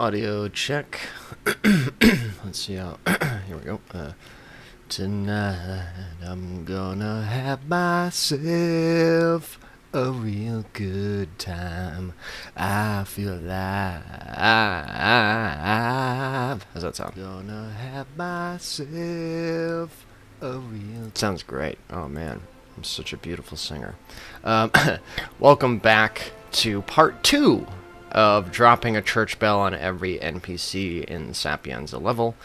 Audio check. Let's see how. Here we go. Tonight I'm gonna have myself a real good time. I feel alive. How's that sound? Gonna have myself a real. Sounds great. Oh man, I'm such a beautiful singer. Welcome back to part 2 of dropping a church bell on every NPC in Sapienza level.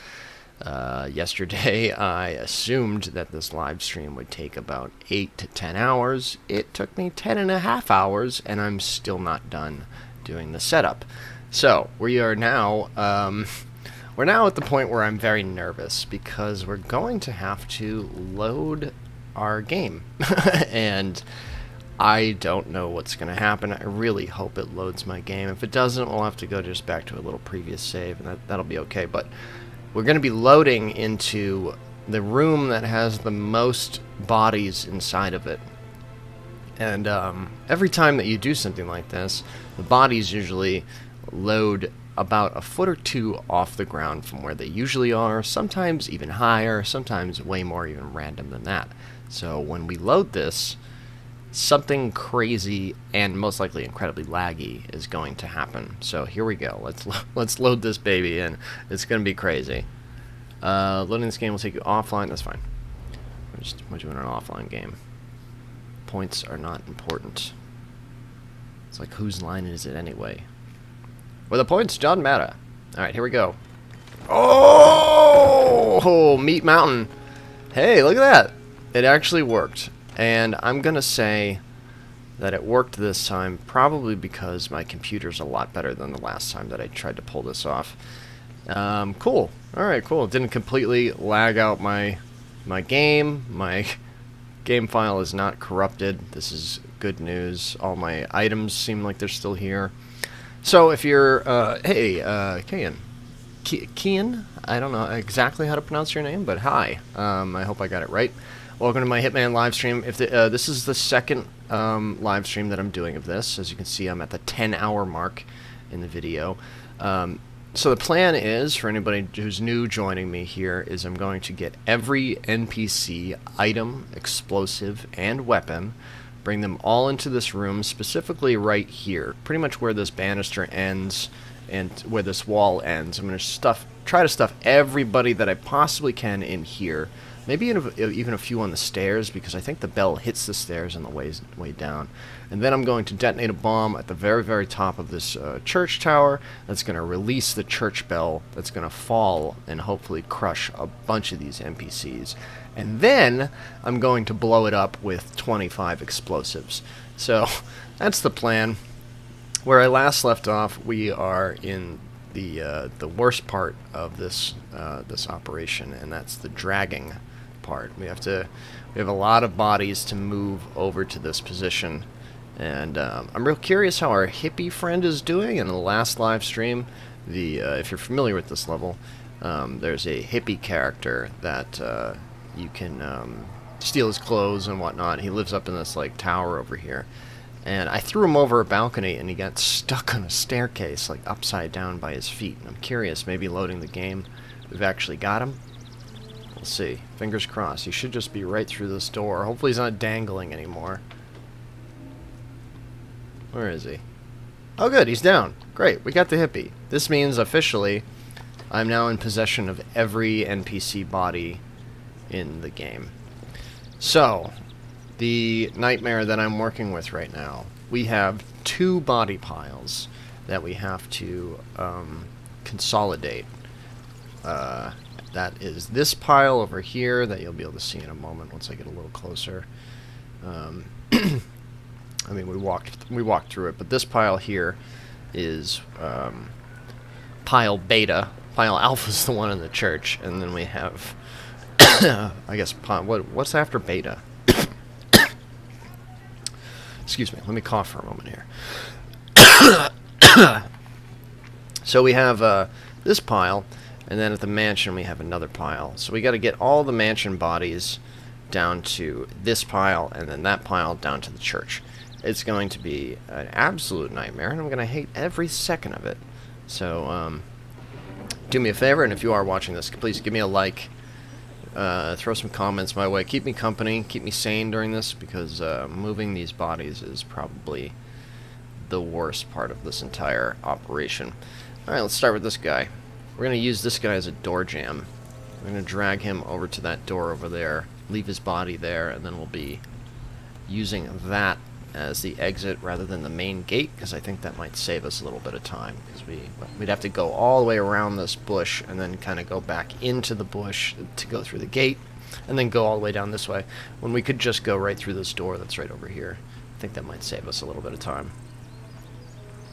Yesterday I assumed that this live stream would take about 8 to 10 hours. It took me 10.5 hours, and I'm still not done doing the setup. So we are now we're now at the point where I'm very nervous because we're going to have to load our game. And I don't know what's going to happen. I really hope it loads my game. If it doesn't, we'll have to go just back to a little previous save, and that'll be okay. But we're going to be loading into the room that has the most bodies inside of it. And every time that you do something like this, the bodies usually load about a foot or two off the ground from where they usually are, sometimes even higher, sometimes way more even random than that. So when we load this, something crazy and most likely incredibly laggy is going to happen. So here we go. Let's load this baby in. It's going to be crazy. Loading this game will take you offline. That's fine. We're doing an offline game. Points are not important. It's like, whose line is it anyway? Well, the points don't matter. Alright, here we go. Oh! Meat Mountain. Hey, look at that. It actually worked. And I'm going to say that it worked this time, probably because my computer's a lot better than the last time that I tried to pull this off. Cool. Alright, cool. It didn't completely lag out my game. My game file is not corrupted. This is good news. All my items seem like they're still here. So if you're, hey, Kian, I don't know exactly how to pronounce your name, but hi. I hope I got it right. Welcome to my Hitman live stream. If this is the second live stream that I'm doing of this. As you can see, I'm at the 10-hour mark in the video. So the plan is, for anybody who's new joining me here, is I'm going to get every NPC item, explosive, and weapon, bring them all into this room, specifically right here, pretty much where this banister ends and where this wall ends. I'm going to try to stuff everybody that I possibly can in here. Maybe even a few on the stairs, because I think the bell hits the stairs on the way down. And then I'm going to detonate a bomb at the very, very top of this church tower that's going to release the church bell that's going to fall and hopefully crush a bunch of these NPCs. And then I'm going to blow it up with 25 explosives. So that's the plan. Where I last left off, we are in the worst part of this operation, and that's the dragging part. We have a lot of bodies to move over to this position, and I'm real curious how our hippie friend is doing. In the last live stream, if you're familiar with this level, there's a hippie character that you can steal his clothes and whatnot. He lives up in this like tower over here. And I threw him over a balcony, and he got stuck on a staircase, like upside down by his feet. And I'm curious, maybe loading the game, we've actually got him. We'll see. Fingers crossed. He should just be right through this door. Hopefully he's not dangling anymore. Where is he? Oh good, he's down. Great, we got the hippie. This means, officially, I'm now in possession of every NPC body in the game. So the nightmare that I'm working with right now, we have 2 body piles that we have to consolidate. That is this pile over here that you'll be able to see in a moment once I get a little closer. I mean, we walked through it, but this pile here is pile beta. Pile alpha is the one in the church, and then we have, I guess, what's after beta? Excuse me, let me cough for a moment here. So we have this pile, and then at the mansion we have another pile. So we got to get all the mansion bodies down to this pile, and then that pile down to the church. It's going to be an absolute nightmare, and I'm going to hate every second of it. So, do me a favor, and if you are watching this, please give me a like. Throw some comments my way. Keep me company. Keep me sane during this, because moving these bodies is probably the worst part of this entire operation. Alright, let's start with this guy. We're going to use this guy as a door jam. We're going to drag him over to that door over there, leave his body there, and then we'll be using that as the exit rather than the main gate, because I think that might save us a little bit of time, because we'd have to go all the way around this bush and then kind of go back into the bush to go through the gate, and then go all the way down this way, when we could just go right through this door that's right over here. I think that might save us a little bit of time.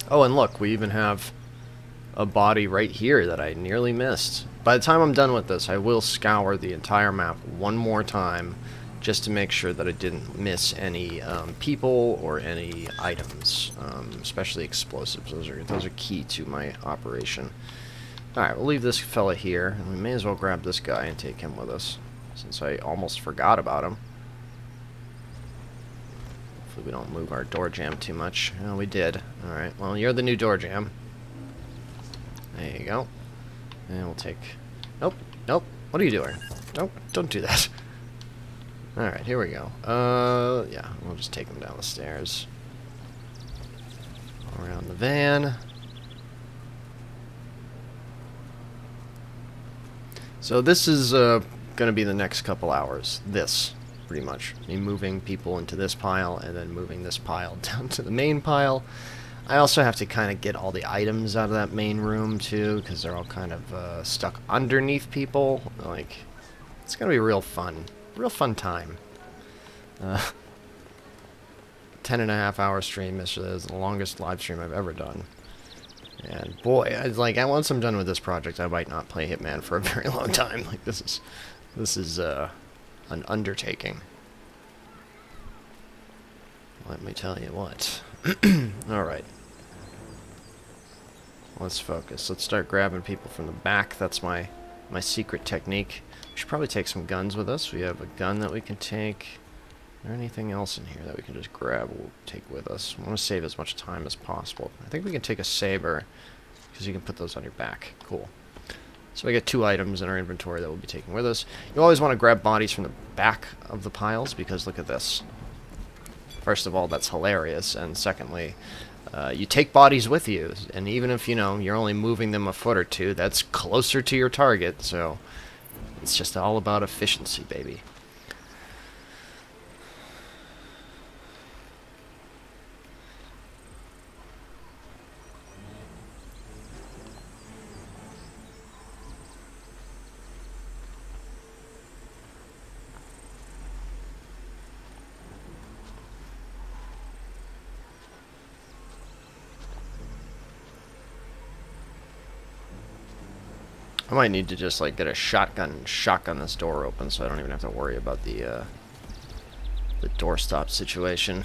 Oh, and look, we even have a body right here that I nearly missed. By the time I'm done with this, I will scour the entire map one more time, just to make sure that I didn't miss any people or any items, especially explosives. Those are key to my operation. Alright, we'll leave this fella here, and we may as well grab this guy and take him with us, since I almost forgot about him. Hopefully we don't move our door jam too much. Oh, we did. Alright, well, you're the new door jam. There you go. And we'll take... Nope, nope. What are you doing? Nope, don't do that. Alright, here we go. Yeah, we'll just take him down the stairs. Around the van. So this is going to be the next couple hours. This, pretty much. Me moving people into this pile, and then moving this pile down to the main pile. I also have to kind of get all the items out of that main room, too, because they're all kind of stuck underneath people. Like, it's going to be real fun. Real fun time. 10.5 hour stream. This is the longest live stream I've ever done. And boy, once I'm done with this project, I might not play Hitman for a very long time. Like, this is an undertaking. Let me tell you what. Alright. Let's focus. Let's start grabbing people from the back. That's my secret technique. We should probably take some guns with us. We have a gun that we can take. Is there anything else in here that we can just grab? We'll take with us. I want to save as much time as possible. I think we can take a saber, because you can put those on your back. Cool. So we get 2 items in our inventory that we'll be taking with us. You always want to grab bodies from the back of the piles, because look at this. First of all, that's hilarious, and secondly, you take bodies with you, and even if, you know, you're only moving them a foot or two, that's closer to your target, so it's just all about efficiency, baby. I might need to just like get a shotgun and shotgun this door open, so I don't even have to worry about the doorstop situation.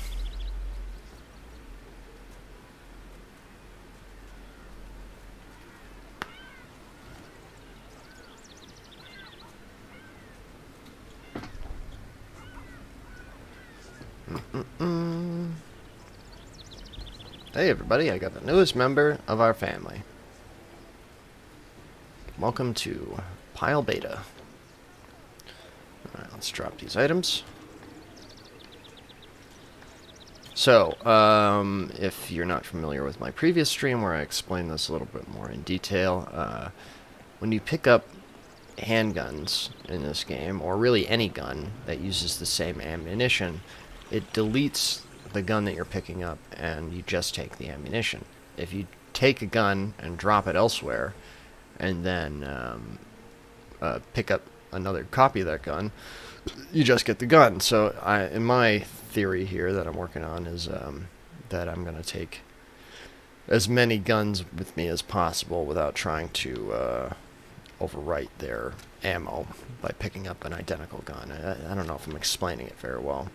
Hey everybody, I got the newest member of our family. Welcome to Pile Beta. Alright, let's drop these items. So, if you're not familiar with my previous stream where I explained this a little bit more in detail, when you pick up handguns in this game, or really any gun that uses the same ammunition, it deletes the gun that you're picking up and you just take the ammunition. If you take a gun and drop it elsewhere, and then pick up another copy of that gun, you just get the gun. So in my theory here that I'm working on is that I'm going to take as many guns with me as possible without trying to overwrite their ammo by picking up an identical gun. I don't know if I'm explaining it very well,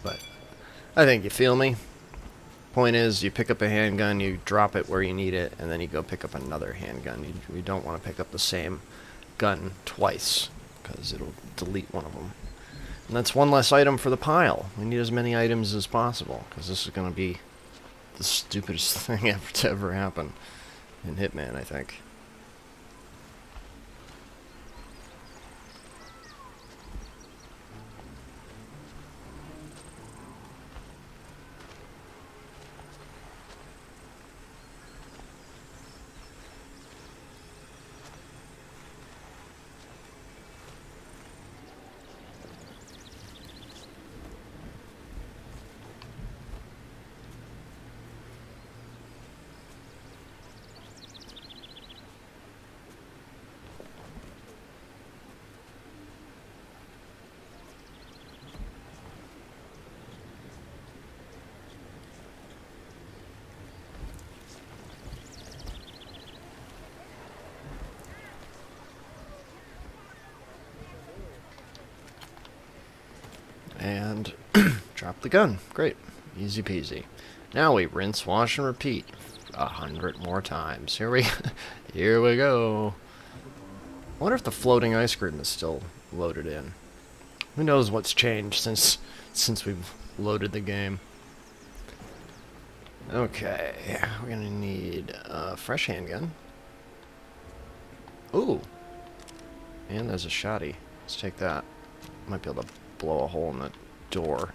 but I think you feel me. Point is, you pick up a handgun, you drop it where you need it, and then you go pick up another handgun. You don't want to pick up the same gun twice, because it'll delete one of them. And that's one less item for the pile. We need as many items as possible, because this is going to be the stupidest thing ever to ever happen in Hitman, I think. And drop the gun. Great. Easy peasy. Now we rinse, wash, and repeat 100 more times. Here we go. I wonder if the floating ice cream is still loaded in. Who knows what's changed since we've loaded the game. Okay, we're gonna need a fresh handgun. Ooh. And there's a shotty. Let's take that. Might be able to blow a hole in the door.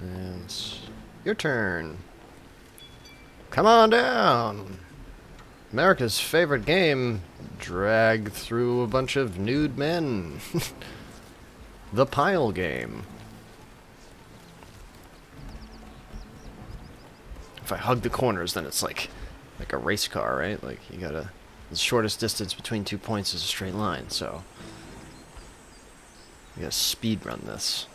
And it's your turn. Come on down. America's favorite game. Drag through a bunch of nude men. The pile game. If I hug the corners, then it's like a race car, right? Like you gotta. The shortest distance between 2 points is a straight line, so you gotta speed run this.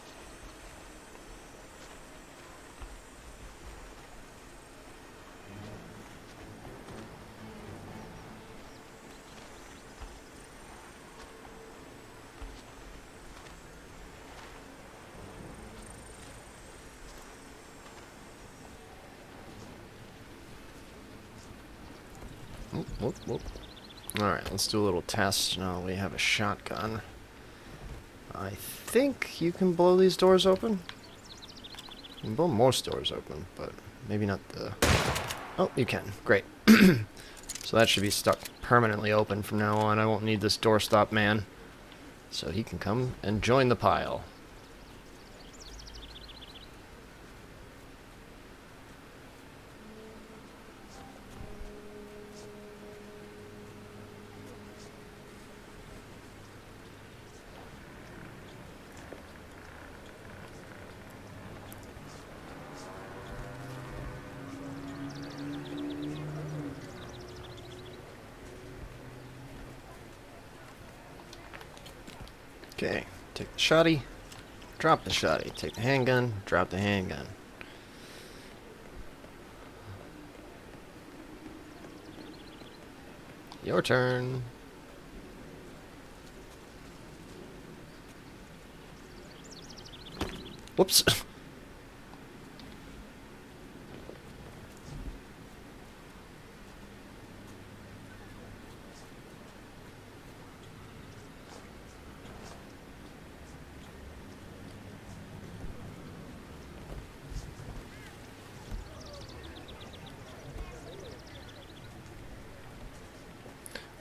Whoop, whoop. Alright, let's do a little test. Now we have a shotgun. I think you can blow these doors open. You can blow most doors open, but maybe not the... Oh, you can. Great. So that should be stuck permanently open from now on. I won't need this doorstop man. So he can come and join the pile. Okay, take the shotty, drop the shotty, take the handgun, drop the handgun. Your turn. Whoops.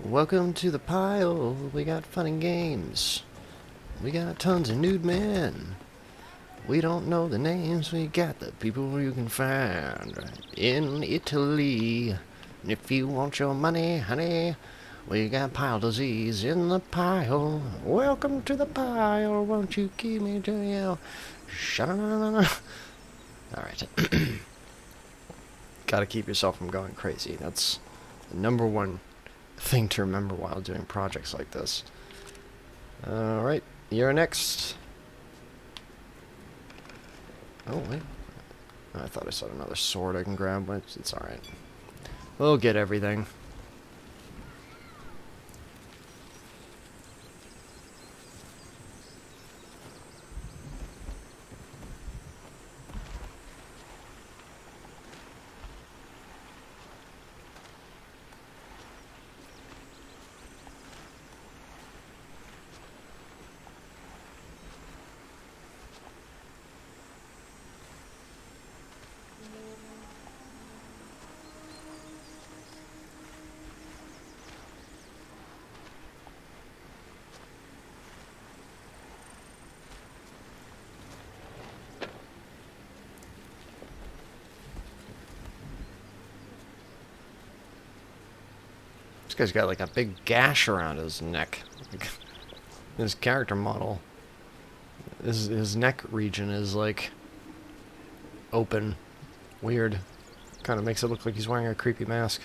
Welcome to the pile. We got fun and games. We got tons of nude men. We don't know the names. We got the people you can find in Italy. And if you want your money, honey, we got pile disease in the pile. Welcome to the pile. Won't you keep me to you? Sha-na-na-na-na. Alright. Gotta keep yourself from going crazy. That's the number one thing to remember while doing projects like this. Alright, you're next. Oh, wait. I thought I saw another sword I can grab, but it's alright. We'll get everything. This guy's got like a big gash around his neck. Like, his character model. His neck region is like open. Weird. Kind of makes it look like he's wearing a creepy mask.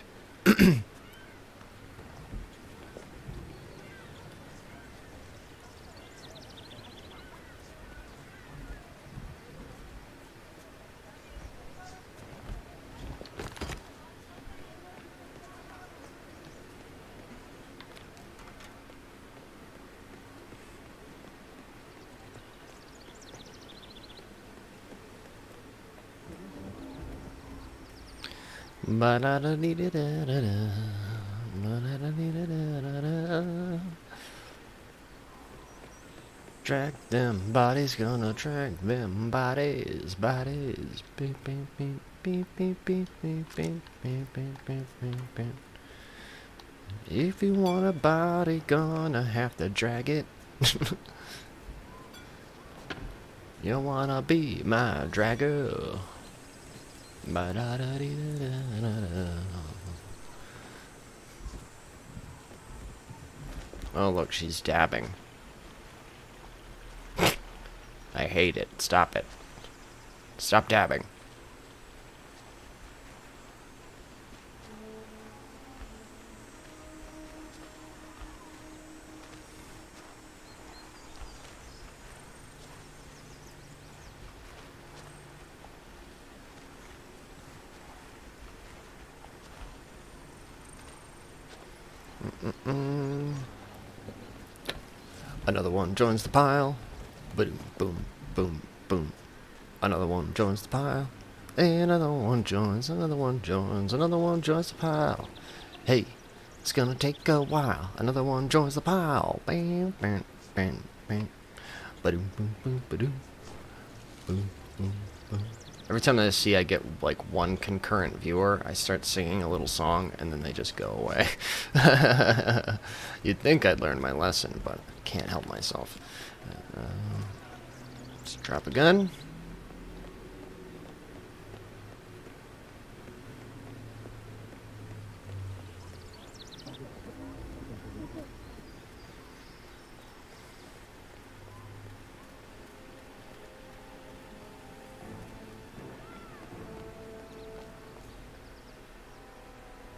Drag them bodies, gonna drag them bodies, bodies. Beep, beep, beep, beep, beep, beep, beep, beep, beep, beep, beep, beep, beep. If you want a body, gonna have to drag it. You wanna be my dragger. Oh, look, she's dabbing. I hate it. Stop it. Stop dabbing. Another one joins the pile. Boom, boom, boom, boom. Another one joins the pile. Another one joins, another one joins, another one joins the pile. Hey, it's gonna take a while. Another one joins the pile. Bam, bam, bam, bam. Ba-doom, boom, boom, ba-doom. Boom, boom, boom. Every time I see I get like one concurrent viewer, I start singing a little song and then they just go away. You'd think I'd learn my lesson, but I can't help myself. Let's drop a gun.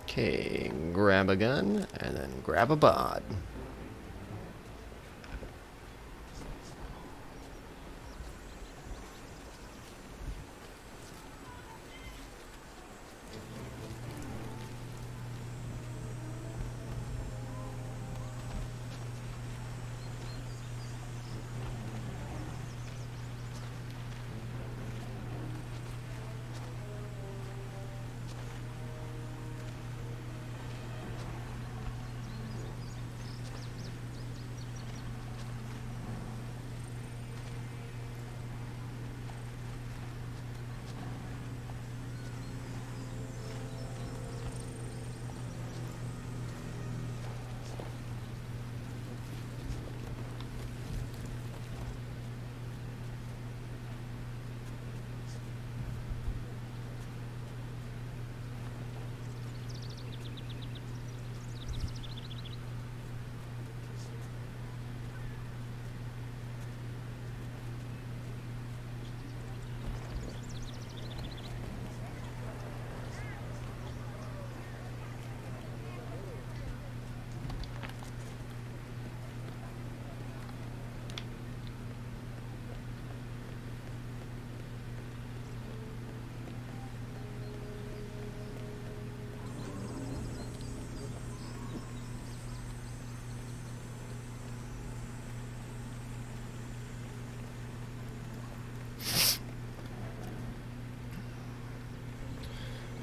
Okay, grab a gun, and then grab a bod.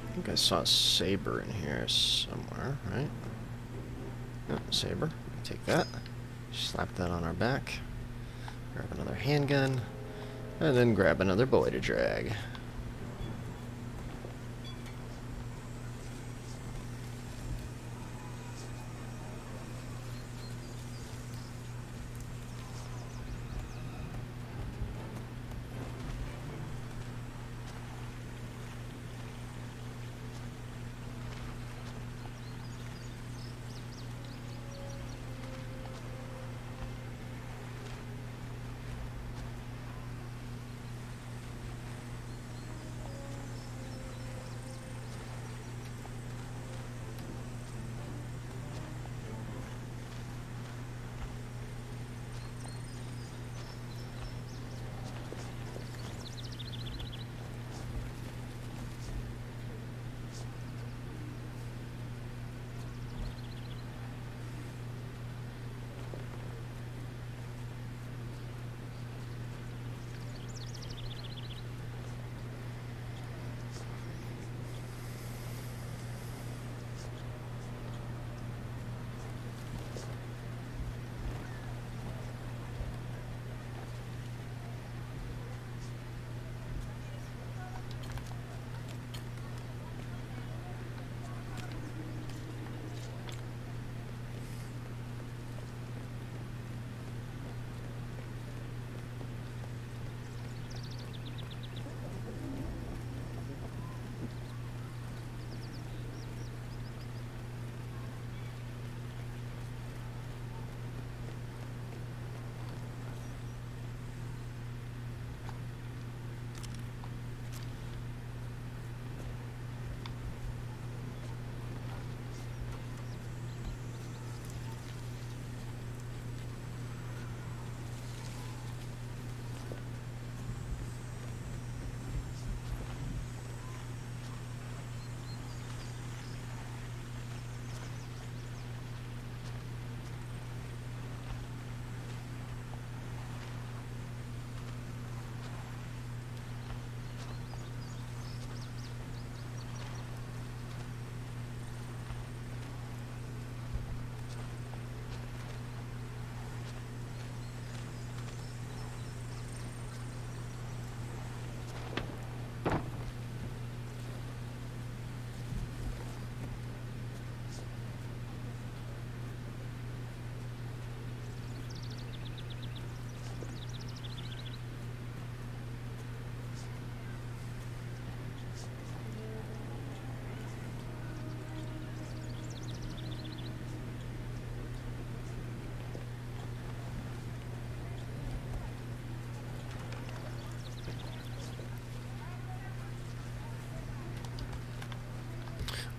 I think I saw a saber in here somewhere, right? No, saber. Take that. Slap that on our back. Grab another handgun. And then grab another boy to drag.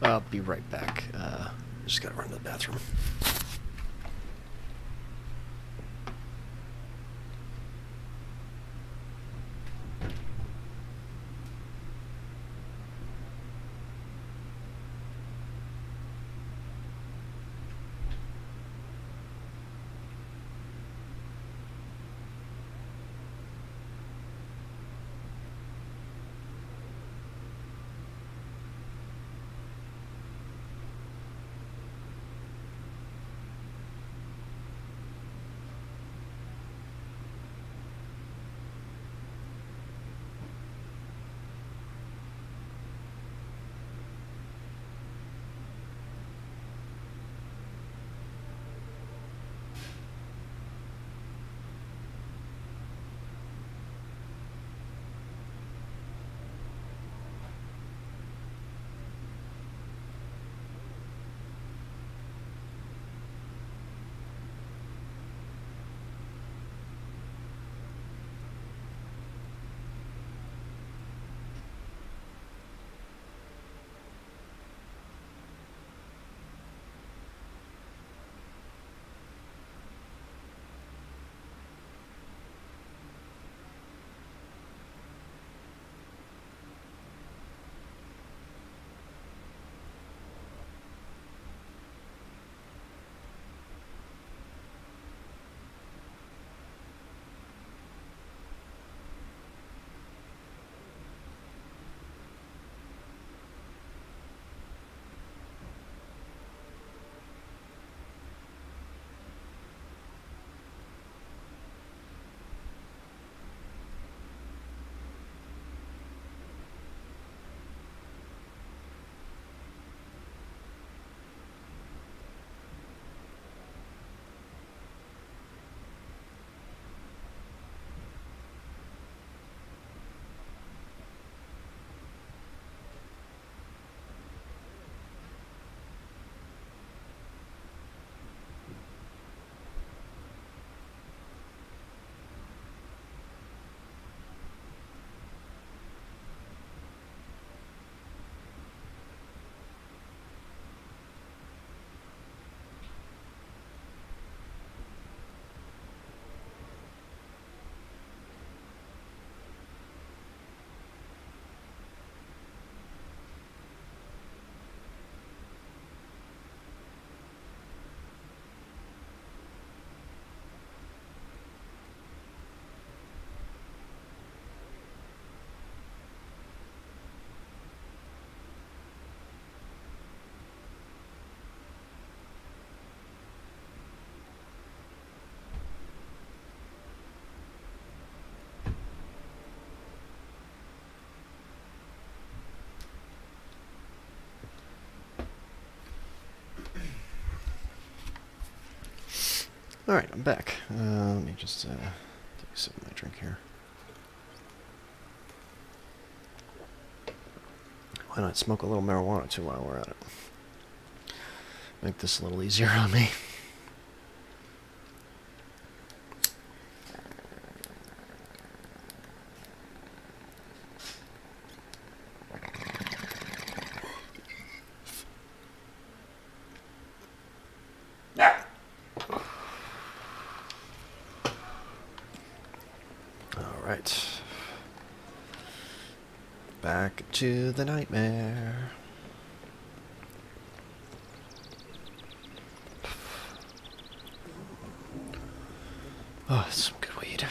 I'll be right back. Just gotta run to the bathroom. Alright, I'm back. Let me just take a sip of my drink here. Why not smoke a little marijuana too while we're at it? Make this a little easier on me. Alright. Back to the nightmare. Oh, that's some good weed.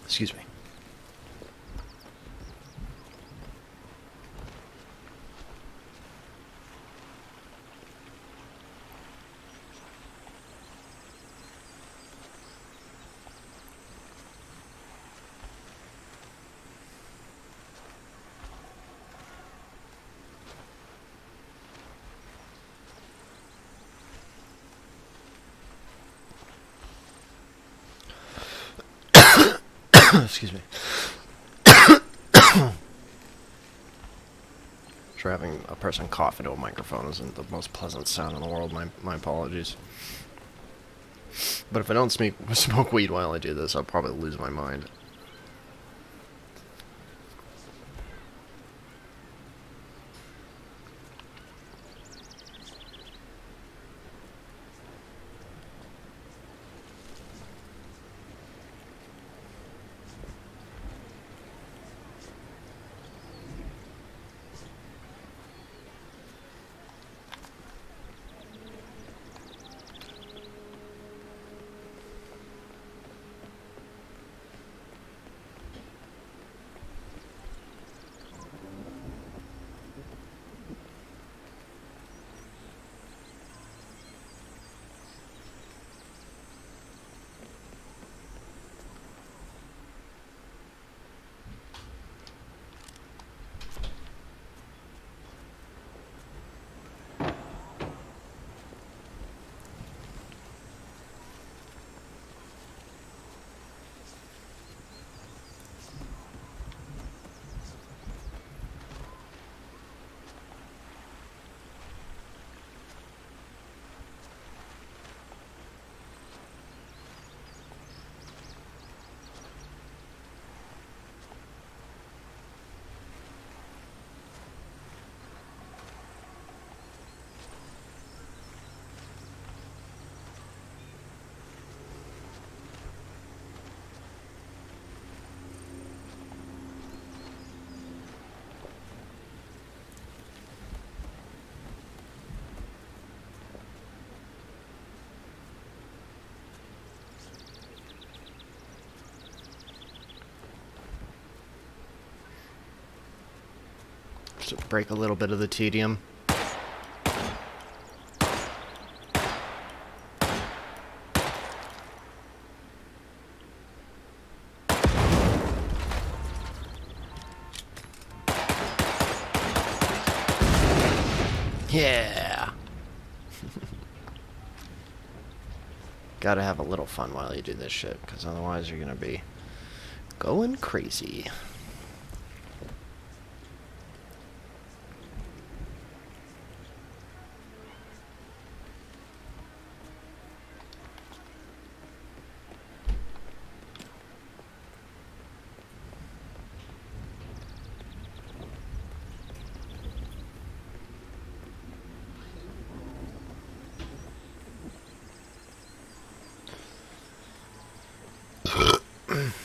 Excuse me. Excuse me. Sure, having a person cough into a microphone isn't the most pleasant sound in the world. My apologies. But if I don't smoke weed while I do this, I'll probably lose my mind. Just to break a little bit of the tedium. Yeah! Gotta have a little fun while you do this shit, because otherwise you're gonna be going crazy.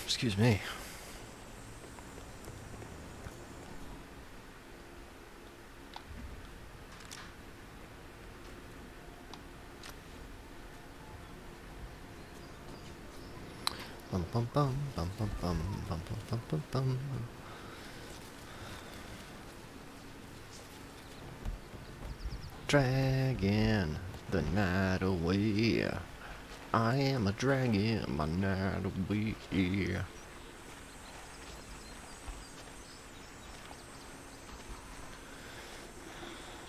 Excuse me. Bum bum bum bum bum bum bum bum bum bum. Dragging the night away. I am a dragon, my night away.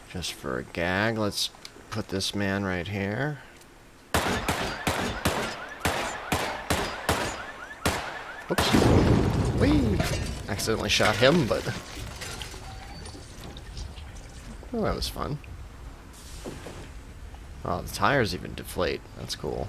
Just for a gag, let's put this man right here. Oops. Whee! Accidentally shot him, but... oh, that was fun. Oh, the tires even deflate. That's cool.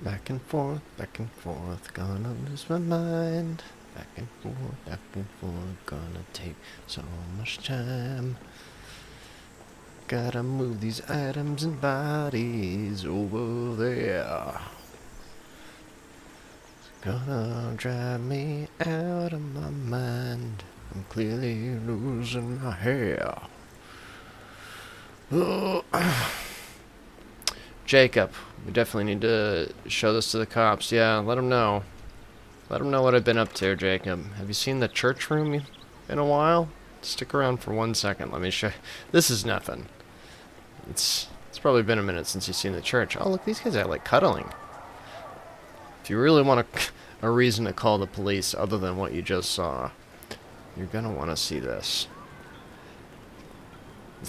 Back and forth, gonna lose my mind. Back and forth, gonna take so much time. Gotta move these items and bodies over there. It's gonna drive me out of my mind. I'm clearly losing my hair. Oh. Jacob, we definitely need to show this to the cops. Yeah, let them know. Let them know what I've been up to, Jacob. Have you seen the church room in a while? Stick around for 1 second. Let me show you. This is nothing. It's probably been a minute since you've seen the church. Oh, look, these guys are like cuddling. If you really want a reason to call the police other than what you just saw, you're gonna want to see this.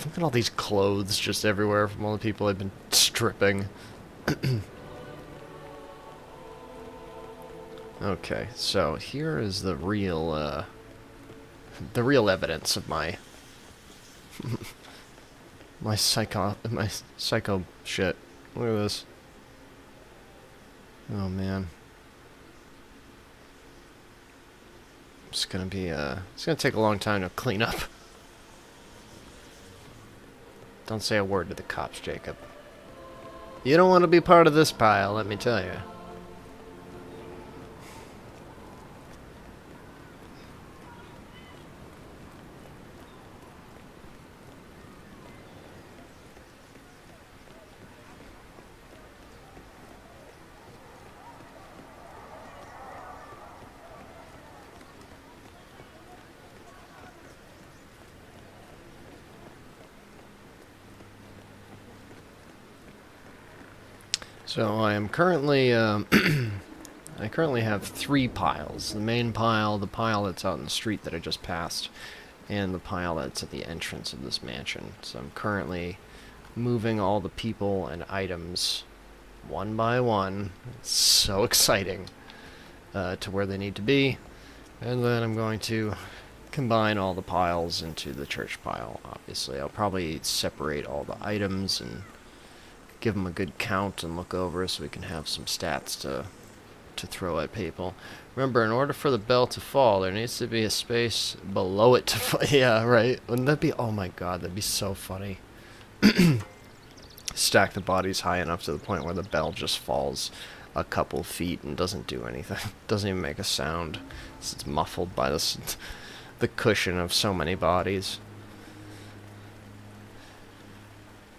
Look at all these clothes just everywhere from all the people I've been stripping. Okay, so here is the real evidence of my my psycho shit. Look at this. Oh man. It's gonna take a long time to clean up. Don't say a word to the cops, Jacob. You don't want to be part of this pile, let me tell you. So I am currently, I currently have 3 piles. The main pile, the pile that's out in the street that I just passed, and the pile that's at the entrance of this mansion. So I'm currently moving all the people and items one by one. It's so exciting, to where they need to be. And then I'm going to combine all the piles into the church pile, obviously. I'll probably separate all the items and give them a good count and look over so we can have some stats to throw at people. Remember, in order for the bell to fall, there needs to be a space below it to fall. Yeah, right? Wouldn't that be... Oh my god, that'd be so funny. Stack the bodies high enough to the point where the bell just falls a couple feet and doesn't do anything. Doesn't even make a sound. It's muffled by the cushion of so many bodies.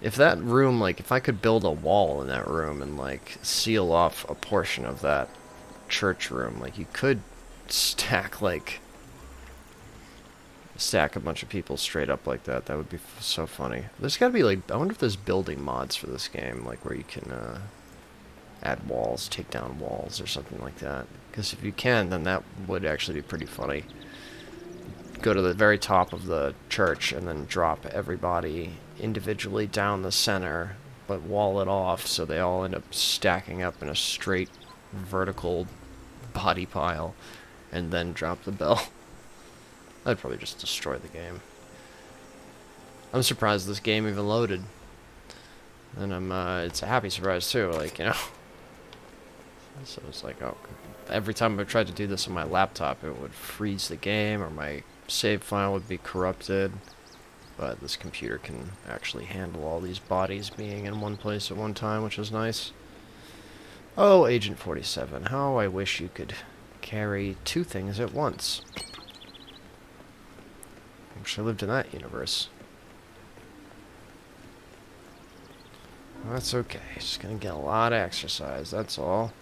If that room, like, if I could build a wall in that room and, like, seal off a portion of that church room, like, you could stack a bunch of people straight up like that. That would be so funny. There's gotta be, like, I wonder if there's building mods for this game, like, where you can, add walls, take down walls, or something like that. Because if you can, then that would actually be pretty funny. Go to the very top of the church and then drop everybody individually down the center, but wall it off so they all end up stacking up in a straight vertical body pile, and then drop the bell. I'd probably just destroy the game. I'm surprised this game even loaded. And it's a happy surprise too, like, you know. So it's like, oh, every time I tried to do this on my laptop, it would freeze the game, or my save file would be corrupted. But this computer can actually handle all these bodies being in one place at one time, which is nice. Oh, Agent 47, how I wish you could carry 2 things at once. I wish I lived in that universe. Well, that's okay. Just gonna get a lot of exercise, that's all.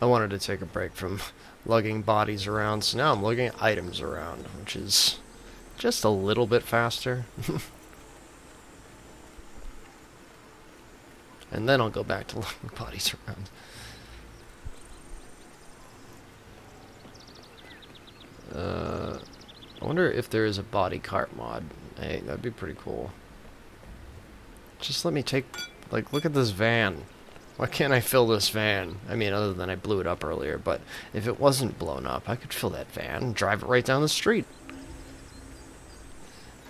I wanted to take a break from lugging bodies around, so now I'm lugging items around, which is just a little bit faster. And then I'll go back to lugging bodies around. I wonder if there is a body cart mod. Hey, that'd be pretty cool. Just let me take... Like, look at this van. Why can't I fill this van? I mean, other than I blew it up earlier, but if it wasn't blown up, I could fill that van and drive it right down the street.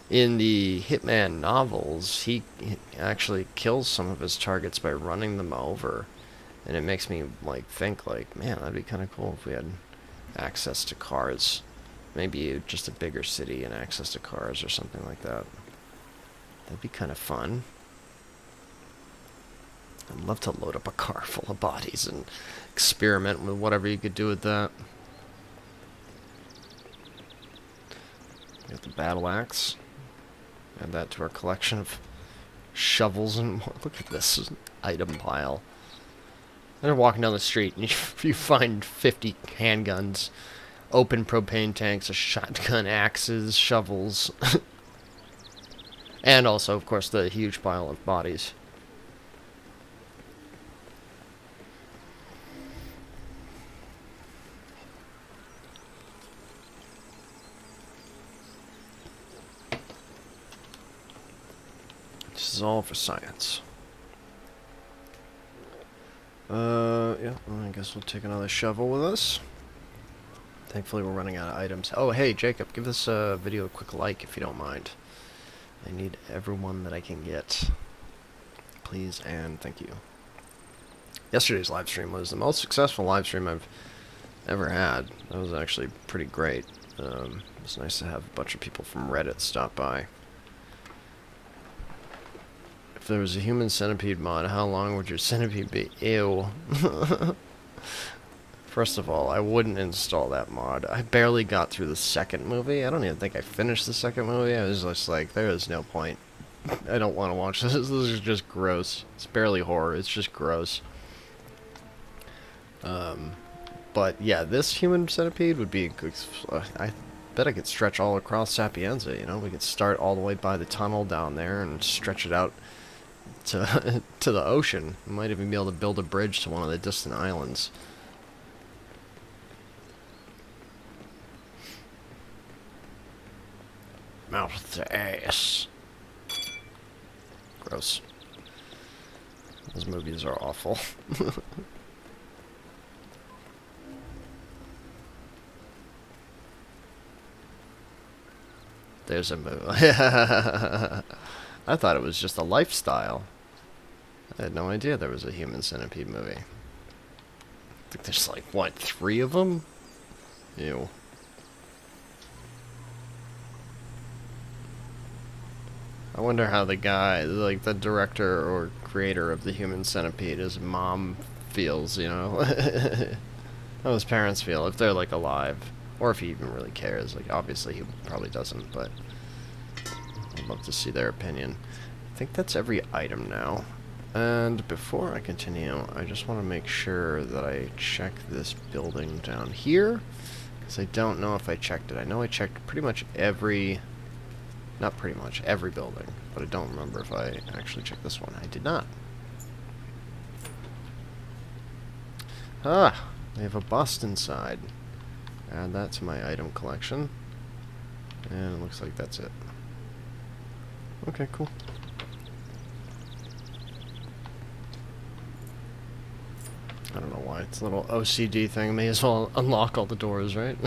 In the Hitman novels, he actually kills some of his targets by running them over. And it makes me like think like, man, that'd be kind of cool if we had access to cars. Maybe just a bigger city and access to cars or something like that. That'd be kind of fun. I'd love to load up a car full of bodies and experiment with whatever you could do with that. Got the battle axe. Add that to our collection of shovels and look at this item pile. And they're walking down the street and you find 50 handguns, open propane tanks, a shotgun, axes, shovels, and also, of course, the huge pile of bodies. This is all for science. Yeah, well, I guess we'll take another shovel with us. Thankfully, we're running out of items. Oh, hey, Jacob, give this video a quick like if you don't mind. I need everyone that I can get. Please and thank you. Yesterday's live stream was the most successful live stream I've ever had. That was actually pretty great. It was nice to have a bunch of people from Reddit stop by. If there was a human centipede mod, how long would your centipede be? Ew. First of all, I wouldn't install that mod. I barely got through the second movie. I don't even think I finished the second movie. I was just like, there is no point. I don't want to watch this. This is just gross. It's barely horror. It's just gross. But yeah, this human centipede would be... I bet I could stretch all across Sapienza, you know? We could start all the way by the tunnel down there and stretch it out to to the ocean. We might even be able to build a bridge to one of the distant islands. Mouth to ass. Gross. Those movies are awful. There's a movie. I thought it was just a lifestyle. I had no idea there was a human centipede movie. I think there's like, what, 3 of them? Ew. I wonder how the guy, like the director or creator of the human centipede, his mom feels, you know? How his parents feel, if they're like alive. Or if he even really cares. Like, obviously he probably doesn't, but I'd love to see their opinion. I think that's every item now. And before I continue, I just want to make sure that I check this building down here, because I don't know if I checked it. I know I checked pretty much every... Not pretty much, every building, but I don't remember if I actually checked this one. I did not. Ah, they have a bust inside. Add that to my item collection. And it looks like that's it. Okay, cool. I don't know why. It's a little OCD thing. May as well unlock all the doors, right?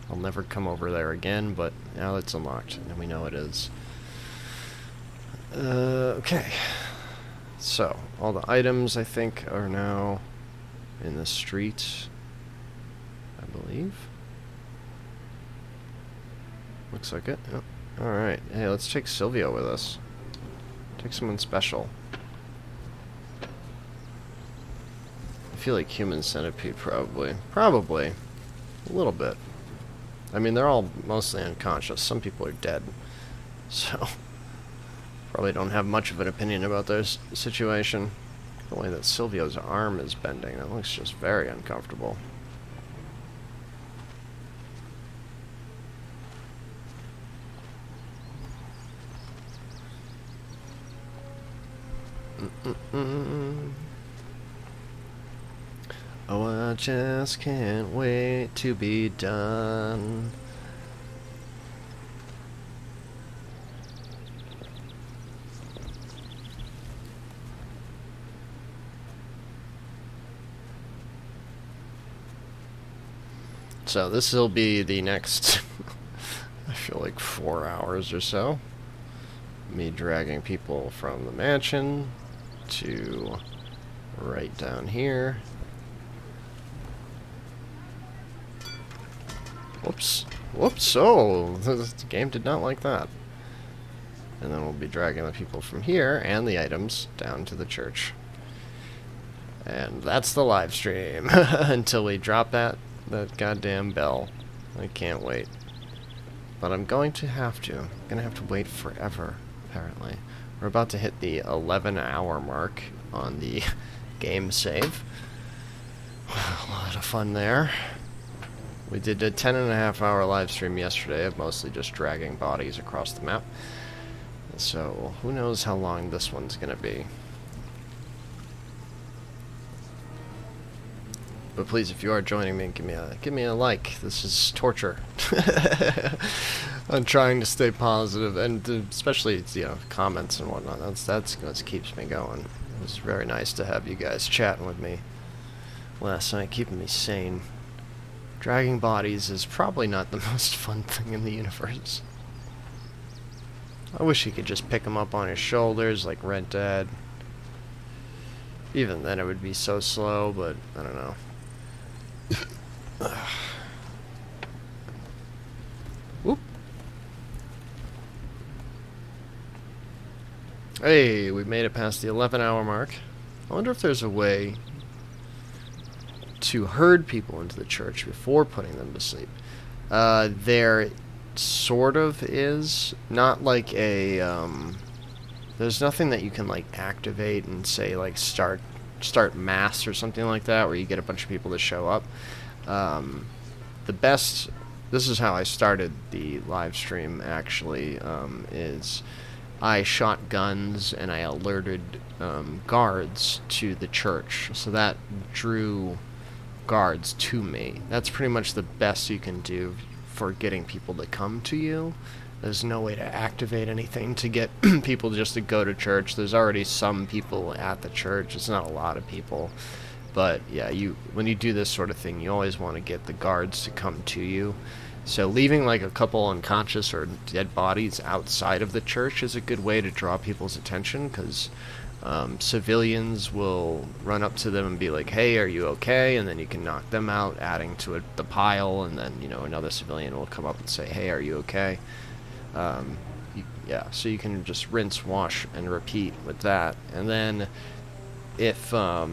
I'll never come over there again, but now it's unlocked, and we know it is. Okay. So, all the items, I think, are now in the street, I believe. Looks like it. Yep. Alright. Hey, let's take Sylvia with us. Take someone special. I feel like human centipede, probably. Probably. A little bit. I mean, they're all mostly unconscious. Some people are dead. So, probably don't have much of an opinion about their situation. The way that Silvio's arm is bending, that looks just very uncomfortable. Oh, I just can't wait to be done. So this will be the next... feel like 4 hours or so. Me dragging people from the mansion to right down here. Whoops. Whoops. Oh, the game did not like that. And then we'll be dragging the people from here and the items down to the church. And that's the live stream until we drop that goddamn bell. I can't wait. But I'm going to have to. I'm going to have to wait forever, apparently. We're about to hit the 11-hour mark on the game save. A lot of fun there. We did a 10.5-hour live stream yesterday of mostly just dragging bodies across the map. So, who knows how long this one's going to be. But please, if you are joining me, give me a like. This is torture. I'm trying to stay positive, and especially comments and whatnot. That's what keeps me going. It was very nice to have you guys chatting with me last night, keeping me sane. Dragging bodies is probably not the most fun thing in the universe. I wish he could just pick them up on his shoulders like Red Dead. Even then it would be so slow, but I don't know. Whoop. Hey, we made it past the 11-hour mark. I wonder if there's a way to herd people into the church before putting them to sleep. There sort of is. Not like a, there's nothing that you can, like, activate and say, like, start mass or something like that, where you get a bunch of people to show up. The best, this is how I started the live stream, actually, is I shot guns and I alerted guards to the church, so that drew guards to me. That's pretty much the best you can do for getting people to come to you. There's no way to activate anything to get people just to go to church. There's already some people at the church. It's not a lot of people. But yeah, when you do this sort of thing, you always want to get the guards to come to you. So leaving like a couple unconscious or dead bodies outside of the church is a good way to draw people's attention, because civilians will run up to them and be like, hey, are you okay? And then you can knock them out, adding to the pile, and then another civilian will come up and say, hey, are you okay? Yeah, so you can just rinse, wash, and repeat with that. And then if a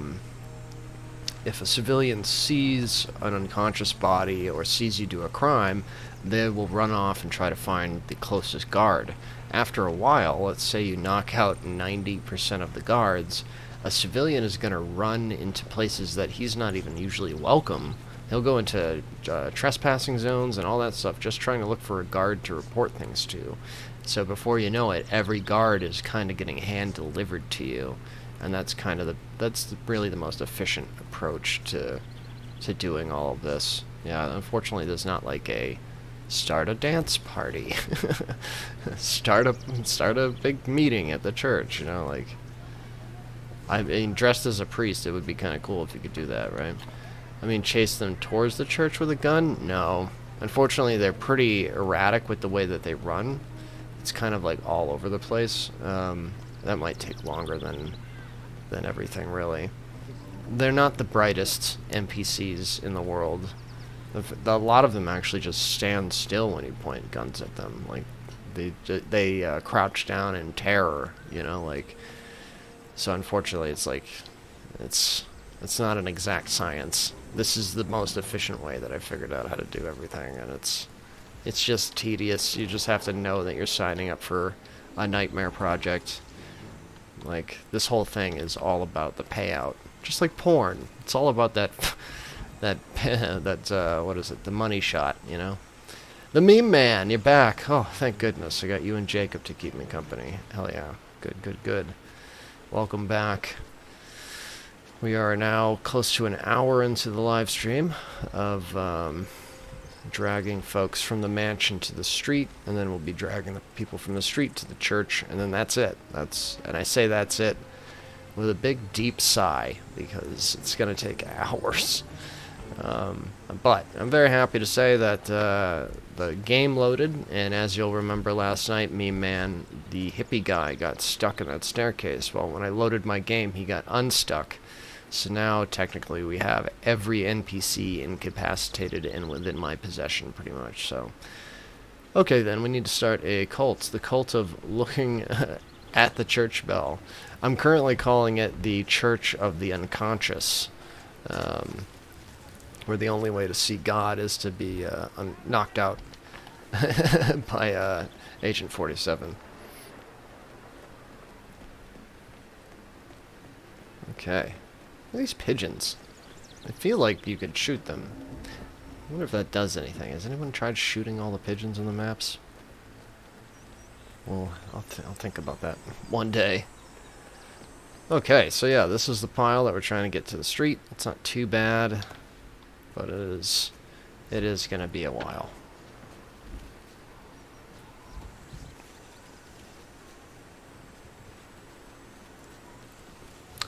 civilian sees an unconscious body or sees you do a crime, they will run off and try to find the closest guard. After a while, let's say you knock out 90% of the guards, a civilian is going to run into places that he's not even usually welcome. He'll go into trespassing zones and all that stuff, just trying to look for a guard to report things to. So before you know it, every guard is kind of getting hand-delivered to you. And that's really the most efficient approach to doing all of this. Yeah, unfortunately, there's not like a start a dance party, start a big meeting at the church. Like, I mean, dressed as a priest, it would be kind of cool if you could do that, right? I mean, chase them towards the church with a gun? No. Unfortunately, they're pretty erratic with the way that they run. It's kind of like all over the place. That might take longer than everything, really. They're not the brightest NPCs in the world. A lot of them actually just stand still when you point guns at them. Like, they crouch down in terror, like. So unfortunately, it's like, it's not an exact science. This is the most efficient way that I figured out how to do everything, and it's just tedious. You just have to know that you're signing up for a nightmare project. Like, this whole thing is all about the payout. Just like porn. It's all about that, what is it, the money shot, The meme man, you're back. Oh, thank goodness. I got you and Jacob to keep me company. Hell yeah. Good. Welcome back. We are now close to an hour into the live stream of dragging folks from the mansion to the street, and then we'll be dragging the people from the street to the church, and then that's it. And I say that's it with a big deep sigh, because it's going to take hours. But I'm very happy to say that the game loaded, and as you'll remember last night, the hippie guy, got stuck in that staircase. Well, when I loaded my game, he got unstuck. So now, technically, we have every NPC incapacitated and within my possession, pretty much. So, okay, then we need to start a cult. The cult of looking at the church bell. I'm currently calling it the Church of the Unconscious. Where the only way to see God is to be knocked out by Agent 47. Okay. These pigeons. I feel like you could shoot them. I wonder if that does anything. Has anyone tried shooting all the pigeons on the maps? Well, I'll think about that one day. Okay, so yeah, this is the pile that we're trying to get to the street. It's not too bad, but it is going to be a while.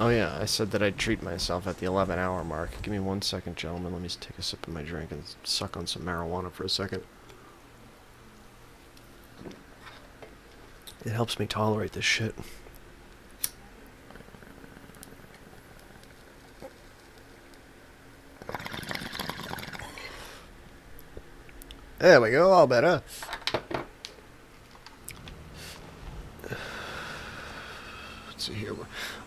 Oh yeah, I said that I'd treat myself at the 11-hour mark. Give me 1 second, gentlemen. Let me just take a sip of my drink and suck on some marijuana for a second. It helps me tolerate this shit. There we go, all better. Let's see here.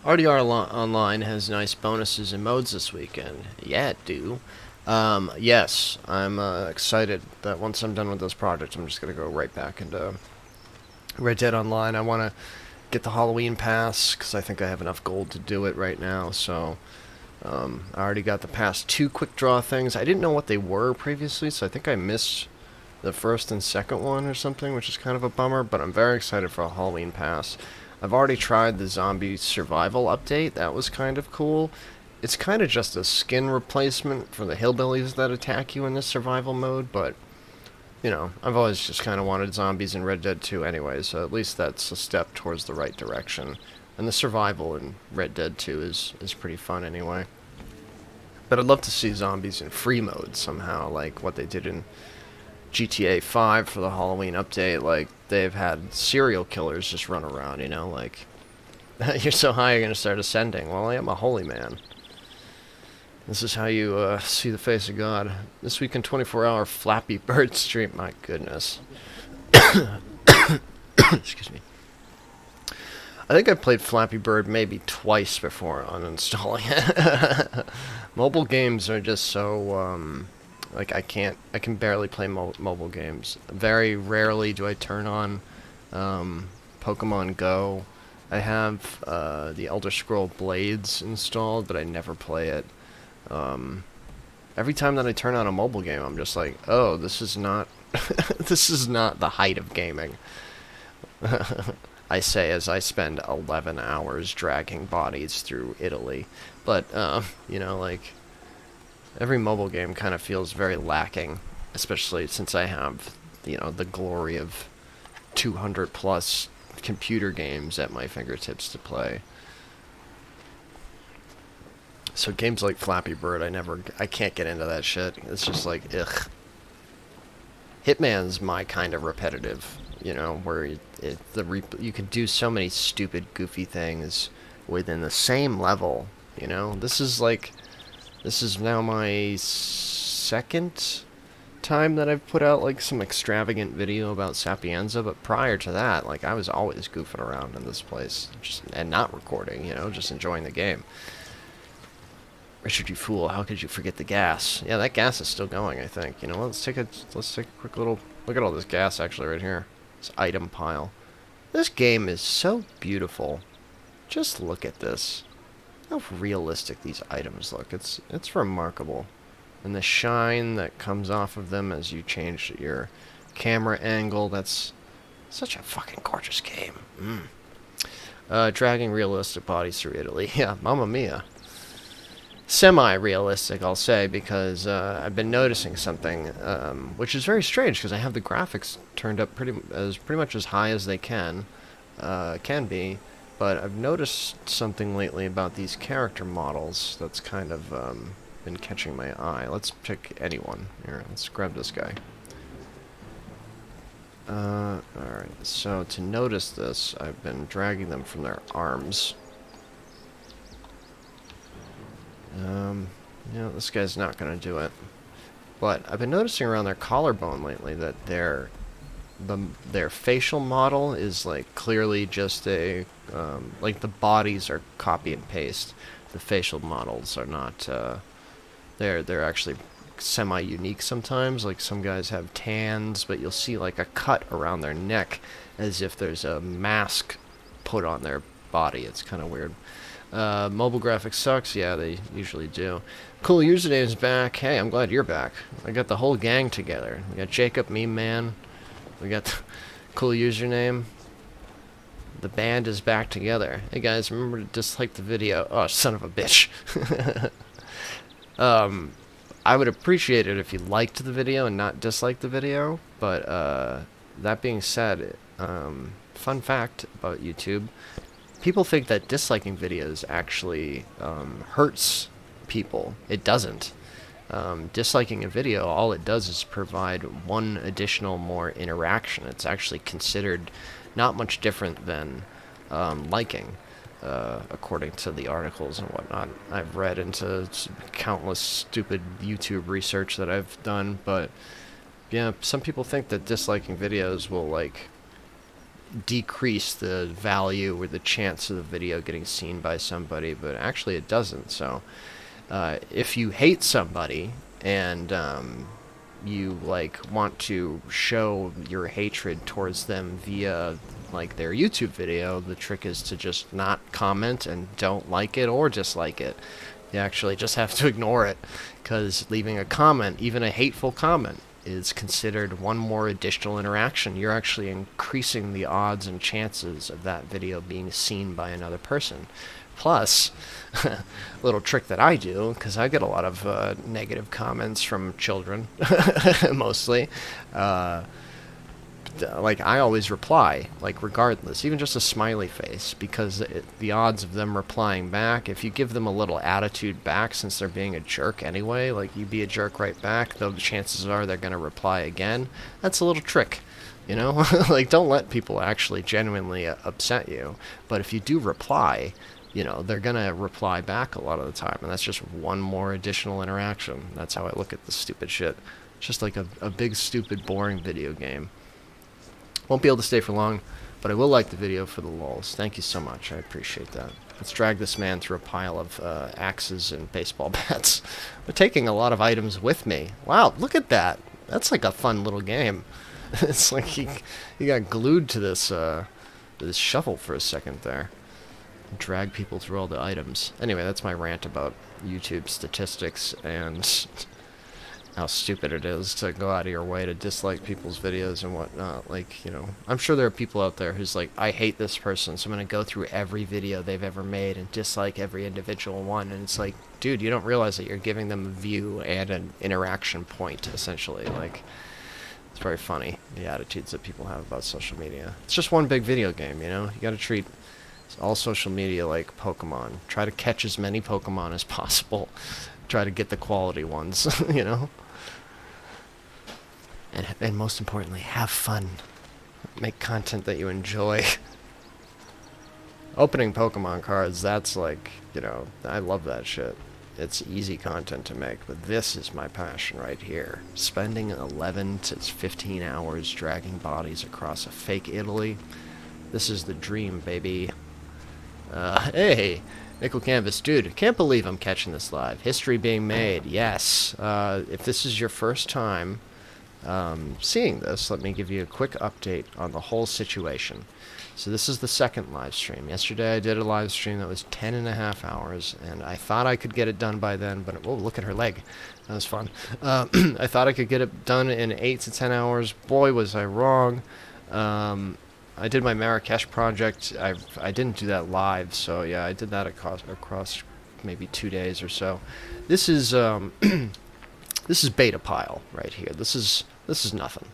RDR Online has nice bonuses and modes this weekend. Yeah, it do. Yes, I'm excited that once I'm done with this project, I'm just going to go right back into Red Dead Online. I want to get the Halloween pass, because I think I have enough gold to do it right now, so... I already got the past 2 quick draw things. I didn't know what they were previously, so I think I missed the first and second one or something, which is kind of a bummer, but I'm very excited for a Halloween pass. I've already tried the zombie survival update. That was kind of cool. It's kind of just a skin replacement for the hillbillies that attack you in this survival mode, but, you know, I've always just kind of wanted zombies in Red Dead 2 anyway, so at least that's a step towards the right direction. And the survival in Red Dead 2 is pretty fun anyway. But I'd love to see zombies in free mode somehow, like what they did in GTA 5 for the Halloween update. Like, they've had serial killers just run around, you know, like, you're so high you're going to start ascending. Well, I am a holy man. This is how you see the face of God. This week in 24-hour Flappy Bird stream, my goodness. Excuse me. I think I've played Flappy Bird maybe twice before uninstalling it. Mobile games are just so, like, I can barely play mobile games. Very rarely do I turn on Pokemon Go. I have the Elder Scroll Blades installed, but I never play it. Every time that I turn on a mobile game, I'm just like, oh, this is not this is not the height of gaming. I say as I spend 11 hours dragging bodies through Italy. But, you know, like, every mobile game kind of feels very lacking, especially since I have, you know, the glory of 200 plus computer games at my fingertips to play. So games like Flappy Bird, I can't get into that shit. It's just like, ugh. Hitman's my kind of repetitive, you know, where you can do so many stupid, goofy things within the same level, you know? This is now my second time that I've put out, like, some extravagant video about Sapienza, but prior to that, like, I was always goofing around in this place, and not recording, you know, just enjoying the game. Richard, you fool, how could you forget the gas? Yeah, that gas is still going, I think. You know, let's take a quick little look at all this gas actually right here. This item pile. This game is so beautiful. Just look at this. How realistic these items look. It's remarkable. And the shine that comes off of them as you change your camera angle, that's such a fucking gorgeous game. Dragging realistic bodies through Italy. Yeah, mamma mia. Semi-realistic, I'll say, because I've been noticing something, which is very strange, because I have the graphics turned up pretty much as high as they can be, but I've noticed something lately about these character models that's kind of been catching my eye. Let's pick anyone. Here, let's grab this guy. Alright, so to notice this, I've been dragging them from their arms. This guy's not gonna do it. But I've been noticing around their collarbone lately that their facial model is like clearly just a like the bodies are copy and paste. The facial models are not. They're actually semi-unique sometimes. Like some guys have tans, but you'll see like a cut around their neck, as if there's a mask put on their body. It's kind of weird. Mobile graphics sucks. Yeah, they usually do. Cool Username's back. Hey, I'm glad you're back. I got the whole gang together. We got Jacob, Meme Man. We got Cool Username. The band is back together. Hey guys, remember to dislike the video. Oh, son of a bitch. I would appreciate it if you liked the video and not disliked the video. But that being said, fun fact about YouTube. People think that disliking videos actually hurts people. It doesn't. Disliking a video, all it does is provide one additional more interaction. It's actually considered not much different than liking, according to the articles and whatnot I've read into countless stupid YouTube research that I've done. But yeah, some people think that disliking videos will like decrease the value or the chance of the video getting seen by somebody, but actually it doesn't. So if you hate somebody and you like want to show your hatred towards them via like their YouTube video, the trick is to just not comment and don't like it or dislike it. You actually just have to ignore it, because leaving a comment, even a hateful comment, is considered one more additional interaction. You're actually increasing the odds and chances of that video being seen by another person. Plus, a little trick that I do, because I get a lot of negative comments from children, mostly, like I always reply, like regardless, even just a smiley face, because the odds of them replying back, if you give them a little attitude back, since they're being a jerk anyway, like you be a jerk right back, though the chances are they're going to reply again. That's a little trick, you know? Like, don't let people actually genuinely upset you, but if you do reply, you know, they're going to reply back a lot of the time, and that's just one more additional interaction. That's how I look at this stupid shit. It's just like a big, stupid, boring video game. Won't be able to stay for long, but I will like the video for the lulz. Thank you so much. I appreciate that. Let's drag this man through a pile of axes and baseball bats. I'm taking a lot of items with me. Wow, look at that. That's like a fun little game. It's like he got glued to this shovel for a second there. Drag people through all the items. Anyway, that's my rant about YouTube statistics and how stupid it is to go out of your way to dislike people's videos and whatnot. Like, you know, I'm sure there are people out there who's like, I hate this person, so I'm going to go through every video they've ever made and dislike every individual one. And it's like, dude, you don't realize that you're giving them a view and an interaction point, essentially. Like, it's very funny, the attitudes that people have about social media. It's just one big video game, you know? You got to treat all social media like Pokemon. Try to catch as many Pokemon as possible. Try to get the quality ones, you know? And most importantly, have fun. Make content that you enjoy. Opening Pokemon cards, that's like, you know, I love that shit. It's easy content to make, but this is my passion right here. Spending 11 to 15 hours dragging bodies across a fake Italy. This is the dream, baby. Hey, Nickel Canvas, dude, can't believe I'm catching this live. History being made, yes. If this is your first time seeing this, let me give you a quick update on the whole situation. So this is the second live stream. Yesterday I did a live stream that was 10.5 hours, and I thought I could get it done by then, but oh, look at her leg. That was fun. I thought I could get it done in 8 to 10 hours. Boy, was I wrong. I did my Marrakesh project. I didn't do that live, so yeah, I did that across maybe 2 days or so. This is this is beta pile right here. This is nothing.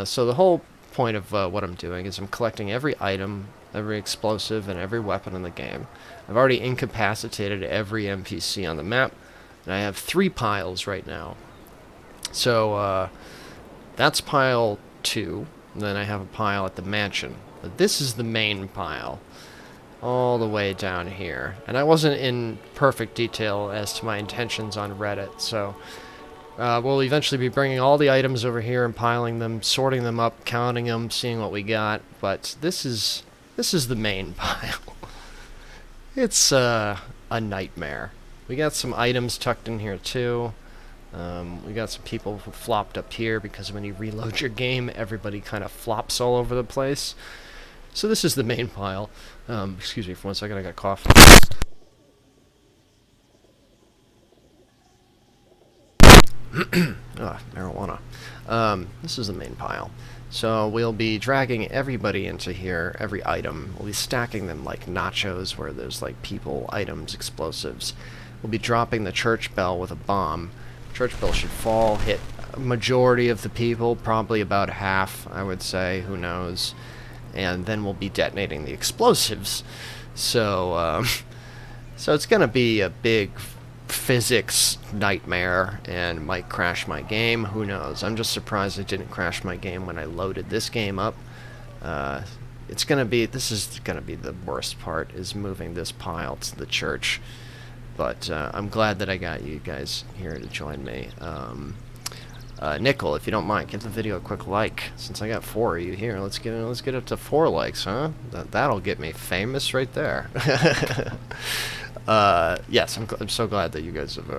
So the whole point of what I'm doing is I'm collecting every item, every explosive, and every weapon in the game. I've already incapacitated every NPC on the map. And I have 3 piles right now. So, that's pile 2. And then I have a pile at the mansion. But this is the main pile. All the way down here. And I wasn't in perfect detail as to my intentions on Reddit, so... we'll eventually be bringing all the items over here and piling them, sorting them up, counting them, seeing what we got. But this is the main pile. It's a nightmare. We got some items tucked in here too. We got some people who flopped up here because when you reload your game, everybody kind of flops all over the place. So this is the main pile. Excuse me for 1 second, I got cough. Marijuana. This is the main pile. So we'll be dragging everybody into here, every item. We'll be stacking them like nachos where there's like people, items, explosives. We'll be dropping the church bell with a bomb. Church bell should fall, hit a majority of the people, probably about half, I would say, who knows. And then we'll be detonating the explosives. So, so it's gonna be a big physics nightmare and might crash my game. Who knows? I'm just surprised it didn't crash my game when I loaded this game up. This is gonna be the worst part, is moving this pile to the church. But I'm glad that I got you guys here to join me. Nickel, if you don't mind, give the video a quick like. Since I got 4 of you here, let's get up to 4 likes, huh? That'll get me famous right there. Yes, I'm so glad that you guys have,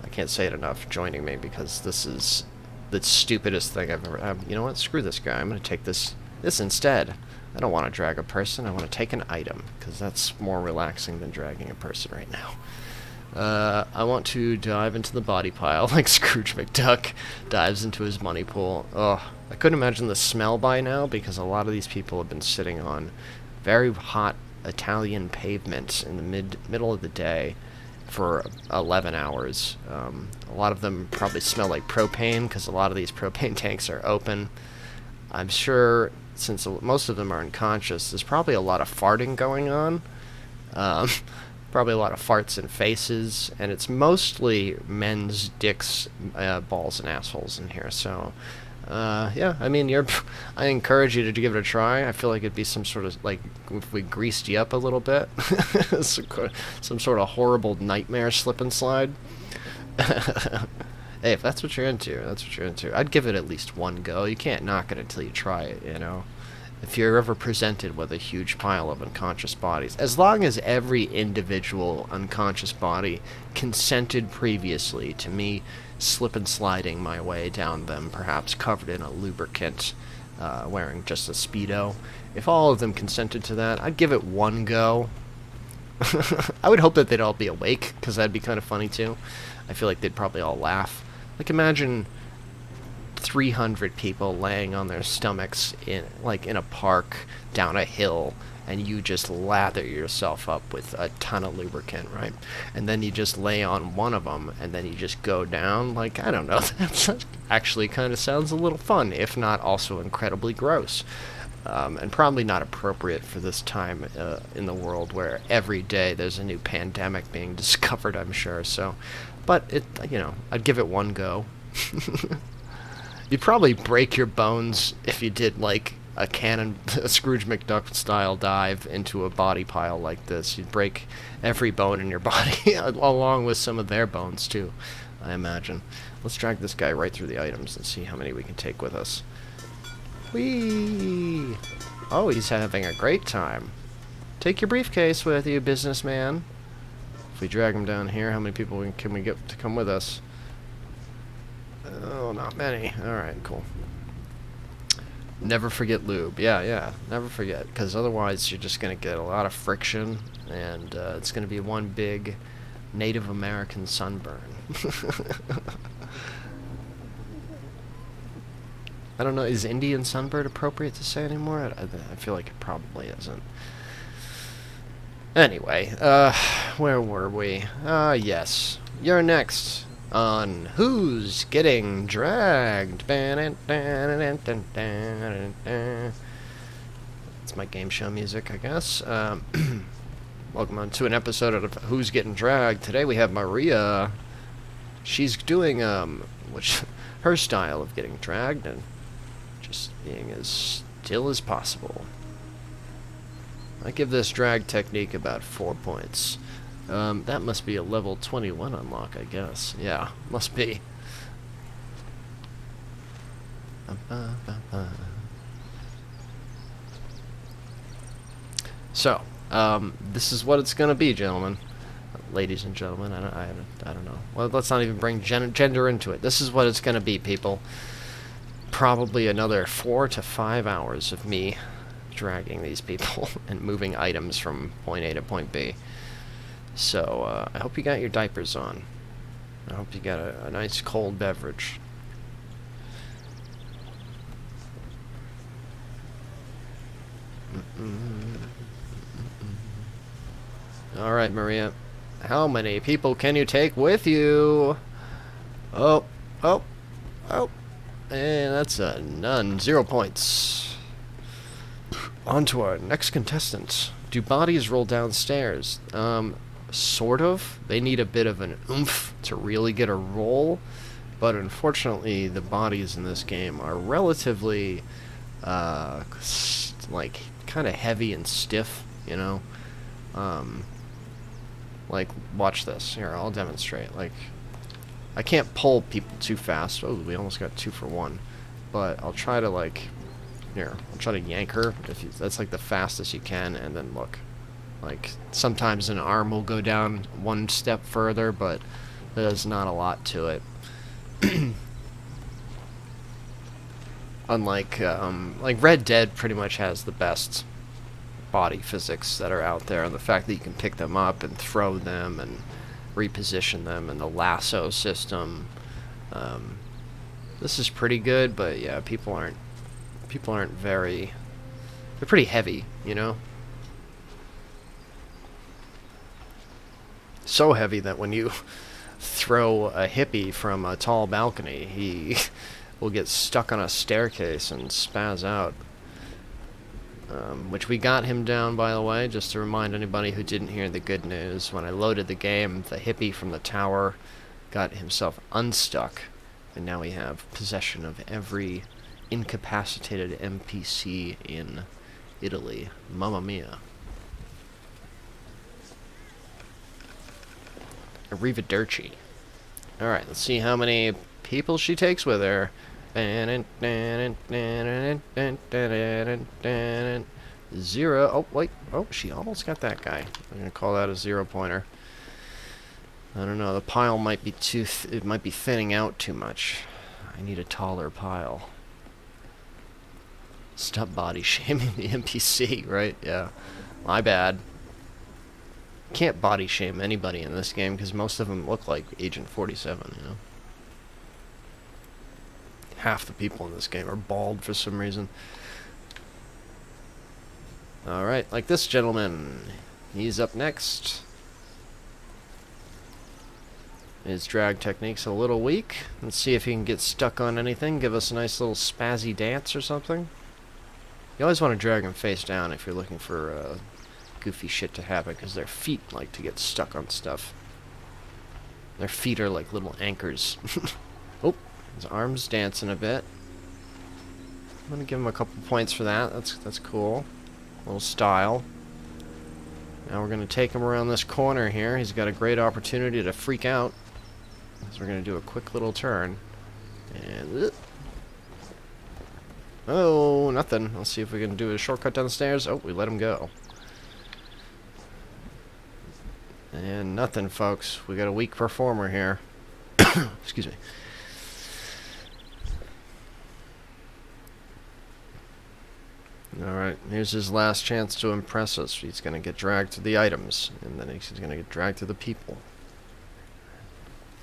I can't say it enough, joining me, because this is the stupidest thing I've ever... you know what? Screw this guy. I'm going to take this instead. I don't want to drag a person. I want to take an item, because that's more relaxing than dragging a person right now. I want to dive into the body pile like Scrooge McDuck dives into his money pool. Ugh. I couldn't imagine the smell by now, because a lot of these people have been sitting on very hot Italian pavement in the middle of the day for 11 hours. A lot of them probably smell like propane, because a lot of these propane tanks are open. I'm sure, since most of them are unconscious, there's probably a lot of farting going on. Probably a lot of farts and faces, and it's mostly men's dicks, balls, and assholes in here. So, yeah, I mean, I encourage you to give it a try. I feel like it'd be some sort of, like, if we greased you up a little bit, some sort of horrible nightmare slip and slide. Hey, if that's what you're into, that's what you're into. I'd give it at least 1 go. You can't knock it until you try it, you know? If you're ever presented with a huge pile of unconscious bodies, as long as every individual unconscious body consented previously to me slip and sliding my way down them, perhaps covered in a lubricant, wearing just a Speedo, if all of them consented to that, I'd give it 1 go. I would hope that they'd all be awake, because that'd be kind of funny too. I feel like they'd probably all laugh. Like, imagine 300 people laying on their stomachs in a park down a hill, and you just lather yourself up with a ton of lubricant, right? And then you just lay on one of them, and then you just go down. Like, I don't know, that actually kind of sounds a little fun, if not also incredibly gross. And probably not appropriate for this time in the world, where every day there's a new pandemic being discovered, I'm sure. So, but I'd give it 1 go. You'd probably break your bones if you did, like, a Scrooge McDuck style dive into a body pile like this. You'd break every bone in your body, along with some of their bones too, I imagine. Let's drag this guy right through the items and see how many we can take with us. Whee! Oh, he's having a great time. Take your briefcase with you, businessman. If we drag him down here, how many people can we get to come with us? Oh, not many. Alright, cool. Never forget lube. Yeah, never forget. Because otherwise you're just going to get a lot of friction, and it's going to be one big Native American sunburn. I don't know, is Indian sunburn appropriate to say anymore? I feel like it probably isn't. Anyway, where were we? Yes. You're next on Who's Getting Dragged. It's my game show music, I guess. Welcome on to an episode of Who's Getting Dragged. Today we have Maria. she's doing which her style of getting dragged and just being as still as possible. I give this drag technique about 4 points. That must be a level 21 unlock, I guess. Yeah, must be. So, this is what it's gonna be, gentlemen, ladies and gentlemen. I don't know. Well, let's not even bring gender into it. This is what it's gonna be, people. Probably another 4 to 5 hours of me dragging these people and moving items from point A to point B. So, I hope you got your diapers on. I hope you got a nice cold beverage. Alright, Maria. How many people can you take with you? Oh. And that's a none. 0 points. On to our next contestant. Do bodies roll downstairs? Sort of. They need a bit of an oomph to really get a roll. But unfortunately, the bodies in this game are relatively, like, kind of heavy and stiff, you know? Like, watch this. Here, I'll demonstrate. Like, I can't pull people too fast. Oh, we almost got 2 for 1. But I'll try to, like, here, I'll try to yank her. That's, like, the fastest you can, and then look. Like, sometimes an arm will go down 1 step further, but there's not a lot to it. Unlike, like, Red Dead pretty much has the best body physics that are out there, and the fact that you can pick them up and throw them and reposition them, and the lasso system. This is pretty good, but yeah, people aren't very. They're pretty heavy, you know. So heavy that when you throw a hippie from a tall balcony, he will get stuck on a staircase and spaz out. Which we got him down, by the way, just to remind anybody who didn't hear the good news. When I loaded the game, the hippie from the tower got himself unstuck, and now we have possession of every incapacitated NPC in Italy. Mamma mia. Arrivederci. Alright, let's see how many people she takes with her. 0. Oh, wait. Oh, she almost got that guy. I'm going to call that a 0-pointer. I don't know. The pile might be it might be thinning out too much. I need a taller pile. Stop body shaming the NPC, right? Yeah. My bad. Can't body shame anybody in this game because most of them look like Agent 47, you know? Half the people in this game are bald for some reason. Alright, like this gentleman. He's up next. His drag technique's a little weak. Let's see if he can get stuck on anything. Give us a nice little spazzy dance or something. You always want to drag him face down if you're looking for goofy shit to happen, because their feet like to get stuck on stuff. Their feet are like little anchors. Oh, his arm's dancing a bit. I'm gonna give him a couple points for that. That's cool. A little style. Now we're gonna take him around this corner here. He's got a great opportunity to freak out. So we're gonna do a quick little turn. And oh, nothing. Let's see if we can do a shortcut down the stairs. Oh, we let him go. And nothing, folks. We got a weak performer here. Excuse me. Alright, here's his last chance to impress us. He's going to get dragged to the items, and then he's going to get dragged to the people.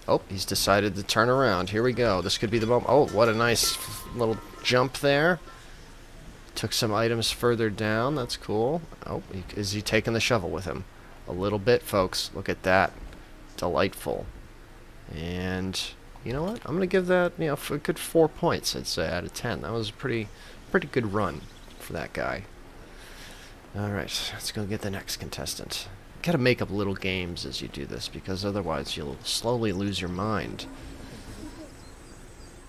Oh, he's decided to turn around. Here we go. This could be the moment. Oh, what a nice little jump there. Took some items further down. That's cool. Oh, is he taking the shovel with him? A little bit, folks. Look at that. Delightful. And you know what? I'm going to give that, you know, a good 4 points, I'd say, out of 10. That was a pretty good run for that guy. Alright, let's go get the next contestant. Gotta make up little games as you do this, because otherwise you'll slowly lose your mind.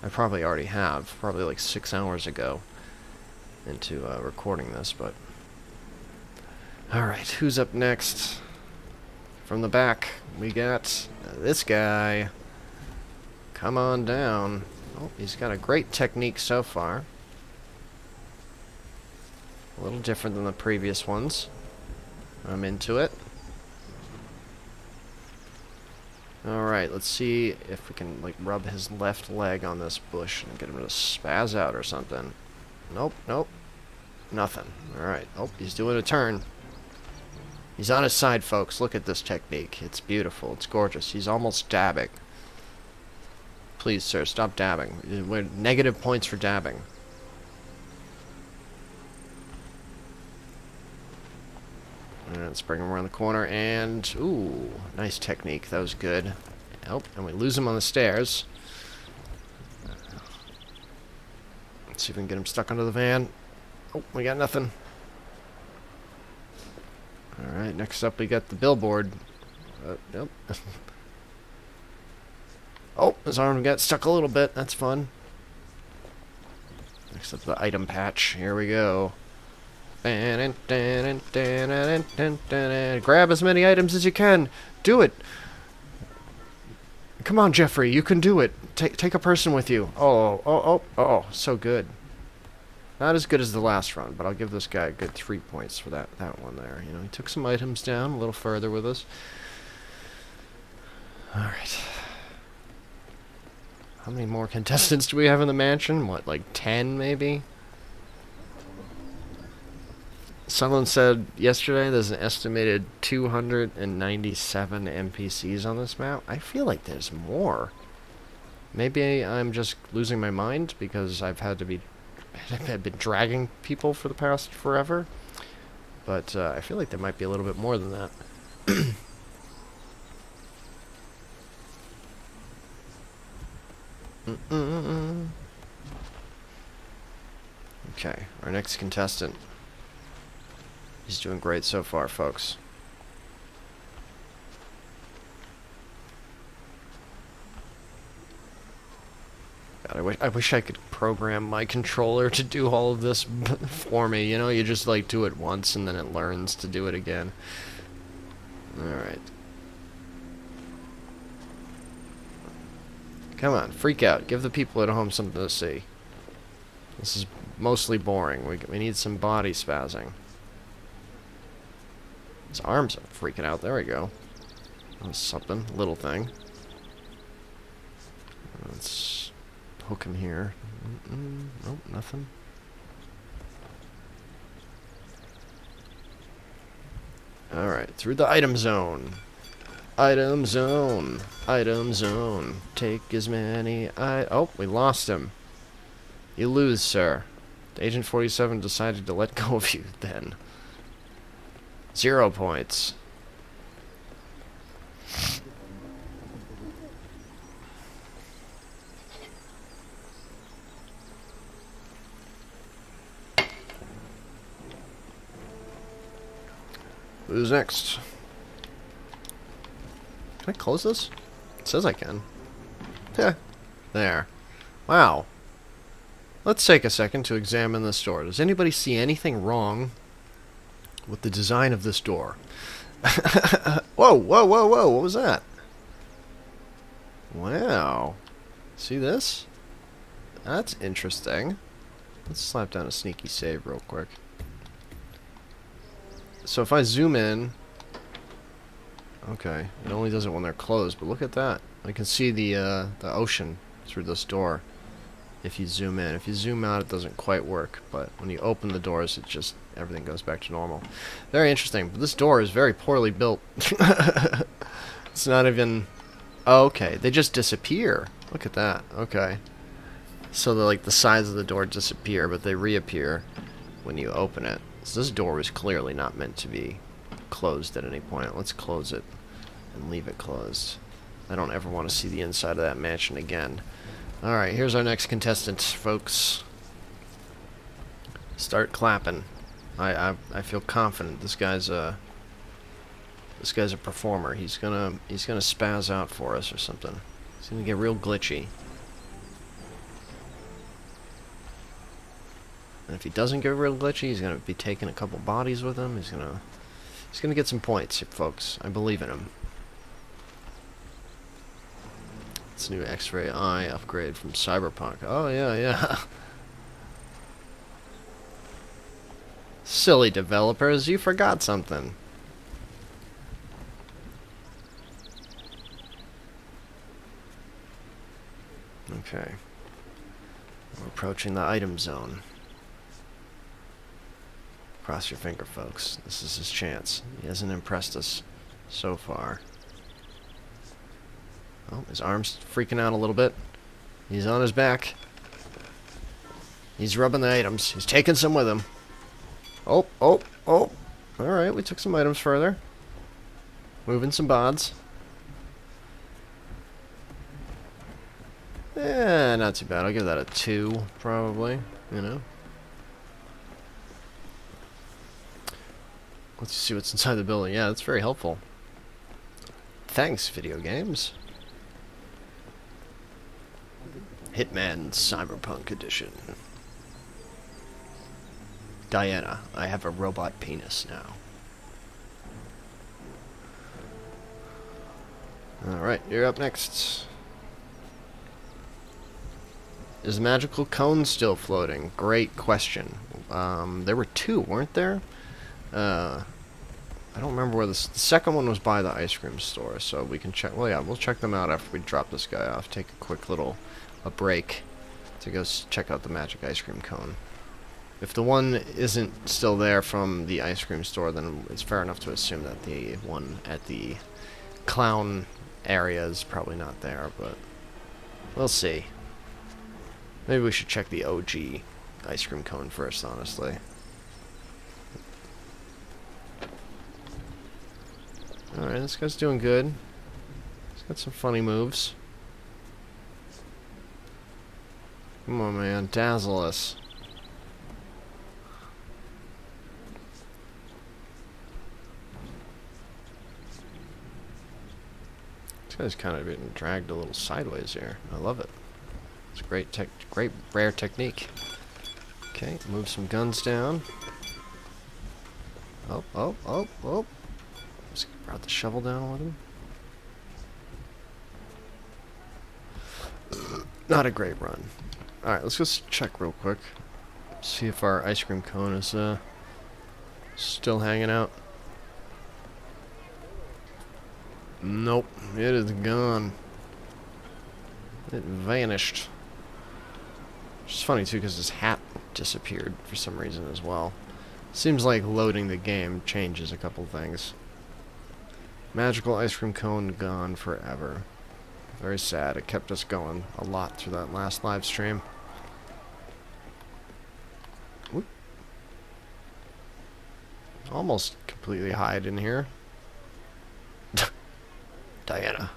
I probably already have, probably like 6 hours ago into recording this, but... Alright, who's up next? From the back, we got this guy. Come on down. Oh, he's got a great technique so far. A little different than the previous ones. I'm into it. Alright, let's see if we can, like, rub his left leg on this bush and get him to spaz out or something. Nope, nope. Nothing. Alright. Oh, he's doing a turn. He's on his side, folks. Look at this technique. It's beautiful. It's gorgeous. He's almost dabbing. Please, sir, stop dabbing. We're negative points for dabbing. And let's bring him around the corner, and... Ooh, nice technique. That was good. Oh, and we lose him on the stairs. Let's see if we can get him stuck under the van. Oh, we got nothing. Alright, next up we got the billboard. Nope. Oh, his arm got stuck a little bit. That's fun. Next up the item patch. Here we go. Grab as many items as you can. Do it. Come on, Jeffrey. You can do it. Take a person with you. Oh, so good. Not as good as the last run, but I'll give this guy a good 3 points for that one there. You know, he took some items down a little further with us. Alright. How many more contestants do we have in the mansion? What, like 10 maybe? Someone said yesterday there's an estimated 297 NPCs on this map. I feel like there's more. Maybe I'm just losing my mind because I've been dragging people for the past forever. But I feel like there might be a little bit more than that. Okay, our next contestant. He's doing great so far, folks. God, I wish I could program my controller to do all of this for me. You know, you just like do it once and then it learns to do it again. Alright. Come on, freak out. Give the people at home something to see. This is mostly boring. We need some body spazzing. His arms are freaking out. There we go. That was something. Little thing. Let's hook him here. Nope, nothing. Alright, through the item zone. Item zone. Item zone. Take as many oh, we lost him. You lose, sir. Agent 47 decided to let go of you then. 0 points. Who's next? Can I close this? It says I can. Yeah. There. Wow. Let's take a second to examine this door. Does anybody see anything wrong with the design of this door? Whoa, whoa, whoa, whoa, what was that? Wow. See this? That's interesting. Let's slap down a sneaky save real quick. So if I zoom in... Okay, it only does it when they're closed, but look at that. I can see the ocean through this door if you zoom in. If you zoom out, it doesn't quite work, but when you open the doors, it just... everything goes back to normal. Very interesting, but this door is very poorly built. It's not even... Oh, okay, they just disappear. Look at that. Okay. So the sides of the door disappear, but they reappear when you open it. So this door was clearly not meant to be closed at any point. Let's close it and leave it closed. I don't ever want to see the inside of that mansion again. Alright, here's our next contestant, folks. Start clapping. I feel confident this guy's This guy's a performer. He's gonna spaz out for us or something. He's gonna get real glitchy. And if he doesn't get real glitchy, he's gonna be taking a couple bodies with him. He's gonna get some points, folks. I believe in him. It's new X-ray eye upgrade from Cyberpunk. Oh yeah, yeah. Silly developers, you forgot something. Okay. We're approaching the item zone. Cross your finger, folks. This is his chance. He hasn't impressed us so far. Oh, his arm's freaking out a little bit. He's on his back. He's rubbing the items. He's taking some with him. Oh, oh, oh. Alright, we took some items further. Moving some bods. Eh, not too bad. I'll give that a 2, probably. You know. Let's see what's inside the building. Yeah, that's very helpful. Thanks, video games. Hitman Cyberpunk Edition. Diana, I have a robot penis now. Alright, you're up next. Is the magical cone still floating? Great question. There were 2, weren't there? I don't remember where the second one was by the ice cream store, so we can check. Well, yeah, we'll check them out after we drop this guy off. Take a quick little break to go check out the magic ice cream cone. If the one isn't still there from the ice cream store, then it's fair enough to assume that the one at the clown area is probably not there, but we'll see. Maybe we should check the OG ice cream cone first, honestly. Alright, this guy's doing good. He's got some funny moves. Come on, man. Dazzle us. This guy's kind of getting dragged a little sideways here. I love it. It's great rare technique. Okay, move some guns down. Oh, oh, oh, oh. Just brought the shovel down with him. Not a great run. Alright, let's just check real quick. See if our ice cream cone is still hanging out. Nope, it is gone. It vanished. Which is funny too, because his hat disappeared for some reason as well. Seems like loading the game changes a couple things. Magical ice cream cone gone forever. Very sad. It kept us going a lot through that last live stream. Whoop. Almost completely hide in here. Diana,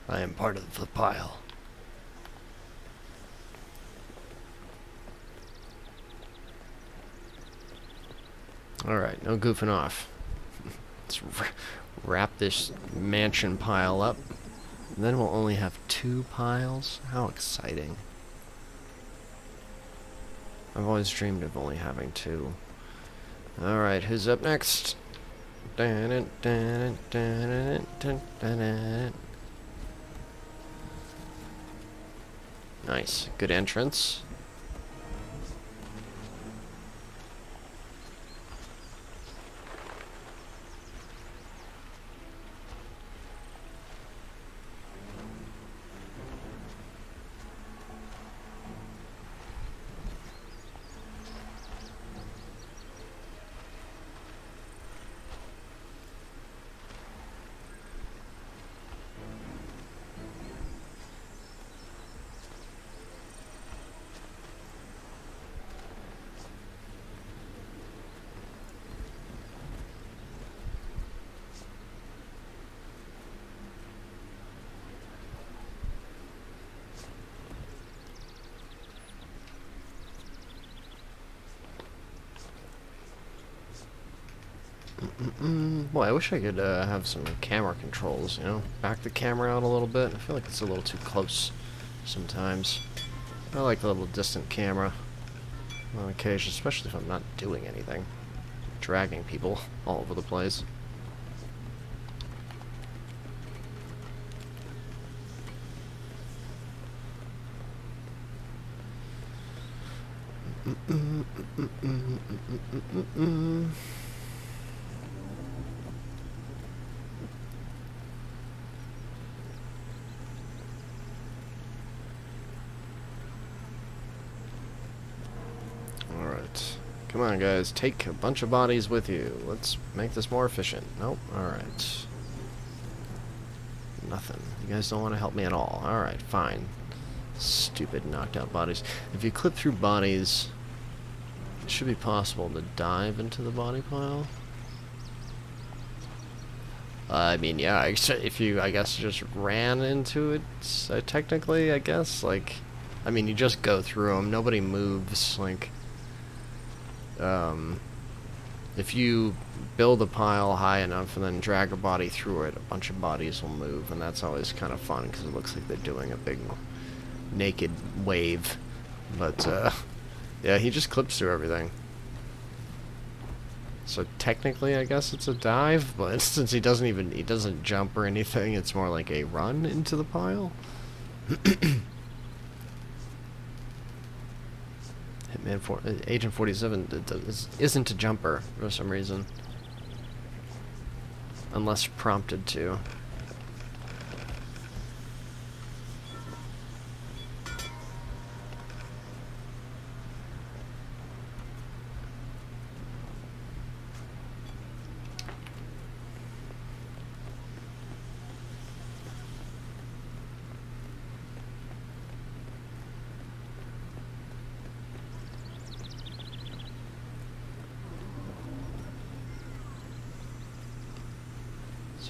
I am part of the pile. Alright, no goofing off. Let's wrap this mansion pile up. And then we'll only have 2 piles. How exciting. I've always dreamed of only having 2. Alright, who's up next? Nice. Good entrance. Boy, I wish I could have some camera controls, you know? Back the camera out a little bit. I feel like it's a little too close sometimes. I like a little distant camera on occasion, especially if I'm not doing anything. Dragging people all over the place. Alright. Come on, guys. Take a bunch of bodies with you. Let's make this more efficient. Nope. Alright. Nothing. You guys don't want to help me at all. Alright, fine. Stupid knocked out bodies. If you clip through bodies, it should be possible to dive into the body pile. I mean, yeah, if you, I guess, just ran into it, technically, I guess, like, I mean, you just go through them, nobody moves, like, if you build a pile high enough and then drag a body through it, a bunch of bodies will move, and that's always kind of fun, because it looks like they're doing a big naked wave, but, yeah, he just clips through everything. So technically, I guess it's a dive, but since he doesn't jump or anything, it's more like a run into the pile. Agent 47 isn't a jumper for some reason. Unless prompted to.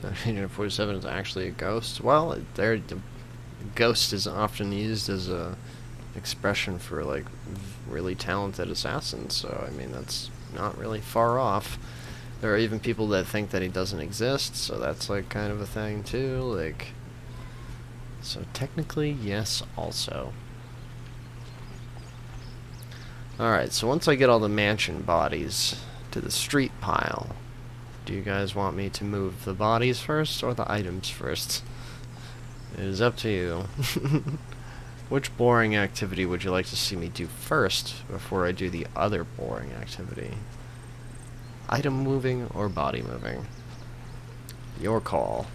So Agent 47 is actually a ghost. Well, the ghost is often used as a expression for like really talented assassins. So I mean that's not really far off. There are even people that think that he doesn't exist. So that's like kind of a thing too. Like, so technically, yes. Also. All right. So once I get all the mansion bodies to the street pile. Do you guys want me to move the bodies first or the items first? It is up to you. Which boring activity would you like to see me do first before I do the other boring activity? Item moving or body moving? Your call.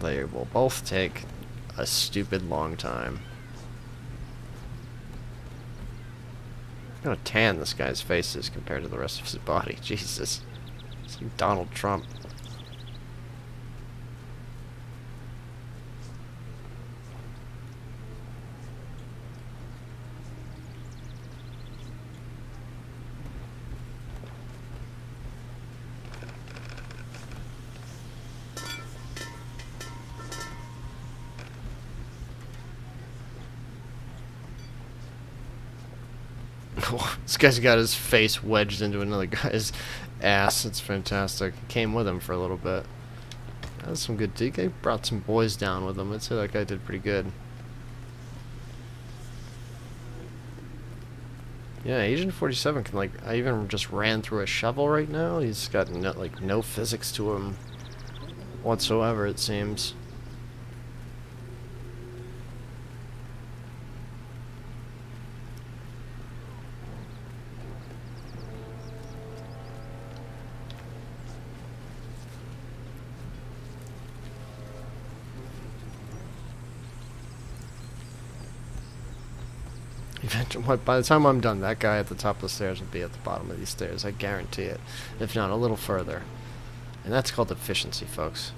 They will both take a stupid long time. Look how tan this guy's face is compared to the rest of his body. Jesus. It's like Donald Trump. This guy's got his face wedged into another guy's ass. It's fantastic. He came with him for a little bit. That's some good DK. Brought some boys down with him. I'd say that guy did pretty good. Yeah, Agent 47 can, like, I even just ran through a shovel right now. He's got no physics to him whatsoever, it seems. By the time I'm done, that guy at the top of the stairs will be at the bottom of these stairs. I guarantee it. If not, a little further. And that's called efficiency, folks.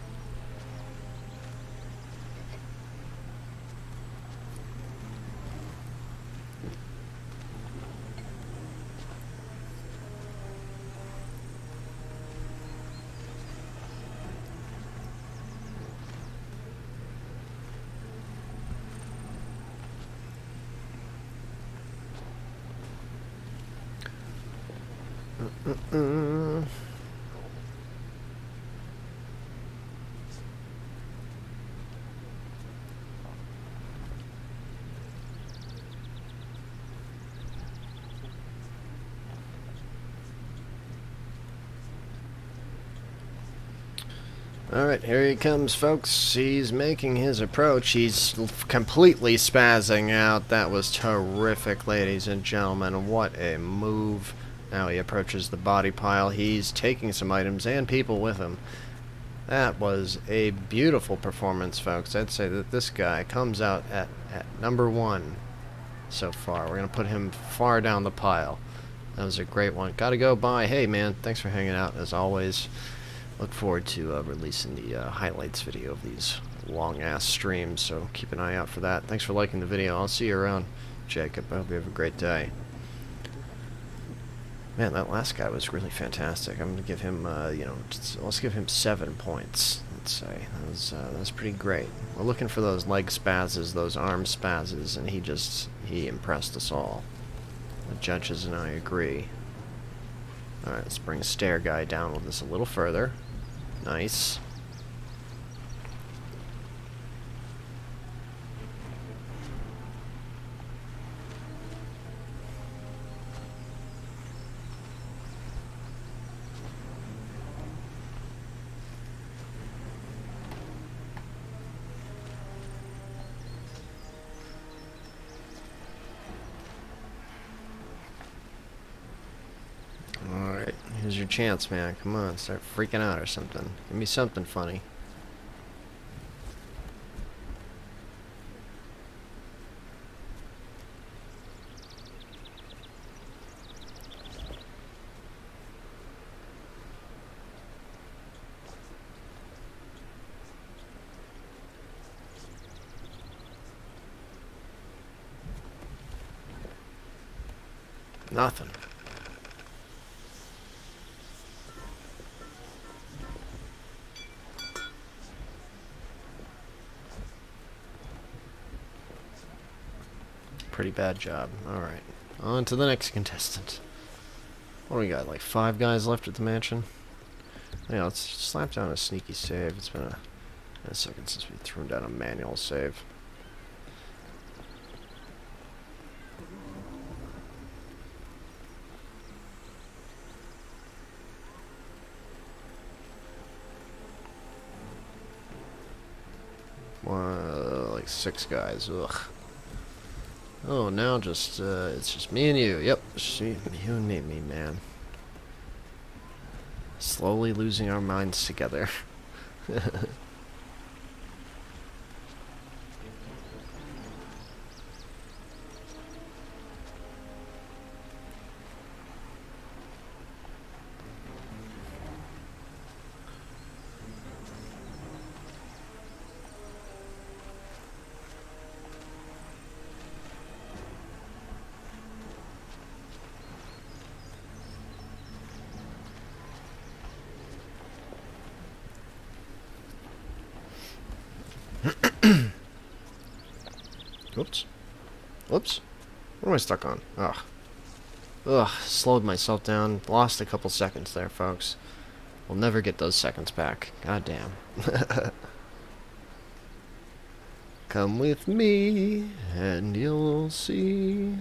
Alright, here he comes, folks. He's making his approach. He's completely spazzing out. That was terrific, ladies and gentlemen. What a move. Now he approaches the body pile. He's taking some items and people with him. That was a beautiful performance, folks. I'd say that this guy comes out at number 1 so far. We're going to put him far down the pile. That was a great one. Gotta go, bye. Hey, man, thanks for hanging out, as always. Look forward to releasing the highlights video of these long-ass streams, so keep an eye out for that. Thanks for liking the video. I'll see you around, Jacob. I hope you have a great day. Man, that last guy was really fantastic. I'm going to give him, let's give him 7 points, let's say. That was pretty great. We're looking for those leg spazzes, those arm spazzes, and he impressed us all. The judges and I agree. Alright, let's bring Stair Guy down with us a little further. Nice. Alright, here's your chance, man. Come on, start freaking out or something. Give me something funny. Nothing. Pretty bad job. Alright. On to the next contestant. What do we got? Like 5 guys left at the mansion? Yeah, let's slap down a sneaky save. It's been a second since we threw down a manual save. Like 6 guys. Ugh. Oh, now just, it's just me and you. Yep, you and me, man. Slowly losing our minds together. Oops. Whoops. What am I stuck on? Ugh. Ugh. Slowed myself down. Lost a couple seconds there, folks. We'll never get those seconds back. God damn. Come with me, and you'll see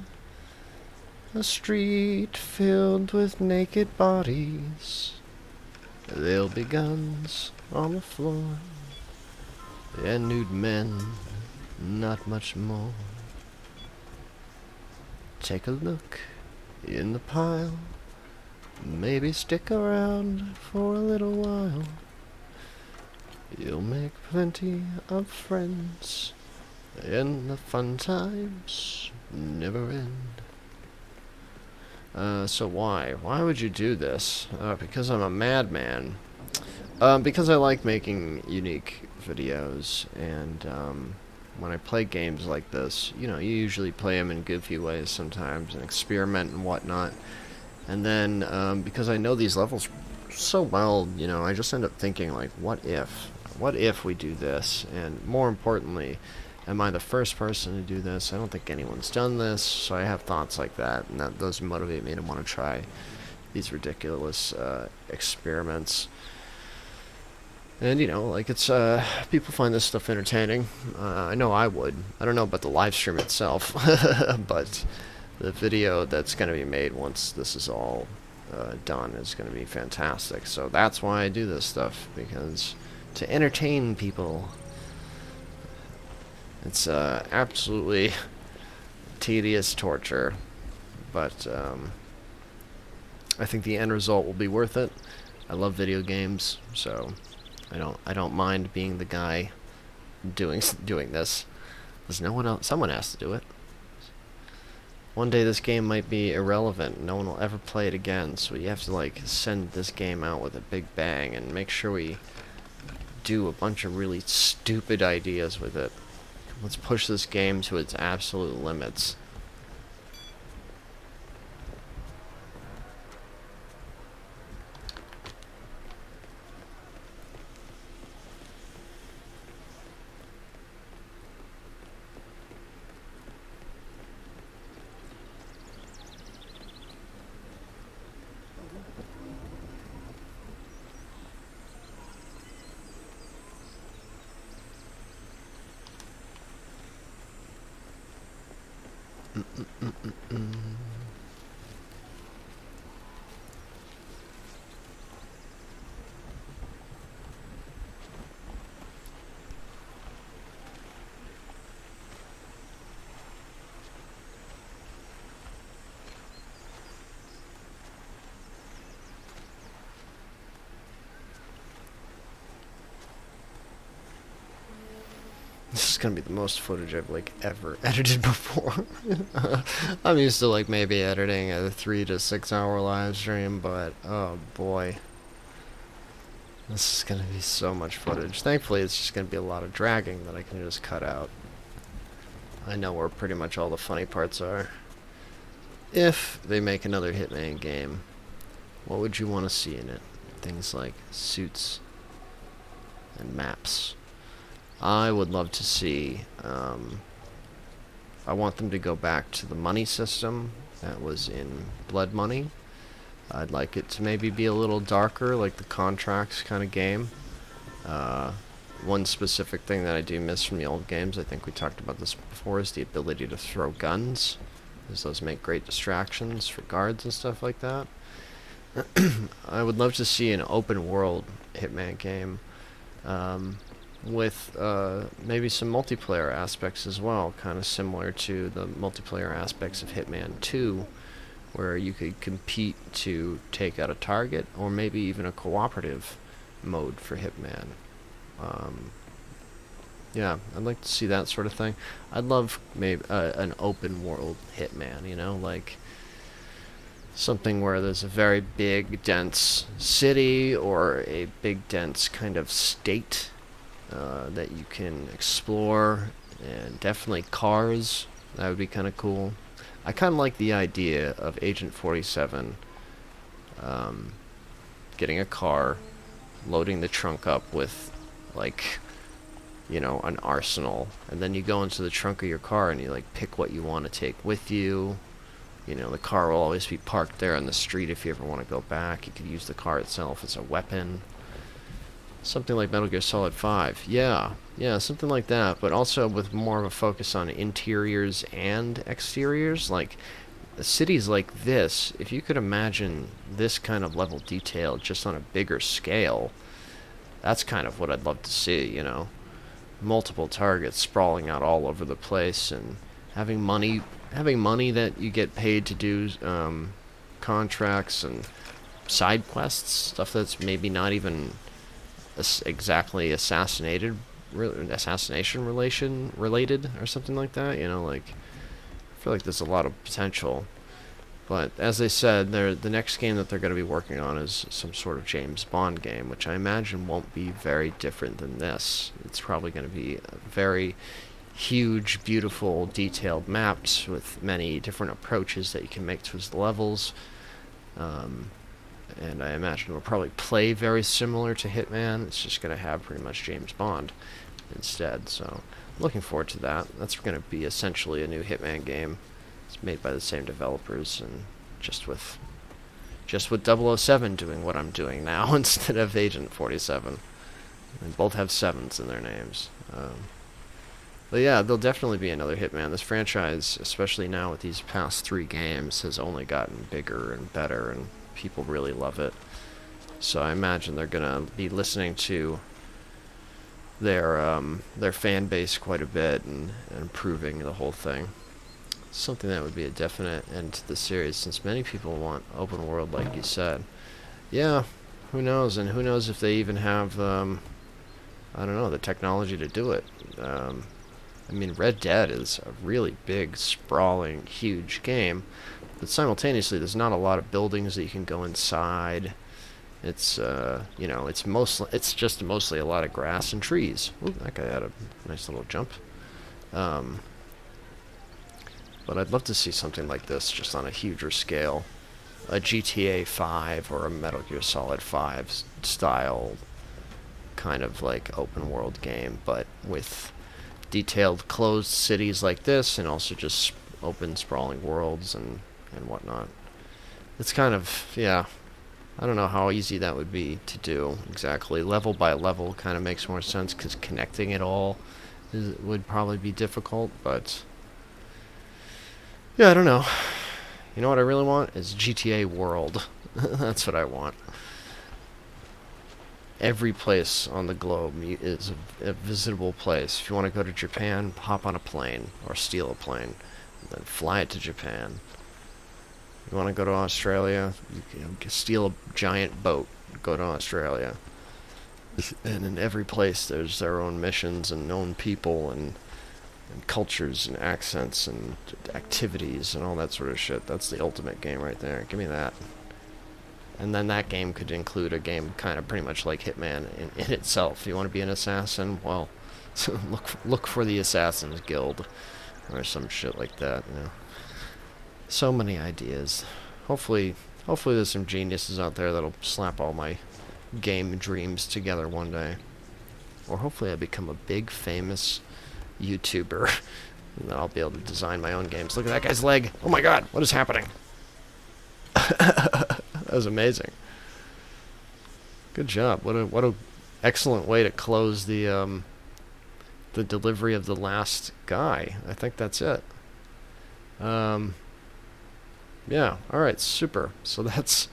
a street filled with naked bodies. There'll be guns on the floor, and nude men. Not much more. Take a look in the pile. Maybe stick around for a little while. You'll make plenty of friends, and the fun times never end. So why? Why would you do this? Because I'm a madman. Because I like making unique videos, and when I play games like this, you know, you usually play them in goofy ways sometimes and experiment and whatnot. And then, because I know these levels so well, you know, I just end up thinking, like, what if? What if we do this? And more importantly, am I the first person to do this? I don't think anyone's done this, so I have thoughts like that, and those motivate me to want to try these ridiculous experiments. And, you know, like, it's, people find this stuff entertaining. I know I would. I don't know about the live stream itself, but the video that's going to be made once this is all done is going to be fantastic. So that's why I do this stuff, because to entertain people. It's absolutely tedious torture, but I think the end result will be worth it. I love video games, so I don't mind being the guy doing this. There's no one else. Someone has to do it. One day this game might be irrelevant. No one will ever play it again, so you have to like send this game out with a big bang and make sure we do a bunch of really stupid ideas with it. Let's push this game to its absolute limits. This is gonna be the most footage I've like ever edited before. I'm used to like maybe editing a 3 to 6 hour live stream, but oh boy, this is gonna be so much footage. Thankfully, it's just gonna be a lot of dragging that I can just cut out. I know where pretty much all the funny parts are. If they make another Hitman game, what would you want to see in it? Things like suits and maps. I would love to see, I want them to go back to the money system that was in Blood Money. I'd like it to maybe be a little darker, like the contracts kind of game. One specific thing that I do miss from the old games, I think we talked about this before, is the ability to throw guns, because those make great distractions for guards and stuff like that. I would love to see an open world Hitman game. With maybe some multiplayer aspects as well, kind of similar to the multiplayer aspects of Hitman 2, where you could compete to take out a target, or maybe even a cooperative mode for Hitman. Yeah, I'd like to see that sort of thing. I'd love maybe an open world Hitman, you know, like something where there's a very big, dense city, or a big, dense kind of state that you can explore, and definitely cars. That would be kind of cool. I kind of like the idea of Agent 47 getting a car, loading the trunk up with, like, you know, an arsenal, and then you go into the trunk of your car and you like pick what you want to take with you. You know, the car will always be parked there on the street if you ever want to go back. You could use the car itself as a weapon. Something like Metal Gear Solid 5. Yeah, something like that, but also with more of a focus on interiors and exteriors. Like, cities like this, if you could imagine this kind of level detail just on a bigger scale, that's kind of what I'd love to see, you know? Multiple targets sprawling out all over the place, and having money that you get paid to do contracts and side quests, stuff that's maybe not even exactly assassination related or something like that, you know, like, I feel like there's a lot of potential. But as they said, the next game that they're going to be working on is some sort of James Bond game, which I imagine won't be very different than this. It's probably going to be a very huge, beautiful, detailed maps with many different approaches that you can make towards the levels. And I imagine it'll probably play very similar to Hitman. It's just going to have pretty much James Bond instead. So I'm looking forward to that. That's going to be essentially a new Hitman game. It's made by the same developers, and just with 007 doing what I'm doing now instead of Agent 47. And both have 7s in their names. But yeah, there'll definitely be another Hitman. This franchise, especially now with these past 3 games, has only gotten bigger and better, and people really love it. So I imagine they're going to be listening to their fan base quite a bit and improving the whole thing. Something that would be a definite end to the series, since many people want open world, like you said. Yeah, who knows? And who knows if they even have, I don't know, the technology to do it. I mean, Red Dead is a really big, sprawling, huge game, but simultaneously there's not a lot of buildings that you can go inside. It's, you know, it's just mostly a lot of grass and trees. Ooh, that guy had a nice little jump. But I'd love to see something like this just on a huger scale. A GTA 5 or a Metal Gear Solid 5 style kind of like open world game, but with detailed closed cities like this, and also just open sprawling worlds and whatnot. It's kind of, yeah, I don't know how easy that would be to do exactly. Level by level kind of makes more sense, because connecting it all would probably be difficult, but yeah, I don't know. You know what I really want is GTA World. That's what I want. Every place on the globe is a visitable place. If you want to go to Japan, hop on a plane or steal a plane, and then fly it to Japan. You want to go to Australia, you know, steal a giant boat, go to Australia. And in every place there's their own missions and known people and cultures and accents and activities and all that sort of shit. That's the ultimate game right there. Give me that. And then that game could include a game kind of pretty much like Hitman in itself. You want to be an assassin? Well, look for the Assassin's Guild or some shit like that. You know, so many ideas. Hopefully there's some geniuses out there that'll slap all my game dreams together one day. Or hopefully I become a big famous YouTuber, and then I'll be able to design my own games. Look at that guy's leg. Oh my god, what is happening? That was amazing. Good job. What a excellent way to close the delivery of the last guy. I think that's it. Yeah, alright, super. So that's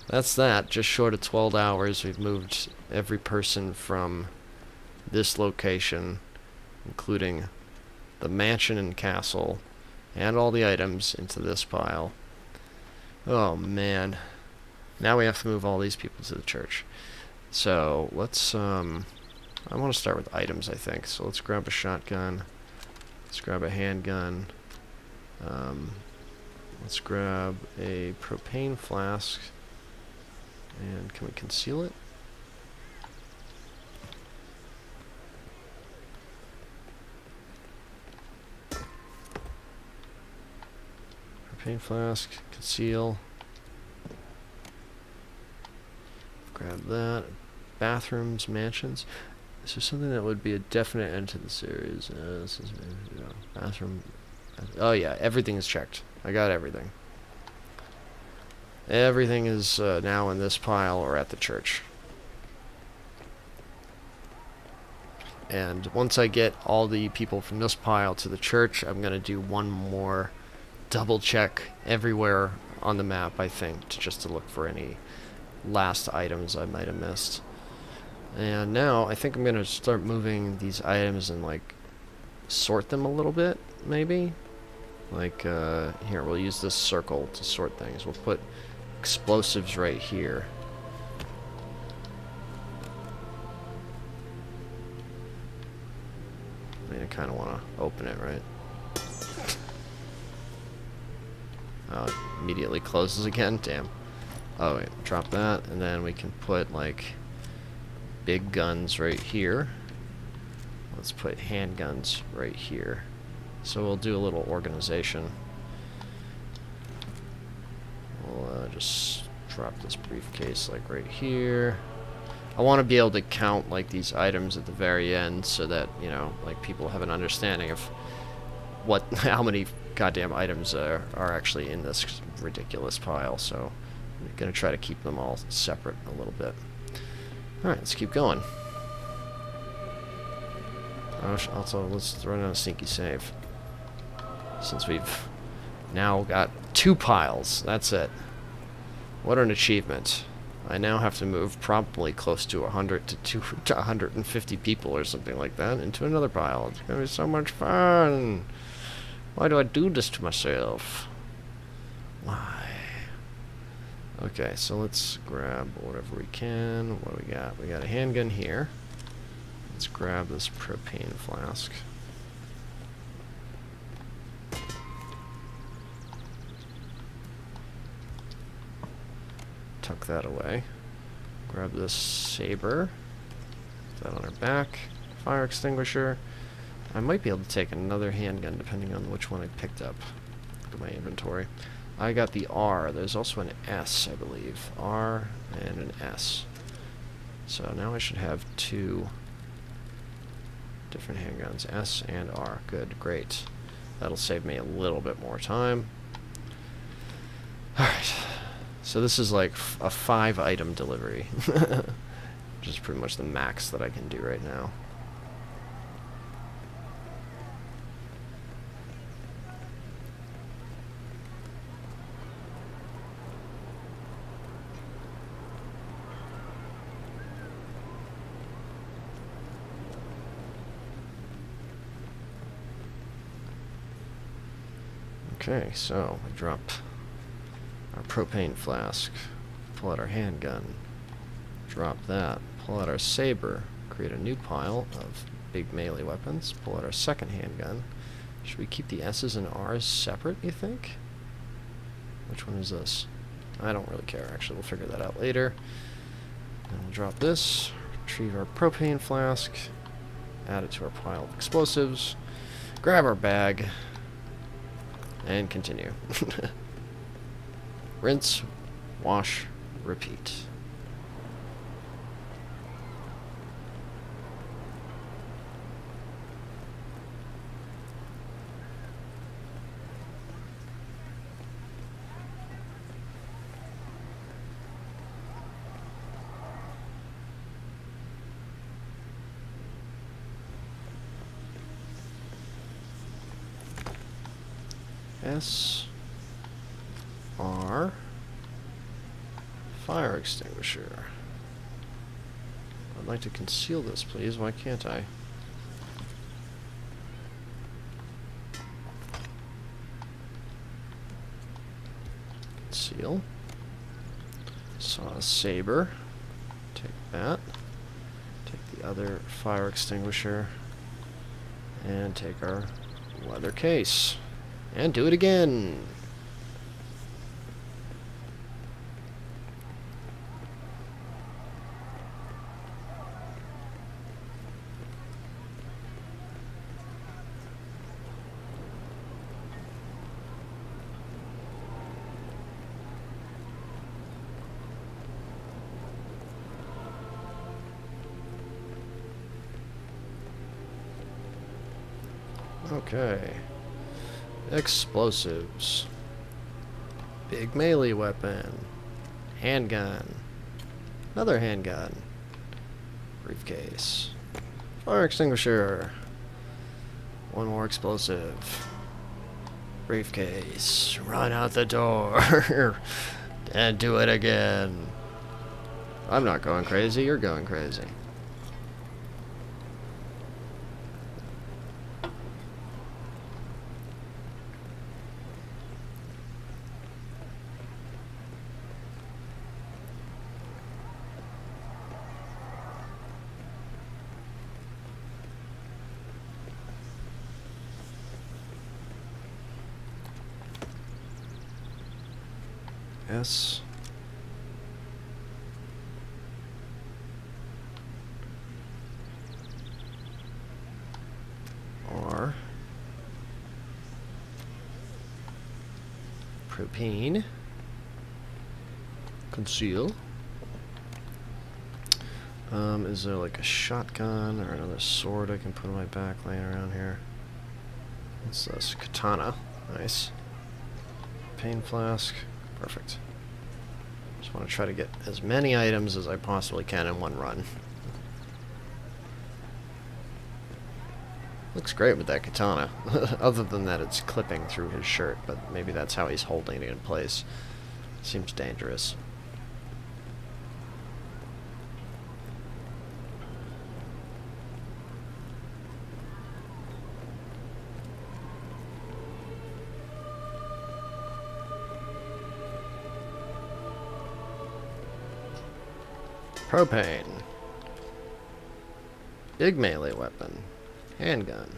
that. Just short of 12 hours, we've moved every person from this location, including the mansion and castle, and all the items, into this pile. Oh man. Now we have to move all these people to the church. So, let's, I want to start with items, I think. So let's grab a shotgun. Let's grab a handgun. Let's grab a propane flask. And can we conceal it? Propane flask, conceal. Grab that. Bathrooms, mansions. This is something that would be a definite end to the series. This is, you know, bathroom. Oh yeah, everything is checked. I got everything. Everything is now in this pile or at the church. And once I get all the people from this pile to the church, I'm going to do one more double check everywhere on the map, I think, just to look for any last items I might have missed. And now I think I'm going to start moving these items and like sort them a little bit, maybe. Like here, we'll use this circle to sort things. We'll put explosives right here. I mean, I kind of want to open it, right? Oh, it immediately closes again? Damn. Oh, wait. Drop that, and then we can put, like, big guns right here. Let's put handguns right here. So we'll do a little organization. We'll just drop this briefcase, like, right here. I want to be able to count, like, these items at the very end so that, you know, like, people have an understanding of how many goddamn items are actually in this ridiculous pile. So I'm going to try to keep them all separate a little bit. Alright, let's keep going. Also, let's throw down a sneaky save. Since we've now got 2 piles. That's it. What an achievement. I now have to move probably close to 100 to 150 people or something like that into another pile. It's gonna be so much fun. Why do I do this to myself? Why? Okay, so let's grab whatever we can. What do we got? We got a handgun here. Let's grab this propane flask. Tuck that away. Grab this saber. Put that on our back. Fire extinguisher. I might be able to take another handgun depending on which one I picked up. Look at my inventory. I got the R. There's also an S, I believe. R and an S. So now I should have 2 different handguns. S and R. Good, great. That'll save me a little bit more time. Alright. So this is like a 5-item delivery. Which is pretty much the max that I can do right now. Okay, so we drop our propane flask, pull out our handgun, drop that, pull out our saber, create a new pile of big melee weapons, pull out our second handgun. Should we keep the S's and R's separate, you think? Which one is this? I don't really care, actually. We'll figure that out later. And we'll drop this, retrieve our propane flask, add it to our pile of explosives, grab our bag, and continue. Rinse, wash, repeat. S R fire extinguisher. I'd like to conceal this, please. Why can't I? Conceal. Saw a saber. Take that. Take the other fire extinguisher. And take our leather case. And do it again. Okay. Explosives. Big melee weapon. Handgun. Another handgun. Briefcase. Fire extinguisher. One more explosive. Briefcase. Run out the door. And do it again. I'm not going crazy, you're going crazy. S R propane conceal. Is there like a shotgun or another sword I can put on my back laying around here? What's this? Katana. Nice. Pain flask. Perfect. Just want to try to get as many items as I possibly can in one run. Looks great with that katana. Other than that it's clipping through his shirt, but maybe that's how he's holding it in place. Seems dangerous. Propane. Big melee weapon. Handgun.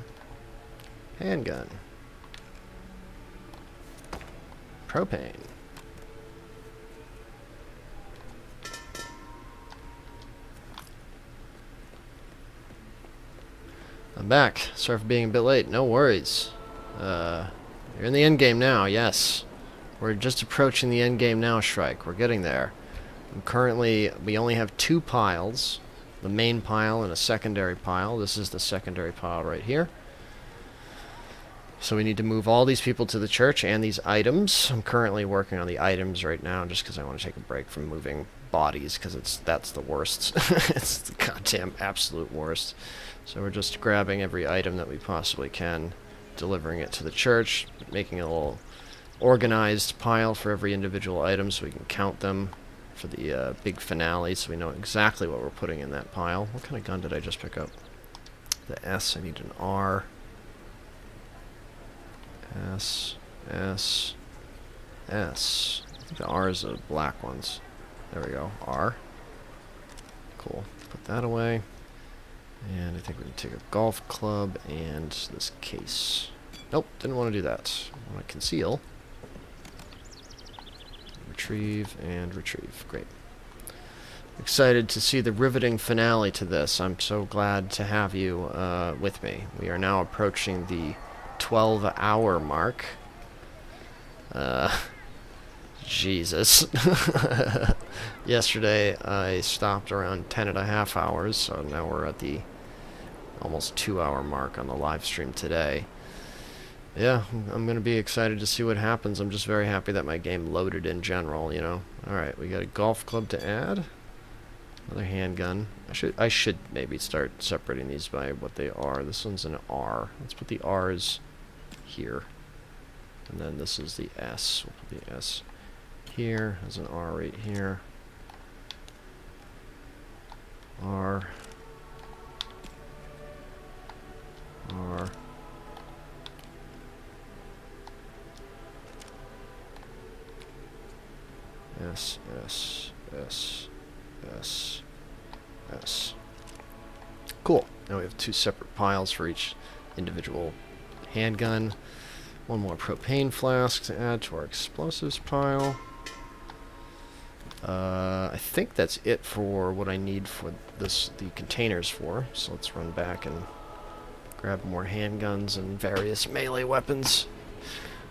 Handgun. Propane. I'm back. Sorry for being a bit late. No worries. You're in the end game now, yes. We're just approaching the end game now, Shrike. We're getting there. We only have 2 piles. The main pile and a secondary pile. This is the secondary pile right here. So we need to move all these people to the church and these items. I'm currently working on the items right now just because I want to take a break from moving bodies because that's the worst. It's the goddamn absolute worst. So we're just grabbing every item that we possibly can, delivering it to the church, making a little organized pile for every individual item so we can count them for the big finale so we know exactly what we're putting in that pile. What kind of gun did I just pick up? The S. I need an R. S. S. S. I think the R's are the black ones. There we go. R. Cool. Put that away. And I think we can take a golf club and this case. Nope, didn't want to do that. I want to conceal. Retrieve and retrieve. Great. Excited to see the riveting finale to this. I'm so glad to have you with me. We are now approaching the 12-hour mark. Jesus. Yesterday I stopped around 10.5 hours, so now we're at the almost 2-hour mark on the live stream today. Yeah, I'm going to be excited to see what happens. I'm just very happy that my game loaded in general, you know. Alright, we got a golf club to add. Another handgun. I should maybe start separating these by what they are. This one's an R. Let's put the R's here. And then this is the S. We'll put the S here. There's an R right here. R. R. S, S, S, S, S. Cool. Now we have 2 separate piles for each individual handgun. 1 more propane flask to add to our explosives pile. I think that's it for what I need for the containers for. So let's run back and grab more handguns and various melee weapons.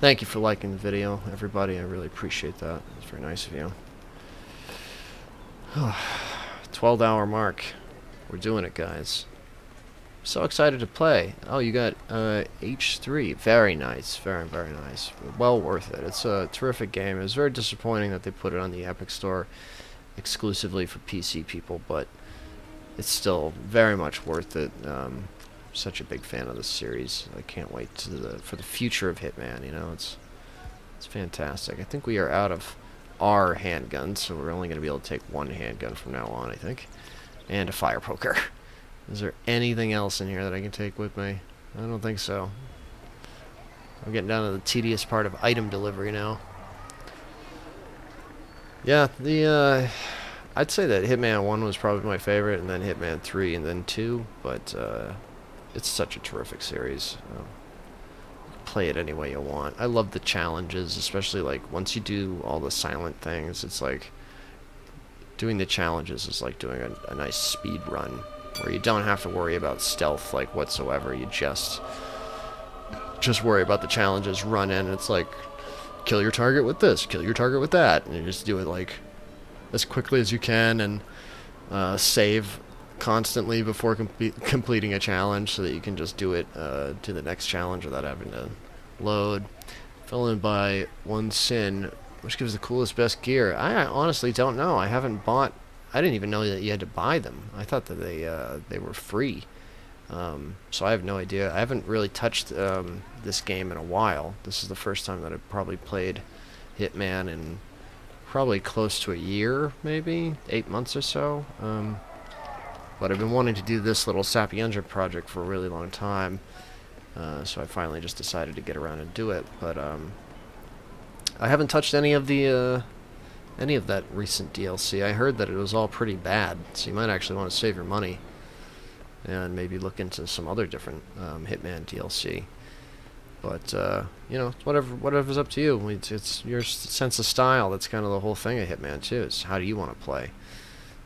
Thank you for liking the video, everybody. I really appreciate that. It's very nice of you. 12-hour mark. We're doing it, guys. So excited to play. Oh, you got H3. Very nice. Very, very nice. Well worth it. It's a terrific game. It was very disappointing that they put it on the Epic Store exclusively for PC people, but it's still very much worth it. Such a big fan of this series. I can't wait for the future of Hitman. You know, it's fantastic. I think we are out of our handguns, so we're only going to be able to take 1 handgun from now on, I think, and a fire poker. Is there anything else in here that I can take with me? I don't think so. I'm getting down to the tedious part of item delivery now. Yeah, I'd say that Hitman 1 was probably my favorite, and then Hitman 3, and then 2, but it's such a terrific series. Play it any way you want. I love the challenges, especially like once you do all the silent things. It's like doing the challenges is like doing a nice speed run where you don't have to worry about stealth like whatsoever. You just worry about the challenges, run in, and it's like kill your target with this, kill your target with that, and you just do it like as quickly as you can, and save constantly before completing a challenge so that you can just do it to the next challenge without having to load. Fill in by 1 sin, which gives the coolest best gear. I honestly don't know. I didn't even know that you had to buy them. I thought that they were free. So I have no idea. I haven't really touched this game in a while. This is the first time that I've probably played Hitman in probably close to a year, maybe 8 months or so. But I've been wanting to do this little Sapienza project for a really long time, so I finally just decided to get around and do it. But I haven't touched any of the any of that recent DLC. I heard that it was all pretty bad, so you might actually want to save your money and maybe look into some other different Hitman DLC. But you know, whatever's up to you. It's your sense of style. That's kind of the whole thing of Hitman too. Is how do you want to play?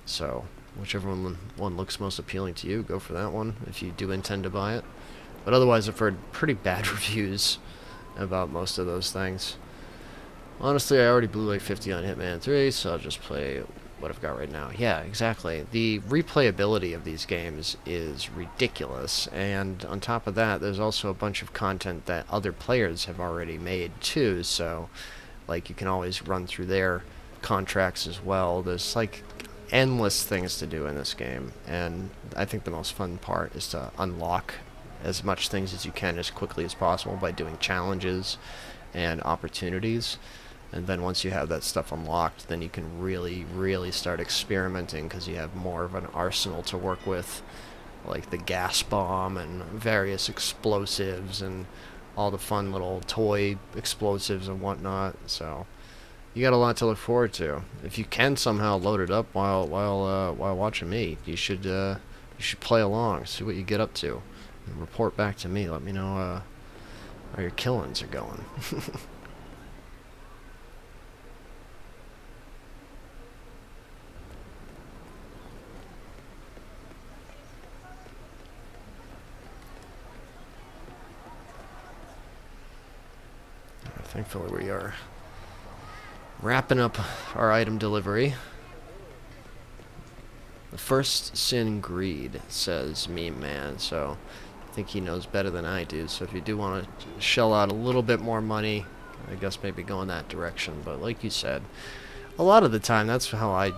So whichever one looks most appealing to you, go for that one if you do intend to buy it. But otherwise, I've heard pretty bad reviews about most of those things. Honestly, I already blew like 50 on Hitman 3, so I'll just play what I've got right now. Yeah, exactly. The replayability of these games is ridiculous, and on top of that, there's also a bunch of content that other players have already made too, so like you can always run through their contracts as well. There's like endless things to do in this game, and I think the most fun part is to unlock as much things as you can as quickly as possible by doing challenges and opportunities. And then once you have that stuff unlocked, then you can really start experimenting because you have more of an arsenal to work with, like the gas bomb and various explosives and all the fun little toy explosives and whatnot. So you got a lot to look forward to. If you can somehow load it up while watching me, you should play along, see what you get up to, and report back to me. Let me know how your killings are going. Thankfully, we are wrapping up our item delivery. The first sin, greed, says Meme Man, so I think he knows better than I do. So if you do want to shell out a little bit more money, I guess maybe go in that direction. But like you said, a lot of the time, that's how I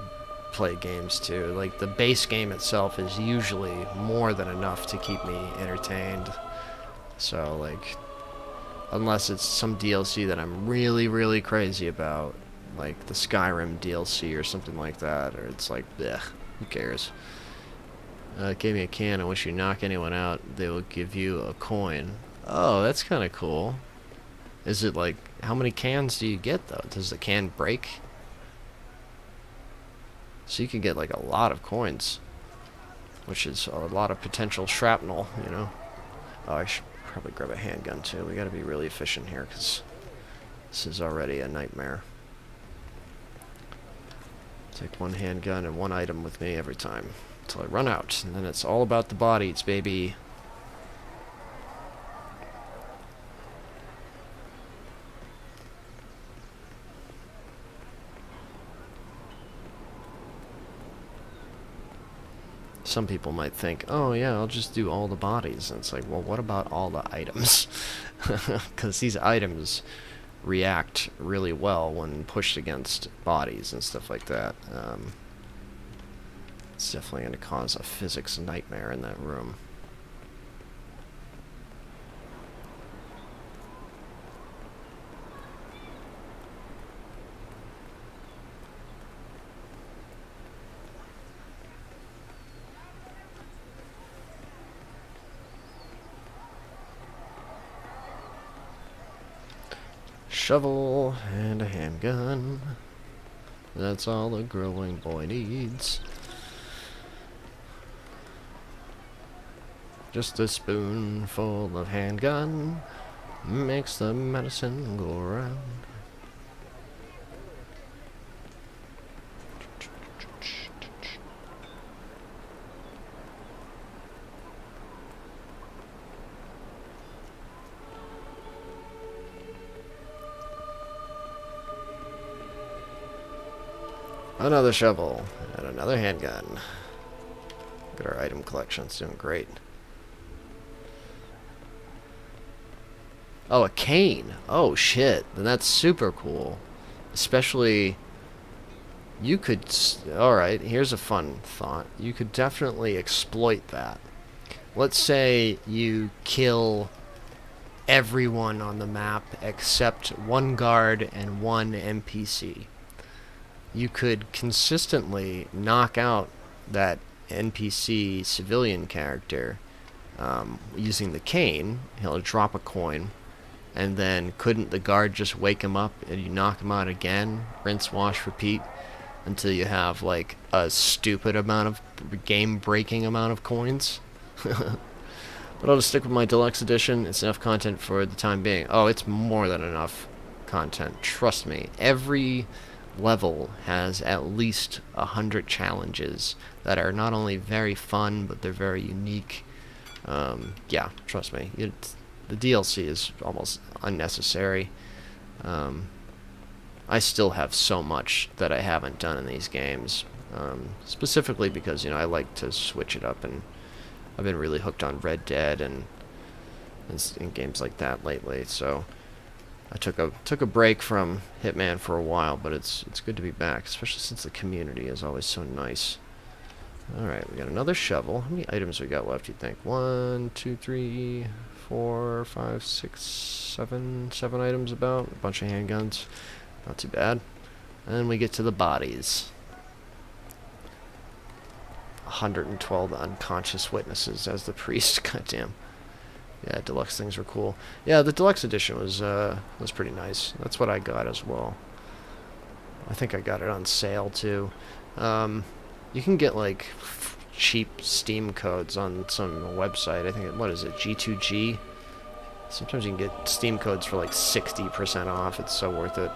play games too. Like the base game itself is usually more than enough to keep me entertained. So like, unless it's some DLC that I'm really crazy about, like the Skyrim DLC or something like that, or it's like, bleh, who cares? Gave me a can, I wish you knock anyone out, they will give you a coin. Oh, that's kind of cool. Is it like, how many cans do you get though? Does the can break? So you can get like a lot of coins, which is a lot of potential shrapnel, you know? Oh, I should probably grab a handgun too. We gotta be really efficient here because this is already a nightmare. Take one handgun and one item with me every time until I run out, and then it's all about the bodies, baby. Some people might think, oh yeah, I'll just do all the bodies. And it's like, well, what about all the items? Because these items react really well when pushed against bodies and stuff like that. It's definitely going to cause a physics nightmare in that room. Shovel and a handgun. That's all a growing boy needs. Just a spoonful of handgun makes the medicine go around. Another shovel and another handgun. Look at our item collection, it's doing great. Oh, a cane. Oh shit, then that's super cool. Especially, you could, alright, here's a fun thought. You could definitely exploit that. Let's say you kill everyone on the map except one guard and one NPC. You could consistently knock out that NPC civilian character using the cane. He'll drop a coin, and then couldn't the guard just wake him up and you knock him out again, rinse, wash, repeat, until you have like a stupid amount of game-breaking amount of coins. But I'll just stick with my deluxe edition. It's enough content for the time being. Oh, it's more than enough content. Trust me. Every level has at least 100 challenges that are not only very fun, but they're very unique. Yeah, trust me. The DLC is almost unnecessary. I still have so much that I haven't done in these games. Specifically because, I like to switch it up, and I've been really hooked on Red Dead and games like that lately. So I took a break from Hitman for a while, but it's good to be back, especially since the community is always so nice. All right, we got another shovel. How many items we got left? You think 1, 2, 3, 4, 5, 6, 7 items about. A bunch of handguns. Not too bad. And then we get to the bodies. 112 unconscious witnesses as the priest. Goddamn. Yeah, deluxe things were cool. Yeah, the deluxe edition was pretty nice. That's what I got as well. I think I got it on sale too. You can get like cheap Steam codes on some website. I think, what is it, G2G? Sometimes you can get Steam codes for like 60% off. It's so worth it.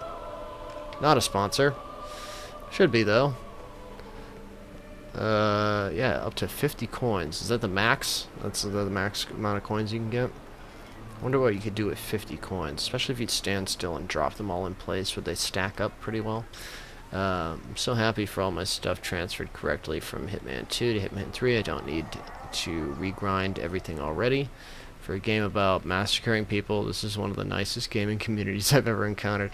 Not a sponsor. Should be though. Yeah, up to 50 coins. Is that the max? That's the max amount of coins you can get? I wonder what you could do with 50 coins, especially if you'd stand still and drop them all in place. Would they stack up pretty well? I'm so happy for all my stuff transferred correctly from Hitman 2 to Hitman 3. I don't need to regrind everything already. For a game about massacring people, this is one of the nicest gaming communities I've ever encountered.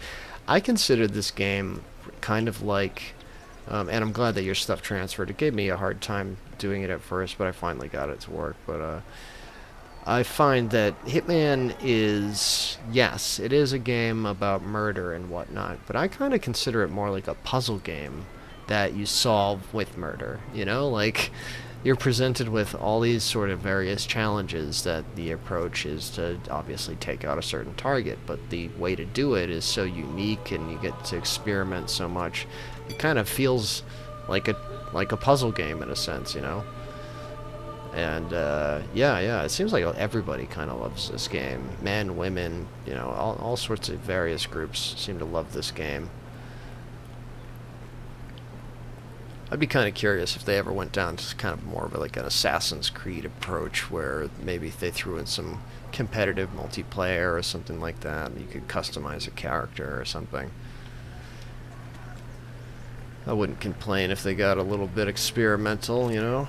I consider this game kind of like... and I'm glad that your stuff transferred. It gave me a hard time doing it at first, but I finally got it to work. But I find that Hitman is, yes, it is a game about murder and whatnot, but I kind of consider it more like a puzzle game that you solve with murder, Like, you're presented with all these sort of various challenges that the approach is to obviously take out a certain target, but the way to do it is so unique and you get to experiment so much. It kind of feels like a puzzle game in a sense, And yeah, it seems like everybody kind of loves this game. Men, women, all sorts of various groups seem to love this game. I'd be kind of curious if they ever went down to kind of more of like an Assassin's Creed approach, where maybe if they threw in some competitive multiplayer or something like that, you could customize a character or something. I wouldn't complain if they got a little bit experimental, I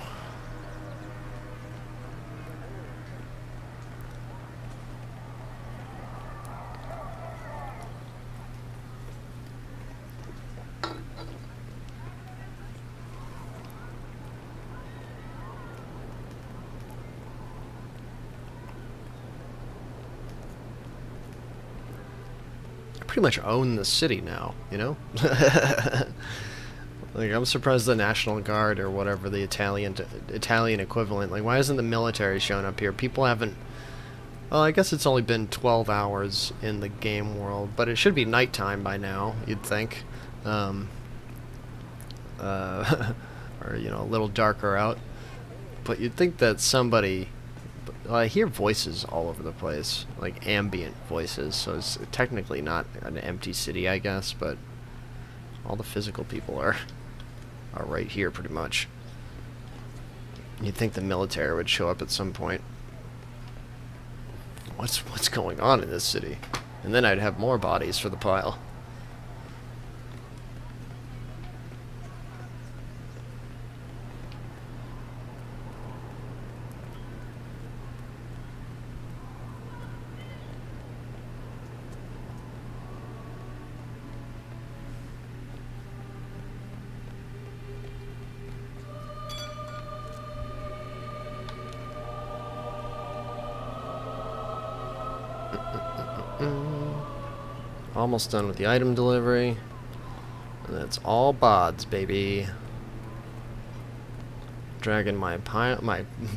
pretty much own the city now, Like, I'm surprised the National Guard or whatever, the Italian equivalent, like, why isn't the military showing up here? People haven't... Well, I guess it's only been 12 hours in the game world, but it should be nighttime by now, you'd think. Or, a little darker out. But you'd think that somebody... Well, I hear voices all over the place, like ambient voices, so it's technically not an empty city, I guess, but all the physical people are right here, pretty much. You'd think the military would show up at some point. What's going on in this city? And then I'd have more bodies for the pile. Almost done with the item delivery. And that's all bods, baby. Dragging my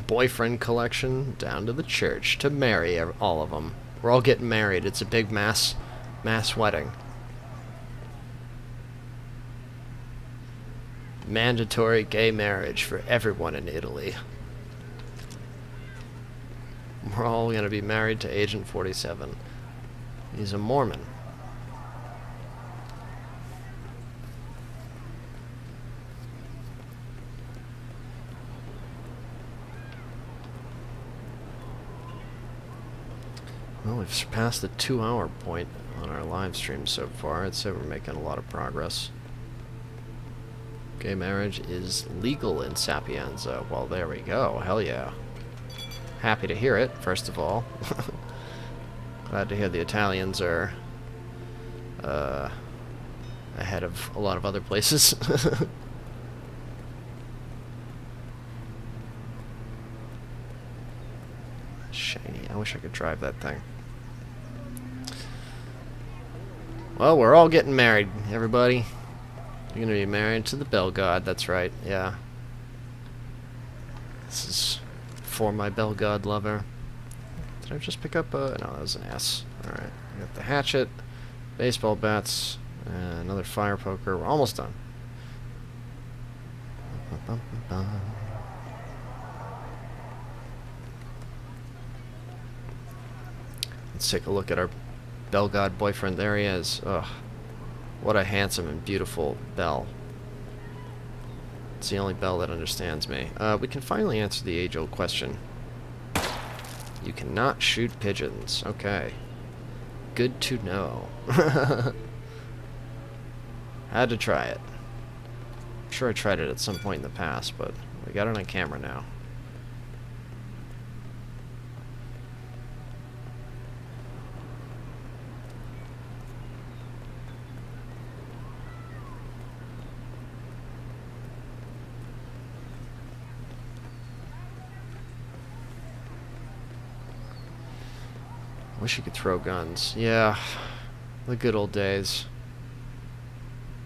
boyfriend collection down to the church to marry all of them. We're all getting married. It's a big mass wedding. Mandatory gay marriage for everyone in Italy. We're all going to be married to Agent 47. He's a Mormon. Well, we've surpassed the 2-hour point on our live stream so far. I'd say we're making a lot of progress. Gay marriage is legal in Sapienza. Well, there we go. Hell yeah. Happy to hear it, first of all. Glad to hear the Italians are ahead of a lot of other places. Shiny. I wish I could drive that thing. Well, we're all getting married, everybody. You're gonna be married to the Bell God, that's right, yeah. This is for my Bell God lover. Did I just pick up a... no, that was an S. Alright, we got the hatchet, baseball bats, and another fire poker. We're almost done. Let's take a look at our Bell God boyfriend. There he is. Ugh. What a handsome and beautiful bell. It's the only bell that understands me. We can finally answer the age-old question. You cannot shoot pigeons. Okay. Good to know. Had to try it. I'm sure I tried it at some point in the past, but we got it on camera now. Wish you could throw guns. Yeah, the good old days.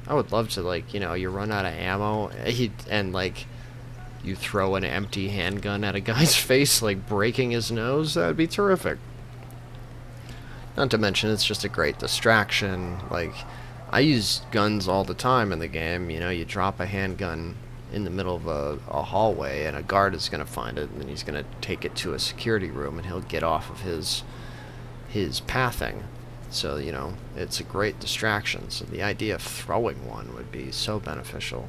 I would love to, like, you know, you run out of ammo and, like, you throw an empty handgun at a guy's face, like, breaking his nose. That would be terrific. Not to mention, it's just a great distraction. Like, I use guns all the time in the game. You know, you drop a handgun in the middle of a hallway, and a guard is going to find it, and then he's going to take it to a security room, and he'll get off of his pathing. So, you know, it's a great distraction. So the idea of throwing one would be so beneficial.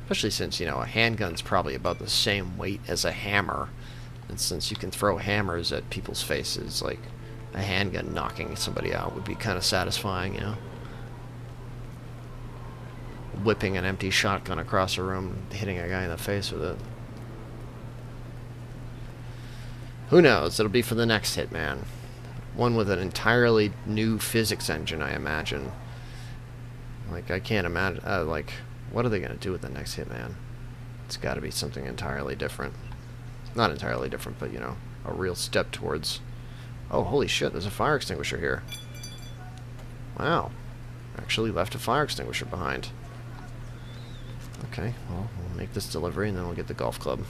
Especially since, you know, a handgun's probably about the same weight as a hammer. And since you can throw hammers at people's faces, like, a handgun knocking somebody out would be kind of satisfying, you know? Whipping an empty shotgun across a room, hitting a guy in the face with it. Who knows? It'll be for the next Hitman. One with an entirely new physics engine, I imagine. Like, I can't imagine... like, what are they going to do with the next Hitman? It's got to be something entirely different. Not entirely different, but, you know, a real step towards... Oh, holy shit, there's a fire extinguisher here. Wow. Actually left a fire extinguisher behind. Okay, well, we'll make this delivery and then we'll get the golf club.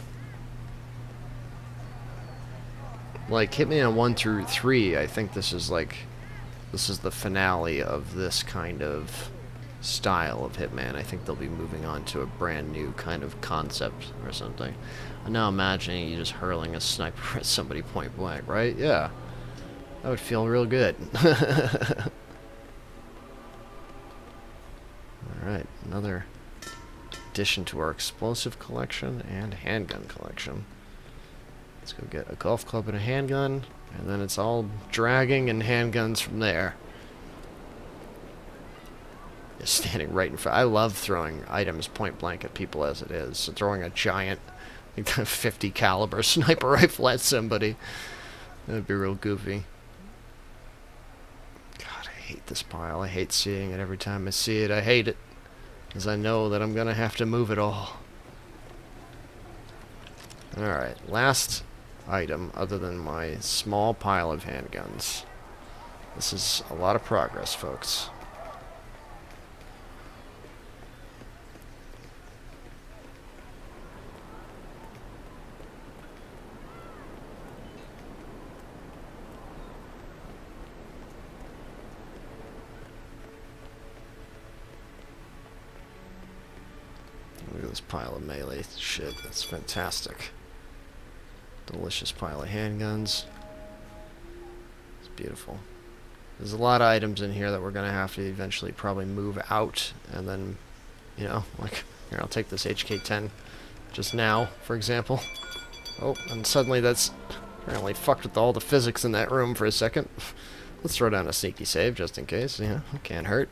Like, Hitman 1 through 3, I think this is the finale of this kind of style of Hitman. I think they'll be moving on to a brand new kind of concept or something. I'm now imagining you just hurling a sniper at somebody point blank, right? Yeah. That would feel real good. Alright, another addition to our explosive collection and handgun collection. Let's go get a golf club and a handgun, and then it's all dragging and handguns from there. Just standing right in front. I love throwing items point blank at people as it is. So throwing a giant, like, 50 caliber sniper rifle at somebody, that'd be real goofy. God, I hate this pile. I hate seeing it every time I see it. I hate it, because I know that I'm gonna have to move it all. Alright, last item other than my small pile of handguns. This is a lot of progress, folks. pile of melee shit. That's fantastic. Delicious pile of handguns. It's beautiful. There's a lot of items in here that we're going to have to eventually probably move out, and then, you know, like, here, I'll take this HK-10 just now, for example. Oh, and suddenly that's apparently fucked with all the physics in that room for a second. Let's throw down a sneaky save just in case, you know, can't hurt.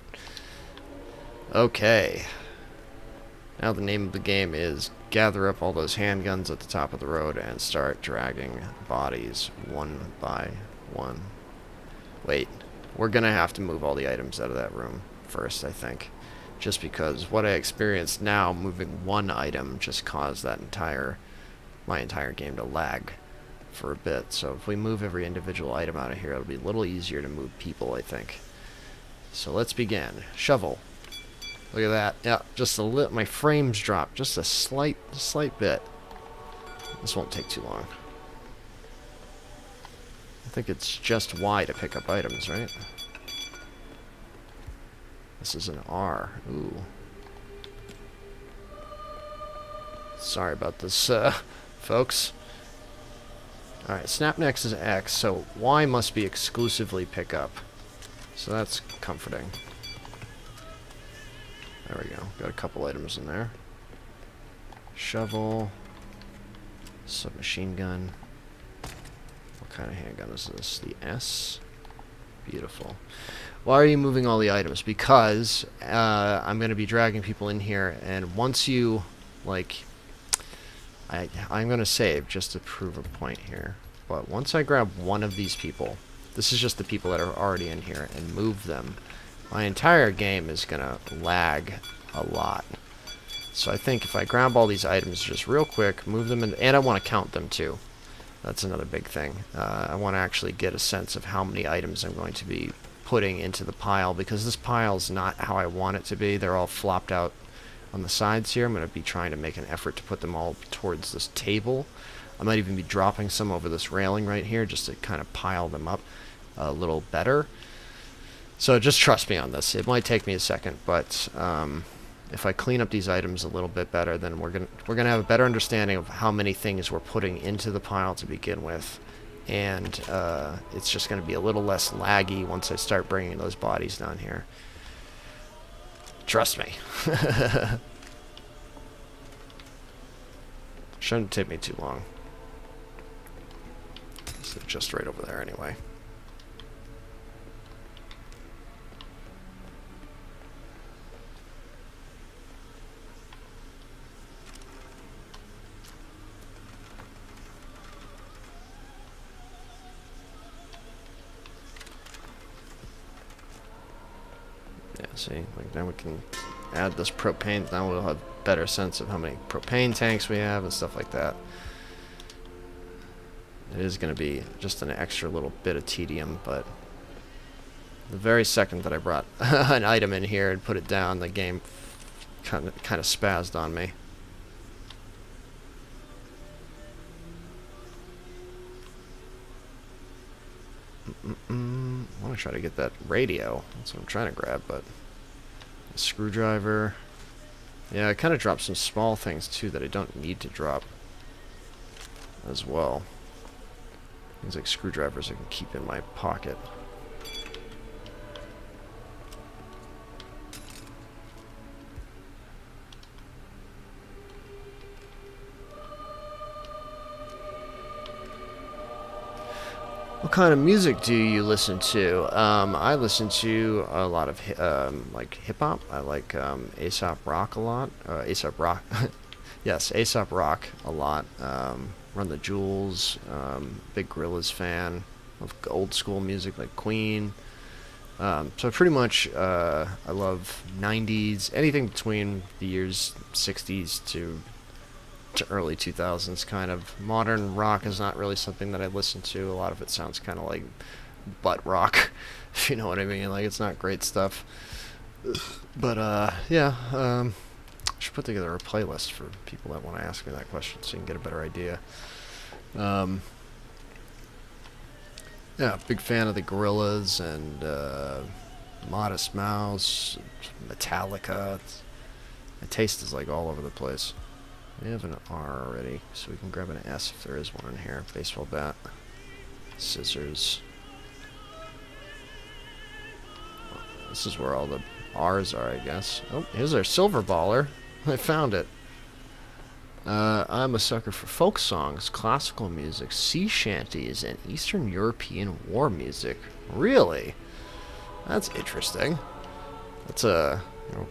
Okay. Now the name of the game is gather up all those handguns at the top of the road and start dragging bodies one by one. Wait, we're gonna have to move all the items out of that room first, I think. Just because what I experienced now, moving one item, just caused that my entire game to lag for a bit. So if we move every individual item out of here, it'll be a little easier to move people, I think. So let's begin. Shovel. Look at that. Yeah, just a little. My frames dropped just a slight bit. This won't take too long. I think it's just Y to pick up items, right? This is an R. Ooh. Sorry about this, folks. Alright, snap next is X, so Y must be exclusively pick up. So that's comforting. There we go. Got a couple items in there. Shovel. Submachine gun. What kind of handgun is this? The S? Beautiful. Why are you moving all the items? Because I'm going to be dragging people in here, and once you, like... I'm going to save just to prove a point here. But once I grab one of these people, this is just the people that are already in here, and move them, my entire game is going to lag a lot. So I think if I grab all these items just real quick, move them in, and I want to count them too. That's another big thing. I want to actually get a sense of how many items I'm going to be putting into the pile, because this pile's not how I want it to be. They're all flopped out on the sides here. I'm going to be trying to make an effort to put them all towards this table. I might even be dropping some over this railing right here just to kind of pile them up a little better. So just trust me on this. It might take me a second, but if I clean up these items a little bit better, then we're gonna have a better understanding of how many things we're putting into the pile to begin with, and it's just going to be a little less laggy once I start bringing those bodies down here. Trust me. Shouldn't take me too long. It's just right over there anyway. Yeah, see, like now we can add this propane. Now we'll have a better sense of how many propane tanks we have and stuff like that. It is going to be just an extra little bit of tedium, but the very second that I brought an item in here and put it down, the game kind of spazzed on me. I want to try to get that radio. That's what I'm trying to grab, but a screwdriver. Yeah, I kind of dropped some small things too that I don't need to drop as well. Things like screwdrivers I can keep in my pocket. What kind of music do you listen to? I listen to a lot of like hip hop. I like Aesop Rock a lot. Aesop Rock, yes, Aesop Rock a lot. Run the Jewels. Big Gorillaz fan of old school music like Queen. So pretty much I love 90s, anything between the years 60s to early 2000s kind of. Modern rock is not really something that I listen to. A lot of it sounds kind of like butt rock, if you know what I mean. Like, it's not great stuff. But yeah, I should put together a playlist for people that want to ask me that question so you can get a better idea. Yeah, big fan of the Gorillaz and Modest Mouse, Metallica. My taste is like all over the place. We have an R already, so we can grab an S if there is one in here. Baseball bat. Scissors. This is where all the R's are, I guess. Oh, here's our silver baller. I found it. I'm a sucker for folk songs, classical music, sea shanties, and Eastern European war music. Really? That's interesting. Let's we'll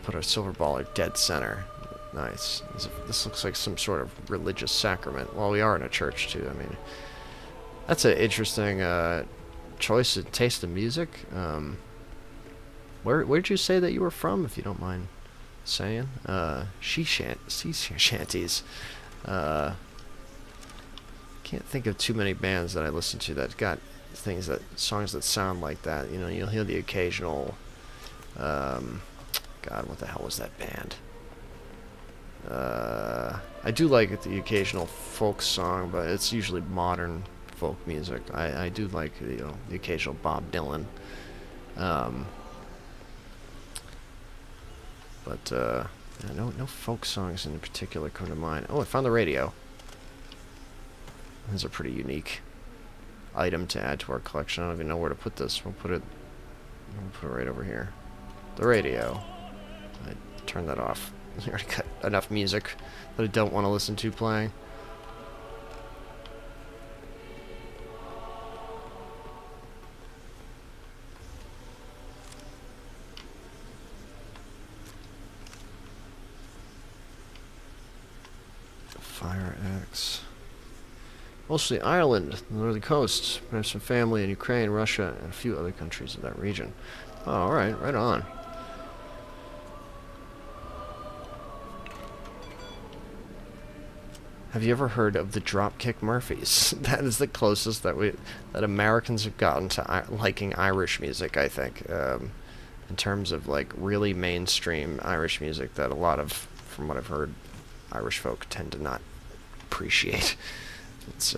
put our silver baller dead center. Nice. This looks like some sort of religious sacrament. Well, we are in a church too. I mean, that's an interesting choice of taste of music. Where'd you say that you were from, if you don't mind saying? Sea shanties. Can't think of too many bands that I listen to that got songs that sound like that. You know, you'll hear the occasional. God, what the hell was that band? I do like the occasional folk song, but it's usually modern folk music. I do like, you know, the occasional Bob Dylan. But yeah, no folk songs in particular come to mind. Oh, I found the radio. This is a pretty unique item to add to our collection. I don't even know where to put this. We'll put it right over here. The radio. I turned that off. I already got enough music that I don't want to listen to playing. Fire axe. Mostly Ireland, the northern coast. I have some family in Ukraine, Russia, and a few other countries in that region. Oh, alright, right on. Have you ever heard of the Dropkick Murphys? That is the closest that Americans have gotten to liking Irish music, I think. In terms of like really mainstream Irish music that a lot of, from what I've heard, Irish folk tend to not appreciate. It's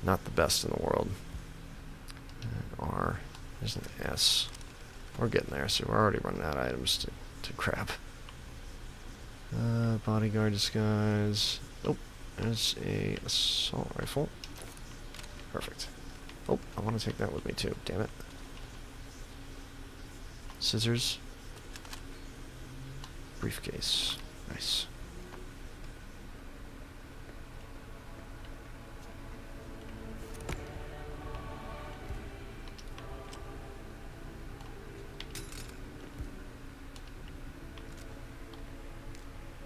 not the best in the world. R. There's an S. We're getting there, so we're already running out of items to grab. Bodyguard disguise. Oh, there's a assault rifle. Perfect. Oh, I want to take that with me too. Damn it. Scissors. Briefcase. Nice.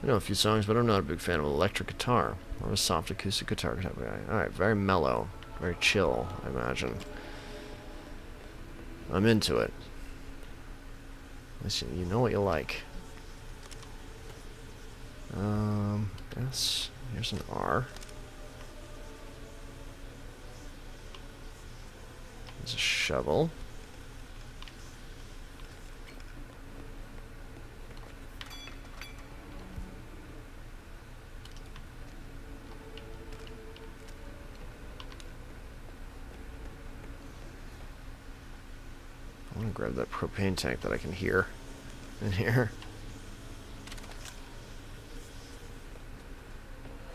I know a few songs, but I'm not a big fan of electric guitar. Or a soft acoustic guitar type of guy. Alright, very mellow. Very chill, I imagine. I'm into it. Listen, you know what you like. S. Here's an R. There's a shovel. I want to grab that propane tank that I can hear in here.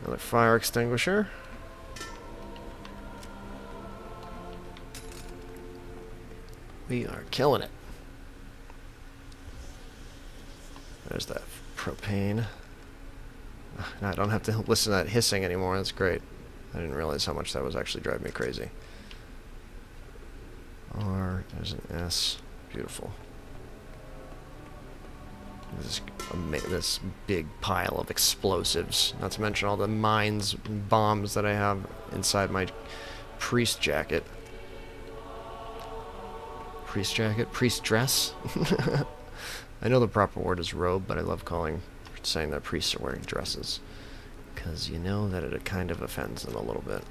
Another fire extinguisher. We are killing it. There's that propane. Now I don't have to listen to that hissing anymore. That's great. I didn't realize how much that was actually driving me crazy. R, there's an S. Beautiful. This big pile of explosives. Not to mention all the mines and bombs that I have inside my priest jacket. Priest jacket? Priest dress? I know the proper word is robe, but I love saying that priests are wearing dresses. Because you know that it kind of offends them a little bit.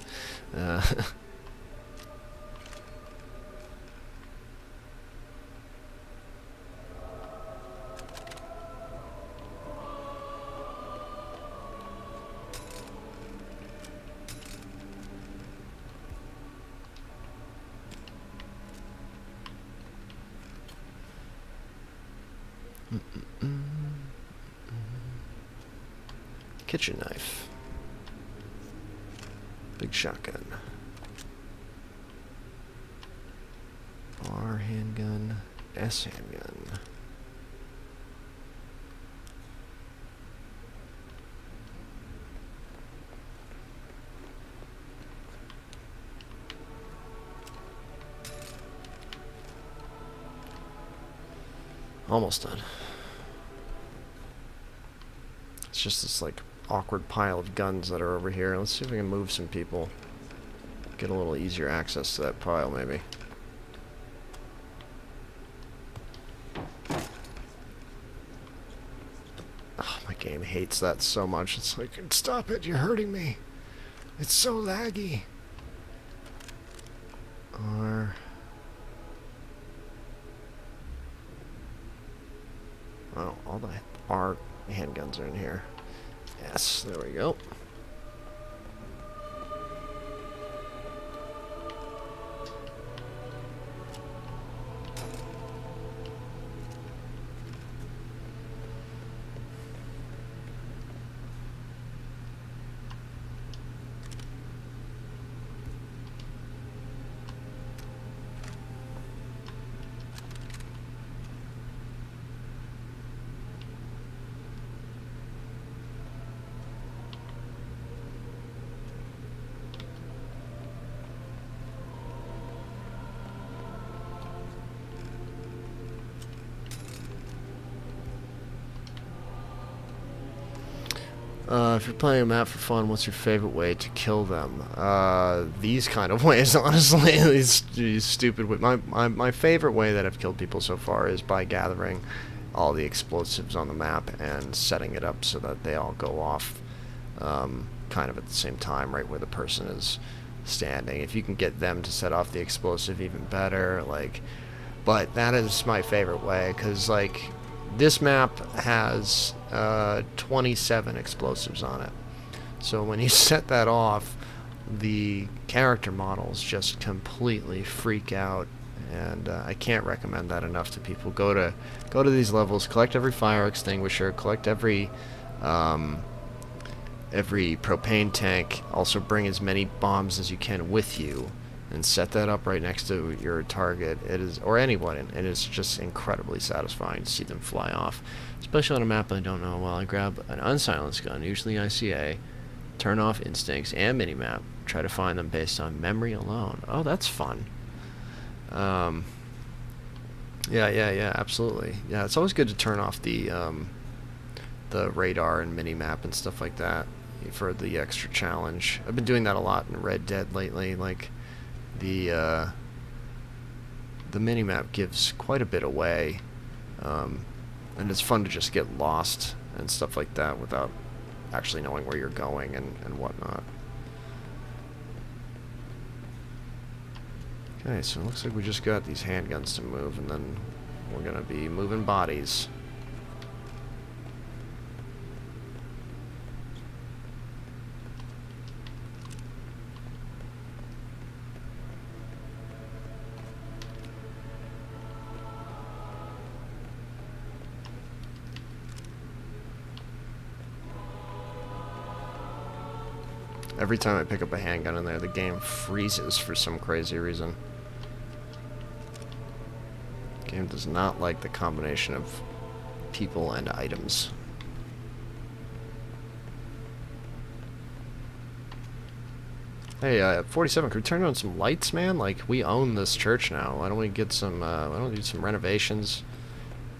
kitchen knife. Big shotgun. R handgun. S handgun. Almost done. It's just this like awkward pile of guns that are over here. Let's see if we can move some people. Get a little easier access to that pile, maybe. Oh, my game hates that so much. It's like, stop it, you're hurting me. It's so laggy. R. Oh, all the R handguns are in here. Yes, there we go. If you're playing a map for fun, what's your favorite way to kill them? These kind of ways, honestly. these stupid ways. My favorite way that I've killed people so far is by gathering all the explosives on the map and setting it up so that they all go off kind of at the same time, right where the person is standing. If you can get them to set off the explosive, even better. Like, but that is my favorite way, because like this map has 27 explosives on it. So when you set that off, the character models just completely freak out, and I can't recommend that enough to people. Go to these levels, collect every fire extinguisher, collect every propane tank. Also bring as many bombs as you can with you, and set that up right next to your target. It is, or anyone, and it's just incredibly satisfying to see them fly off. Especially on a map I don't know well. I grab an unsilenced gun, usually ICA, turn off instincts and minimap, try to find them based on memory alone. Oh, that's fun. Yeah, absolutely. Yeah, it's always good to turn off the radar and minimap and stuff like that for the extra challenge. I've been doing that a lot in Red Dead lately. Like, the minimap gives quite a bit away, and it's fun to just get lost and stuff like that without actually knowing where you're going and whatnot. Okay, so it looks like we just got these handguns to move, and then we're gonna be moving bodies. Every time I pick up a handgun in there, the game freezes for some crazy reason. The game does not like the combination of people and items. Hey, 47, could we turn on some lights, man? Like, we own this church now. Why don't we get some, why don't we do some renovations?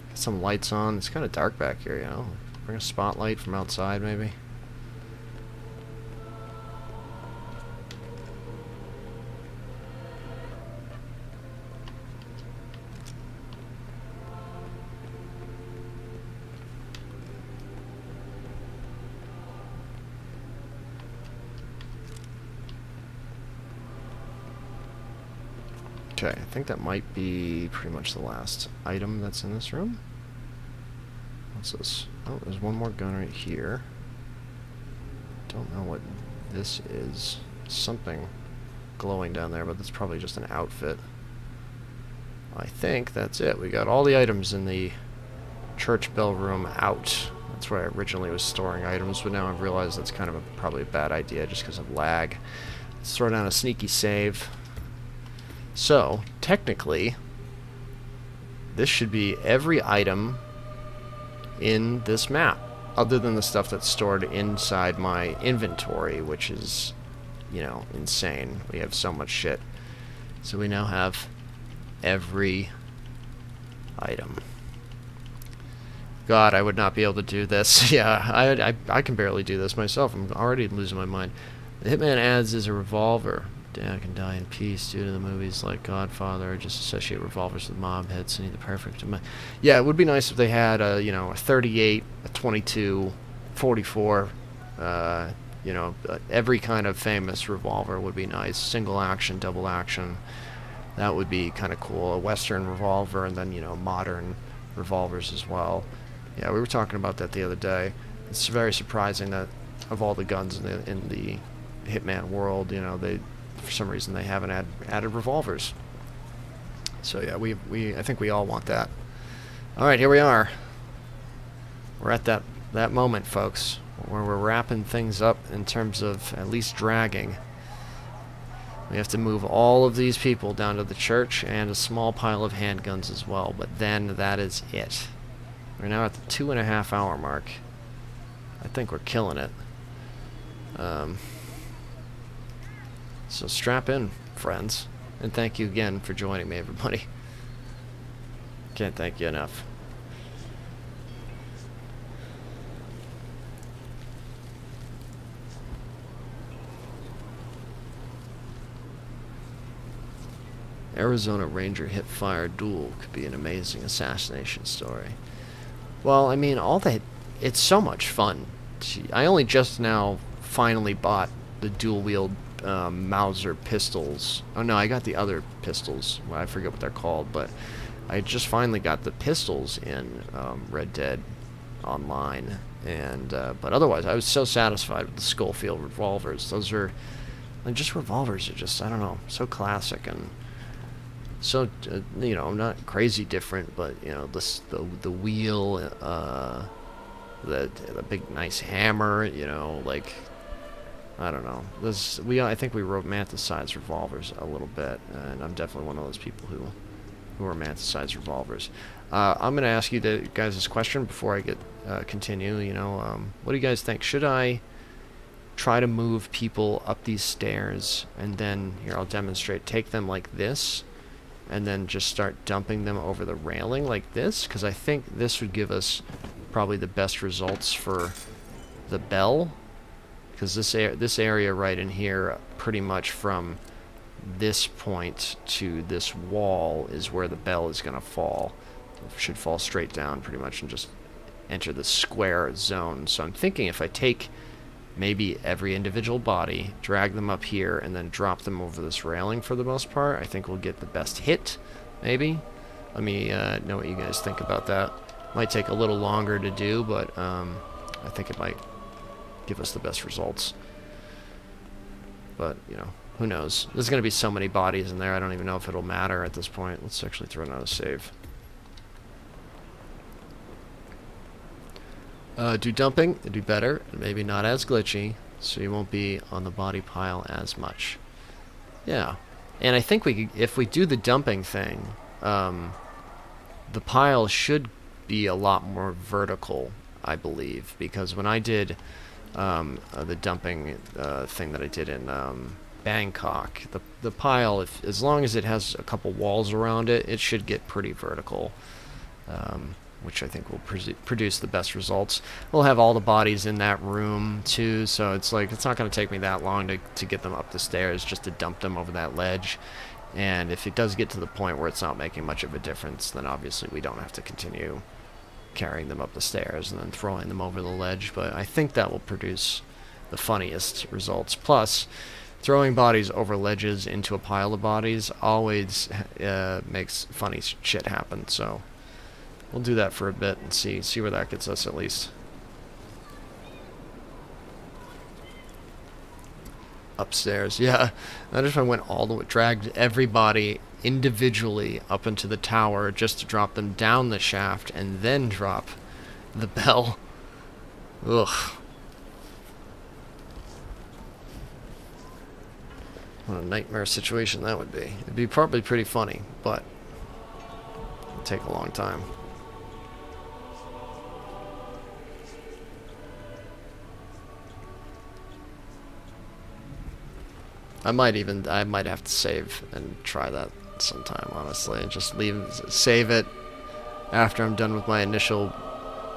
Get some lights on. It's kind of dark back here, you know? Bring a spotlight from outside, maybe? Okay, I think that might be pretty much the last item that's in this room. What's this? Oh, there's one more gun right here. Don't know what this is. Something glowing down there, but that's probably just an outfit. I think that's it. We got all the items in the church bell room out. That's where I originally was storing items, but now I've realized that's kind of probably a bad idea just because of lag. Let's throw down a sneaky save. So, technically, this should be every item in this map, other than the stuff that's stored inside my inventory, which is, you know, insane. We have so much shit. So we now have every item. God, I would not be able to do this. Yeah, I can barely do this myself. I'm already losing my mind. The Hitman adds is a revolver. Dad can die in peace due to the movies like Godfather. Just associate revolvers with mob hits and need the perfect. Yeah, it would be nice if they had a, you know, a 38, a 22, 44. You know, every kind of famous revolver would be nice. Single action, double action. That would be kind of cool. A Western revolver, and then, you know, modern revolvers as well. Yeah, we were talking about that the other day. It's very surprising that of all the guns in the Hitman world, you know, for some reason they haven't added revolvers. So yeah, I think we all want that. All right, here we are. We're at that moment, folks, where we're wrapping things up in terms of at least dragging. We have to move all of these people down to the church and a small pile of handguns as well, but then that is it. We're now at the 2.5 hour mark. I think we're killing it. So strap in, friends, and thank you again for joining me, everybody. Can't thank you enough. Arizona Ranger hip-fire duel could be an amazing assassination story. Well, I mean, it's so much fun. I only just now finally bought the dual-wield Mauser pistols. Oh no, I got the other pistols. Well, I forget what they're called, but I just finally got the pistols in Red Dead Online. And but otherwise, I was so satisfied with the Schofield revolvers. Those are, like, just revolvers are just, I don't know, so classic and so, you know, not crazy different, but, you know, the wheel, the big nice hammer, you know, like, I don't know. I think we romanticize revolvers a little bit, and I'm definitely one of those people who romanticize revolvers. I'm going to ask you guys this question before I continue. You know, what do you guys think? Should I try to move people up these stairs, and then, here, I'll demonstrate, take them like this, and then just start dumping them over the railing like this? Because I think this would give us probably the best results for the bell. Because this area right in here, pretty much from this point to this wall, is where the bell is going to fall. It should fall straight down pretty much and just enter the square zone. So I'm thinking if I take maybe every individual body, drag them up here, and then drop them over this railing for the most part, I think we'll get the best hit, maybe. Let me know what you guys think about that. Might take a little longer to do, but I think it might give us the best results. But, you know, who knows? There's going to be so many bodies in there, I don't even know if it'll matter at this point. Let's actually throw another save. Do dumping, it'd be better, and maybe not as glitchy, so you won't be on the body pile as much. Yeah, and I think if we do the dumping thing, the pile should be a lot more vertical, I believe, because when I did the dumping thing that I did in Bangkok, the pile, as long as it has a couple walls around it, it should get pretty vertical. Which I think will produce the best results. We'll have all the bodies in that room too, so it's like it's not going to take me that long to get them up the stairs, just to dump them over that ledge. And if it does get to the point where it's not making much of a difference, then obviously we don't have to continue carrying them up the stairs and then throwing them over the ledge. But I think that will produce the funniest results. Plus, throwing bodies over ledges into a pile of bodies always makes funny shit happen, so we'll do that for a bit and see where that gets us at least. Upstairs, yeah. That if I went all the way, dragged everybody individually up into the tower just to drop them down the shaft and then drop the bell. Ugh. What a nightmare situation that would be. It'd be probably pretty funny, but it'd take a long time. I might have to save and try that sometime, honestly, and just save it after I'm done with my initial,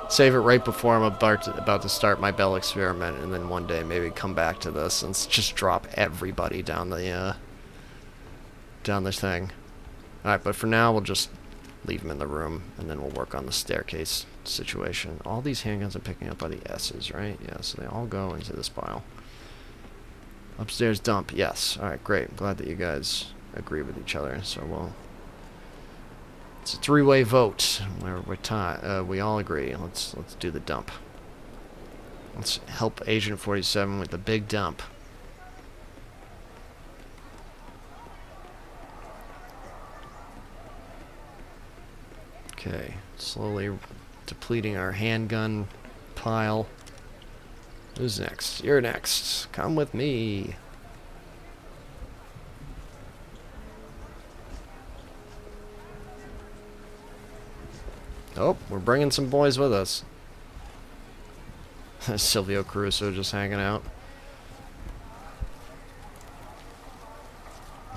save it right before I'm about to start my Bell experiment, and then one day maybe come back to this and just drop everybody down the thing. Alright, but for now we'll just leave them in the room, and then we'll work on the staircase situation. All these handguns I'm picking up are the S's, right? Yeah, so they all go into this pile. Upstairs dump, yes. Alright, great. I'm glad that you guys agree with each other. So it's a three-way vote where we all agree. Let's do the dump. Let's help Agent 47 with the big dump. Okay, slowly depleting our handgun pile. Who's next? You're next. Come with me. Oh, we're bringing some boys with us. Silvio Caruso just hanging out.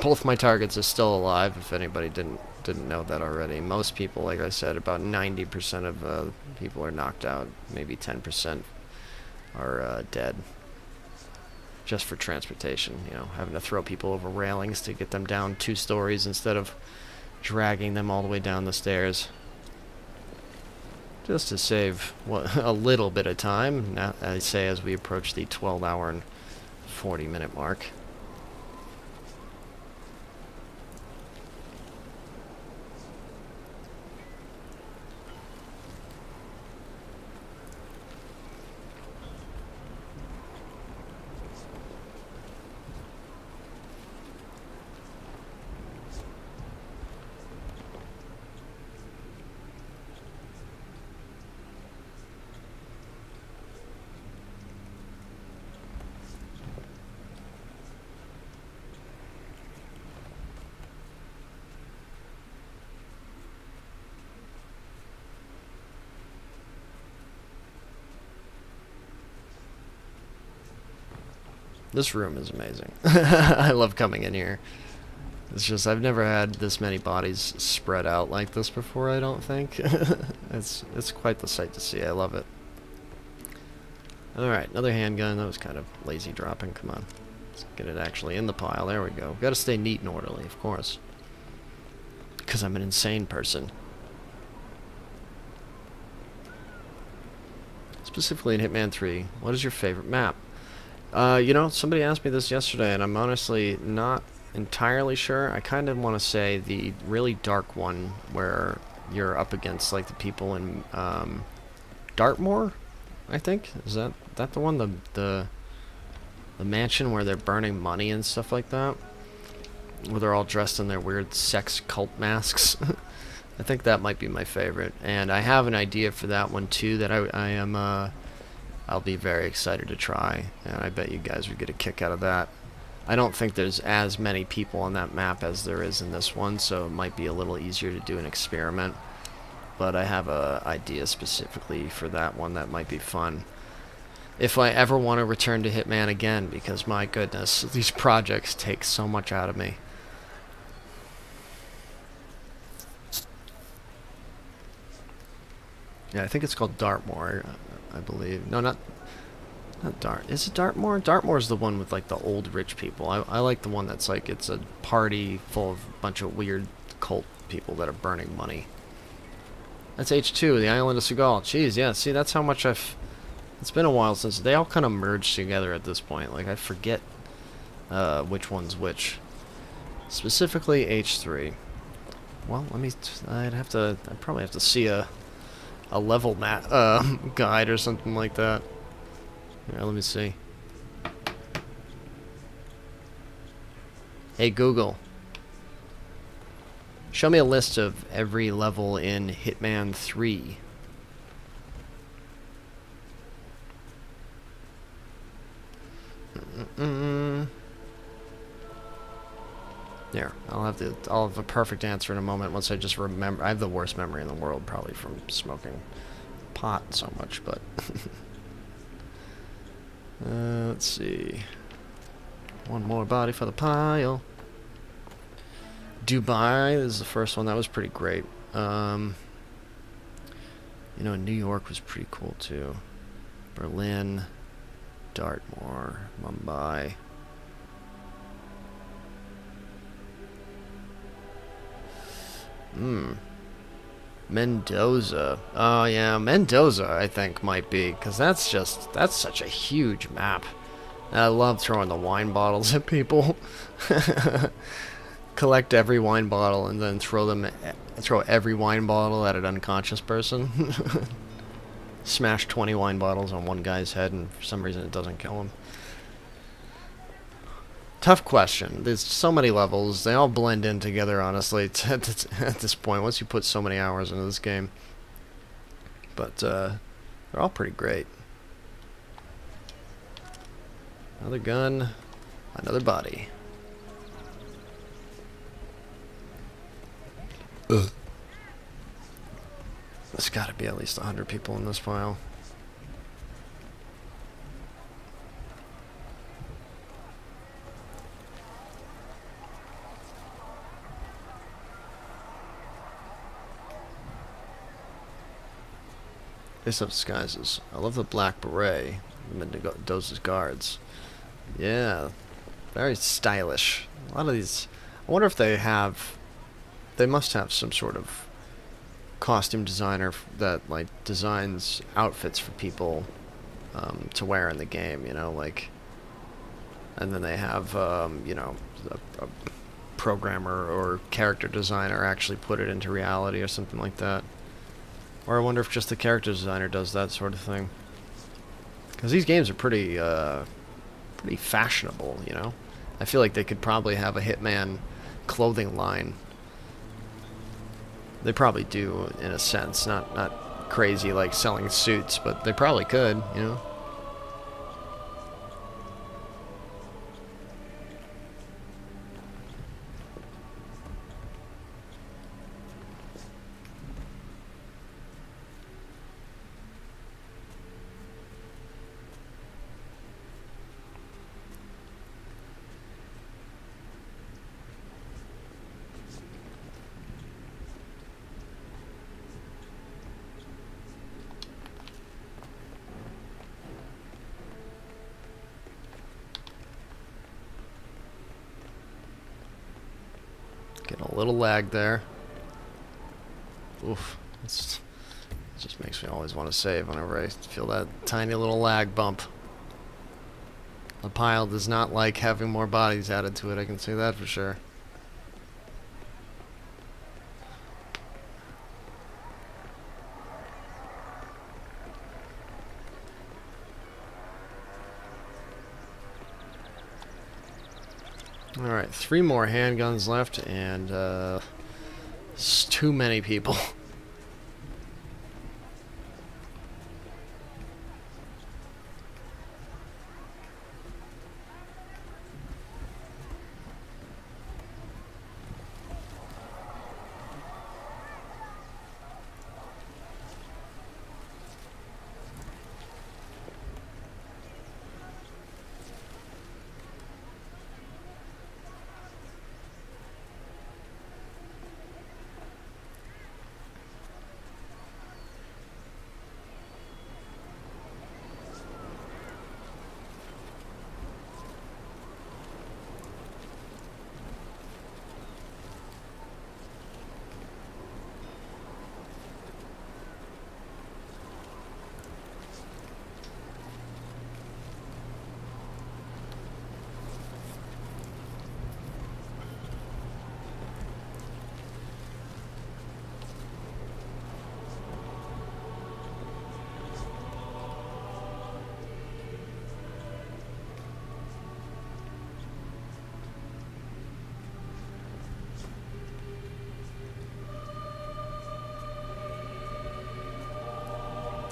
Both my targets are still alive, if anybody didn't know that already. Most people, like I said, about 90% of people are knocked out. Maybe 10% are dead. Just for transportation, you know, having to throw people over railings to get them down 2 stories instead of dragging them all the way down the stairs. Just to save a little bit of time, now, I say, as we approach the 12-hour and 40-minute mark. This room is amazing. I love coming in here. It's just, I've never had this many bodies spread out like this before, I don't think. It's quite the sight to see. I love it. Alright, another handgun. That was kind of lazy dropping. Come on. Let's get it actually in the pile. There we go. Gotta stay neat and orderly, of course. Because I'm an insane person. Specifically in Hitman 3, what is your favorite map? You know, somebody asked me this yesterday, and I'm honestly not entirely sure. I kind of want to say the really dark one where you're up against, like, the people in Dartmoor, I think. Is that the one? The mansion where they're burning money and stuff like that? Where they're all dressed in their weird sex cult masks. I think that might be my favorite. And I have an idea for that one, too, that I'll be very excited to try, and I bet you guys would get a kick out of that. I don't think there's as many people on that map as there is in this one, so it might be a little easier to do an experiment. But I have an idea specifically for that one that might be fun. If I ever want to return to Hitman again, because my goodness, these projects take so much out of me. Yeah, I think it's called Dartmoor, I believe. No, not Dart. Is it Dartmoor? Dartmoor's the one with, like, the old rich people. I like the one that's, like, it's a party full of a bunch of weird cult people that are burning money. That's H2, the Island of Seagal. Jeez, yeah, see, that's how much it's been a while since they all kind of merged together at this point. Like, I forget which one's which. Specifically H3. Well, I'd probably have to see a level guide or something like that. Here, let me see. Hey Google, show me a list of every level in Hitman 3. I'll have a perfect answer in a moment once I just remember. I have the worst memory in the world, probably from smoking pot so much, but let's see. One more body for the pile. Dubai is the first one. That was pretty great. You know, New York was pretty cool too. Berlin, Dartmoor, Mumbai. Mendoza. Oh yeah, Mendoza I think might be, because that's such a huge map. And I love throwing the wine bottles at people. Collect every wine bottle and then throw every wine bottle at an unconscious person. Smash 20 wine bottles on one guy's head, and for some reason it doesn't kill him. Tough question. There's so many levels. They all blend in together, honestly, at this point, once you put so many hours into this game. But they're all pretty great. Another gun, another body. Ugh. There's got to be at least 100 people in this file. Face up disguises. I love the black beret. Mendoza's guards. Yeah, very stylish. A lot of these. I wonder if they have. They must have some sort of costume designer that like designs outfits for people to wear in the game. You know, like. And then they have you know, a programmer or character designer actually put it into reality or something like that. Or I wonder if just the character designer does that sort of thing. Because these games are pretty fashionable, you know? I feel like they could probably have a Hitman clothing line. They probably do, in a sense. Not crazy like selling suits, but they probably could, you know? Getting a little lag there. Oof. It just makes me always want to save whenever I feel that tiny little lag bump. The pile does not like having more bodies added to it, I can say that for sure. Alright, 3 more handguns left, and it's too many people.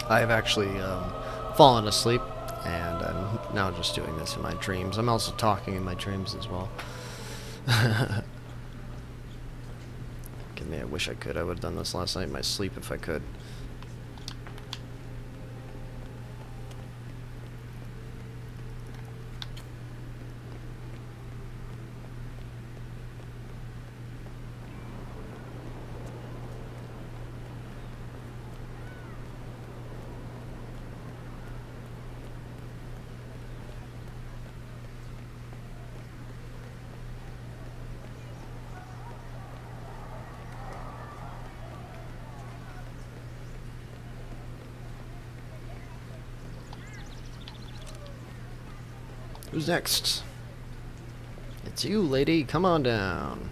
I have actually fallen asleep, and I'm now just doing this in my dreams. I'm also talking in my dreams as well. I mean, I wish I could. I would have done this last night in my sleep if I could. Who's next? It's you, lady. Come on down.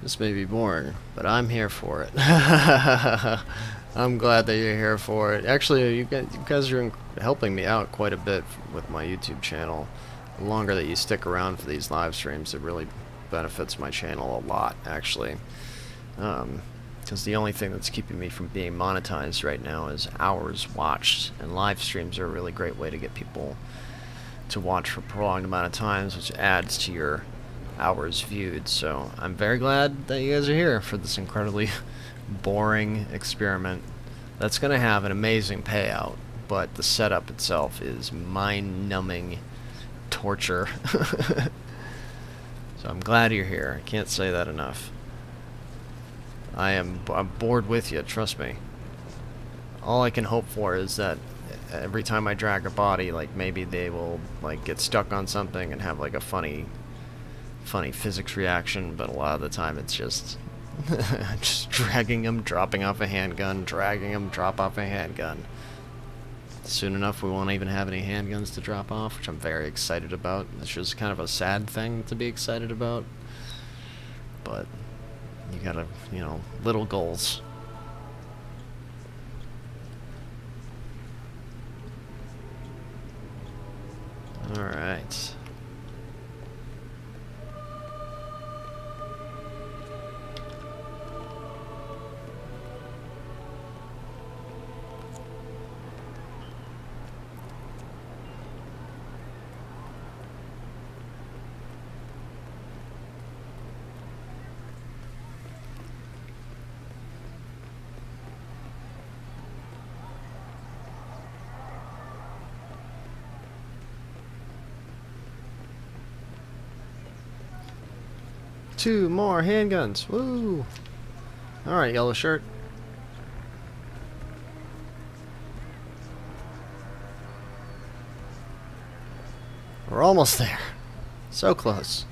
This may be boring, but I'm here for it. I'm glad that you're here for it. Actually, you guys are helping me out quite a bit with my YouTube channel. The longer that you stick around for these live streams, it really benefits my channel a lot, actually. Because the only thing that's keeping me from being monetized right now is hours watched, and live streams are a really great way to get people to watch for a prolonged amount of times, which adds to your hours viewed. So I'm very glad that you guys are here for this incredibly boring experiment that's going to have an amazing payout, but the setup itself is mind-numbing torture. So I'm glad you're here. I can't say that enough. I'm bored with you, trust me. All I can hope for is that every time I drag a body, like, maybe they will, like, get stuck on something and have, like, a funny physics reaction, but a lot of the time it's just just dragging them, dropping off a handgun, dragging them, drop off a handgun. Soon enough we won't even have any handguns to drop off, which I'm very excited about. It's just kind of a sad thing to be excited about, but you gotta, you know, little goals. Alright. Two more handguns. Woo! Alright, yellow shirt. We're almost there. So close.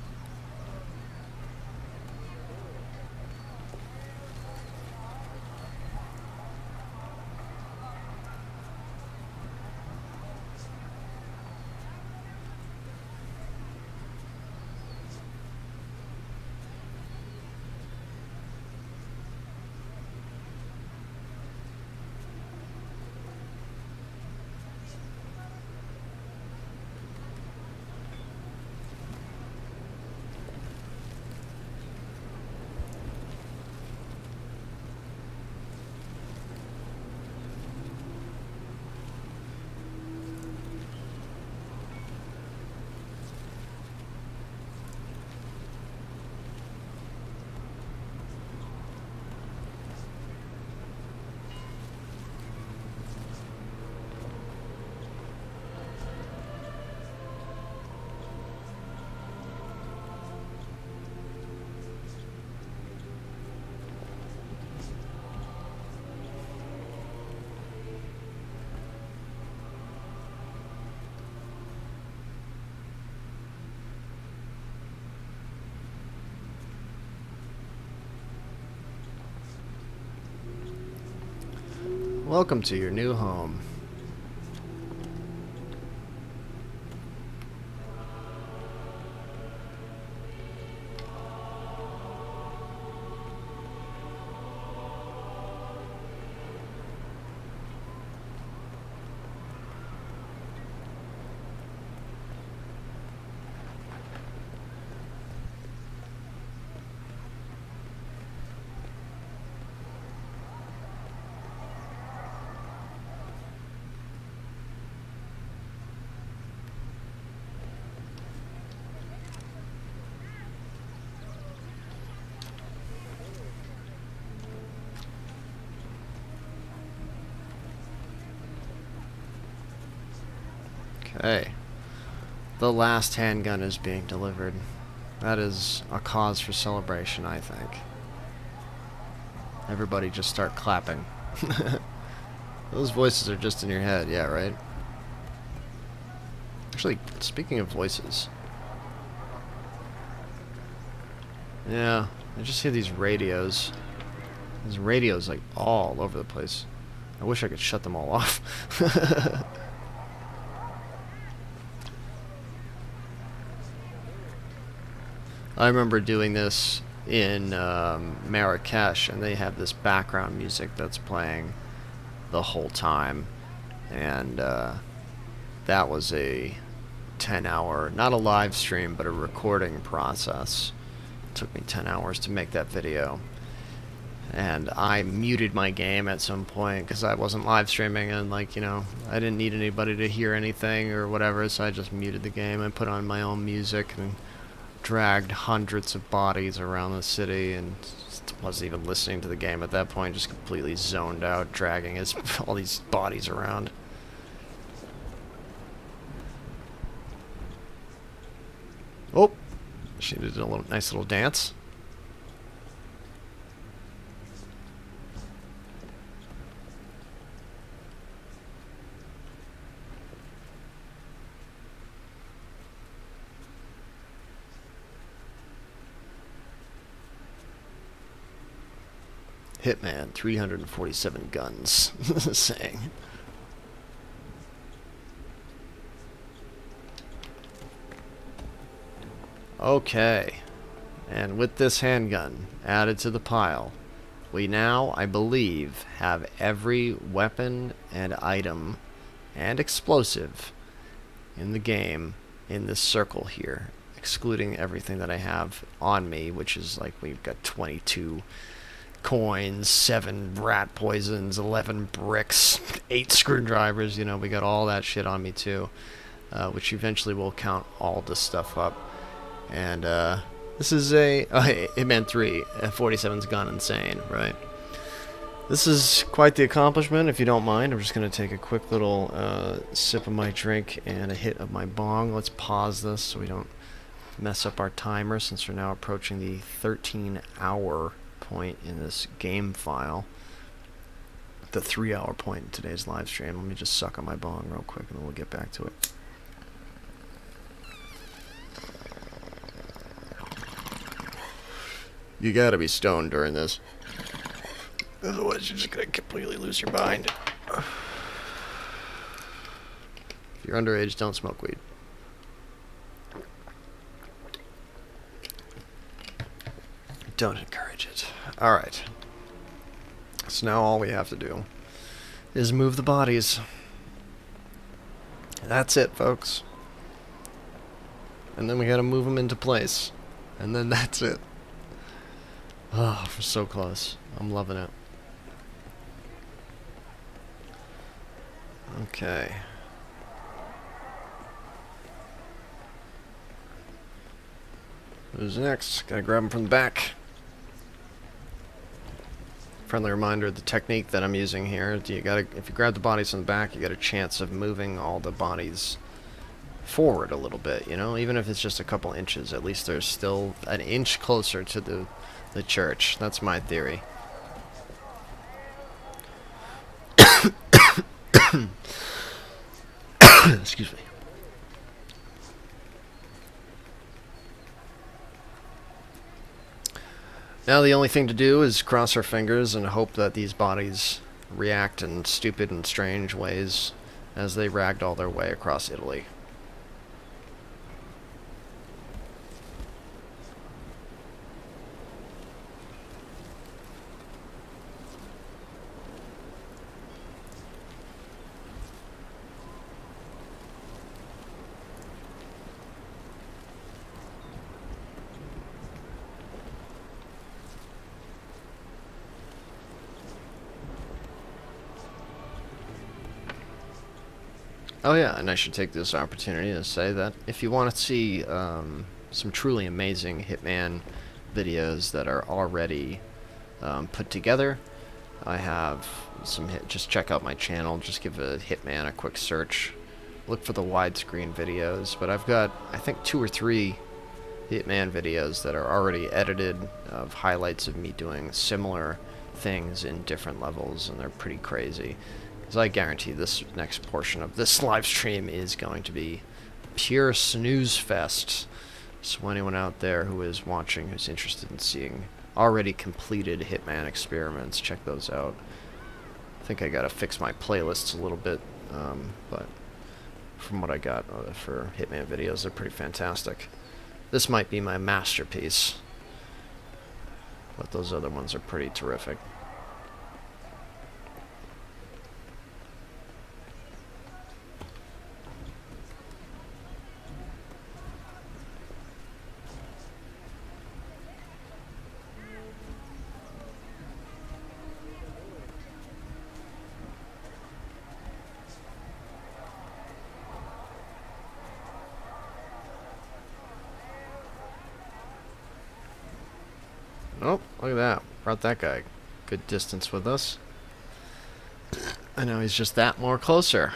Welcome to your new home. Hey, the last handgun is being delivered. That is a cause for celebration, I think. Everybody just start clapping. Those voices are just in your head, yeah, right? Actually, speaking of voices. Yeah, I just hear these radios. There's radios like all over the place. I wish I could shut them all off. I remember doing this in Marrakesh, and they have this background music that's playing the whole time, and that was a 10-hour, not a live stream, but a recording process. It took me 10 hours to make that video, and I muted my game at some point because I wasn't live streaming, and like, you know, I didn't need anybody to hear anything or whatever, so I just muted the game and put on my own music and dragged hundreds of bodies around the city, and wasn't even listening to the game at that point, just completely zoned out, dragging all these bodies around. Oh, she did a nice little dance. Hitman, 347 guns, saying. Okay, and with this handgun added to the pile, we now, I believe, have every weapon and item and explosive in the game in this circle here, excluding everything that I have on me, which is like we've got 22 coins, 7 rat poisons, 11 bricks, 8 screwdrivers, you know, we got all that shit on me too, which eventually will count all this stuff up. And this is a Hitman 3, 47's gone insane, right? This is quite the accomplishment, if you don't mind. I'm just going to take a quick little sip of my drink and a hit of my bong. Let's pause this so we don't mess up our timer, since we're now approaching the 13-hour point in this game file. The 3-hour point in today's live stream. Let me just suck on my bong real quick and then we'll get back to it. You gotta be stoned during this. Otherwise you're just gonna completely lose your mind. If you're underage, don't smoke weed. Don't encourage it. Alright. So now all we have to do is move the bodies. That's it, folks. And then we gotta move them into place. And then that's it. Oh, we're so close. I'm loving it. Okay. Who's next? Gotta grab him from the back. Friendly reminder of the technique that I'm using here. If you grab the bodies from the back, you got a chance of moving all the bodies forward a little bit, you know? Even if it's just a couple inches, at least there's still an inch closer to the church. That's my theory. Excuse me. Now the only thing to do is cross our fingers and hope that these bodies react in stupid and strange ways as they ragdoll their way across Italy. Oh yeah, and I should take this opportunity to say that if you want to see some truly amazing Hitman videos that are already put together, I have some just check out my channel, just give a Hitman a quick search. look for the widescreen videos, but I've got, I think, 2 or 3 Hitman videos that are already edited of highlights of me doing similar things in different levels, and they're pretty crazy. Because I guarantee this next portion of this live stream is going to be pure snooze fest. So anyone out there who is watching, who's interested in seeing already completed Hitman experiments, check those out. I think I gotta fix my playlists a little bit, but from what I got for Hitman videos, they're pretty fantastic. This might be my masterpiece, but those other ones are pretty terrific. Oh, look at that. Brought that guy good distance with us. I know he's just that more closer.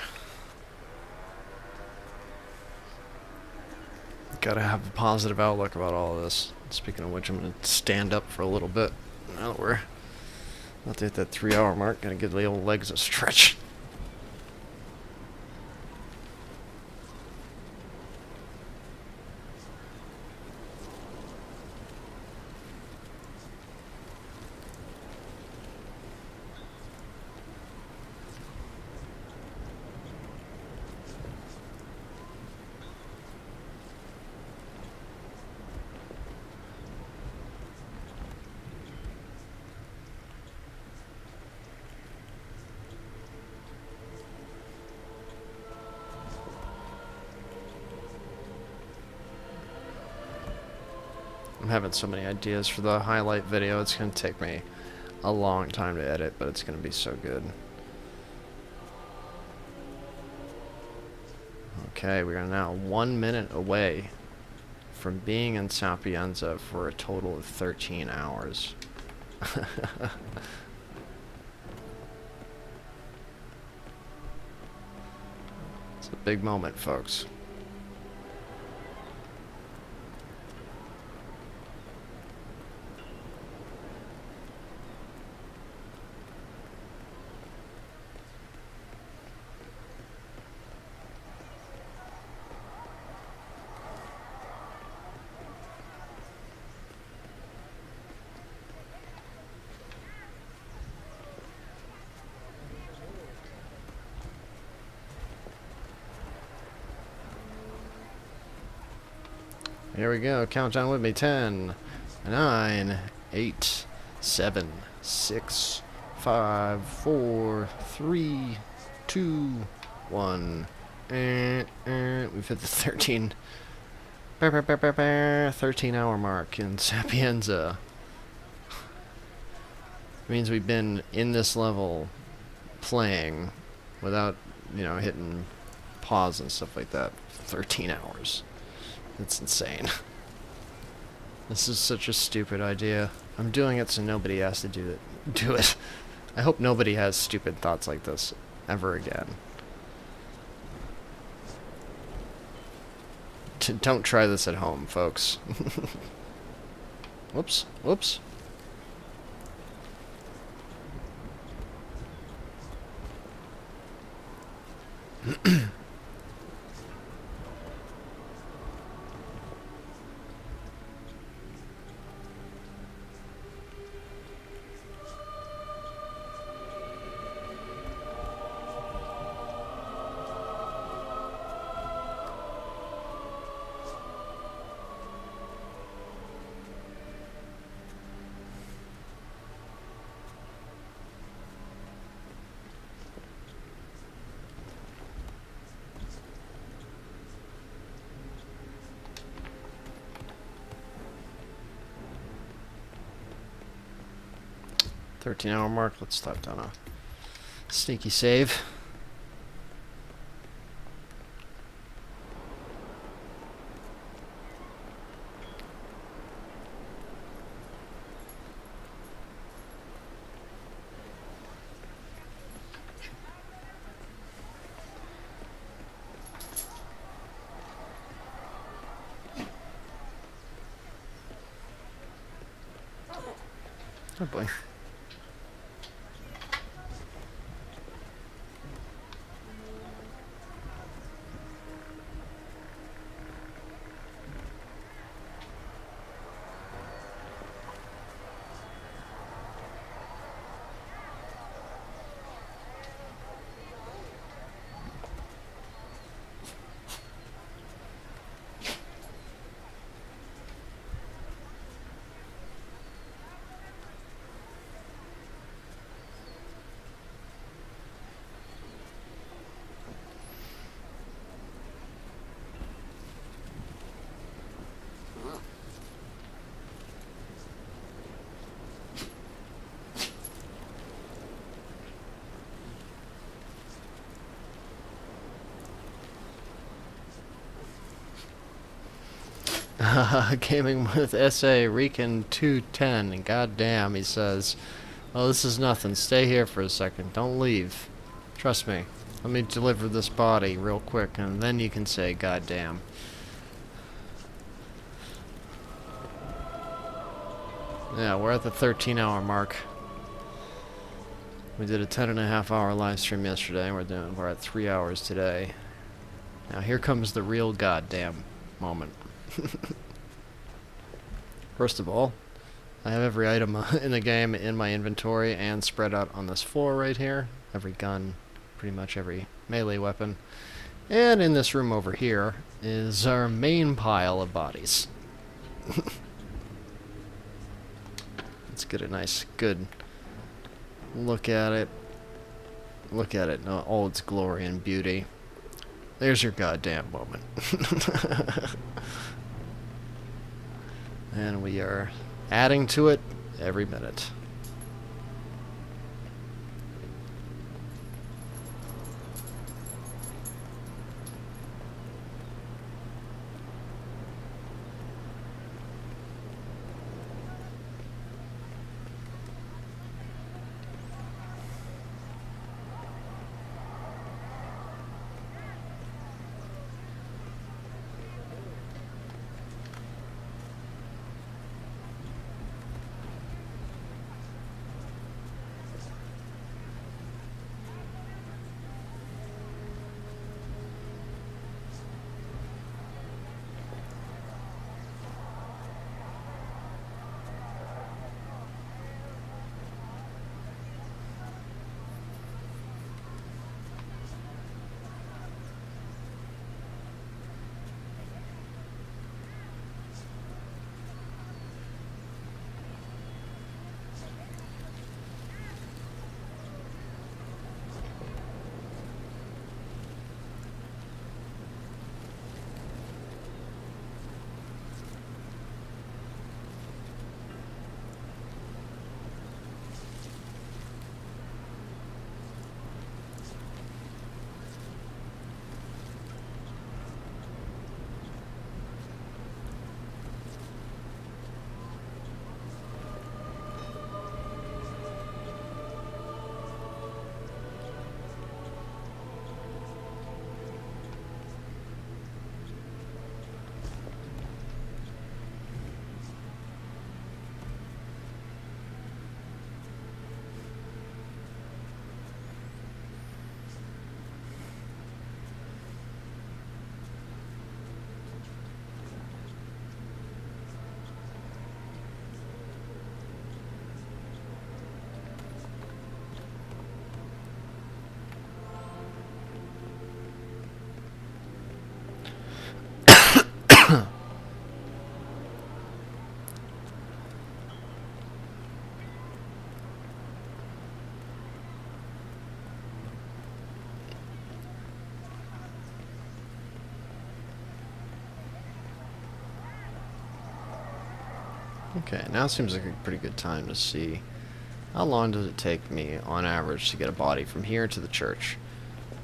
Gotta have a positive outlook about all of this. Speaking of which, I'm gonna stand up for a little bit. Now that we're about to hit that 3-hour mark, gonna give the old legs a stretch. I'm having so many ideas for the highlight video, it's going to take me a long time to edit, but it's going to be so good. Okay, we are now 1 minute away from being in Sapienza for a total of 13 hours. It's a big moment, folks. Here we go. Count down with me. 10, 9, 8, 7, 6, 5, 4, 3, 2, 1. We've hit the 13-hour mark in Sapienza. Means we've been in this level playing without, hitting pause and stuff like that for 13 hours. It's insane. This is such a stupid idea. I'm doing it so nobody has to do it. I hope nobody has stupid thoughts like this ever again. Don't try this at home, folks. Whoops. Whoops. $13-hour mark. Let's type down a sneaky save. Oh boy. Gaming with SA Recon 210, and goddamn, he says, "Well, this is nothing. Stay here for a second. Don't leave. Trust me. Let me deliver this body real quick, and then you can say goddamn." Yeah, we're at the 13-hour mark. We did a 10.5-hour live stream yesterday. We're at 3 hours today. Now here comes the real goddamn moment. First of all, I have every item in the game in my inventory and spread out on this floor right here. Every gun, pretty much every melee weapon. And in this room over here is our main pile of bodies. Let's get a nice, good look at it. Look at it in all its glory and beauty. There's your goddamn moment. And we are adding to it every minute. Okay, now seems like a pretty good time to see how long does it take me on average to get a body from here to the church.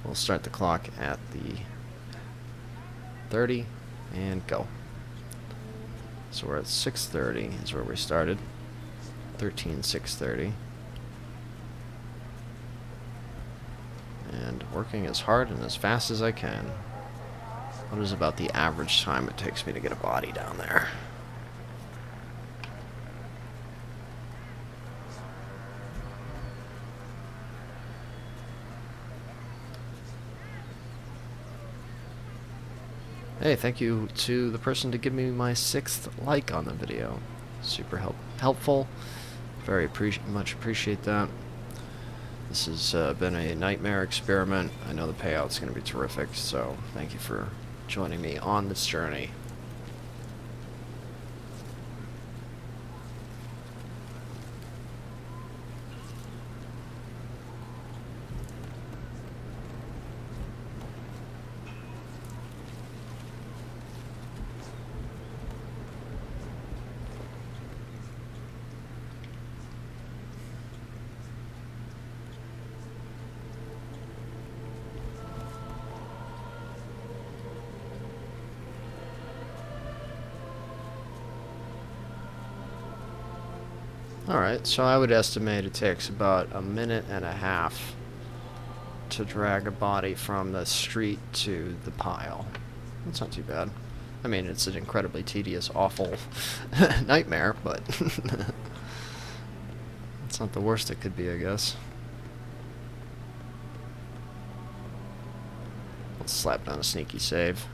We'll start the clock at the 30 and go. So we're at 6:30 is where we started. 13:6:30. And working as hard and as fast as I can. What is about the average time it takes me to get a body down there? Hey, thank you to the person to give me my 6th like on the video. Super helpful. Very much appreciate that. This has been a nightmare experiment. I know the payout's going to be terrific, so thank you for joining me on this journey. Alright, so I would estimate it takes about 1.5 minutes to drag a body from the street to the pile. That's not too bad. I mean, it's an incredibly tedious, awful nightmare, but it's not the worst it could be, I guess. Let's slap down a sneaky save.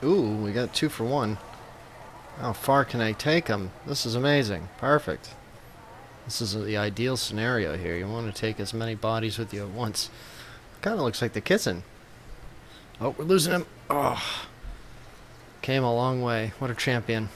Ooh, we got 2 for 1. How far can I take them? This is amazing. Perfect. This is the ideal scenario here. You want to take as many bodies with you at once. Kind of looks like the kitten. Oh, we're losing him. Oh, came a long way. What a champion.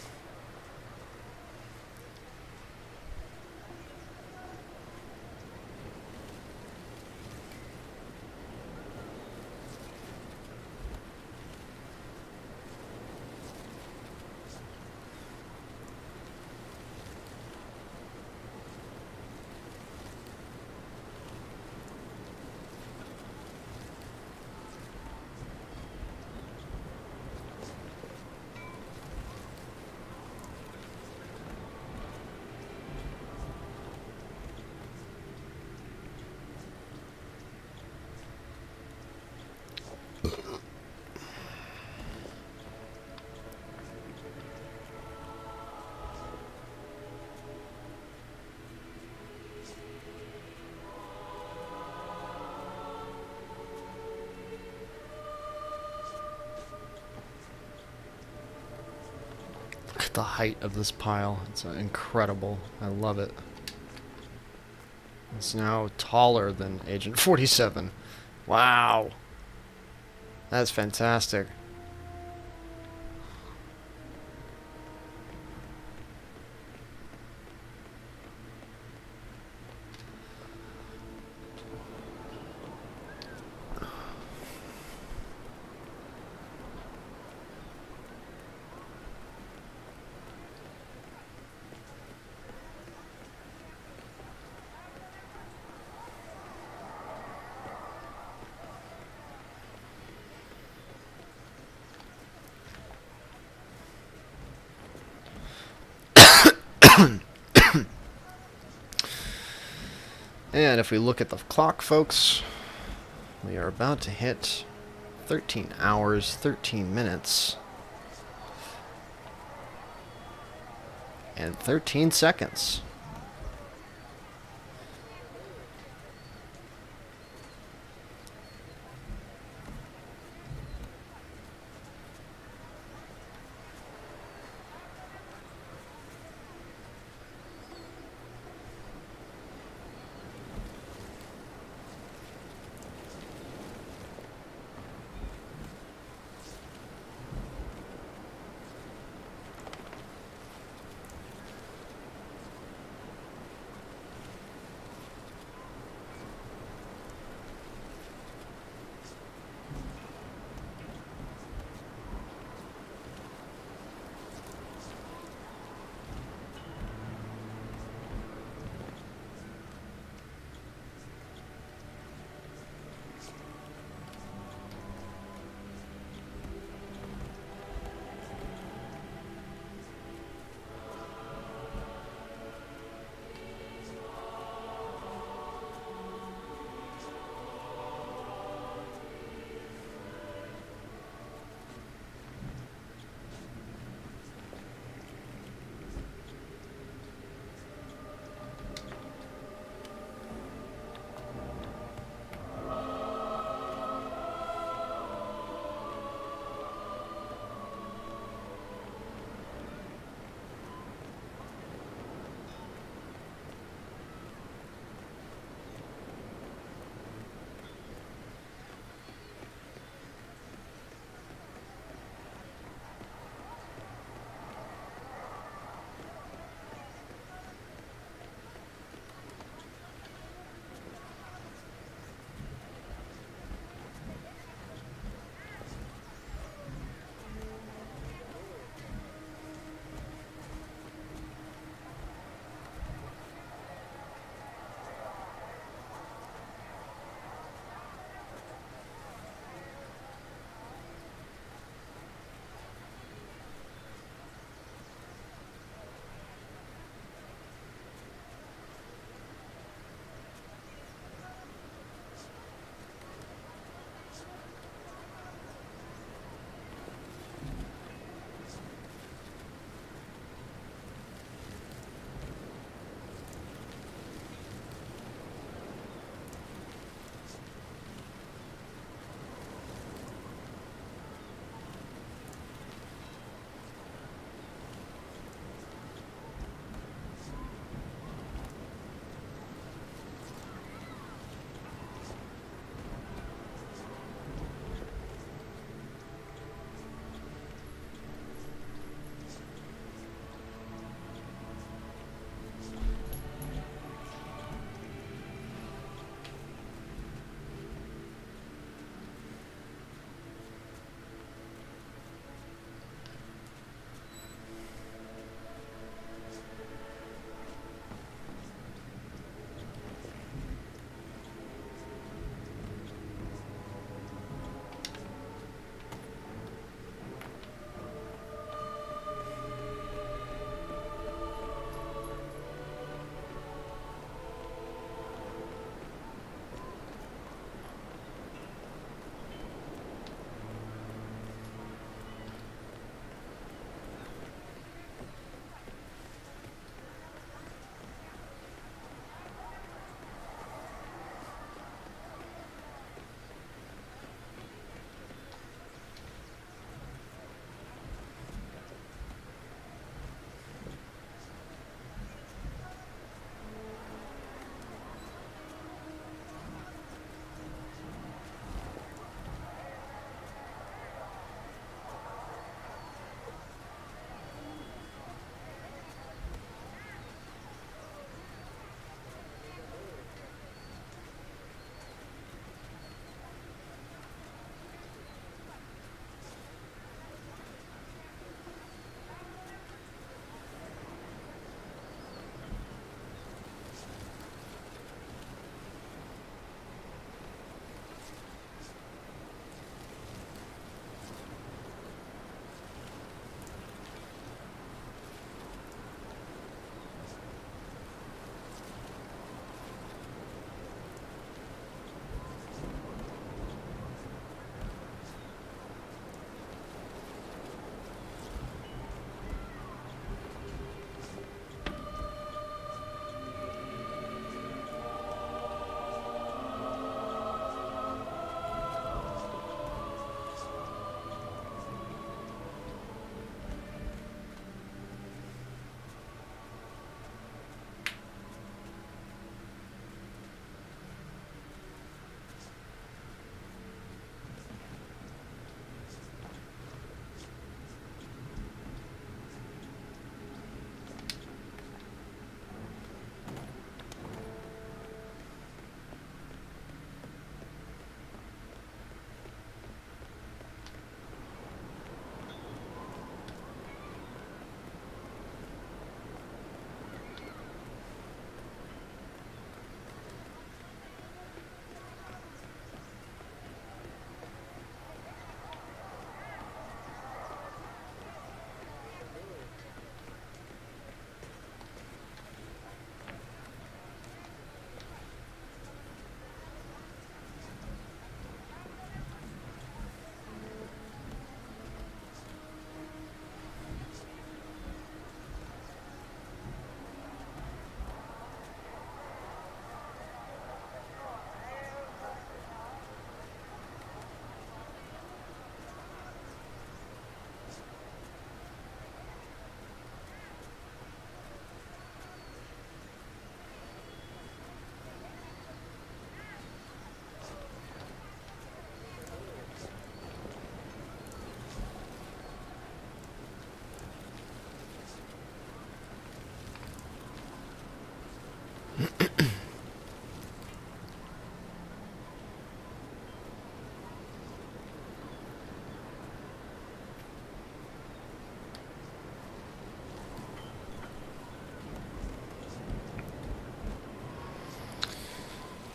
the height of this pile. It's incredible. I love it. It's now taller than Agent 47. Wow. That's fantastic. And if we look at the clock, folks, we are about to hit 13 hours, 13 minutes, and 13 seconds.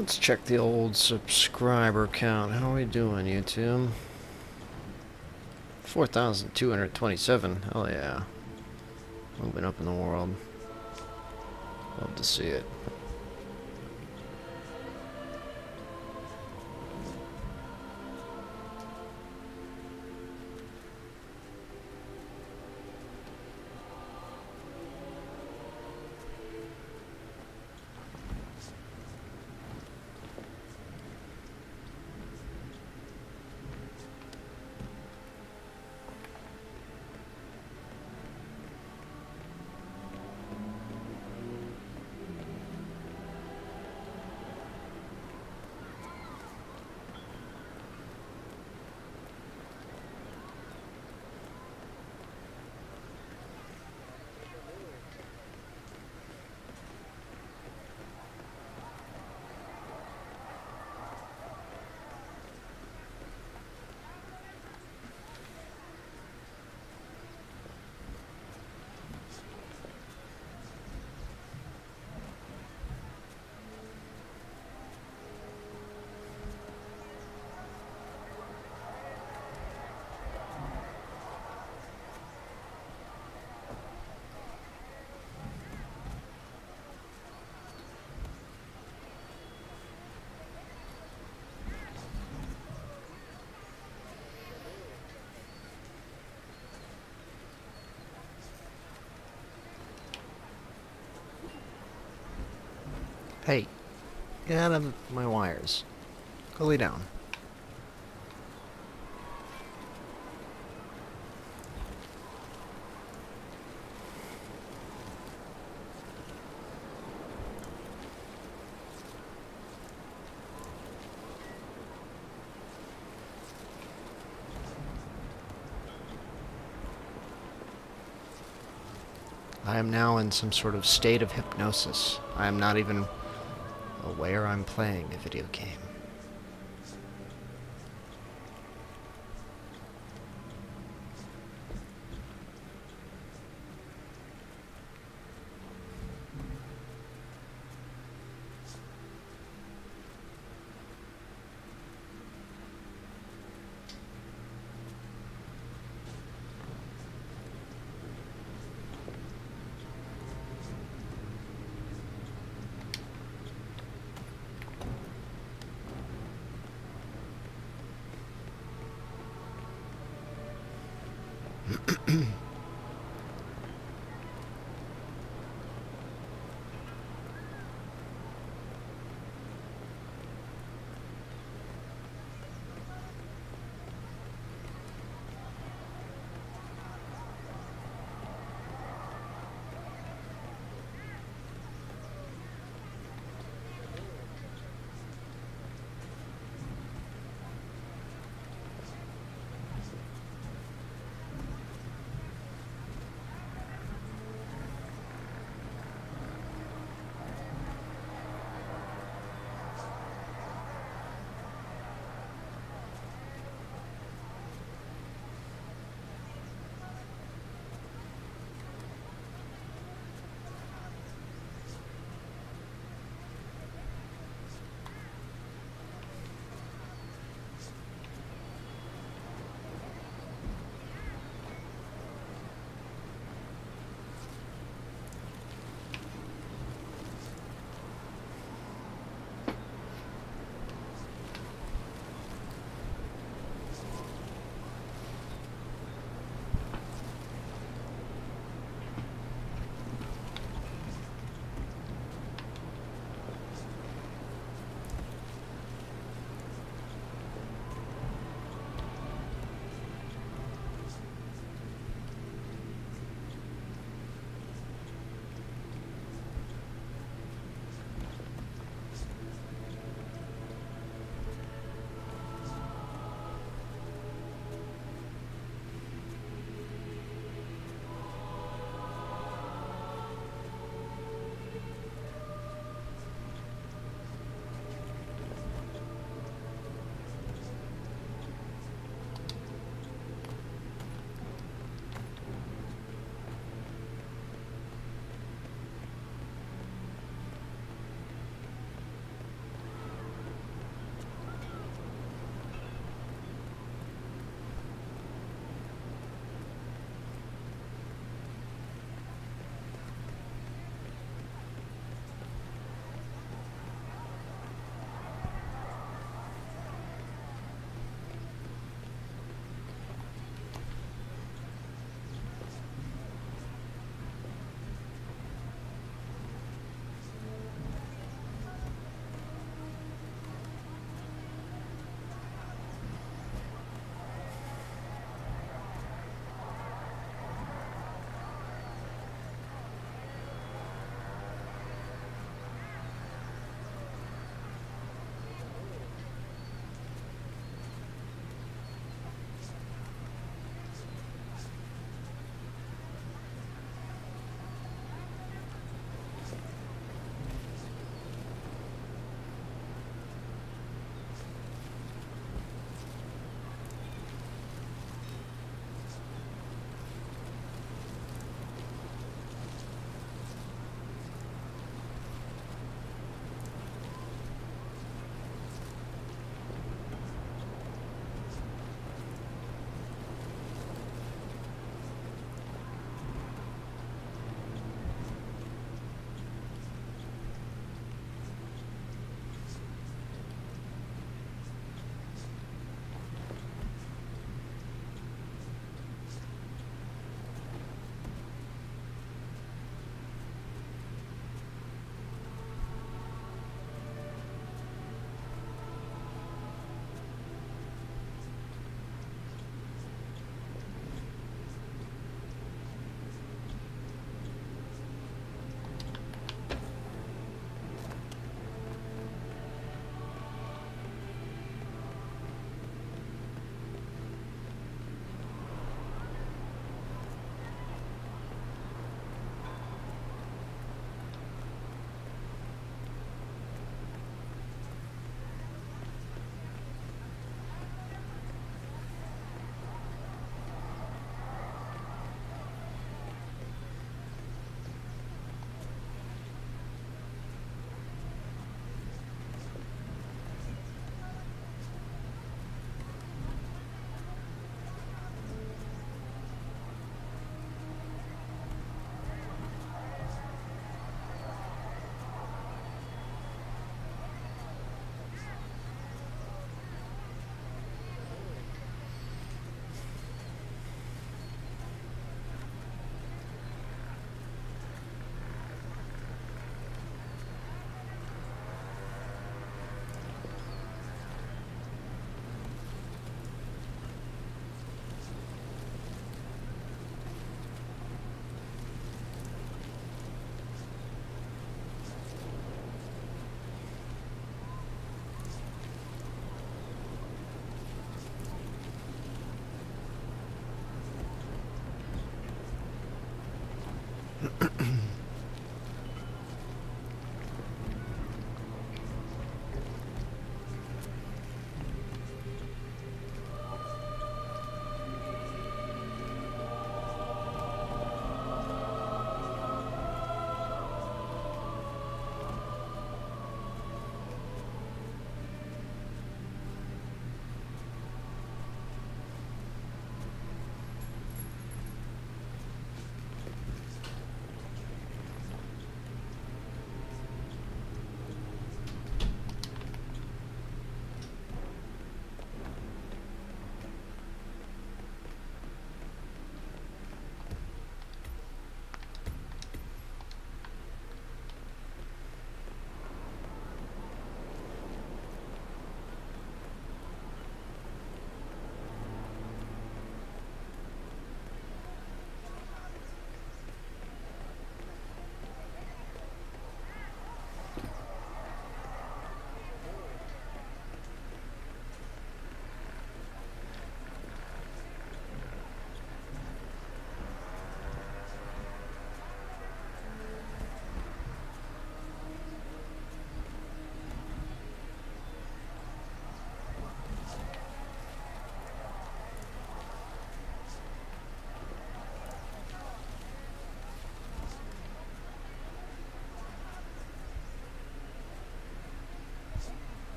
Let's check the old subscriber count. How are we doing, YouTube? 4,227. Hell yeah. Moving up in the world. Love to see it. Hey, get out of my wires. Go lay down. I am now in some sort of state of hypnosis. I am not even aware I'm playing a video game.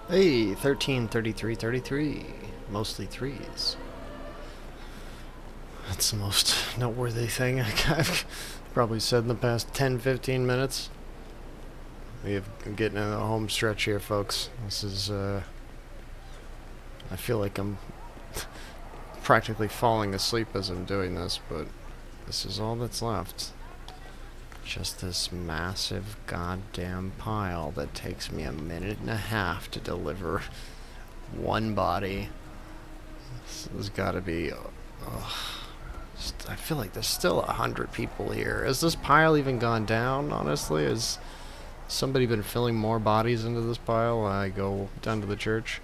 Hey, 13, 33, 33. Mostly threes. That's the most noteworthy thing I've probably said in the past 10, 15 minutes. I'm getting in the home stretch here, folks. This is, I feel like I'm practically falling asleep as I'm doing this, but this is all that's left. Just this massive goddamn pile that takes me a minute and a half to deliver one body. This has got to be... I feel like there's still 100 people here. Has this pile even gone down, honestly? Has somebody been filling more bodies into this pile when I go down to the church?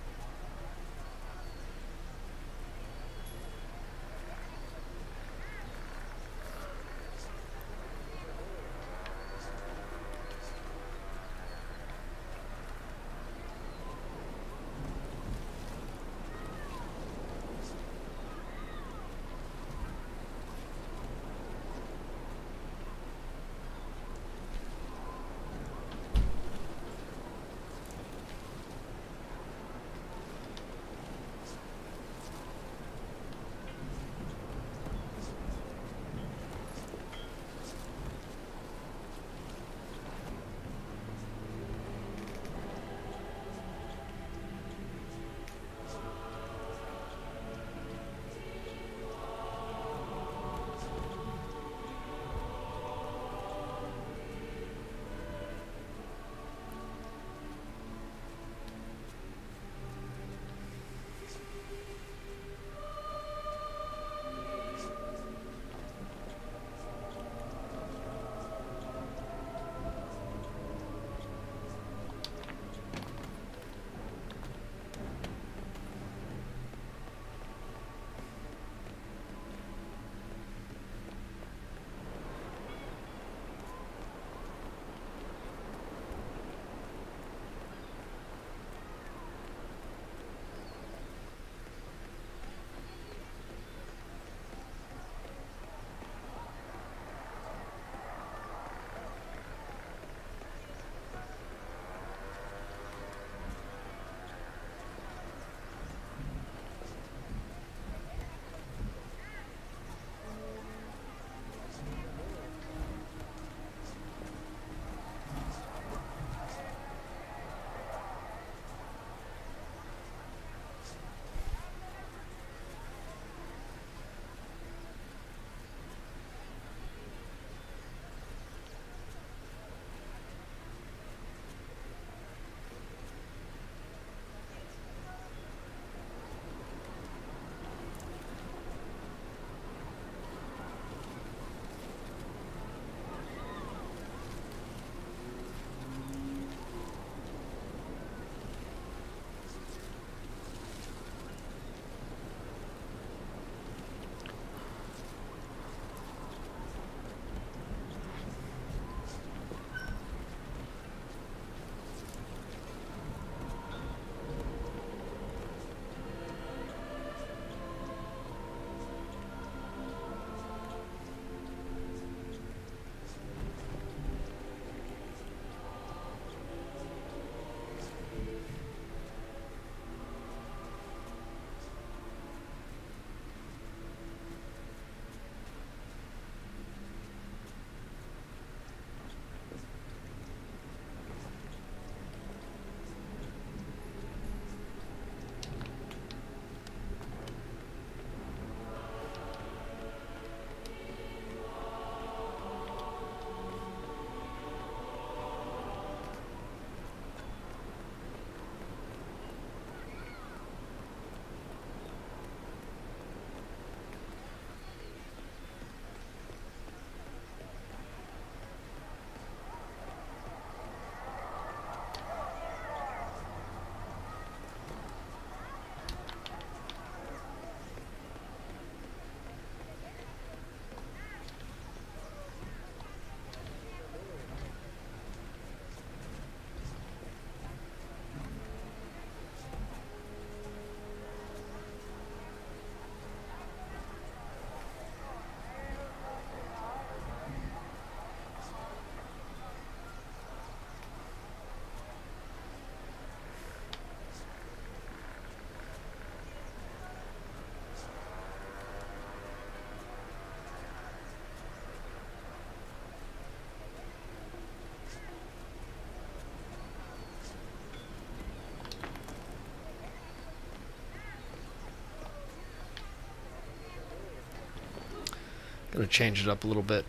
Gonna change it up a little bit.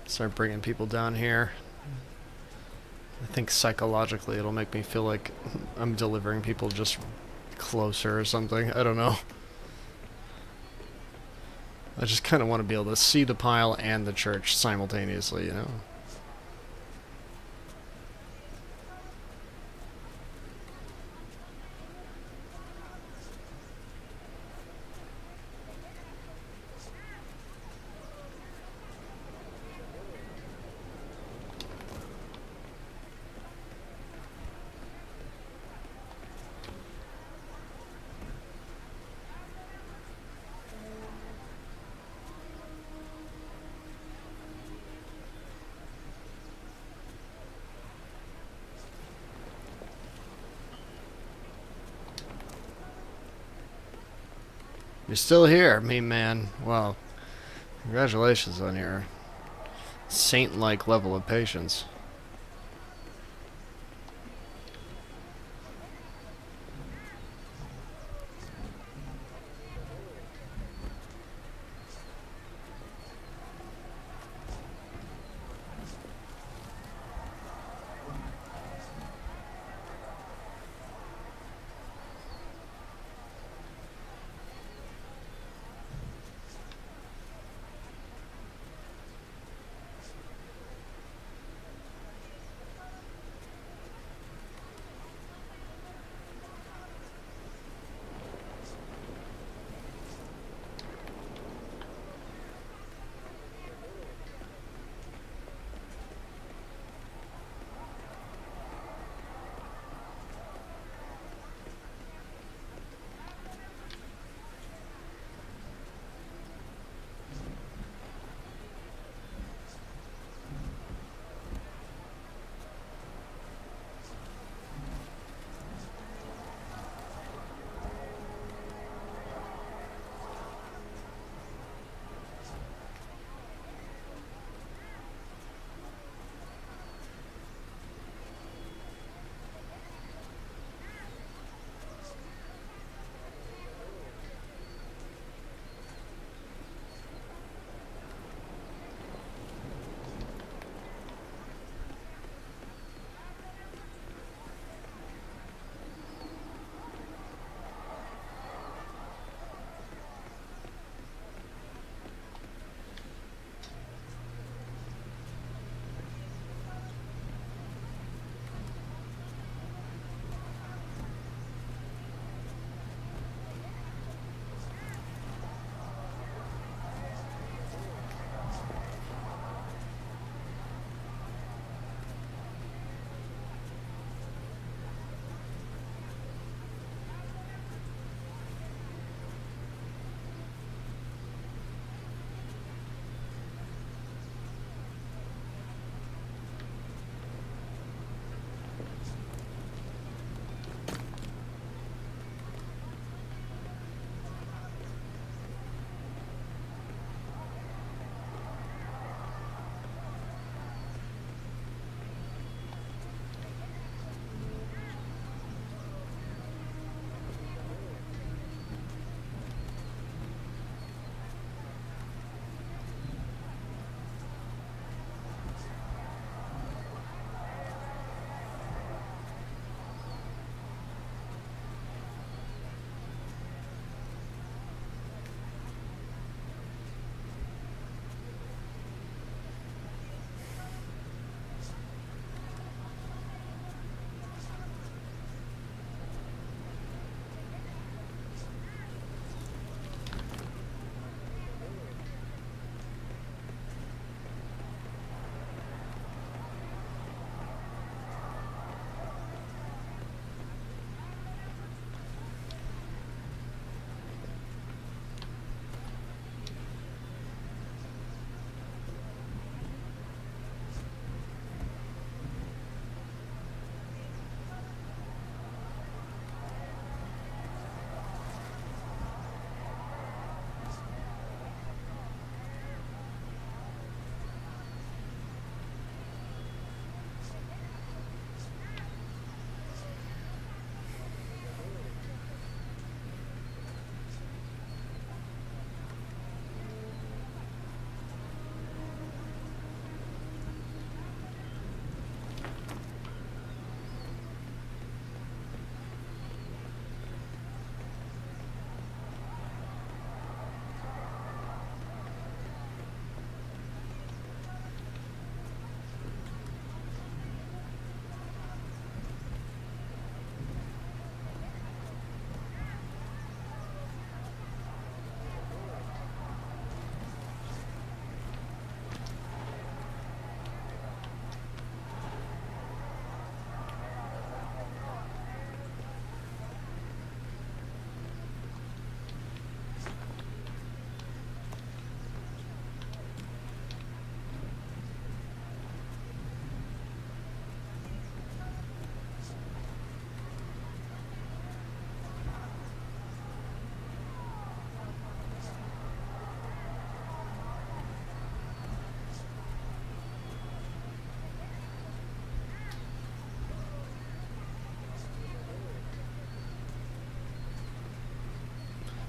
Start bringing people down here. I think psychologically it'll make me feel like I'm delivering people just closer or something. I don't know. I just kind of want to be able to see the pile and the church simultaneously, you know? You're still here, meme man. Well, congratulations on your saint-like level of patience.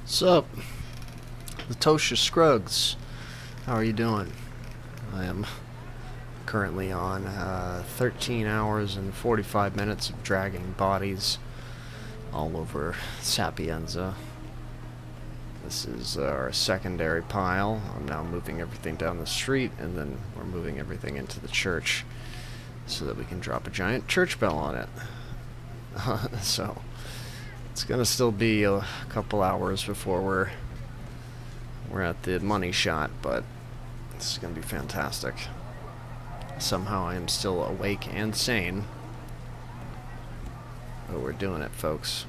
Sup, Latosha Scruggs? How are you doing? I am currently on 13 hours and 45 minutes of dragging bodies all over Sapienza. This is our secondary pile. I'm now moving everything down the street, and then we're moving everything into the church so that we can drop a giant church bell on it. So it's gonna still be a couple hours before we're at the money shot, but this is gonna be fantastic. Somehow I am still awake and sane, but we're doing it, folks.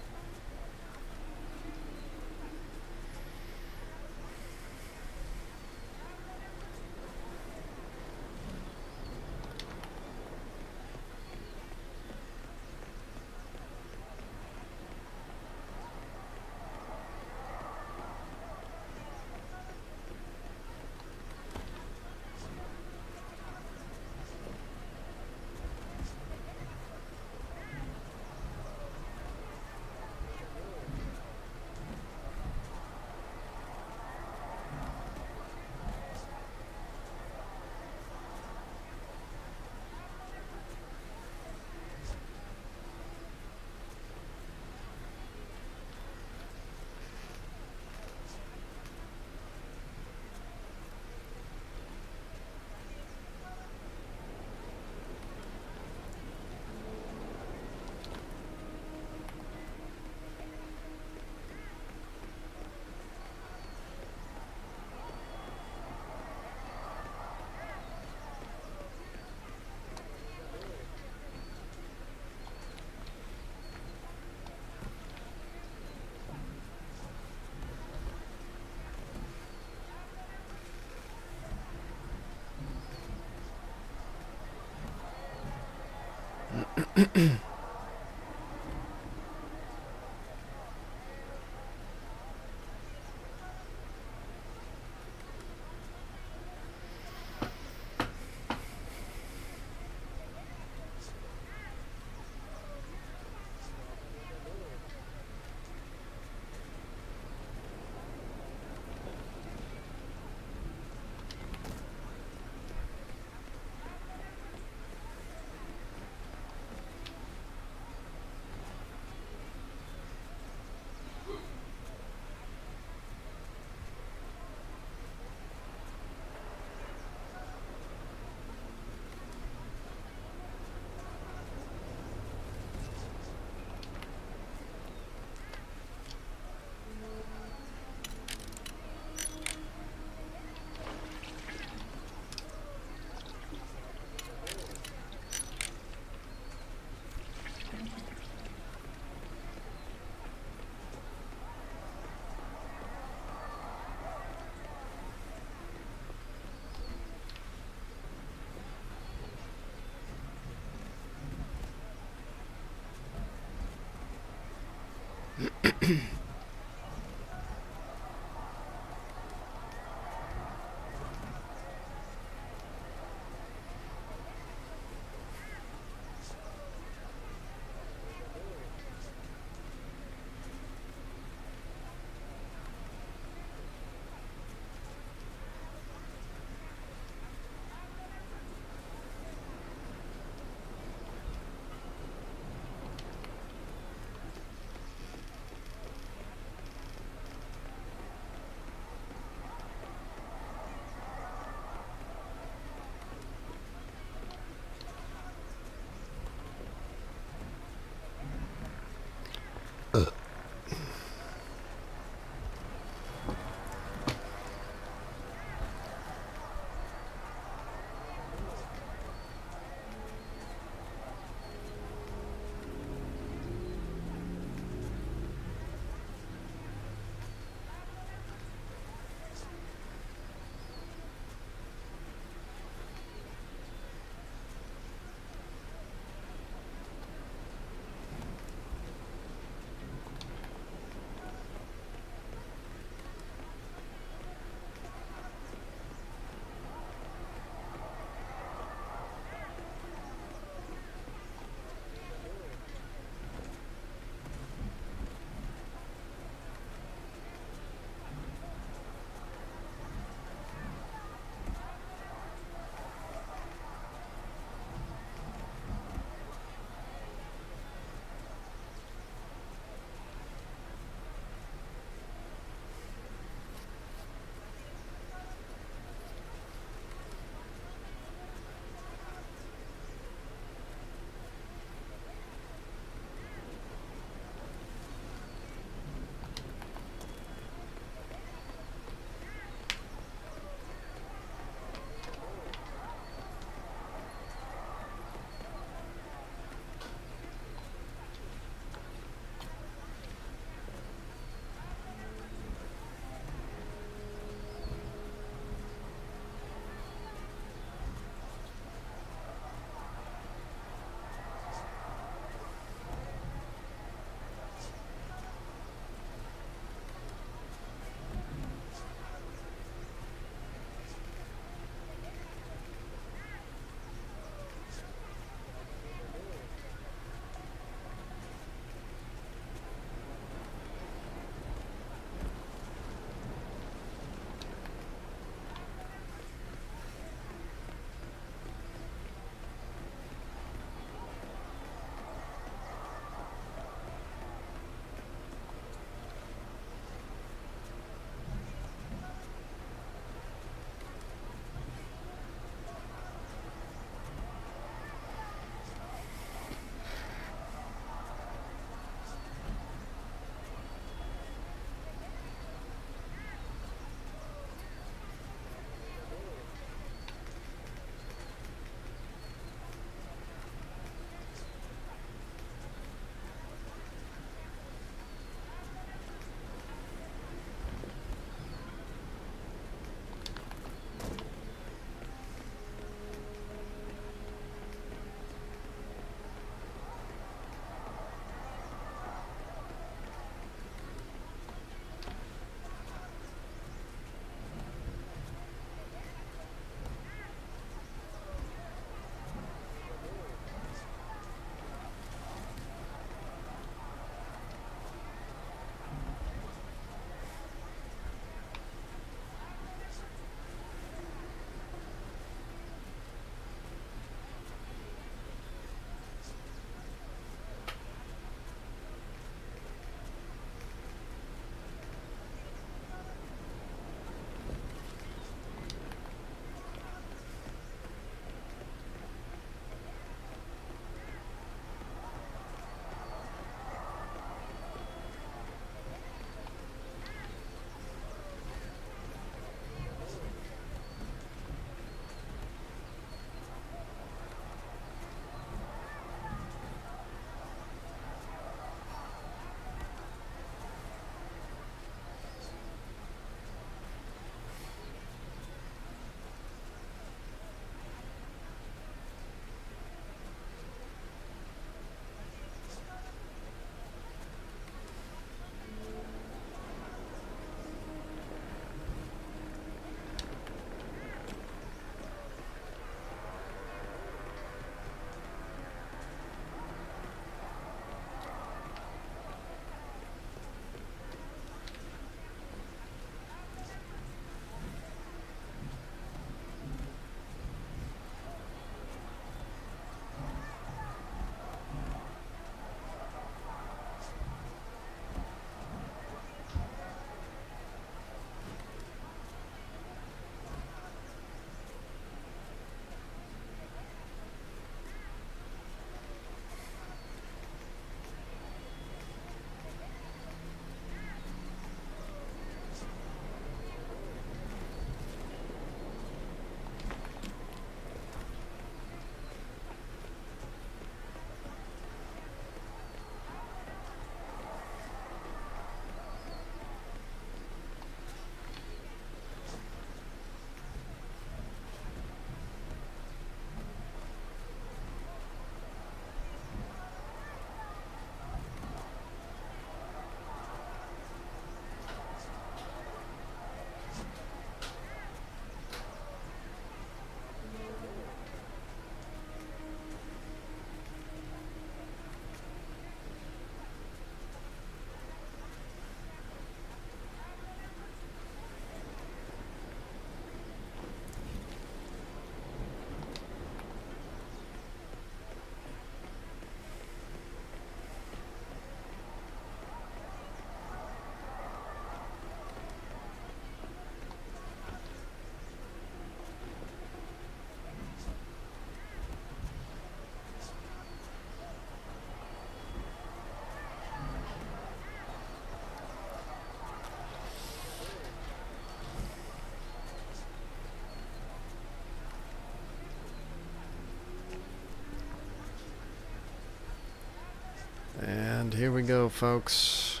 And here we go, folks.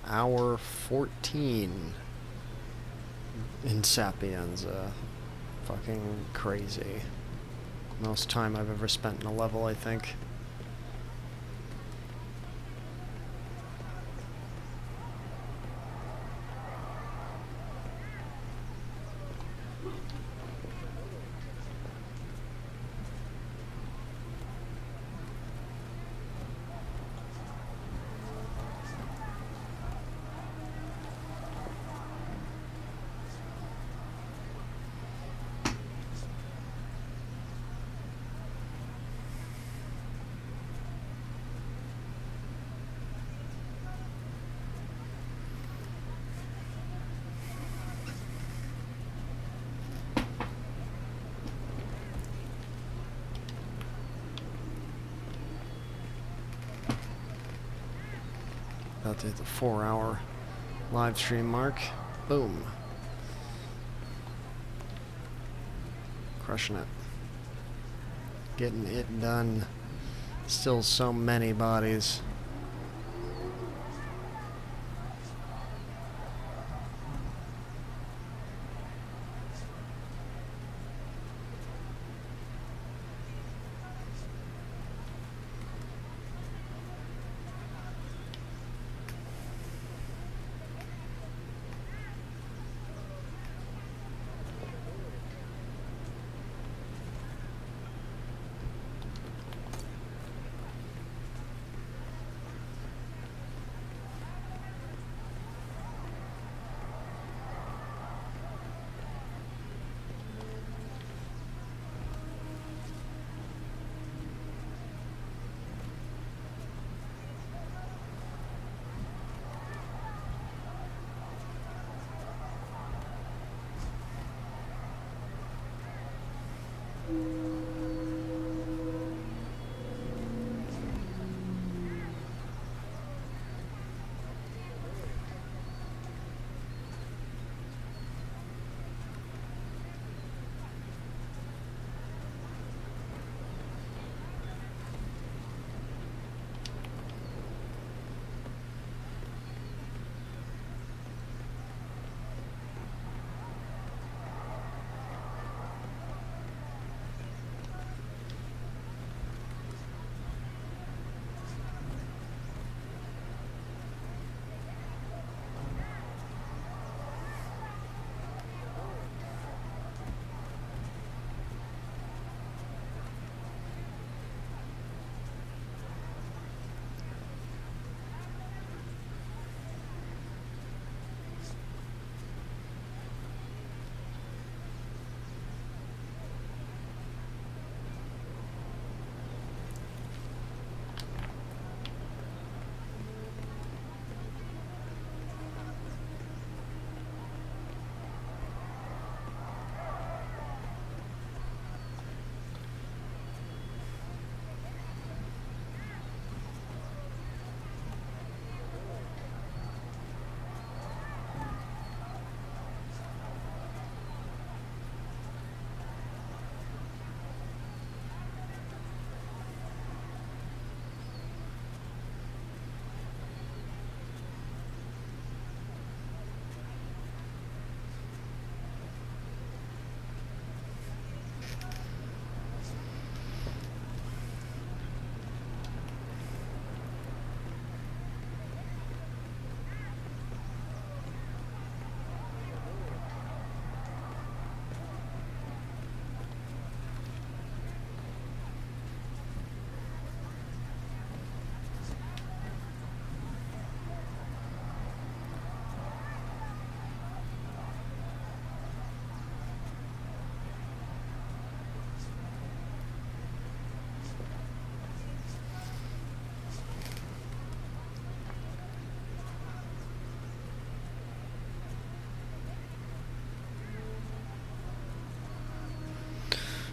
Hour 14 in Sapienza. Fucking crazy. Most time I've ever spent in a level, I think. About to hit the 4-hour live stream mark. Boom. Crushing it. Getting it done. Still so many bodies.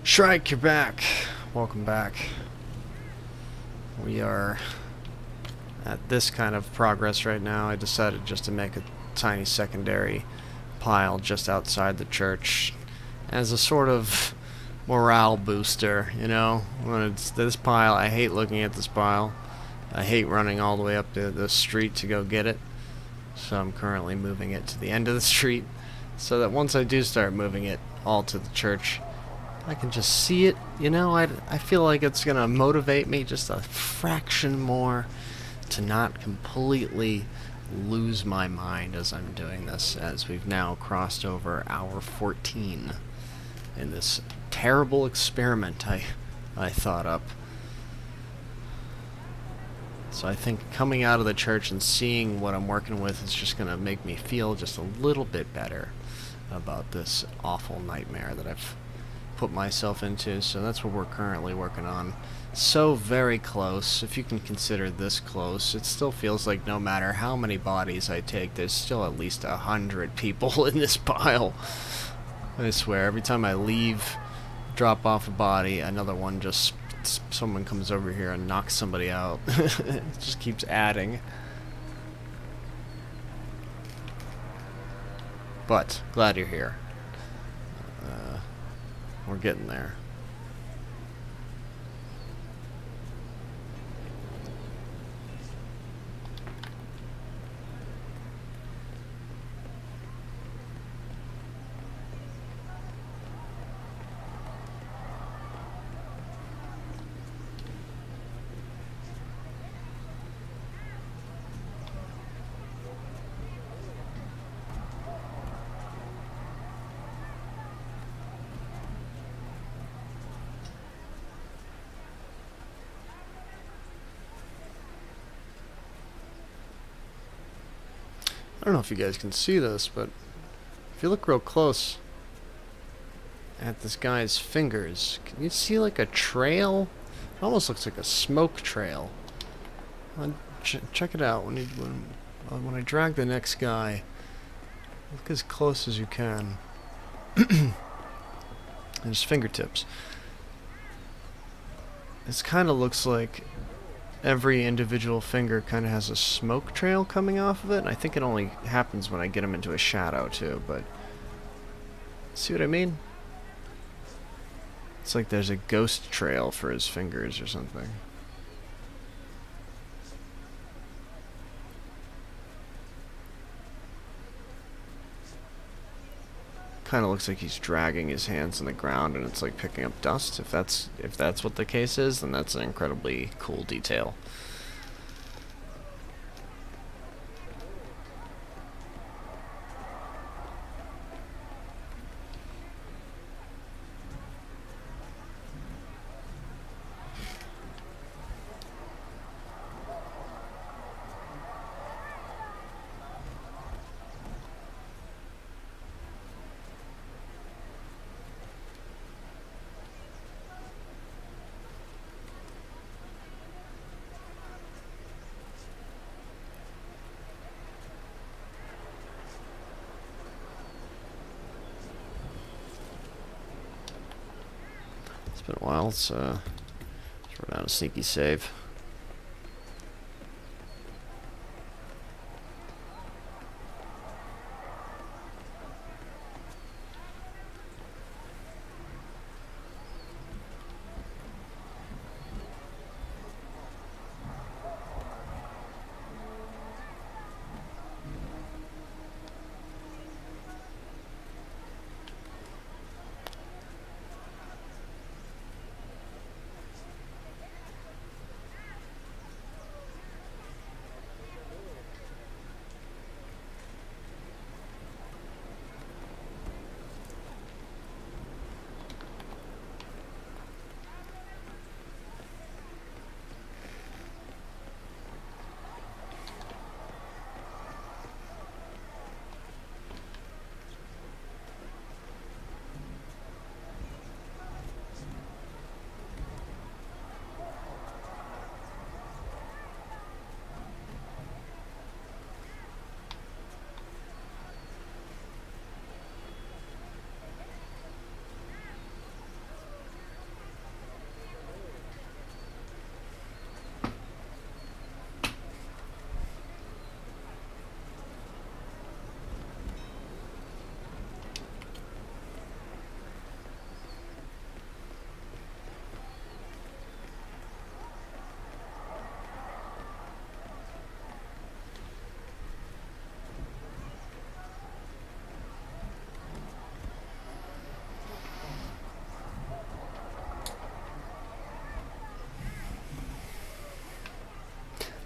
Shrike, you're back. Welcome back. We are at this kind of progress right now. I decided just to make a tiny secondary pile just outside the church as a sort of morale booster, you know? When it's this pile, I hate looking at this pile. I hate running all the way up to the street to go get it, so I'm currently moving it to the end of the street, so that once I do start moving it all to the church, I can just see it, you know. I feel like it's gonna motivate me just a fraction more to not completely lose my mind as I'm doing this, as we've now crossed over hour 14 in this terrible experiment I thought up. So I think coming out of the church and seeing what I'm working with is just gonna make me feel just a little bit better about this awful nightmare that I've put myself into. So that's what we're currently working on. So very close. If you can consider this close, it still feels like no matter how many bodies I take, there's still at least 100 people in this pile. I swear, every time I leave, drop off a body, another one just, someone comes over here and knocks somebody out. It just keeps adding. But glad you're here. We're getting there. I don't know if you guys can see this, but if you look real close at this guy's fingers, can you see like a trail? It almost looks like a smoke trail. Check it out when I drag the next guy. Look as close as you can. And his fingertips. This kind of looks like every individual finger kind of has a smoke trail coming off of it. And I think it only happens when I get him into a shadow too, but see what I mean? It's like there's a ghost trail for his fingers or something. Kind of looks like he's dragging his hands in the ground and it's like picking up dust. If that's what the case is, then that's an incredibly cool detail. It's been a while, so let's run out a sneaky save.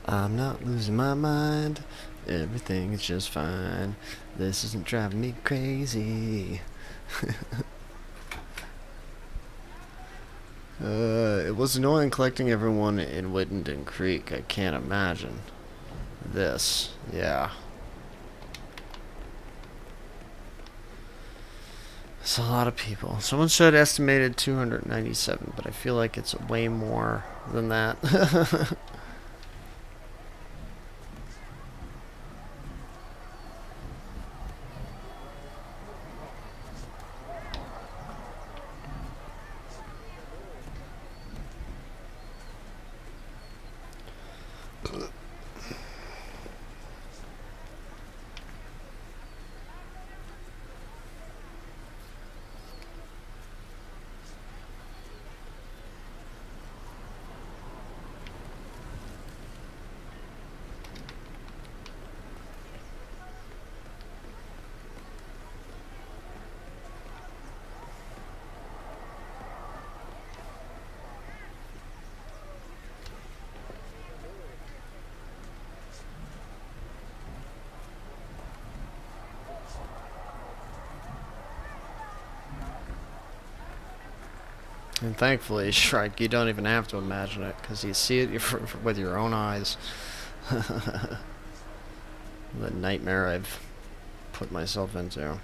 I'm not losing my mind. Everything is just fine. This isn't driving me crazy. It was annoying collecting everyone in Whittington Creek. I can't imagine this. Yeah. It's a lot of people. Someone said estimated 297, but I feel like it's way more than that. And thankfully, Shrike, you don't even have to imagine it, because you see it with your own eyes. The nightmare I've put myself into.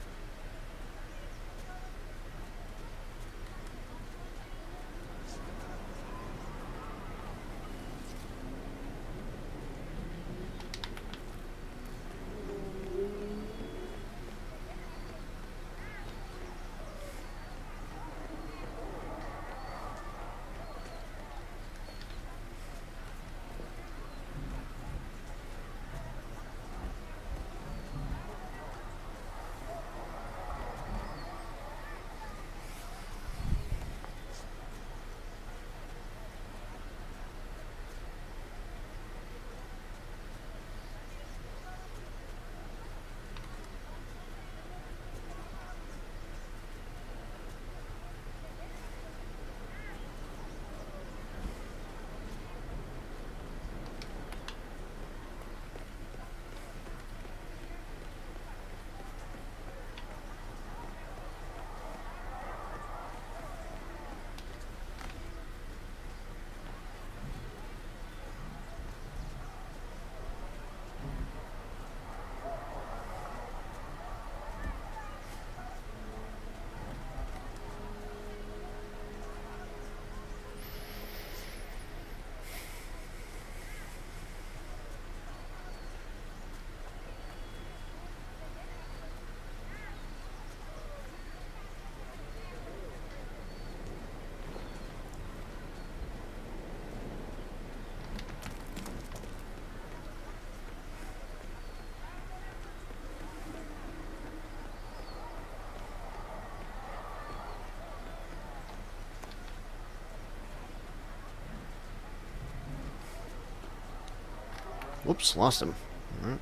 Whoops, lost him. Alright.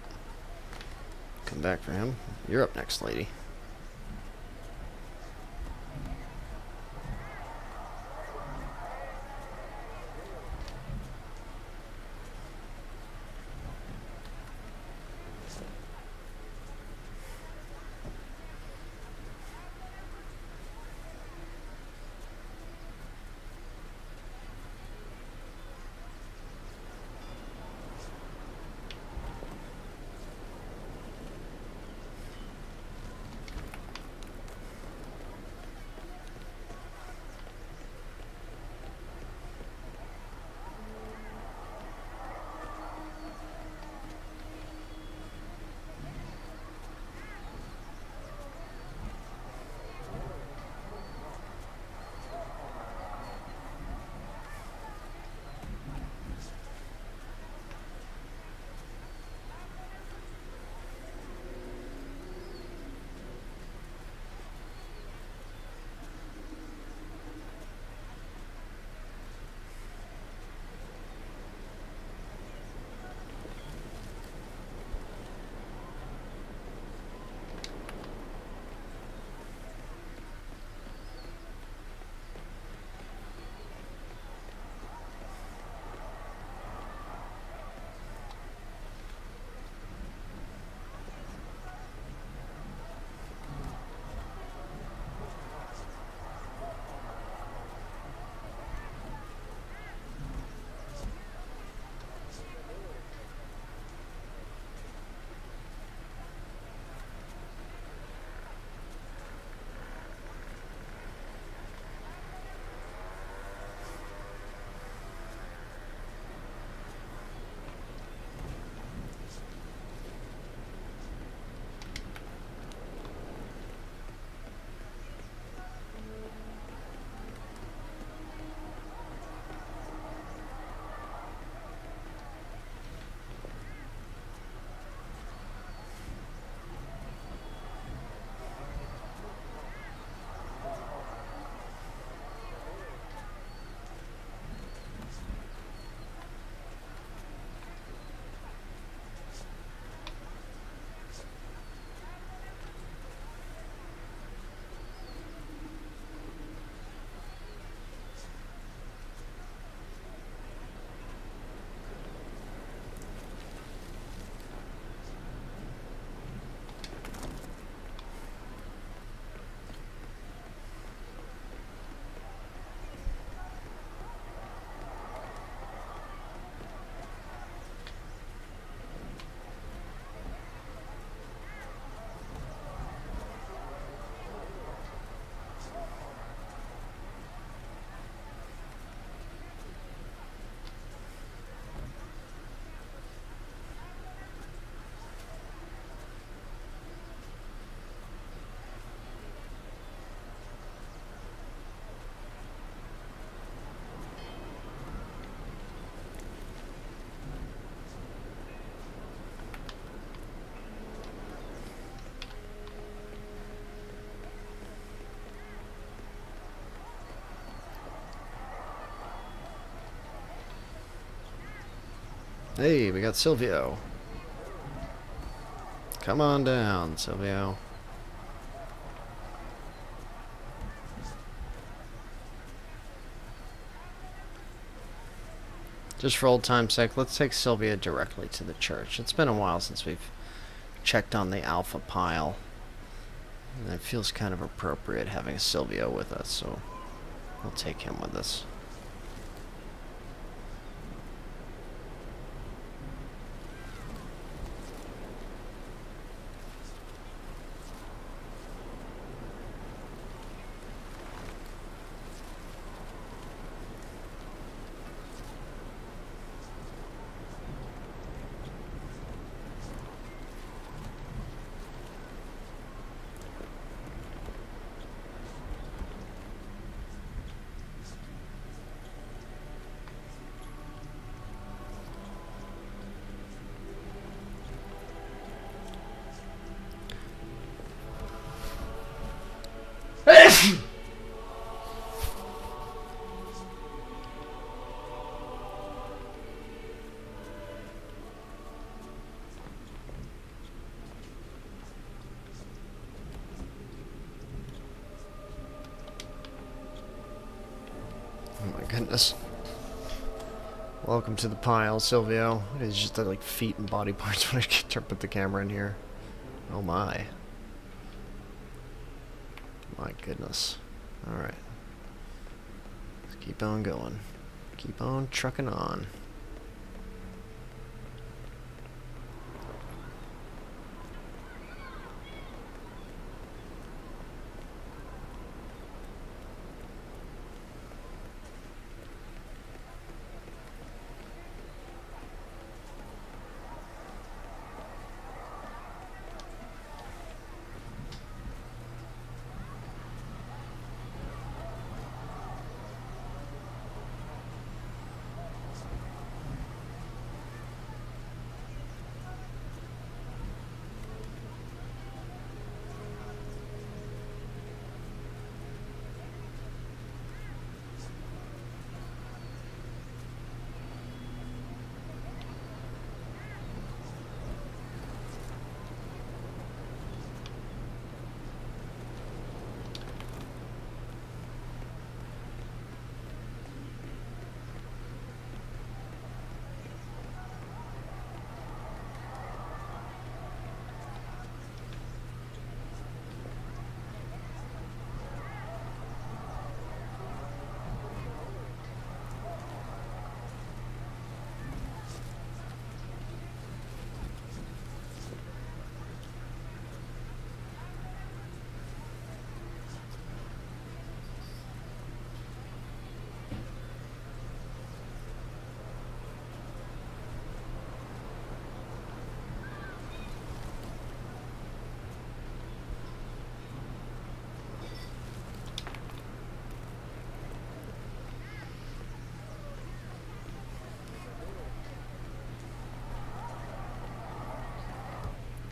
Come back for him. You're up next, lady. Hey, we got Silvio. Come on down, Silvio. Just for old time's sake, let's take Sylvia directly to the church. It's been a while since we've checked on the Alpha pile. And it feels kind of appropriate having Silvio with us, so we'll take him with us. Oh my goodness. Welcome to the pile, Silvio. It's just like feet and body parts when I put the camera in here. Oh my. My goodness. Alright. Let's keep on going. Keep on trucking on.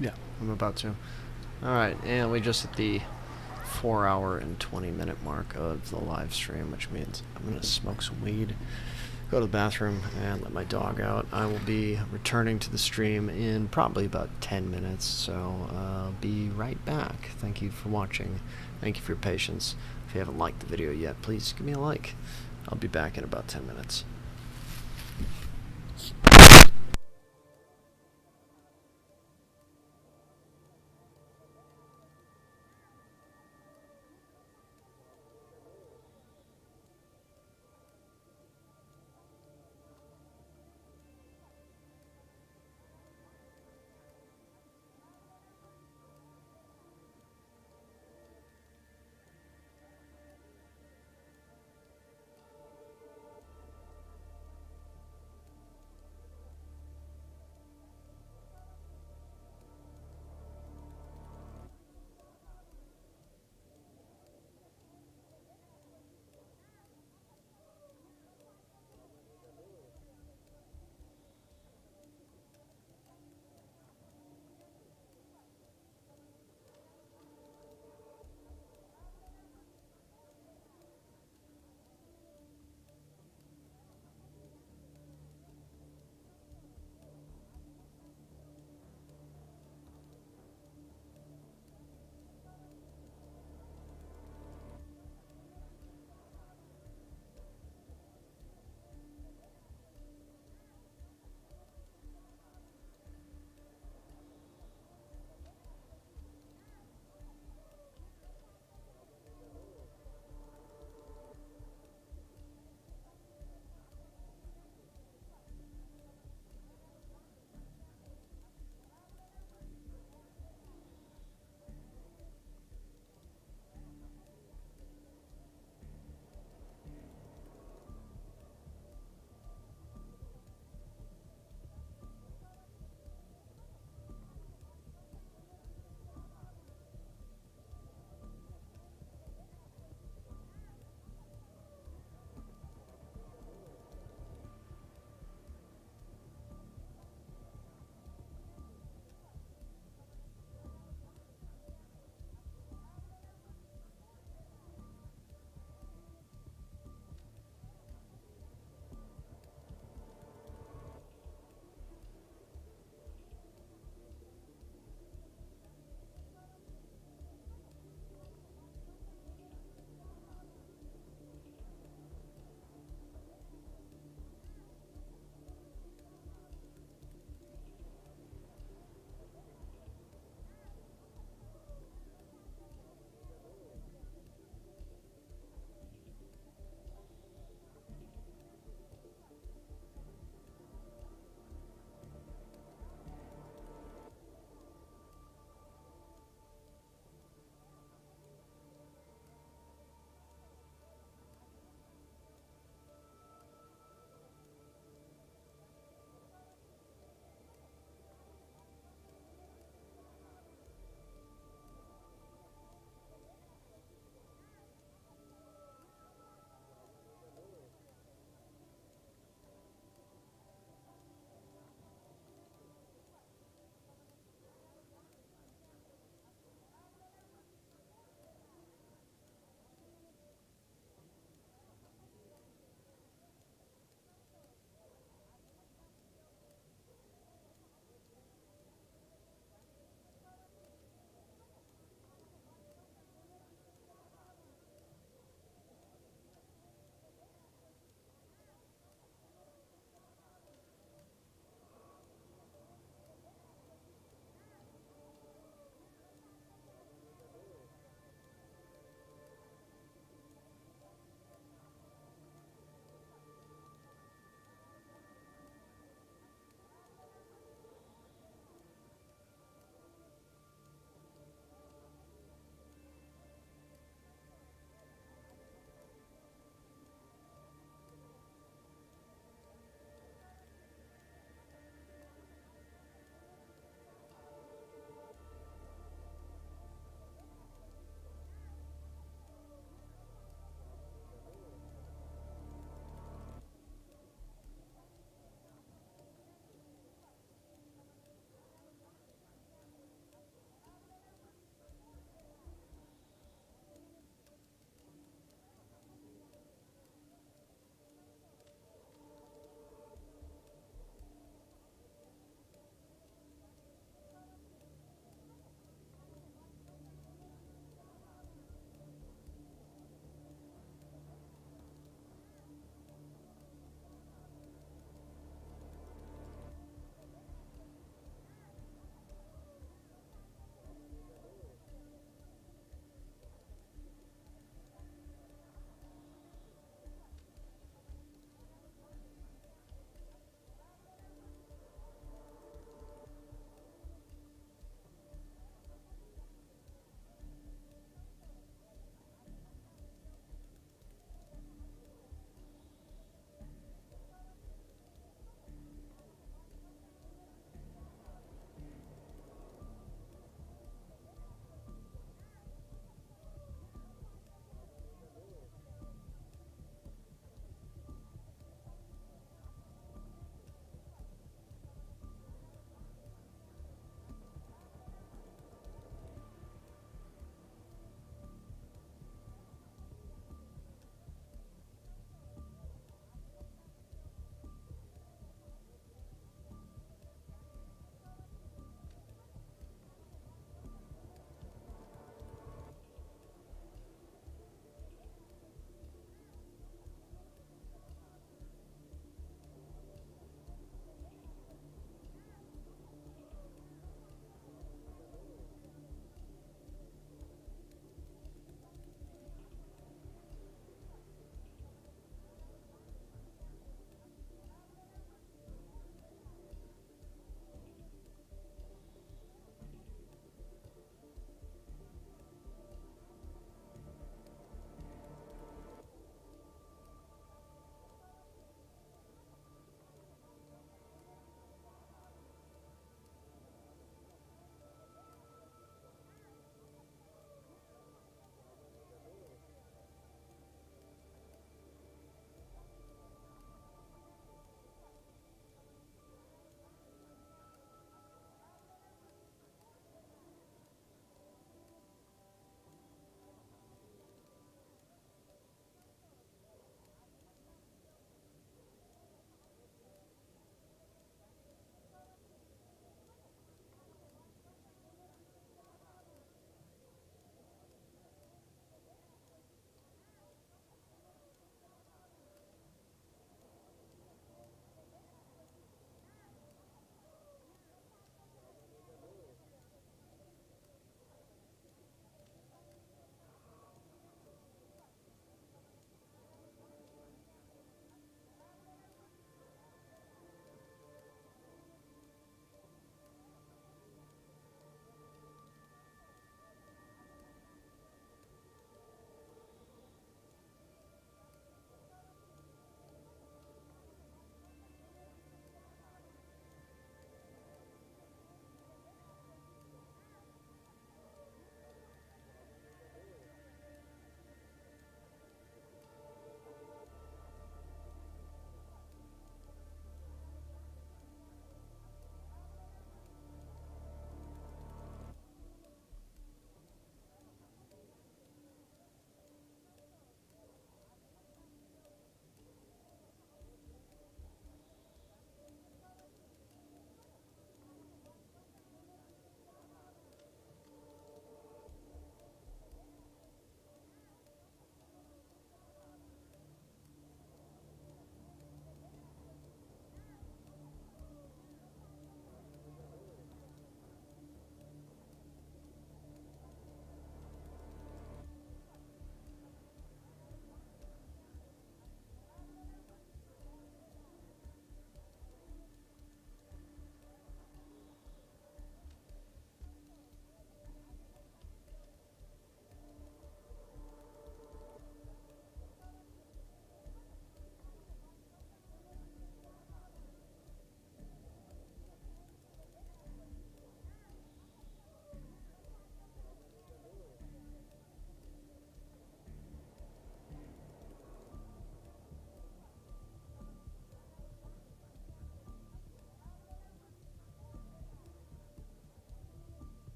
Yeah, I'm about to. Alright, and we just hit the 4-hour and 20-minute mark of the live stream, which means I'm going to smoke some weed, go to the bathroom, and let my dog out. I will be returning to the stream in probably about 10 minutes, so I'll be right back. Thank you for watching. Thank you for your patience. If you haven't liked the video yet, please give me a like. I'll be back in about 10 minutes.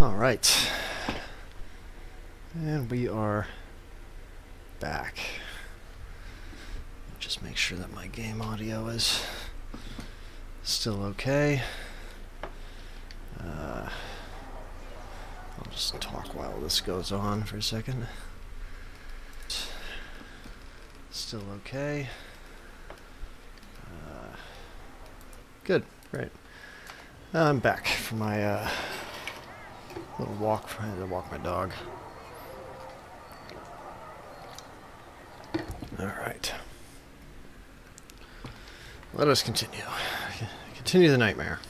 Alright. And we are back. Just make sure that my game audio is still okay. I'll just talk while this goes on for a second. Still okay. Good, great. I'm back from my little walk. I had to walk my dog. Alright. Let us continue. Continue the nightmare.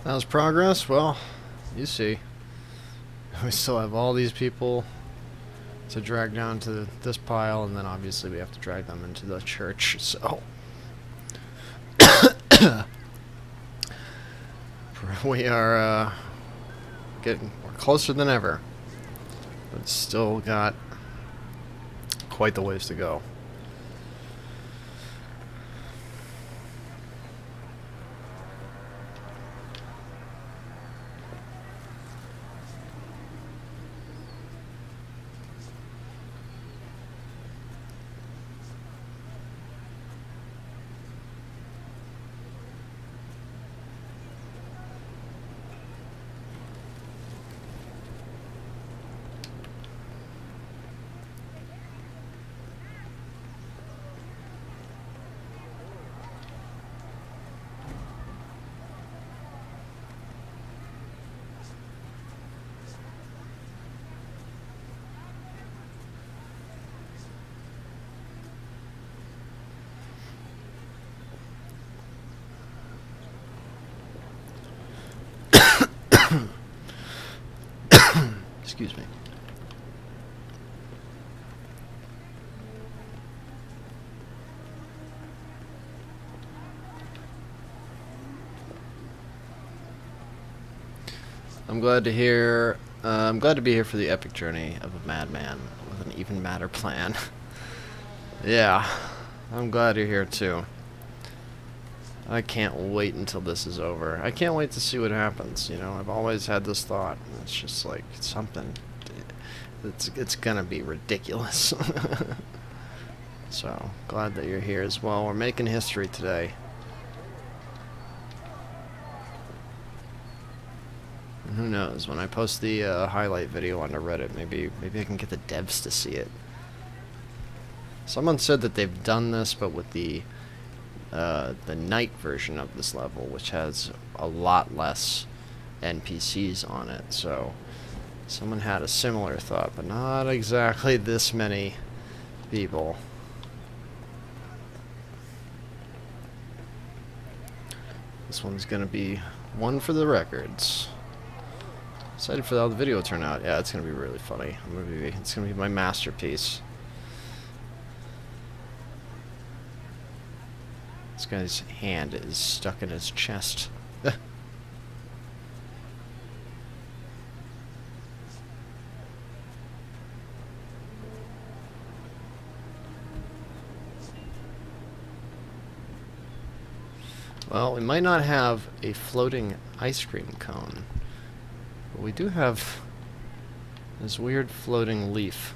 How's progress? Well, you see. We still have all these people to drag down to this pile, and then obviously we have to drag them into the church, so... we are, we're closer than ever. But still got quite the ways to go. Excuse me. I'm glad to hear. I'm glad to be here for the epic journey of a madman with an even madder plan. Yeah, I'm glad you're here too. I can't wait until this is over. I can't wait to see what happens. You know, I've always had this thought. And it's just like something. It's gonna be ridiculous. So glad that you're here as well. We're making history today. And who knows, when I post the highlight video onto Reddit, maybe I can get the devs to see it. Someone said that they've done this, but with the night version of this level, which has a lot less NPCs on it. So someone had a similar thought, but not exactly this many people. This one's gonna be one for the records. Excited for how the video will turn out. Yeah, it's gonna be really funny. It's gonna be my masterpiece. This guy's hand is stuck in his chest. Well, we might not have a floating ice cream cone. But we do have this weird floating leaf.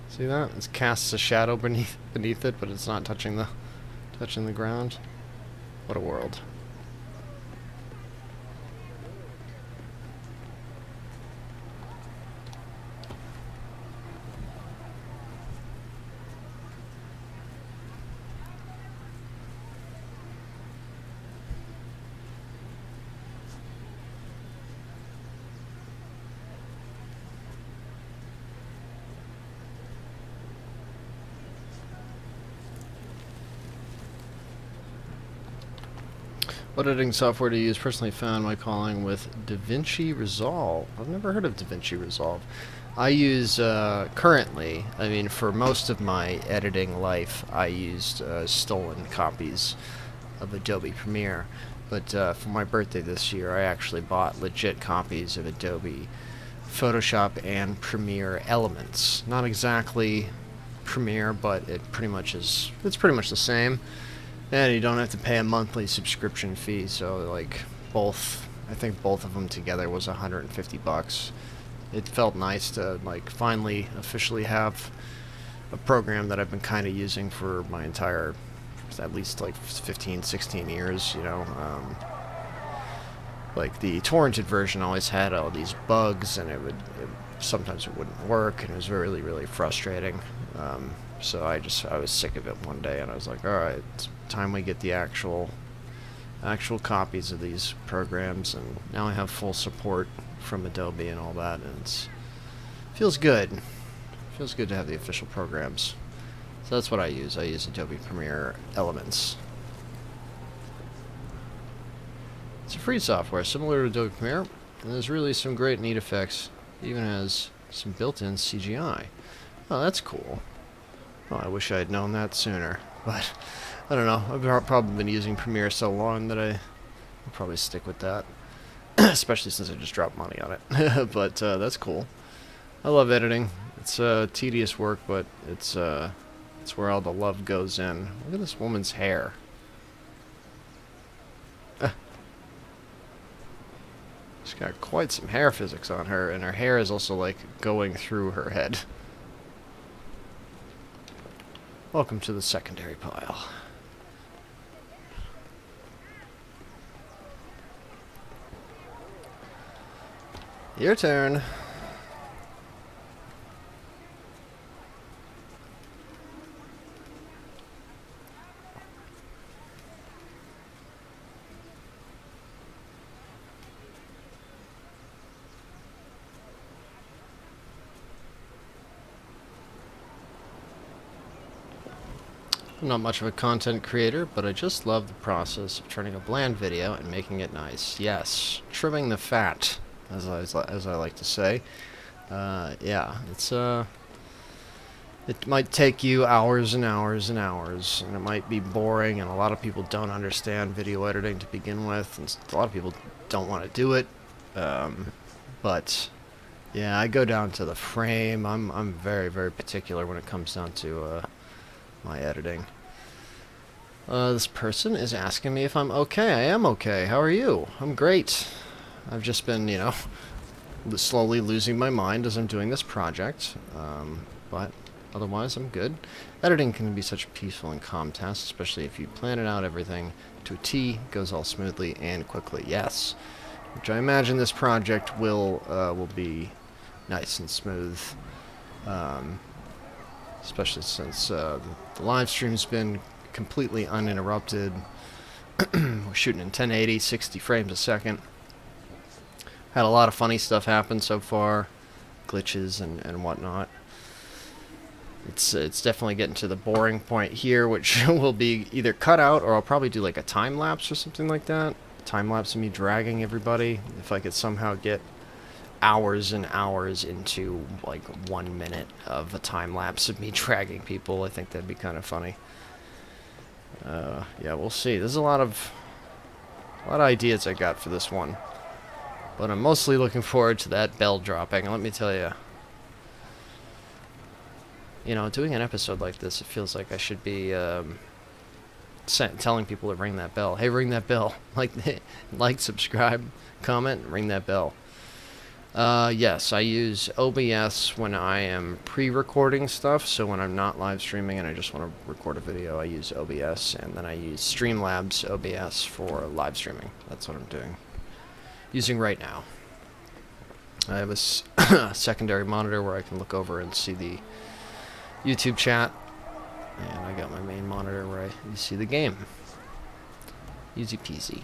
See that? It casts a shadow beneath it, but it's not touching the ground. What a world. What editing software to use? Personally found my calling with DaVinci Resolve. I've never heard of DaVinci Resolve. I use, currently, I mean, for most of my editing life, I used stolen copies of Adobe Premiere. But for my birthday this year, I actually bought legit copies of Adobe Photoshop and Premiere Elements. Not exactly Premiere, but it pretty much is, it's pretty much the same. And you don't have to pay a monthly subscription fee, so like I think both of them together was $150. It felt nice to like finally officially have a program that I've been kind of using for my entire, at least like 15, 16 years, you know. Like the torrented version always had all these bugs, and sometimes it wouldn't work, and it was really, really frustrating. So I was sick of it one day, and I was like, all right, it's time we get the actual copies of these programs, and now I have full support from Adobe and all that, and feels good. Feels good to have the official programs. So that's what I use. I use Adobe Premiere Elements. It's a free software similar to Adobe Premiere, and there's really some great neat effects. It even has some built-in CGI. Oh, that's cool. Oh, I wish I had known that sooner, but I don't know. I've probably been using Premiere so long that I'll probably stick with that, especially since I just dropped money on it. But that's cool. I love editing. It's tedious work, but it's where all the love goes in. Look at this woman's hair. She's got quite some hair physics on her, and her hair is also like going through her head. Welcome to the secondary pile. Your turn. I'm not much of a content creator, but I just love the process of turning a bland video and making it nice. Yes, trimming the fat, as I like to say. Yeah, it might take you hours and hours and hours, and it might be boring, and a lot of people don't understand video editing to begin with, and a lot of people don't want to do it. But yeah, I go down to the frame. I'm very, very particular when it comes down to my editing. This person is asking me if I'm okay. I am okay. How are you? I'm great. I've just been, you know, slowly losing my mind as I'm doing this project, but otherwise I'm good. Editing can be such a peaceful and calm task, especially if you plan it out, everything to a T, goes all smoothly and quickly. Yes, which I imagine this project will be nice and smooth, especially since the live stream's been completely uninterrupted. We're shooting in 1080, 60 frames a second. Had a lot of funny stuff happen so far, glitches and whatnot. It's definitely getting to the boring point here, which will be either cut out or I'll probably do like a time lapse or something like that. Time lapse of me dragging everybody. If I could somehow get hours and hours into like 1 minute of a time lapse of me dragging people, I think that'd be kind of funny. Yeah, we'll see. There's a lot of ideas I got for this one. But I'm mostly looking forward to that bell dropping. And let me tell you, you know, doing an episode like this, it feels like I should be telling people to ring that bell. Hey, ring that bell. Like, subscribe, comment, ring that bell. Yes, I use OBS when I am pre-recording stuff. So when I'm not live streaming and I just want to record a video, I use OBS. And then I use Streamlabs OBS for live streaming. That's what I'm doing. Using right now. I have a secondary monitor where I can look over and see the YouTube chat, and I got my main monitor where you see the game. Easy peasy.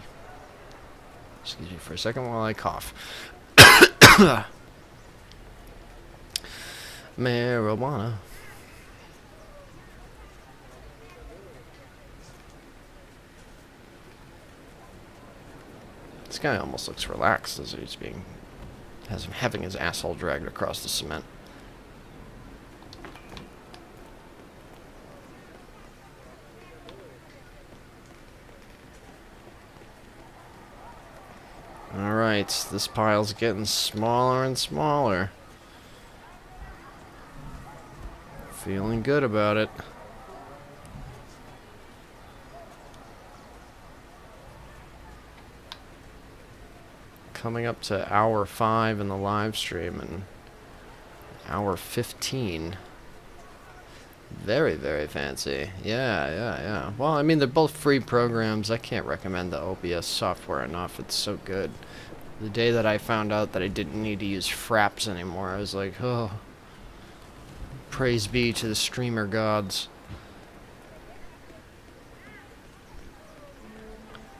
Excuse me for a second while I cough. Marijuana. This guy almost looks relaxed as he's having his asshole dragged across the cement. Alright, this pile's getting smaller and smaller. Feeling good about it. Coming up to hour 5 in the live stream and hour 15. Very, very fancy. Yeah. Well, I mean, they're both free programs. I can't recommend the OBS software enough. It's so good. The day that I found out that I didn't need to use fraps anymore, I was like, oh, praise be to the streamer gods.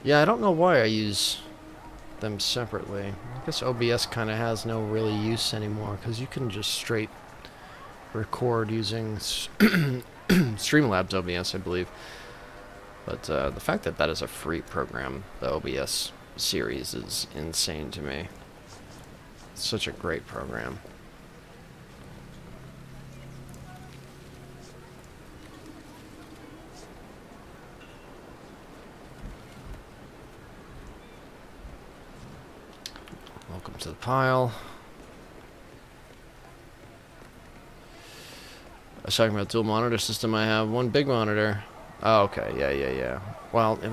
Yeah, I don't know why I use them separately. I guess OBS kind of has no really use anymore because you can just straight record using Streamlabs OBS, I believe. But the fact that that is a free program, the OBS series, is insane to me. It's such a great program. Welcome to the pile. I was talking about dual monitor system. I have one big monitor. Oh, okay. Yeah. Well, it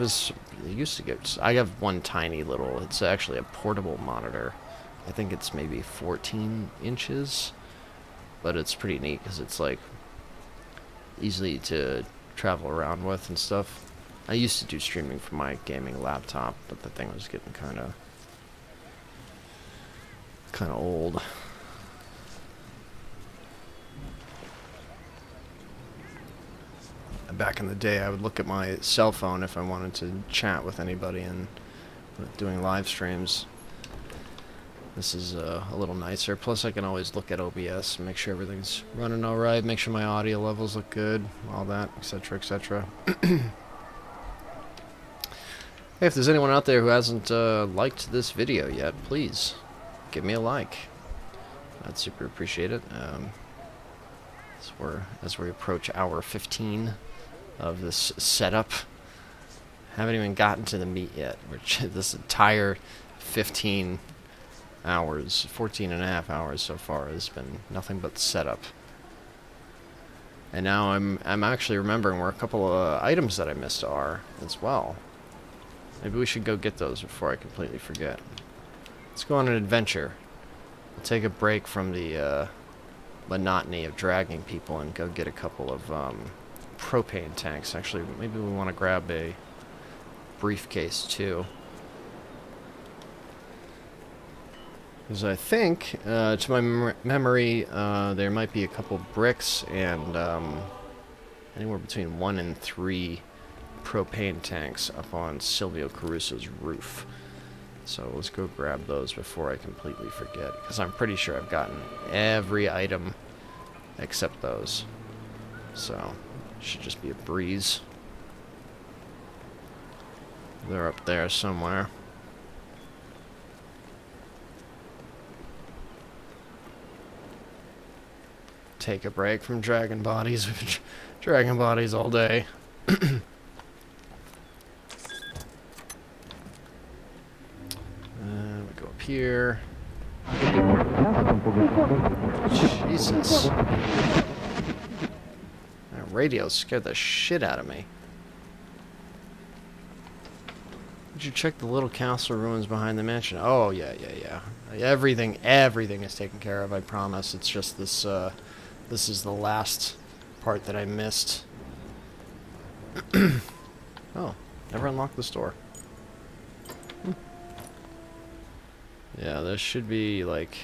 used to get... I have one tiny little... It's actually a portable monitor. I think it's maybe 14 inches. But it's pretty neat because it's, like, easy to travel around with and stuff. I used to do streaming from my gaming laptop, but the thing was getting kind of old. Back in the day, I would look at my cell phone if I wanted to chat with anybody and doing live streams. This is a little nicer. Plus, I can always look at OBS and make sure everything's running all right, make sure my audio levels look good, all that, etc., etc. Hey, if there's anyone out there who hasn't liked this video yet, please give me a like. I'd super appreciate it. As we approach hour 15 of this setup. Haven't even gotten to the meat yet, which this entire 15 hours, 14 and a half hours so far has been nothing but setup. And now I'm actually remembering where a couple of items that I missed are as well. Maybe we should go get those before I completely forget. Let's go on an adventure. We'll take a break from the monotony of dragging people and go get a couple of propane tanks. Actually, maybe we want to grab a briefcase too. Because I think, to my memory, there might be a couple bricks and anywhere between 1 and 3 propane tanks up on Silvio Caruso's roof. So let's go grab those before I completely forget, because I'm pretty sure I've gotten every item except those. So, it should just be a breeze. They're up there somewhere. Take a break from dragon bodies. We've been dragon bodies all day. We go up here. Jesus. That radio scared the shit out of me. Did you check the little castle ruins behind the mansion? Oh, yeah. Everything is taken care of, I promise. It's just this, this is the last part that I missed. Oh, never unlocked this door. Yeah, this should be, like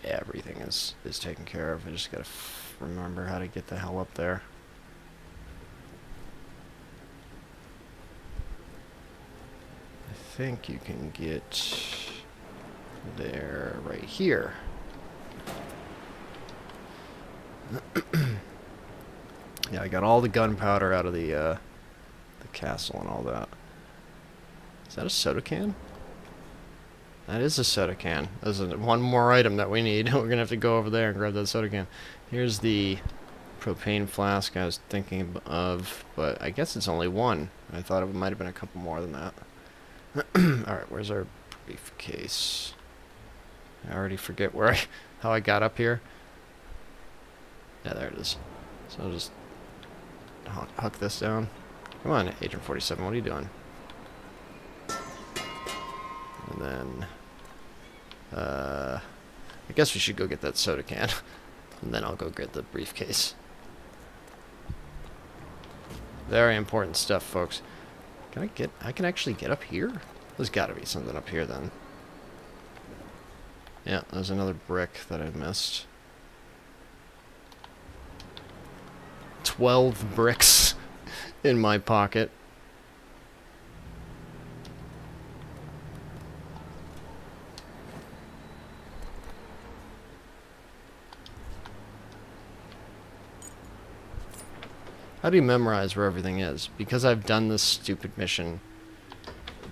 everything is taken care of. I just gotta remember how to get the hell up there. I think you can get there right here. Yeah, I got all the gunpowder out of the castle and all that. Is that a soda can? That is a soda can. There's one more item that we need. We're gonna have to go over there and grab that soda can. Here's the propane flask I was thinking of, but I guess it's only one. I thought it might have been a couple more than that. Alright, where's our briefcase? I already forget how I got up here. Yeah, there it is. So I'll just huck this down. Come on, Agent 47, what are you doing? And then, I guess we should go get that soda can. And then I'll go get the briefcase. Very important stuff, folks. I can actually get up here? There's gotta be something up here then. Yeah, there's another brick that I missed. 12 bricks in my pocket. How do you memorize where everything is? Because I've done this stupid mission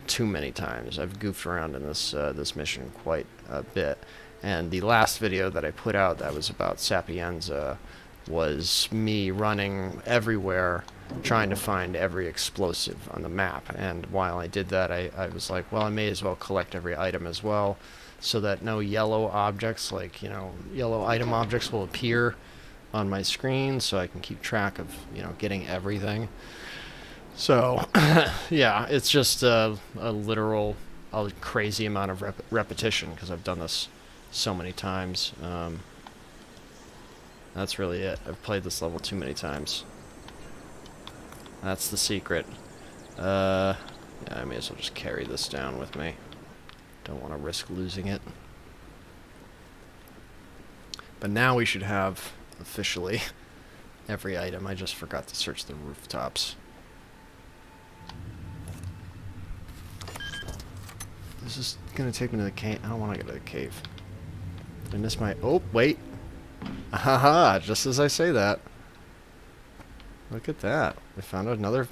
too many times. I've goofed around in this this mission quite a bit. And the last video that I put out that was about Sapienza was me running everywhere trying to find every explosive on the map. And while I did that, I was like, well, I may as well collect every item as well, so that no yellow objects, like, you know, yellow item objects will appear on my screen, so I can keep track of, you know, getting everything. So, yeah, it's just a crazy amount of repetition, because I've done this so many times. That's really it. I've played this level too many times. That's the secret. Yeah, I may as well just carry this down with me. Don't want to risk losing it. But now we should have, officially, every item. I just forgot to search the rooftops. This is gonna take me to the cave. I don't want to go to the cave. Did I miss my... Oh, wait. Haha, just as I say that. Look at that. We found another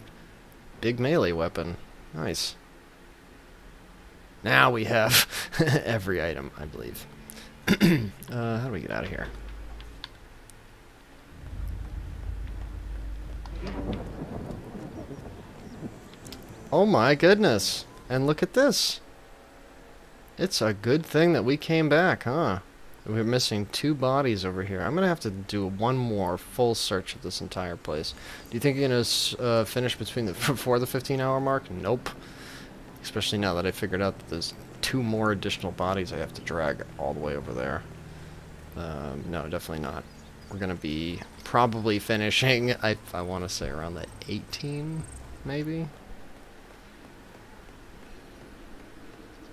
big melee weapon. Nice. Now we have every item, I believe. How do we get out of here? Oh my goodness. And look at this. It's a good thing that we came back, huh? We're missing 2 bodies over here. I'm going to have to do one more full search of this entire place. Do you think you're going to finish before the 15-hour mark? Nope. Especially now that I figured out that there's 2 more additional bodies I have to drag all the way over there. No, definitely not. We're going to be probably finishing, I want to say, around the 18, maybe?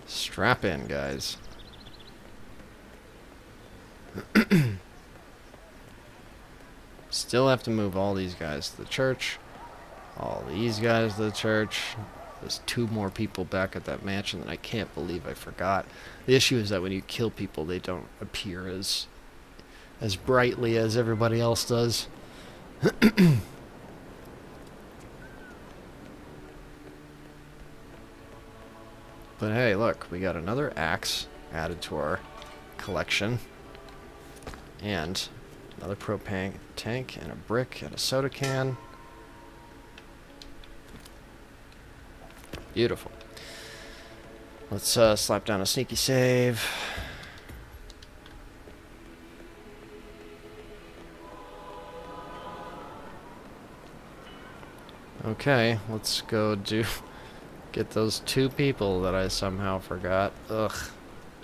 Strap in, guys. Still have to move all these guys to the church. All these guys to the church. There's 2 more people back at that mansion that I can't believe I forgot. The issue is that when you kill people, they don't appear as brightly as everybody else does. But hey, look, we got another axe added to our collection. And another propane tank and a brick and a soda can. Beautiful. Let's slap down a sneaky save. Okay, let's go get those 2 people that I somehow forgot. Ugh.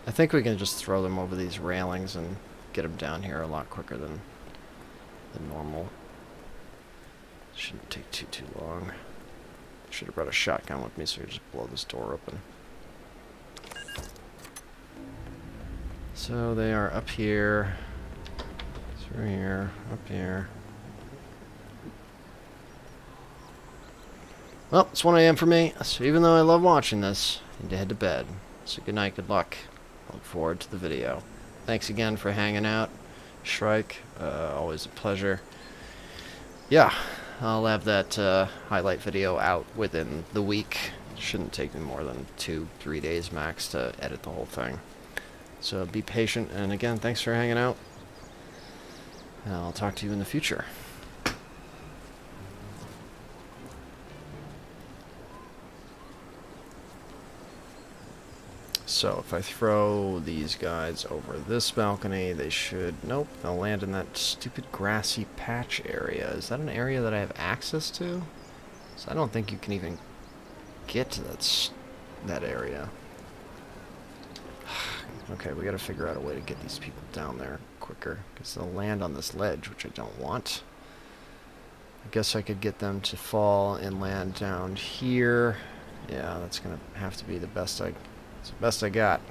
I think we can just throw them over these railings and get them down here a lot quicker than normal. Shouldn't take too long. Should have brought a shotgun with me so I could just blow this door open. So they are up here, through here, up here. Well, it's 1 a.m. for me, so even though I love watching this, I need to head to bed. So good night, good luck. I look forward to the video. Thanks again for hanging out. Shrike, always a pleasure. Yeah, I'll have that highlight video out within the week. It shouldn't take me more than 2-3 days max to edit the whole thing. So be patient, and again, thanks for hanging out. And I'll talk to you in the future. So if I throw these guys over this balcony, they should... Nope, they'll land in that stupid grassy patch area. Is that an area that I have access to? So I don't think you can even get to that area. Okay, we gotta figure out a way to get these people down there quicker, because they'll land on this ledge, which I don't want. I guess I could get them to fall and land down here. Yeah, that's gonna have to be the best it's the best I got.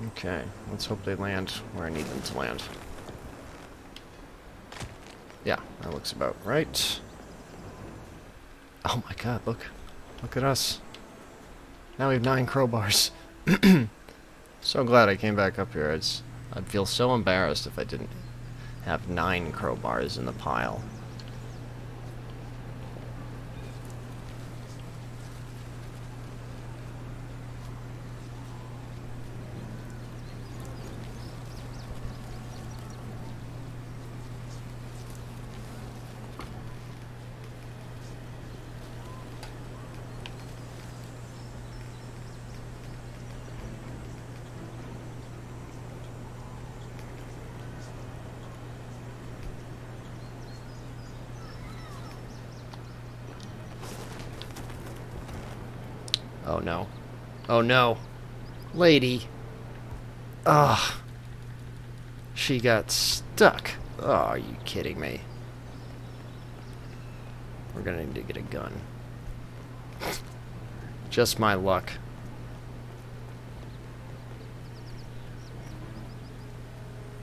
Okay, let's hope they land where I need them to land. Yeah, that looks about right. Oh my god, look. Look at us. Now we have 9 crowbars. So glad I came back up here. I'd feel so embarrassed if I didn't have 9 crowbars in the pile. Oh no. Oh no. Lady. Ugh. She got stuck. Oh, are you kidding me? We're gonna need to get a gun. Just my luck.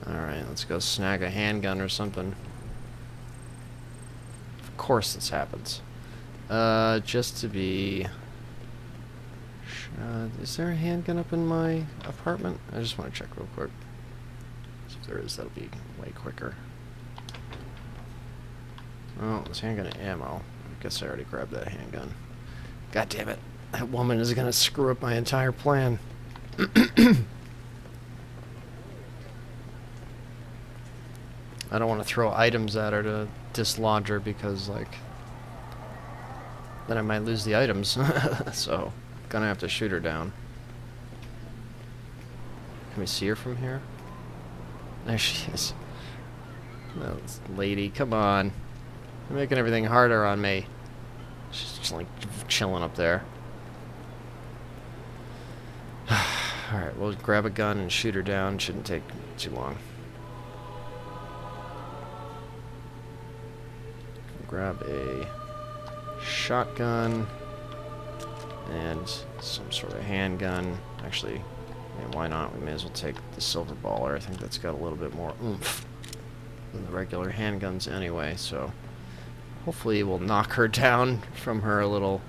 Alright, let's go snag a handgun or something. Of course this happens. Just to be Is there a handgun up in my apartment? I just want to check real quick. So if there is, that'll be way quicker. Oh, there's handgun ammo. I guess I already grabbed that handgun. God damn it. That woman is going to screw up my entire plan. I don't want to throw items at her to dislodge her because, like, then I might lose the items. So, gonna have to shoot her down. Can we see her from here? There she is. No, lady, come on. You're making everything harder on me. She's just, like, chilling up there. Alright, we'll grab a gun and shoot her down. Shouldn't take too long. Grab a shotgun and some sort of handgun. Actually, why not? We may as well take the silver baller. I think that's got a little bit more oomph than the regular handguns anyway, so hopefully we'll knock her down from her little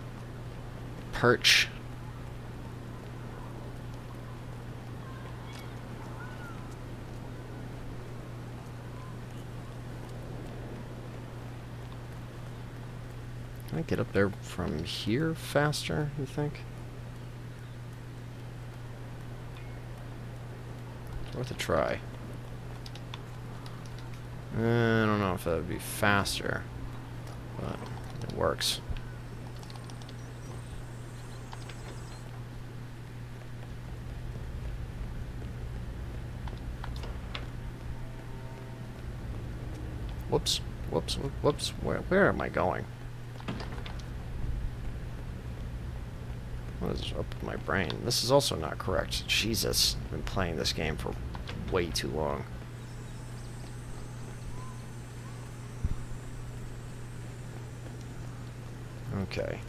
perch. Can I get up there from here faster, you think? It's worth a try. I don't know if that would be faster, but it works. Whoops, whoops, whoops. Where am I going? What is up with my brain? This is also not correct. Jesus, I've been playing this game for way too long. Okay.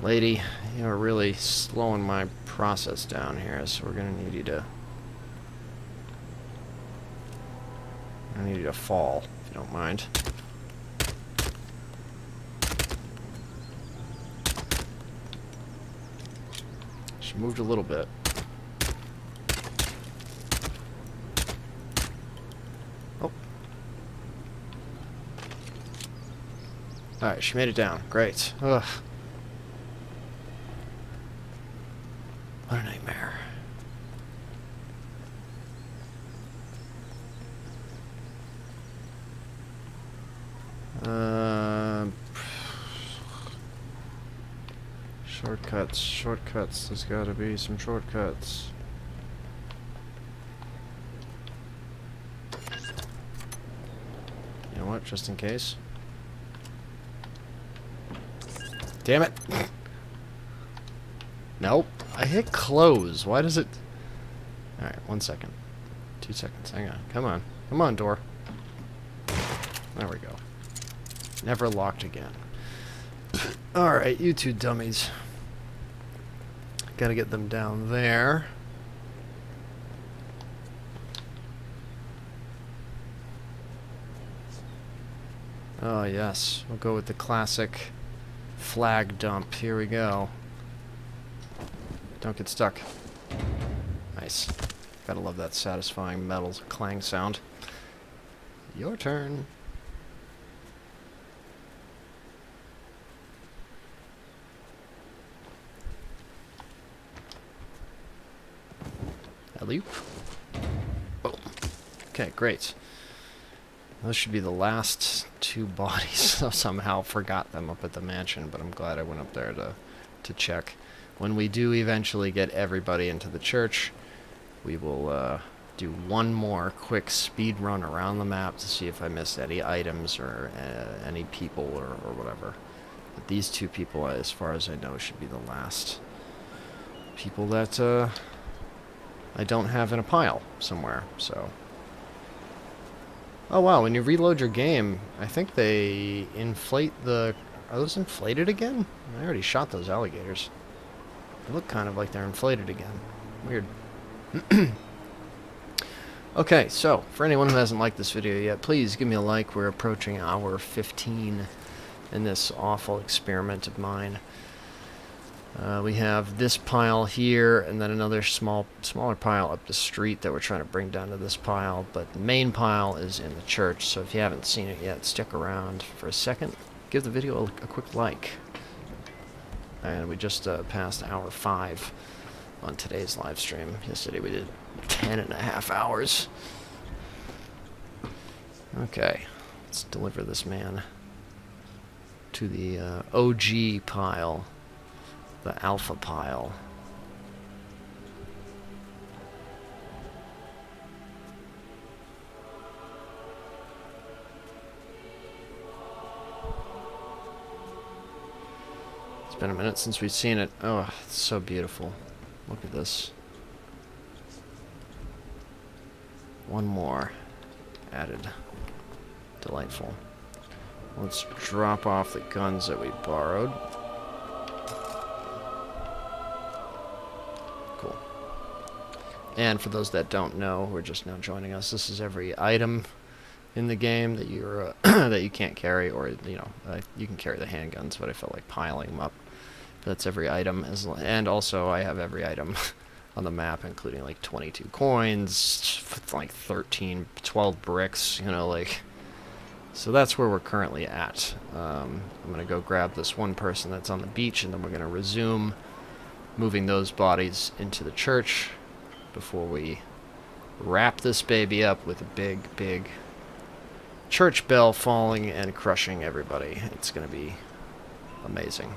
Lady, you're really slowing my process down here, so we're gonna need you to... I need you to fall, if you don't mind. She moved a little bit. Oh. Alright, she made it down. Great. Ugh. What a nightmare. Shortcuts, shortcuts. There's gotta be some shortcuts. You know what? Just in case. Damn it! Nope. I hit close. Why does it... Alright, 1 second. 2 seconds. Hang on. Come on. Come on, door. There we go. Never locked again. Alright, you two dummies. Gotta get them down there. Oh, yes. We'll go with the classic flag dump. Here we go. Don't get stuck. Nice. Gotta love that satisfying metal clang sound. Your turn. Alley-oop. Boom. Okay, great. Those should be the last 2 bodies. I somehow forgot them up at the mansion, but I'm glad I went up there to check. When we do eventually get everybody into the church, we will do one more quick speed run around the map to see if I missed any items or any people or whatever. But these 2 people, as far as I know, should be the last people that I don't have in a pile somewhere, so... Oh wow, when you reload your game, I think they inflate the... Are those inflated again? I already shot those alligators. They look kind of like they're inflated again. Weird. Okay, so, for anyone who hasn't liked this video yet, please give me a like. We're approaching hour 15 in this awful experiment of mine. We have this pile here, and then another smaller pile up the street that we're trying to bring down to this pile. But the main pile is in the church, so if you haven't seen it yet, stick around for a second. Give the video a quick like. And we just passed hour 5 on today's live stream. Yesterday we did 10.5 hours. Okay, let's deliver this man to the OG pile. The alpha pile. It's been a minute since we've seen it. Oh, it's so beautiful. Look at this. One more added. Delightful. Let's drop off the guns that we borrowed. And for those that don't know, who are just now joining us, this is every item in the game that you're that you can't carry, or you can carry the handguns, but I felt like piling them up. That's every item, and also I have every item on the map, including like 22 coins, like 12 bricks, So that's where we're currently at. I'm gonna go grab this one person that's on the beach, and then we're gonna resume moving those bodies into the church before we wrap this baby up with a big, big church bell falling and crushing everybody. It's going to be amazing.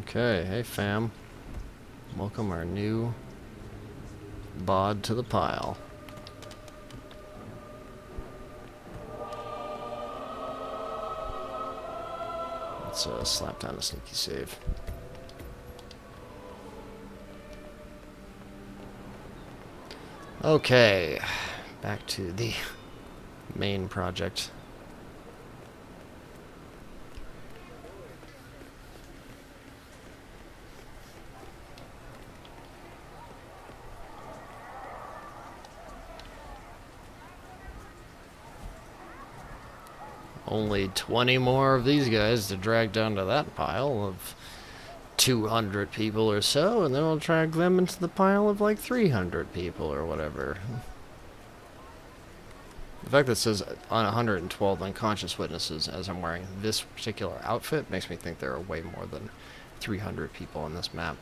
Okay, hey fam. Welcome our new bod to the pile. Let's slap down a sneaky save. Okay, back to the main project. Only 20 more of these guys to drag down to that pile of 200 people or so, and then we'll drag them into the pile of like 300 people or whatever. The fact that it says on 112 unconscious witnesses as I'm wearing this particular outfit makes me think there are way more than 300 people on this map.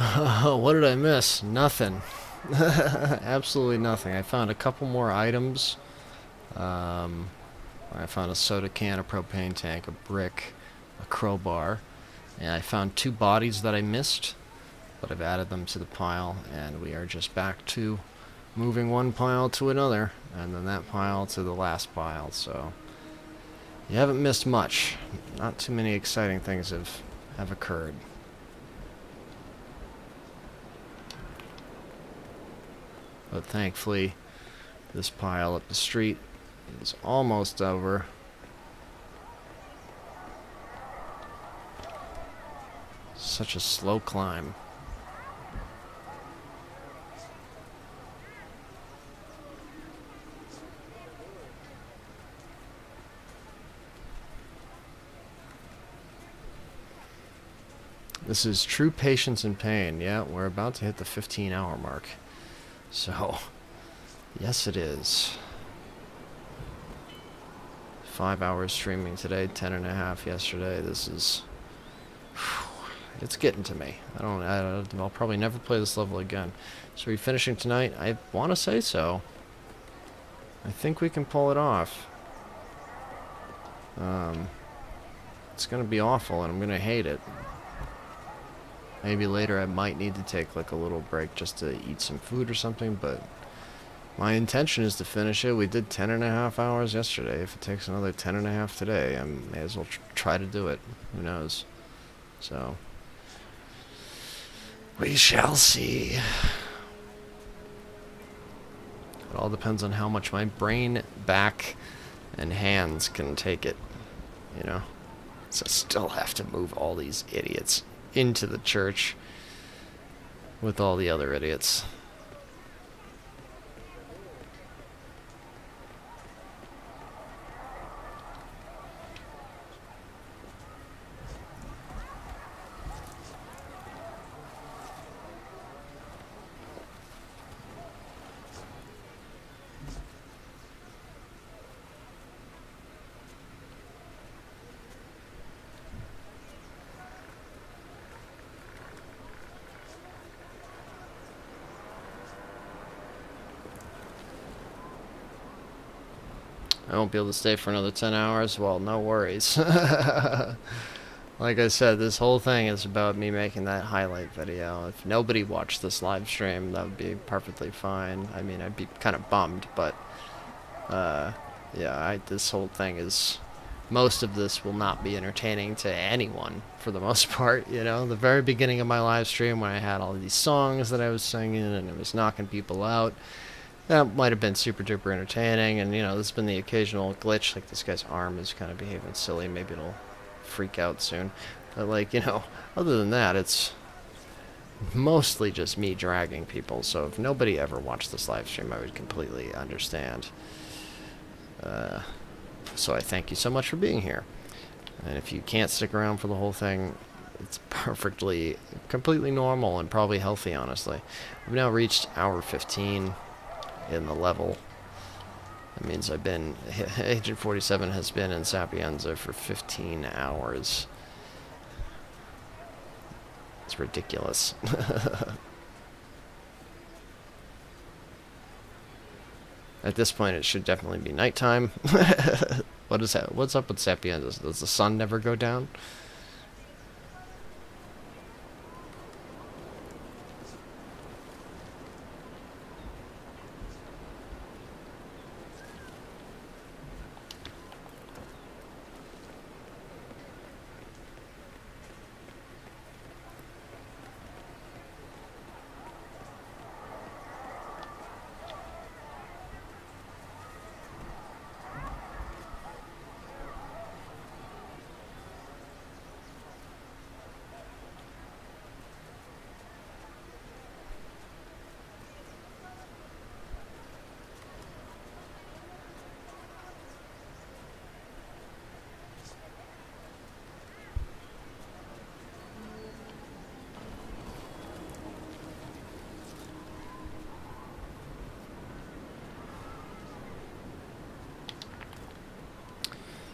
What did I miss? Nothing. Absolutely nothing. I found a couple more items. I found a soda can, a propane tank, a brick, a crowbar, and I found 2 bodies that I missed, but I've added them to the pile, and we are just back to moving one pile to another, and then that pile to the last pile, so you haven't missed much. Not too many exciting things have occurred. But thankfully, this pile up the street is almost over. Such a slow climb. This is true patience and pain. Yeah, we're about to hit the 15-hour mark. So, yes it is. 5 hours streaming today, 10.5 yesterday. This is... it's getting to me. I'll probably never play this level again. So are we finishing tonight? I want to say so. I think we can pull it off. It's going to be awful, and I'm going to hate it. Maybe later I might need to take like a little break just to eat some food or something, but my intention is to finish it. We did 10.5 hours yesterday. If it takes another 10.5 today, I may as well try to do it. Who knows? So, we shall see. It all depends on how much my brain, back, and hands can take it, you know? So I still have to move all these idiots into the church with all the other idiots. I won't be able to stay for another 10 hours. Well, no worries. Like I said, this whole thing is about me making that highlight video. If nobody watched this live stream, that would be perfectly fine. I mean, I'd be kind of bummed, but yeah, this whole thing is... most of this will not be entertaining to anyone, for the most part, you know? The very beginning of my live stream, when I had all these songs that I was singing and it was knocking people out, that might have been super duper entertaining, and you know, there's been the occasional glitch, like this guy's arm is kind of behaving silly, maybe it'll freak out soon. But like, you know, other than that, it's mostly just me dragging people, so if nobody ever watched this live stream, I would completely understand. So I thank you so much for being here. And if you can't stick around for the whole thing, it's completely normal and probably healthy, honestly. We've now reached hour 15 in the level. That means Agent 47 has been in Sapienza for 15 hours. It's ridiculous. At this point, it should definitely be nighttime. What is that? What's up with Sapienza? Does the sun never go down?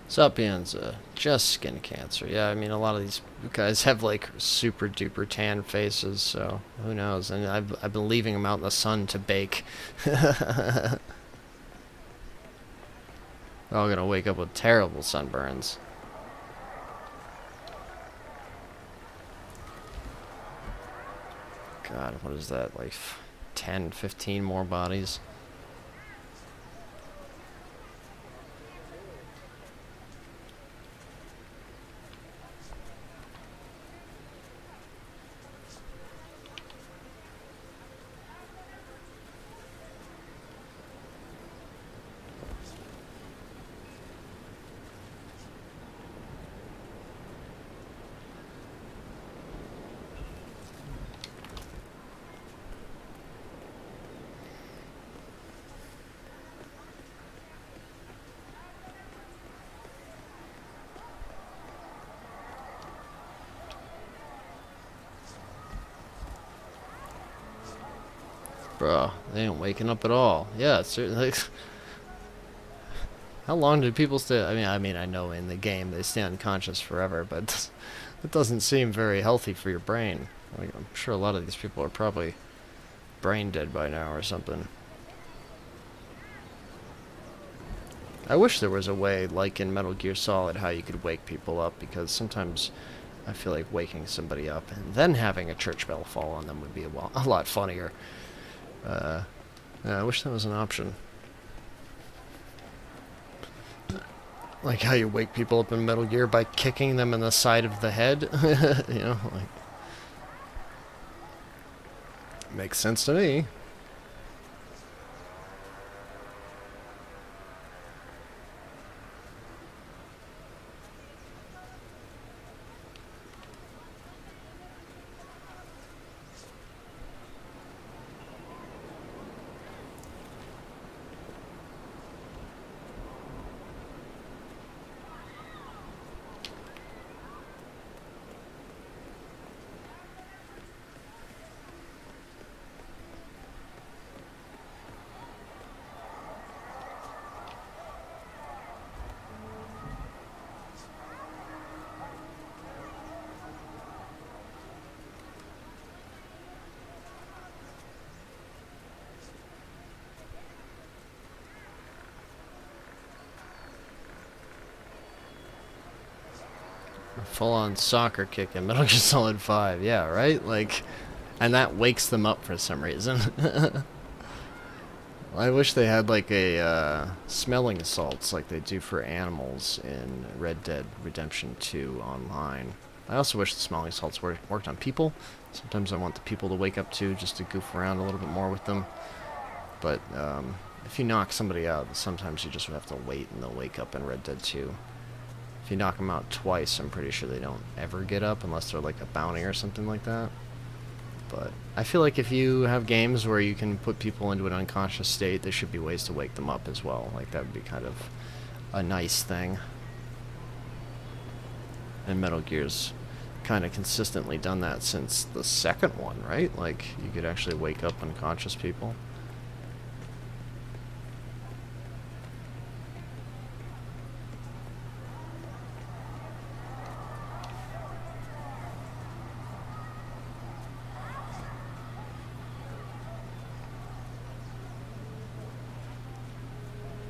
Sapienza, just skin cancer. Yeah, I mean, a lot of these guys have like super duper tan faces, so who knows? And I've been leaving them out in the sun to bake. They're all gonna wake up with terrible sunburns. God, what is that? Like 10, 15 more bodies? Bro, they ain't waking up at all. Yeah, it's certainly. How long do people stay? I mean, I know in the game they stay unconscious forever, but it doesn't seem very healthy for your brain. Like, I'm sure a lot of these people are probably brain dead by now or something. I wish there was a way, like in Metal Gear Solid, how you could wake people up, because sometimes I feel like waking somebody up and then having a church bell fall on them would be a lot funnier. Yeah, I wish that was an option. Like how you wake people up in Metal Gear by kicking them in the side of the head. You know, like... Makes sense to me. Full-on soccer kick in Metal Gear Solid 5, yeah, right? Like, and that wakes them up for some reason. I wish they had like a smelling salts like they do for animals in Red Dead Redemption 2 online. I also wish the smelling salts worked on people. Sometimes I want the people to wake up too, just to goof around a little bit more with them. But if you knock somebody out, sometimes you just have to wait and they'll wake up in Red Dead 2. If you knock them out twice, I'm pretty sure they don't ever get up unless they're like a bounty or something like that. But I feel like if you have games where you can put people into an unconscious state, there should be ways to wake them up as well. Like, that would be kind of a nice thing. And Metal Gear's kind of consistently done that since the second one, right? Like, you could actually wake up unconscious people.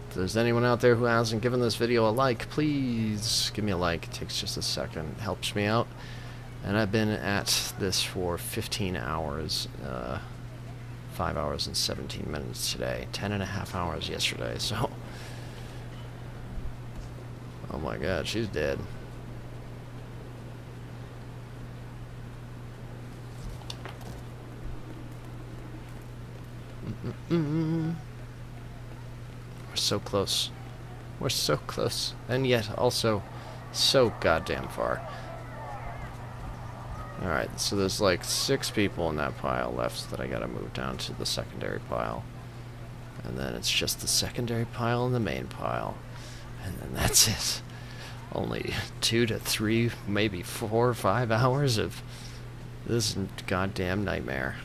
If there's anyone out there who hasn't given this video a like, please give me a like. It takes just a second. It helps me out. And I've been at this for 15 hours. 5 hours and 17 minutes today. 10.5 hours yesterday, so... Oh my god, she's dead. We're so close. We're so close. And yet also so goddamn far. Alright, so there's like 6 people in that pile left that I gotta move down to the secondary pile. And then it's just the secondary pile and the main pile. And then that's it. Only 2 to 3, maybe 4 or 5 hours of this goddamn nightmare.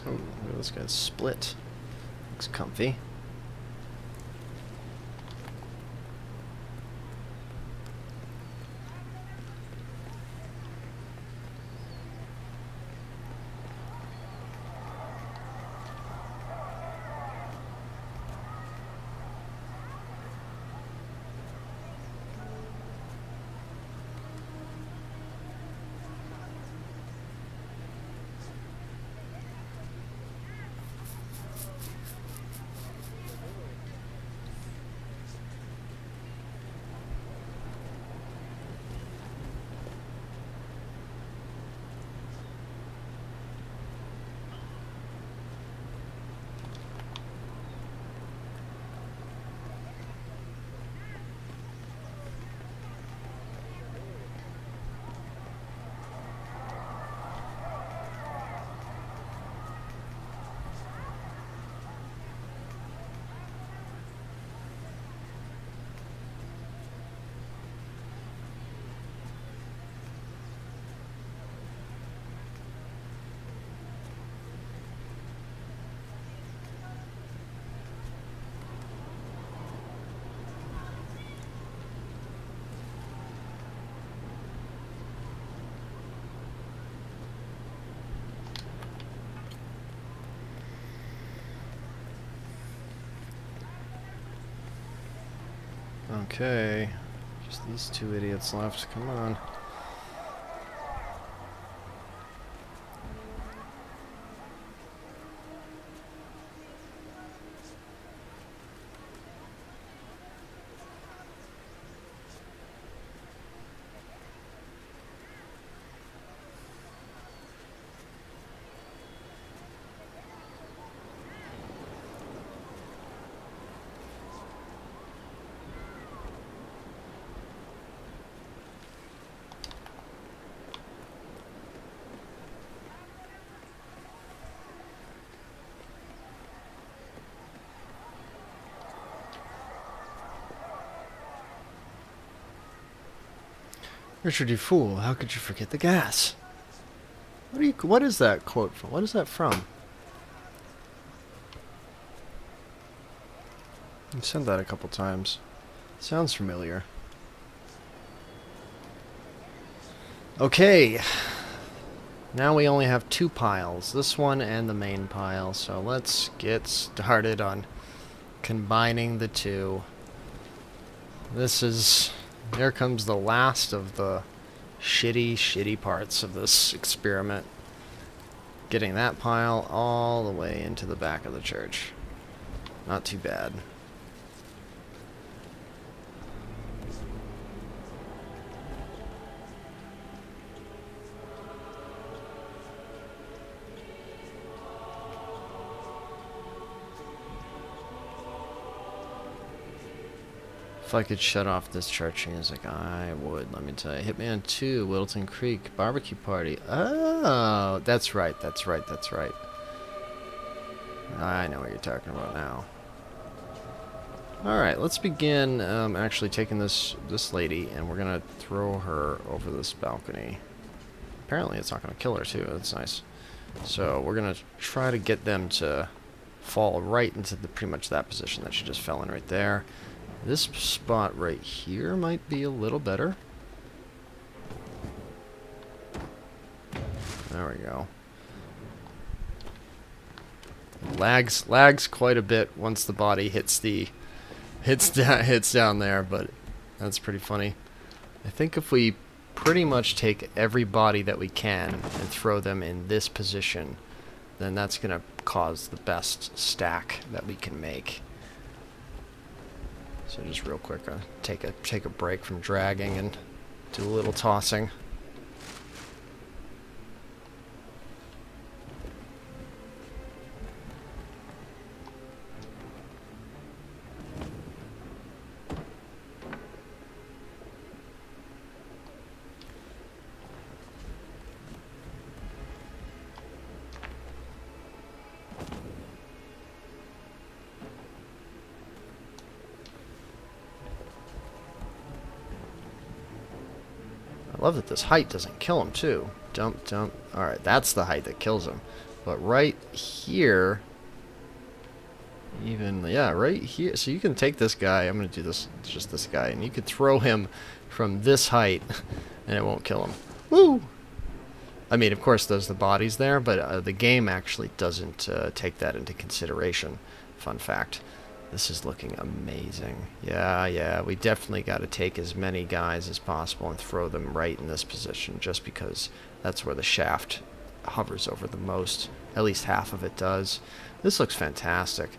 Oh, look at this guy's split. Looks comfy. Okay, just these two idiots left. Come on. Richard, you fool! How could you forget the gas? What is that quote from? What is that from? You've said that a couple times. Sounds familiar. Okay. Now we only have two piles. This one and the main pile. So let's get started on combining the two. Here comes the last of the shitty parts of this experiment. Getting that pile all the way into the back of the church. Not too bad. If I could shut off this church music, I would, let me tell you. Hitman 2, Wilton Creek, Barbecue Party. Oh, that's right. I know what you're talking about now. Alright, let's begin actually taking this lady, and we're going to throw her over this balcony. Apparently it's not going to kill her, too. That's nice. So we're going to try to get them to fall right into pretty much that position that she just fell in right there. This spot right here might be a little better. There we go. Lags quite a bit once the body hits down there, but that's pretty funny. I think if we pretty much take every body that we can and throw them in this position, then that's gonna cause the best stack that we can make. So just real quick, take a break from dragging and do a little tossing. I love that this height doesn't kill him, too. Dump. Alright, that's the height that kills him. But right here, even, yeah, right here. So you can take this guy. I'm going to do this, just this guy. And you could throw him from this height, and it won't kill him. Woo! I mean, of course, there's the bodies there, but the game actually doesn't take that into consideration. Fun fact. This is looking amazing. Yeah, we definitely got to take as many guys as possible and throw them right in this position, just because that's where the shaft hovers over the most. At least half of it does. This looks fantastic.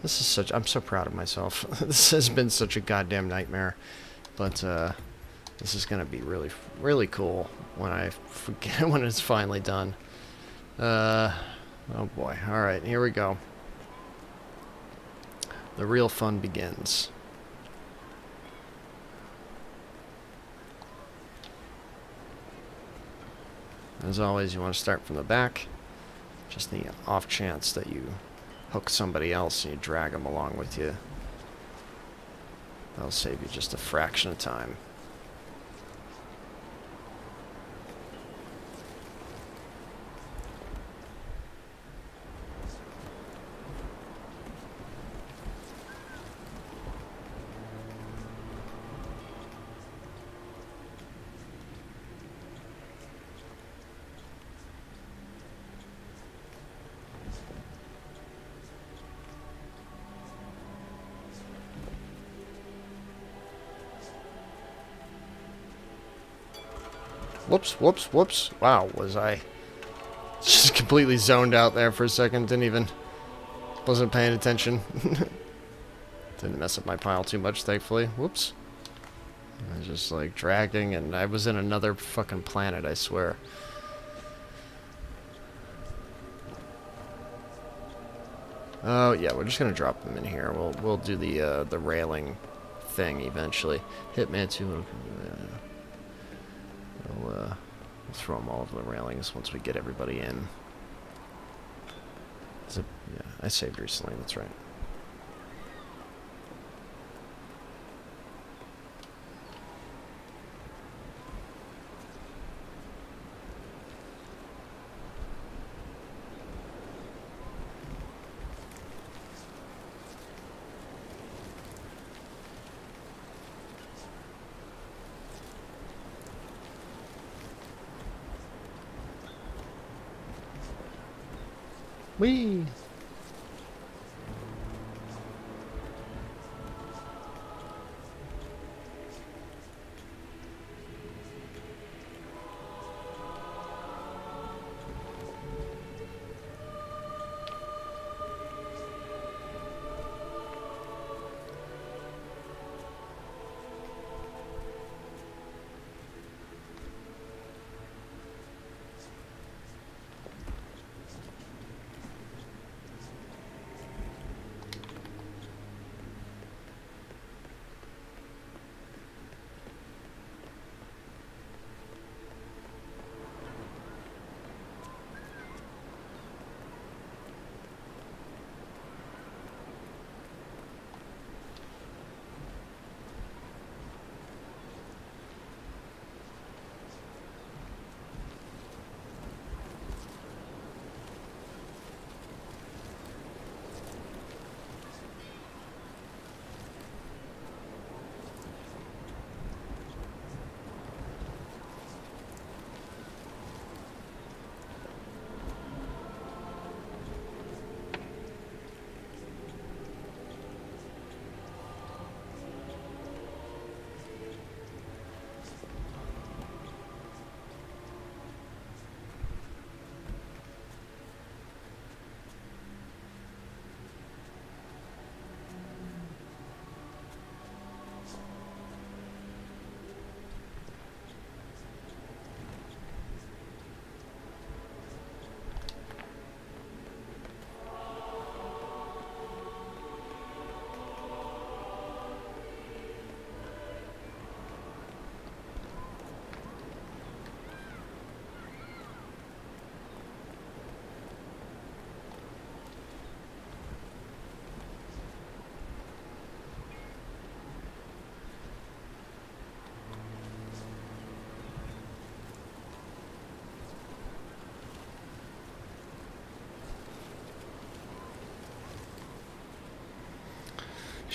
This is such... I'm so proud of myself. This has been such a goddamn nightmare. But, this is going to be really, really cool when when it's finally done. Oh boy. Alright, here we go. The real fun begins. As always, you want to start from the back. Just the off chance that you hook somebody else and you drag them along with you. That'll save you just a fraction of time. Whoops. Wow, was I just completely zoned out there for a second. Wasn't paying attention. Didn't mess up my pile too much, thankfully. Whoops. I was just like dragging, and I was in another fucking planet, I swear. Oh yeah, we're just gonna drop them in here. We'll do the railing thing eventually. Hitman 2. We'll throw them all over the railings once we get everybody in. Yeah, I saved recently, that's right. Whee!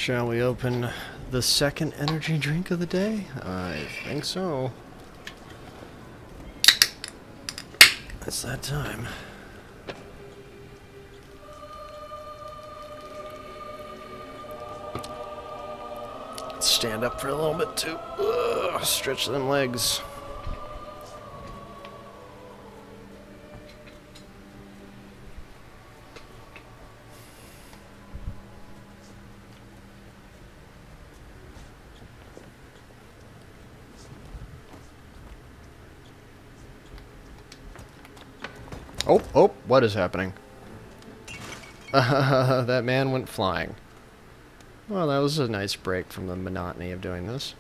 Shall we open the second energy drink of the day? I think so. It's that time. Let's stand up for a little bit too. Stretch them legs. Oh, what is happening? That man went flying. Well, that was a nice break from the monotony of doing this.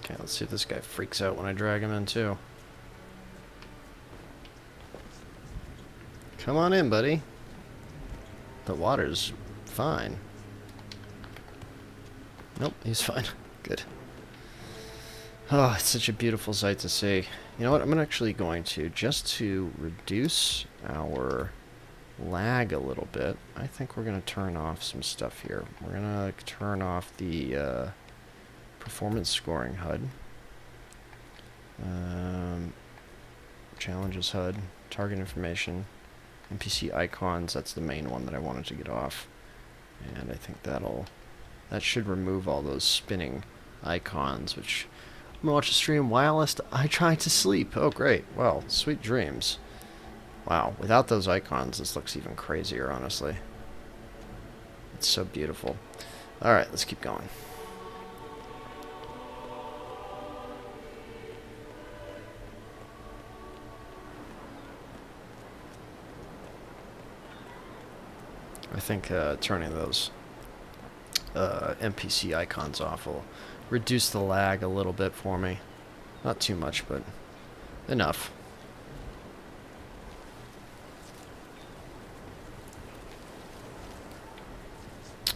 Okay, let's see if this guy freaks out when I drag him in, too. Come on in, buddy. The water's fine. Nope, he's fine. Good. Oh, it's such a beautiful sight to see. You know what? I'm actually going to, just to reduce our lag a little bit, I think we're going to turn off some stuff here. We're going to turn off the performance scoring HUD. Challenges HUD. Target information. NPC icons, that's the main one that I wanted to get off. And I think that should remove all those spinning icons, which I'm going to watch the stream whilst I try to sleep. Oh, great. Well, sweet dreams. Wow, without those icons, this looks even crazier, honestly. It's so beautiful. Alright, let's keep going. I think turning those NPC icons off will reduce the lag a little bit for me. Not too much, but enough.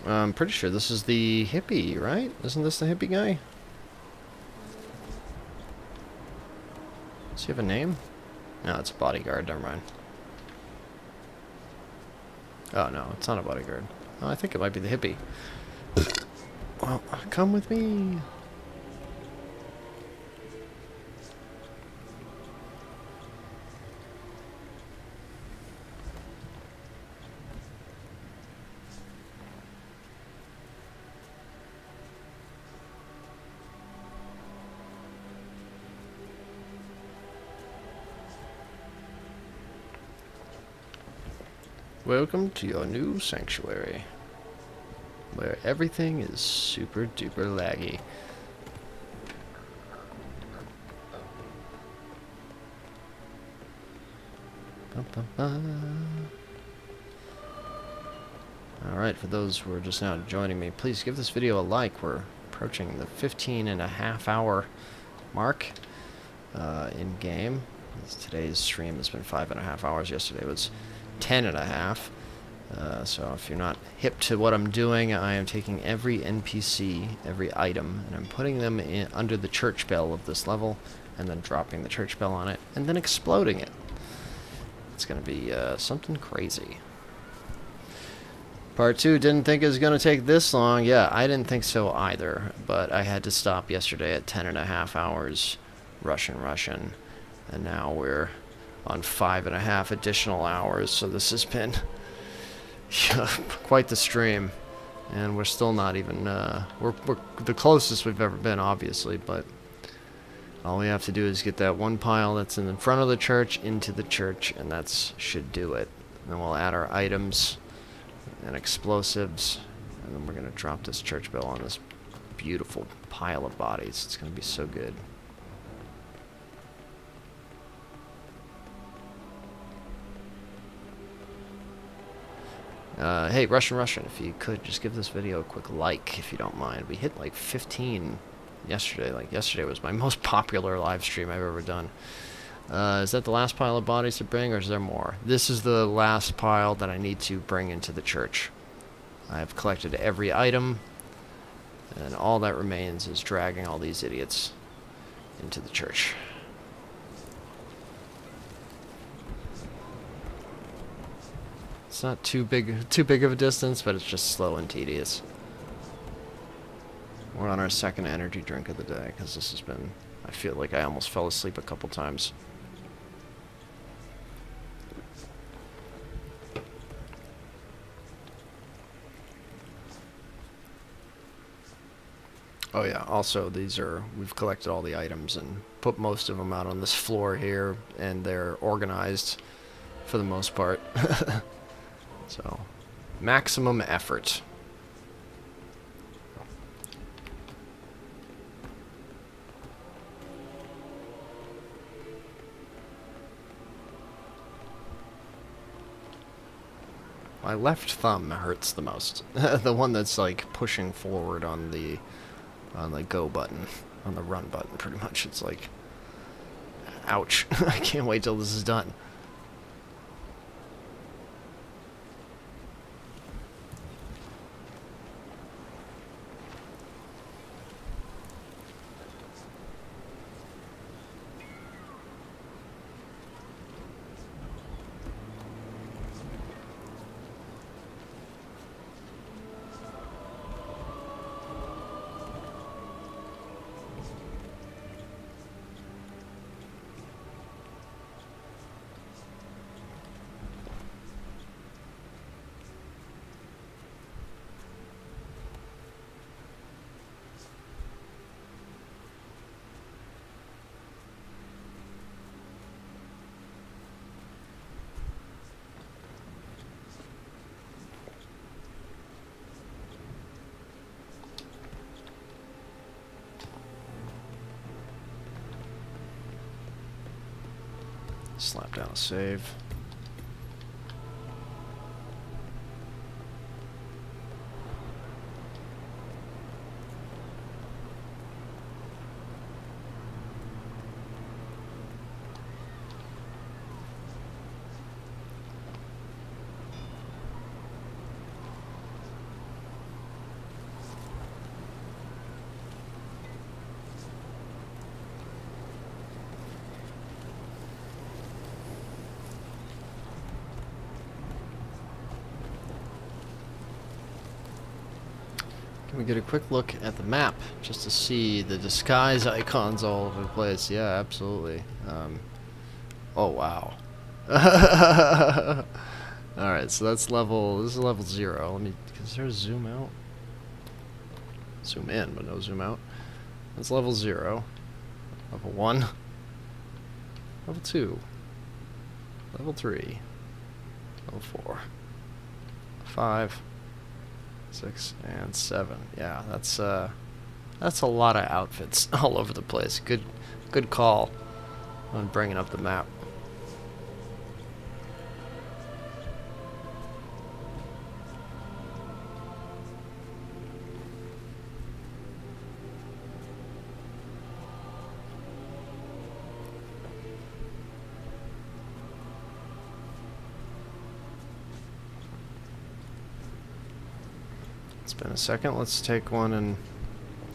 I'm pretty sure this is the hippie, right? Isn't this the hippie guy? Does he have a name? No, it's a bodyguard. Never mind. Oh, no, it's not a bodyguard. Oh, I think it might be the hippie. Well, come with me. Welcome to your new sanctuary, where everything is super duper laggy. Alright, for those who are just now joining me, please give this video a like. We're approaching the 15.5 hour mark in game. Today's stream has been 5.5 hours. Yesterday was 10.5. So if you're not hip to what I'm doing, I am taking every NPC, every item, and I'm putting them in under the church bell of this level, and then dropping the church bell on it, and then exploding it. It's going to be something crazy. Part 2, didn't think it was going to take this long. Yeah, I didn't think so either, but I had to stop yesterday at 10.5 hours, Russian, and now we're on 5.5 additional hours, so this has been quite the stream. And we're still not even, we're the closest we've ever been, obviously, but all we have to do is get that one pile that's in front of the church into the church, and that should do it. And then we'll add our items and explosives, and then we're going to drop this church bell on this beautiful pile of bodies. It's going to be so good. Hey, Russian, if you could, just give this video a quick like, if you don't mind. We hit like 15 yesterday. Like, yesterday was my most popular live stream I've ever done. Is that the last pile of bodies to bring, or is there more? This is the last pile that I need to bring into the church. I've collected every item, and all that remains is dragging all these idiots into the church. It's not too big of a distance, but it's just slow and tedious. We're on our second energy drink of the day, because this has been... I feel like I almost fell asleep a couple times. Oh yeah, also we've collected all the items and put most of them out on this floor here, and they're organized for the most part. So, maximum effort. My left thumb hurts the most. The one that's like pushing forward on the go button, on the run button, pretty much. It's like, ouch. I can't wait till this is done. Slap down a save. Can we get a quick look at the map just to see the disguise icons all over the place? Yeah, absolutely. Oh wow. Alright, so that's level, this is level 0. Let me, is there a zoom out? Zoom in, but no zoom out. That's level 0. Level 1. Level 2. Level 3. Level 4. 5. 6 and 7. Yeah, that's a lot of outfits all over the place. Good call on bringing up the map. It's been a second. Let's take one and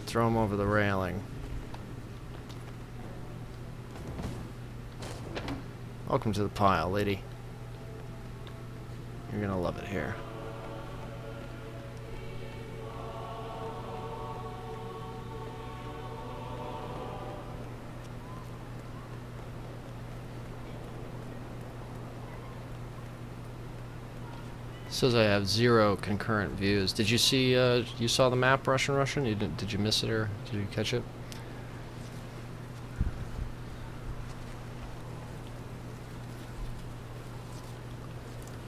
throw him over the railing. Welcome to the pile, lady. You're gonna love it here. Says I have 0 concurrent views. Did you see, you saw the map, Russian? Did you miss it, or did you catch it?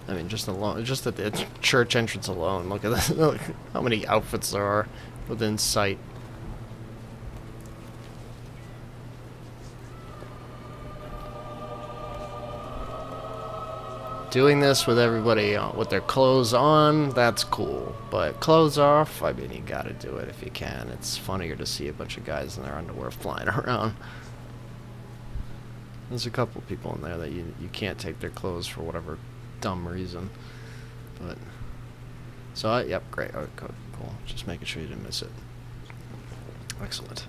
I mean, just at the church entrance alone, look at this. Look how many outfits there are within sight. Doing this with everybody with their clothes on, that's cool. But clothes off, I mean, you gotta do it if you can. It's funnier to see a bunch of guys in their underwear flying around. There's a couple people in there that you can't take their clothes for whatever dumb reason. But, so, yep, great. Oh, cool. Just making sure you didn't miss it. Excellent.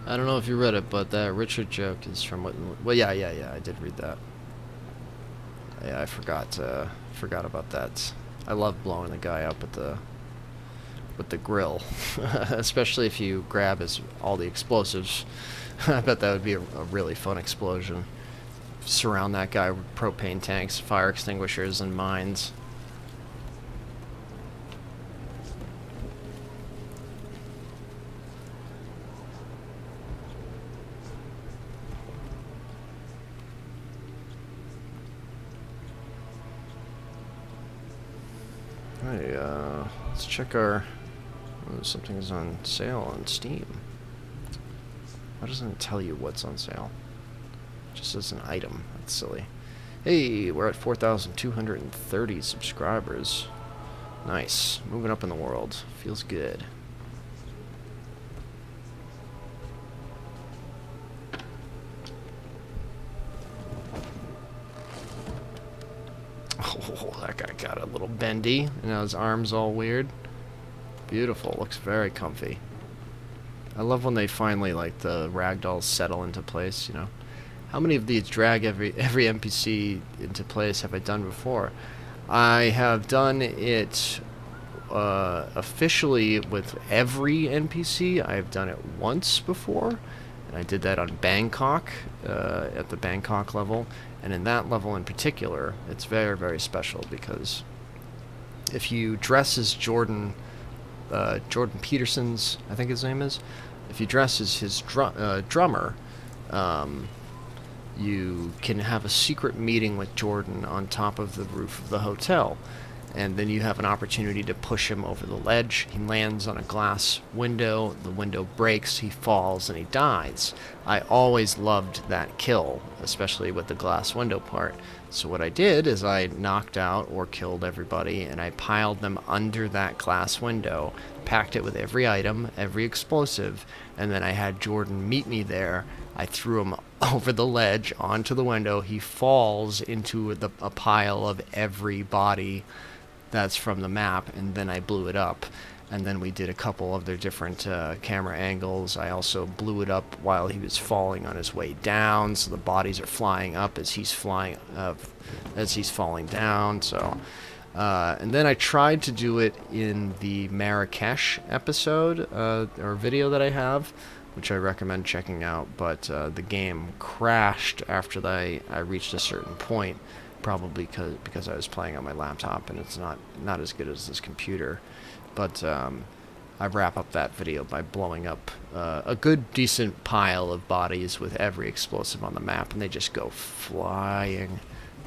I don't know if you read it, but that Richard joke is from what? Well, yeah, I did read that. Yeah, I forgot about that. I love blowing the guy up with the grill, especially if you grab all the explosives. I bet that would be a really fun explosion. Surround that guy with propane tanks, fire extinguishers, and mines. Hey, let's check our... Oh, something is on sale on Steam. Why doesn't it tell you what's on sale? It just as an item. That's silly. Hey, we're at 4,230 subscribers. Nice. Moving up in the world. Feels good. Oh, that guy got a little bendy, and now his arm's all weird. Beautiful. Looks very comfy. I love when they finally, like, the ragdolls settle into place, you know. How many of these drag every NPC into place have I done before? I have done it officially with every NPC. I have done it once before, and I did that on Bangkok, at the Bangkok level. And in that level in particular, it's very, very special because if you dress as Jordan Peterson's, I think his name is, if you dress as his drummer, you can have a secret meeting with Jordan on top of the roof of the hotel. And then you have an opportunity to push him over the ledge. He lands on a glass window, the window breaks, he falls, and he dies. I always loved that kill, especially with the glass window part. So what I did is I knocked out or killed everybody, and I piled them under that glass window, packed it with every item, every explosive, and then I had Jordan meet me there. I threw him over the ledge onto the window. He falls into a pile of every body that's from the map, and then I blew it up. And then we did a couple of their different camera angles. I also blew it up while he was falling on his way down, so the bodies are flying up as he's falling down. So, and then I tried to do it in the Marrakesh episode or video that I have, which I recommend checking out. But the game crashed after I reached a certain point. Probably because I was playing on my laptop and it's not as good as this computer. But I wrap up that video by blowing up a good decent pile of bodies with every explosive on the map, and they just go flying.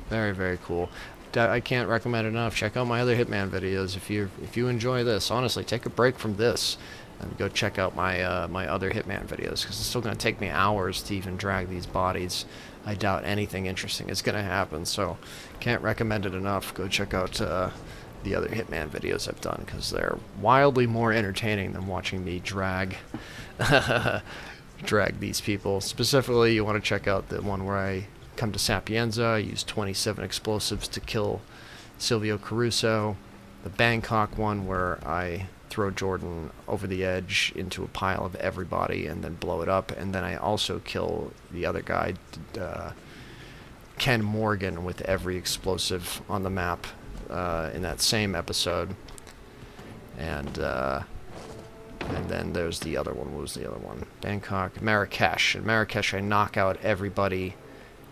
Very, very cool. I can't recommend it enough. Check out my other Hitman videos if you enjoy this. Honestly, take a break from this and go check out my my other Hitman videos, because it's still going to take me hours to even drag these bodies. I doubt anything interesting is going to happen, so can't recommend it enough. Go check out the other Hitman videos I've done, because they're wildly more entertaining than watching me drag these people. Specifically, you want to check out the one where I come to Sapienza. I use 27 explosives to kill Silvio Caruso. The Bangkok one where I throw Jordan over the edge into a pile of everybody and then blow it up. And then I also kill the other guy, Ken Morgan, with every explosive on the map in that same episode. And then there's the other one. What was the other one? Bangkok, Marrakesh. In Marrakesh, I knock out everybody.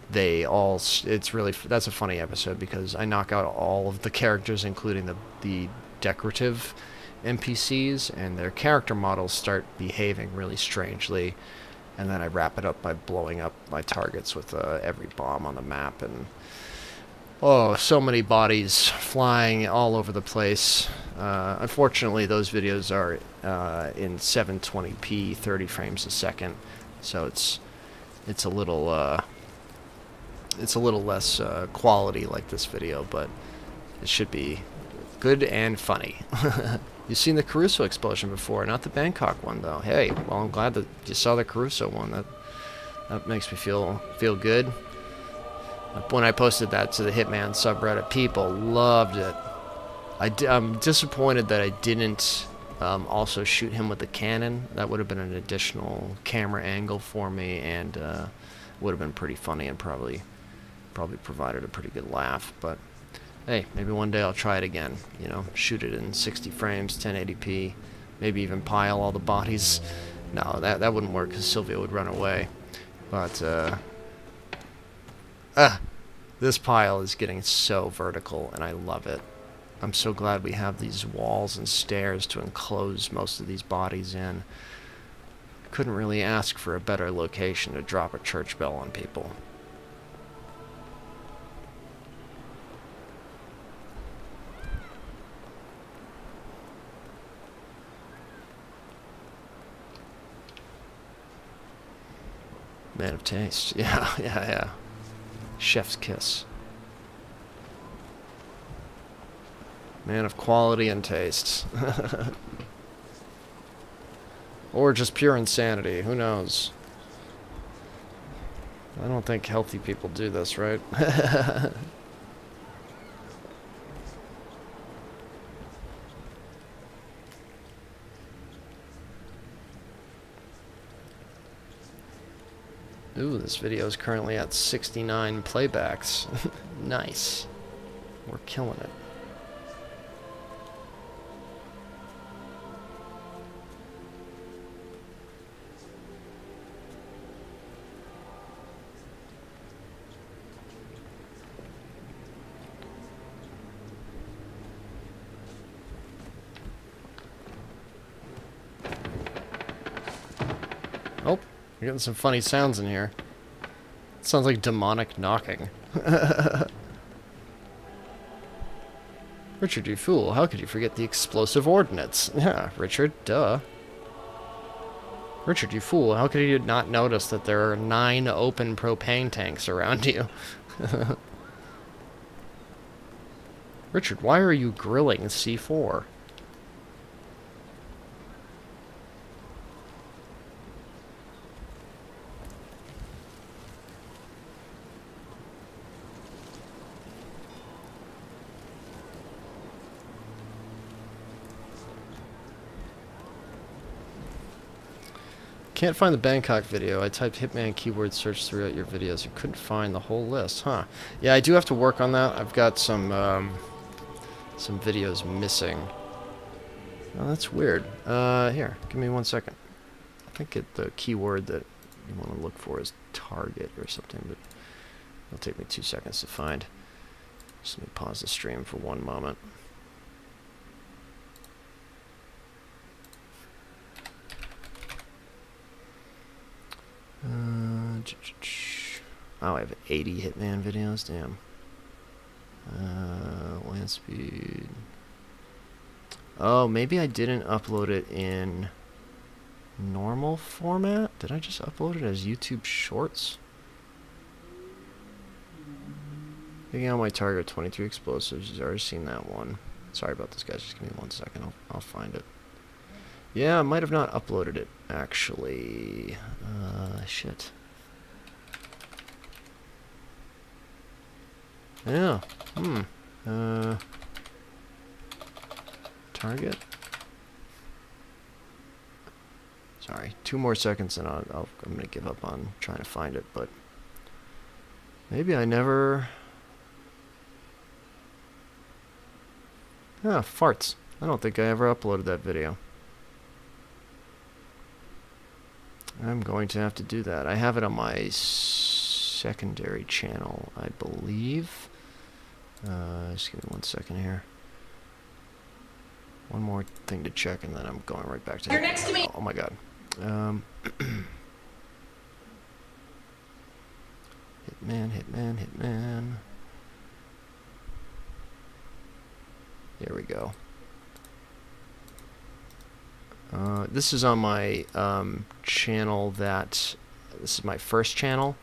They all... It's really... That's a funny episode because I knock out all of the characters, including the decorative NPCs, and their character models start behaving really strangely. And then I wrap it up by blowing up my targets with every bomb on the map. And oh, so many bodies flying all over the place. Unfortunately, those videos are in 720p, 30 frames a second, so it's a little less quality like this video, but it should be good and funny. You've seen the Caruso explosion before, not the Bangkok one though. Hey, well, I'm glad that you saw the Caruso one. That makes me feel good. When I posted that to the Hitman subreddit, people loved it. I'm disappointed that I didn't also shoot him with the cannon. That would have been an additional camera angle for me, and would have been pretty funny and probably provided a pretty good laugh. But hey, maybe one day I'll try it again. You know, shoot it in 60 frames, 1080p, maybe even pile all the bodies. No, that wouldn't work because Sylvia would run away. But this pile is getting so vertical, and I love it. I'm so glad we have these walls and stairs to enclose most of these bodies in. Couldn't really ask for a better location to drop a church bell on people. Man of taste. Yeah. Chef's kiss. Man of quality and taste. Or just pure insanity. Who knows? I don't think healthy people do this, right? Ooh, this video is currently at 69 playbacks. Nice. We're killing it. Oh, you're getting some funny sounds in here. It sounds like demonic knocking. Richard, you fool. How could you forget the explosive ordnance? Yeah, Richard, duh. Richard, you fool. How could you not notice that there are 9 open propane tanks around you? Richard, why are you grilling C4? Can't find the Bangkok video. I typed Hitman keyword search throughout your videos and couldn't find the whole list. Huh. Yeah, I do have to work on that. I've got some videos missing. Oh, that's weird. Here, give me 1 second. I think the keyword that you want to look for is target or something, but it'll take me 2 seconds to find. Just let me pause the stream for 1 moment. Oh, I have 80 Hitman videos? Damn. Land speed. Oh, maybe I didn't upload it in normal format? Did I just upload it as YouTube Shorts? Picking out my target, 23 explosives. You've already seen that one. Sorry about this, guys. Just give me 1 second. I'll find it. Yeah, I might have not uploaded it, actually. Shit. Yeah. Target. Sorry, 2 more seconds and I'm going to give up on trying to find it, but maybe I never... Ah, farts. I don't think I ever uploaded that video. I'm going to have to do that. I have it on my secondary channel, I believe. Just give me 1 second here. One more thing to check, and then I'm going right back to... You're next to me! Oh my god. Hitman. There we go. This is on my channel that... This is my first channel,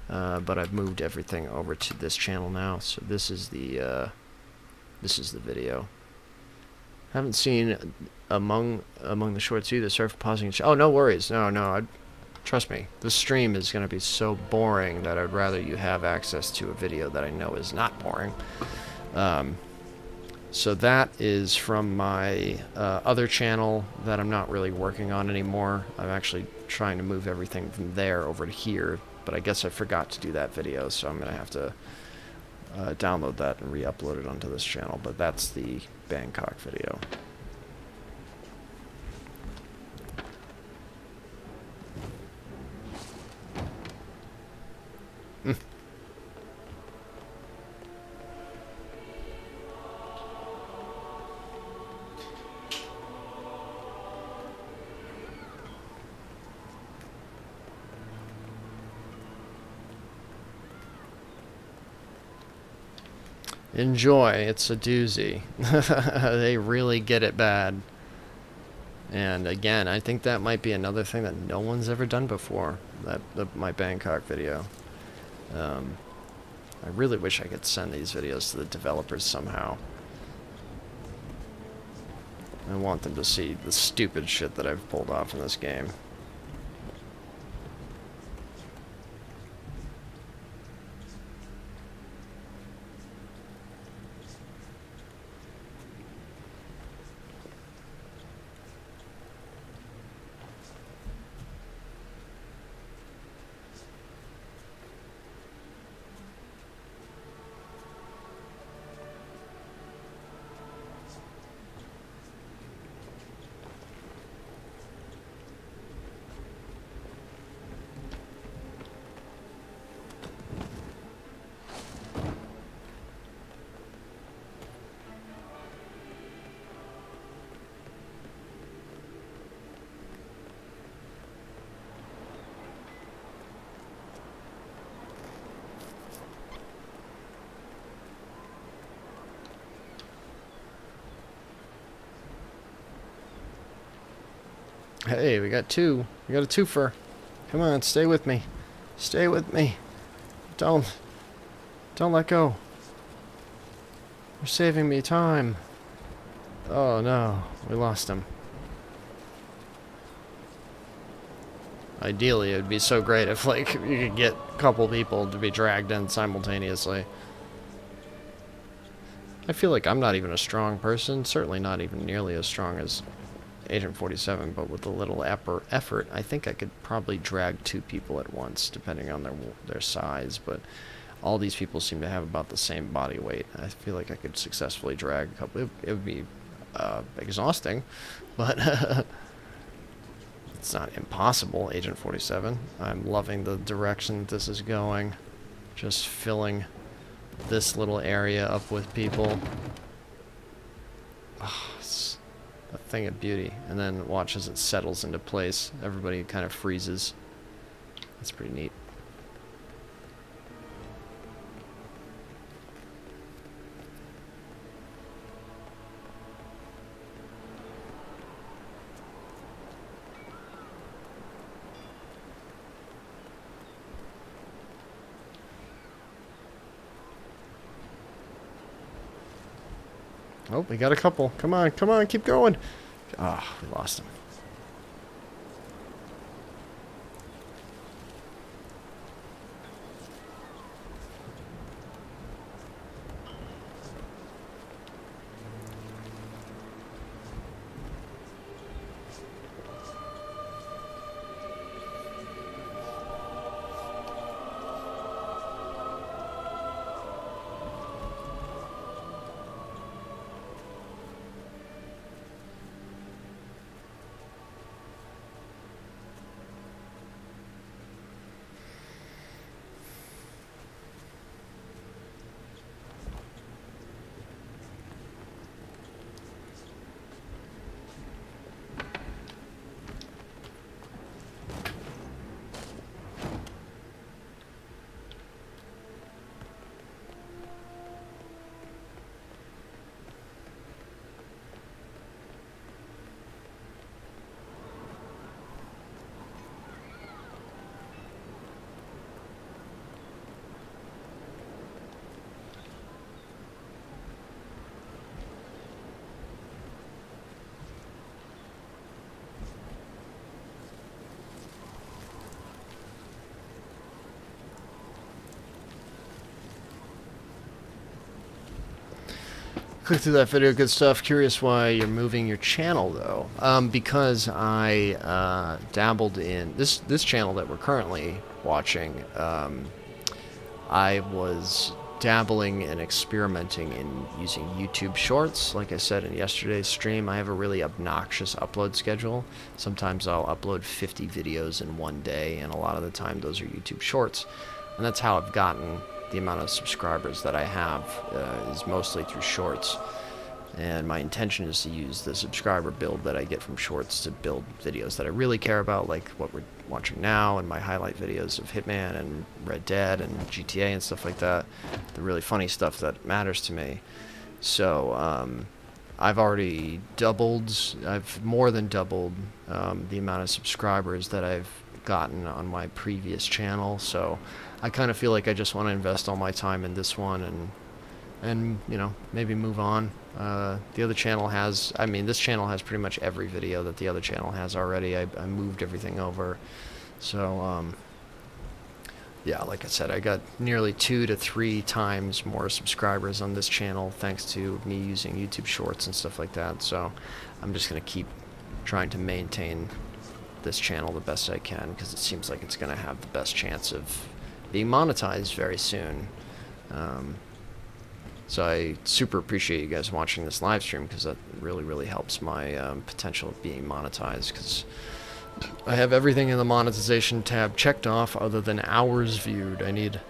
but I've moved everything over to this channel now. So this is the video. Haven't seen among the shorts either. Sorry for pausing. Oh, no worries. No. Trust me. This stream is going to be so boring that I'd rather you have access to a video that I know is not boring. So that is from my other channel that I'm not really working on anymore. I'm actually trying to move everything from there over to here, but I guess I forgot to do that video, so I'm going to have to download that and re-upload it onto this channel. But that's the Bangkok video. Enjoy. It's a doozy. They really get it bad. And again, I think that might be another thing that no one's ever done before. My Bangkok video. I really wish I could send these videos to the developers somehow. I want them to see the stupid shit that I've pulled off in this game. Hey, we got two. We got a twofer. Come on, stay with me. Stay with me. Don't let go. You're saving me time. Oh no, we lost him. Ideally, it would be so great if, like, you could get a couple people to be dragged in simultaneously. I feel like I'm not even a strong person, certainly not even nearly as strong as Agent 47, but with a little effort, I think I could probably drag 2 people at once, depending on their size, but all these people seem to have about the same body weight. I feel like I could successfully drag a couple. It would be exhausting, but it's not impossible, Agent 47. I'm loving the direction this is going. Just filling this little area up with people. Oh, it's a thing of beauty. And then watch as it settles into place. Everybody kind of freezes. That's pretty neat. Oh, we got a couple. Come on, come on, keep going. Ah, we lost him. Click through that video, good stuff. Curious why you're moving your channel, though. Because I dabbled in this channel that we're currently watching. I was dabbling and experimenting in using YouTube Shorts. Like I said in yesterday's stream, I have a really obnoxious upload schedule. Sometimes I'll upload 50 videos in one day, and a lot of the time those are YouTube Shorts. And that's how I've gotten the amount of subscribers that I have, is mostly through Shorts. And my intention is to use the subscriber build that I get from Shorts to build videos that I really care about, like what we're watching now and my highlight videos of Hitman and Red Dead and GTA and stuff like that. The really funny stuff that matters to me. So I've already I've more than doubled the amount of subscribers that I've gotten on my previous channel. So I kind of feel like I just want to invest all my time in this one and you know, maybe move on. The other channel has, this channel has pretty much every video that the other channel has already. I moved everything over. So, yeah, like I said, I got nearly 2 to 3 times more subscribers on this channel thanks to me using YouTube Shorts and stuff like that. So I'm just going to keep trying to maintain this channel the best I can, because it seems like it's going to have the best chance of being monetized very soon. So I super appreciate you guys watching this live stream, because that really, really helps my potential of being monetized, because I have everything in the monetization tab checked off other than hours viewed. I need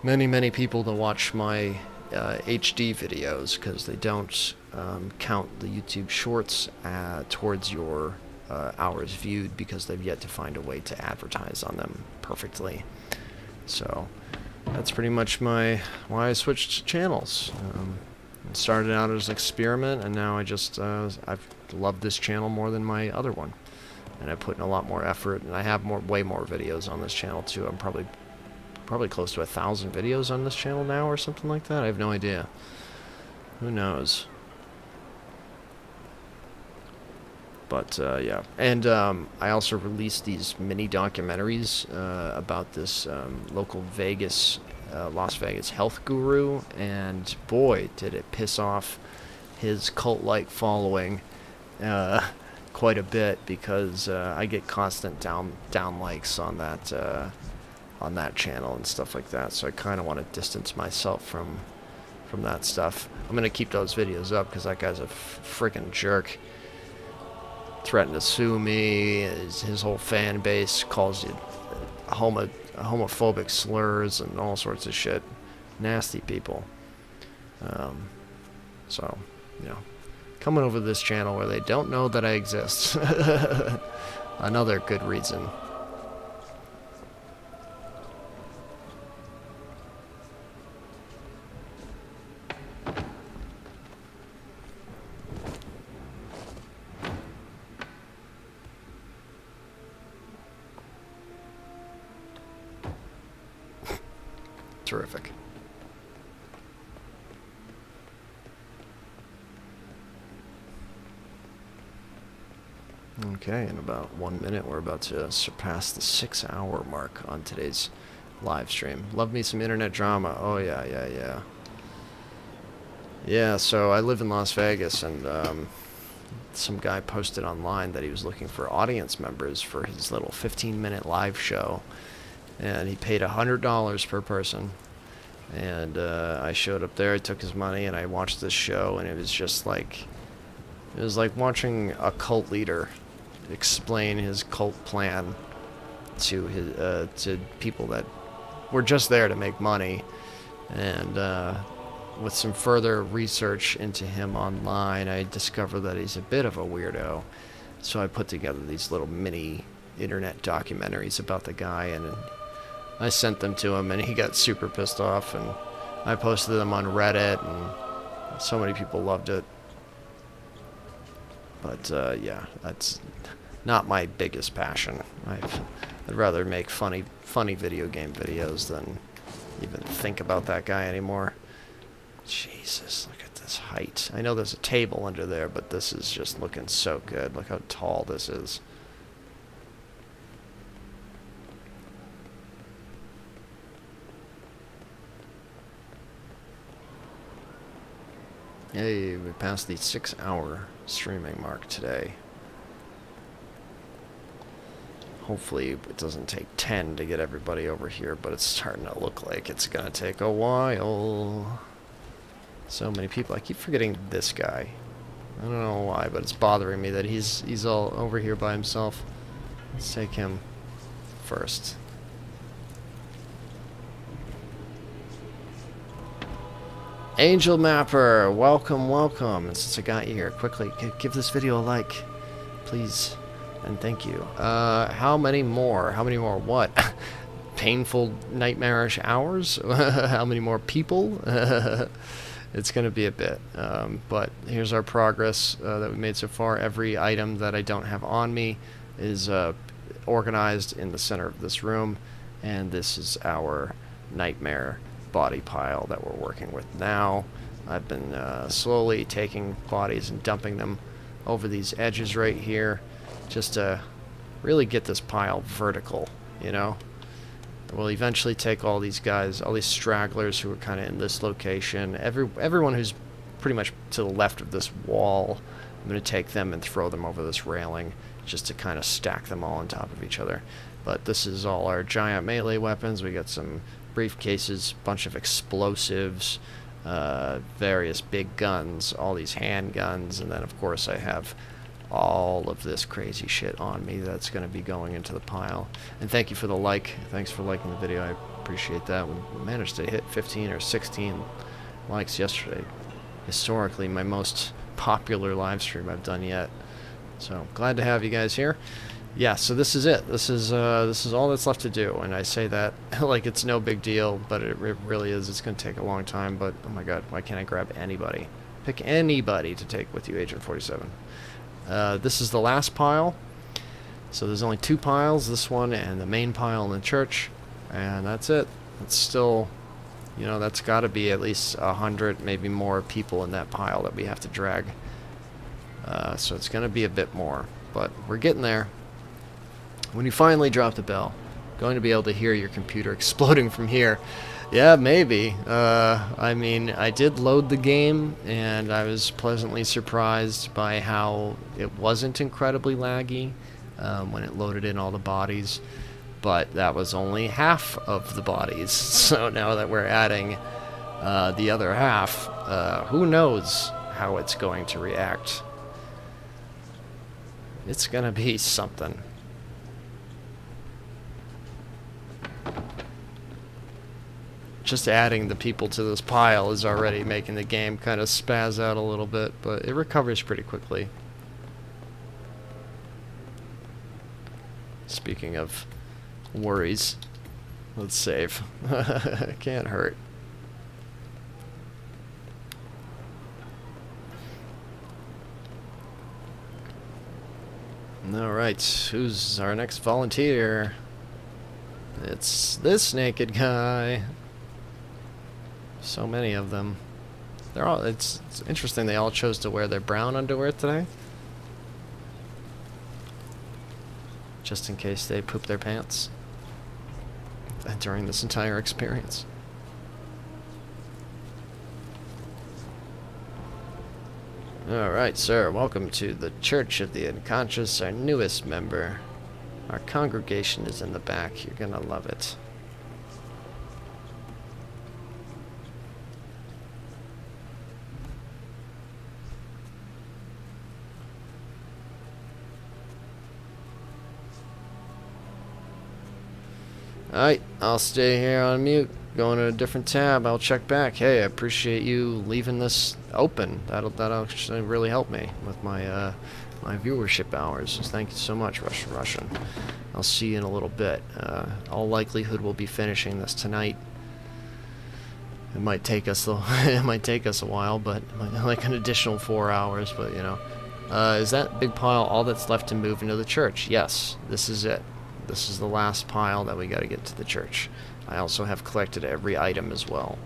many, many people to watch my HD videos, because they don't count the YouTube Shorts towards your hours viewed, because they've yet to find a way to advertise on them perfectly. So that's pretty much why I switched channels. It started out as an experiment, and now I've loved this channel more than my other one, and I put in a lot more effort, and I have way more videos on this channel too. I'm probably close to 1,000 videos on this channel now, or something like that. I have no idea. Who knows? But yeah, and I also released these mini documentaries about this local Las Vegas health guru, and boy, did it piss off his cult-like following quite a bit, because I get constant down likes on that channel and stuff like that. So I kind of want to distance myself from that stuff. I'm gonna keep those videos up, because that guy's a freaking jerk. Threatened to sue me. His whole fan base calls you homophobic slurs and all sorts of shit. Nasty people. So, you know, coming over to this channel where they don't know that I exist. Another good reason. Terrific. Okay, in about 1 minute, we're about to surpass the 6-hour mark on today's live stream. Love me some internet drama. Oh, yeah. Yeah, so I live in Las Vegas, and some guy posted online that he was looking for audience members for his little 15-minute live show. And he paid $100 per person, and I showed up there. I took his money, and I watched this show, and it was just like, it was like watching a cult leader explain his cult plan to people that were just there to make money. And with some further research into him online, I discovered that he's a bit of a weirdo. So I put together these little mini internet documentaries about the guy, and I sent them to him, and he got super pissed off, and I posted them on Reddit, and so many people loved it. But yeah, that's not my biggest passion. I'd rather make funny video game videos than even think about that guy anymore. Jesus, look at this height. I know there's a table under there, but this is just looking so good. Look how tall this is. Hey, we passed the 6-hour streaming mark today. Hopefully it doesn't take 10 to get everybody over here, but it's starting to look like it's gonna take a while. So many people. I keep forgetting this guy. I don't know why, but it's bothering me that he's all over here by himself. Let's take him first. Angel Mapper, welcome, welcome. And since I got you here, quickly, give this video a like, please, and thank you. How many more? How many more what? Painful, nightmarish hours? How many more people? It's going to be a bit, but here's our progress that we made so far. Every item that I don't have on me is organized in the center of this room, and this is our nightmare body pile that we're working with now. I've been slowly taking bodies and dumping them over these edges right here just to really get this pile vertical, you know. We'll eventually take all these guys, all these stragglers who are kind of in this location, everyone who's pretty much to the left of this wall. I'm going to take them and throw them over this railing just to kind of stack them all on top of each other. But this is all our giant melee weapons. We got some briefcases, bunch of explosives, various big guns, all these handguns, and then of course I have all of this crazy shit on me that's going to be going into the pile. And thank you for the like. Thanks for liking the video. I appreciate that. We managed to hit 15 or 16 likes yesterday. Historically, my most popular live stream I've done yet. So glad to have you guys here. Yeah, so this is it. This is all that's left to do, and I say that like it's no big deal, but it really is. It's going to take a long time, but oh my god, why can't I grab anybody? Pick anybody to take with you, Agent 47. This is the last pile. So there's only 2 piles, this one and the main pile in the church, and that's it. It's still, you know, that's got to be at least 100, maybe more people in that pile that we have to drag. So it's going to be a bit more, but we're getting there. When you finally drop the bell, going to be able to hear your computer exploding from here. Yeah, maybe. I mean, I did load the game, and I was pleasantly surprised by how it wasn't incredibly laggy when it loaded in all the bodies. But that was only half of the bodies. So now that we're adding the other half, who knows how it's going to react. It's going to be something. Just adding the people to this pile is already making the game kind of spaz out a little bit, but it recovers pretty quickly. Speaking of worries, let's save. Can't hurt. Alright, who's our next volunteer? It's this naked guy. So many of them. They're all. It's interesting. They all chose to wear their brown underwear today, just in case they poop their pants during this entire experience. All right, sir. Welcome to the Church of the Unconscious, our newest member. Our congregation is in the back. You're gonna love it. Alright, I'll stay here on mute. Going to a different tab. I'll check back. Hey, I appreciate you leaving this open. That'll actually really help me with my my viewership hours. So thank you so much, Russian. I'll see you in a little bit. All likelihood we'll be finishing this tonight. It might take us it might take us a while, but like an additional 4 hours. But you know, is that big pile all that's left to move into the church? Yes, this is it. This is the last pile that we got to get to the church. I also have collected every item as well.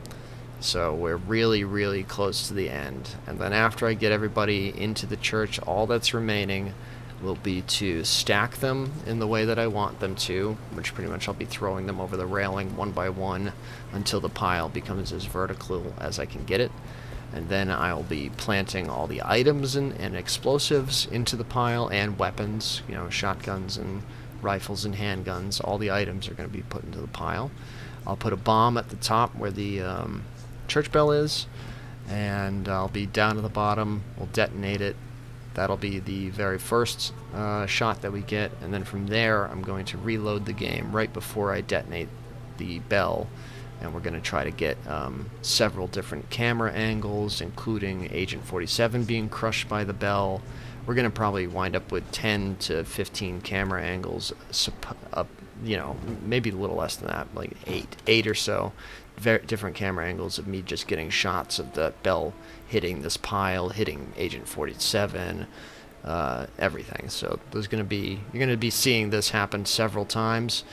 So we're really, really close to the end. And then after I get everybody into the church, all that's remaining will be to stack them in the way that I want them to, which pretty much I'll be throwing them over the railing one by one until the pile becomes as vertical as I can get it. And then I'll be planting all the items and explosives into the pile, and weapons, you know, shotguns and rifles and handguns. All the items are going to be put into the pile. I'll put a bomb at the top where the church bell is, and I'll be down to the bottom. We'll detonate it. That'll be the very first shot that we get, and then from there I'm going to reload the game right before I detonate the bell. And we're going to try to get several different camera angles, including Agent 47 being crushed by the bell. We're going to probably wind up with 10 to 15 camera angles, you know, maybe a little less than that, like 8 or so, very different camera angles of me just getting shots of the bell hitting this pile, hitting Agent 47, everything. So you're going to be seeing this happen several times.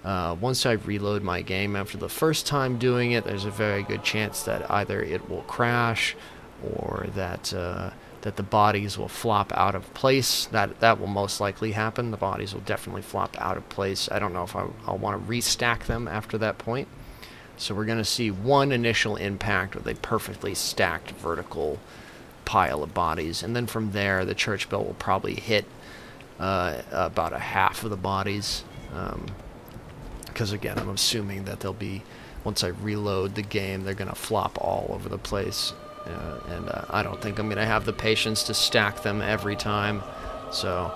Once I reload my game after the first time doing it, there's a very good chance that either it will crash or that the bodies will flop out of place. That will most likely happen. The bodies will definitely flop out of place. I don't know if I'll want to restack them after that point. So we're going to see one initial impact with a perfectly stacked vertical pile of bodies, and then from there the church bell will probably hit about a half of the bodies. Because again, I'm assuming that they'll be, once I reload the game, they're going to flop all over the place. And I don't think I'm going to have the patience to stack them every time. So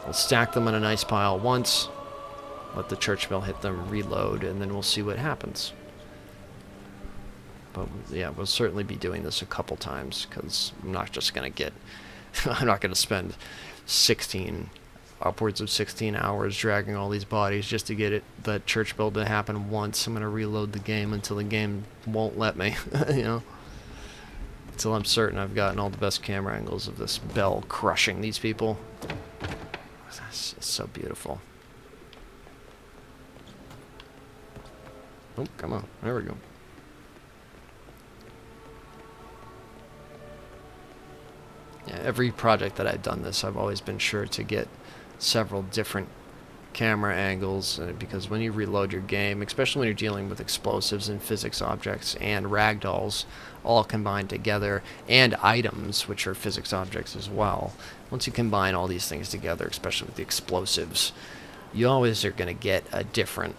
I'll stack them in a nice pile once, let the church bell hit them, reload, and then we'll see what happens. But yeah, we'll certainly be doing this a couple times, because I'm not just going to get, I'm not going to spend upwards of 16 hours dragging all these bodies just to get that church bell to happen once. I'm going to reload the game until the game won't let me, you know, until I'm certain I've gotten all the best camera angles of this bell crushing these people. It's so beautiful. Oh, come on. There we go. Yeah, every project that I've done this, I've always been sure to get several different camera angles, because when you reload your game, especially when you're dealing with explosives and physics objects and ragdolls all combined together, and items, which are physics objects as well, once you combine all these things together, especially with the explosives, you always are going to get a different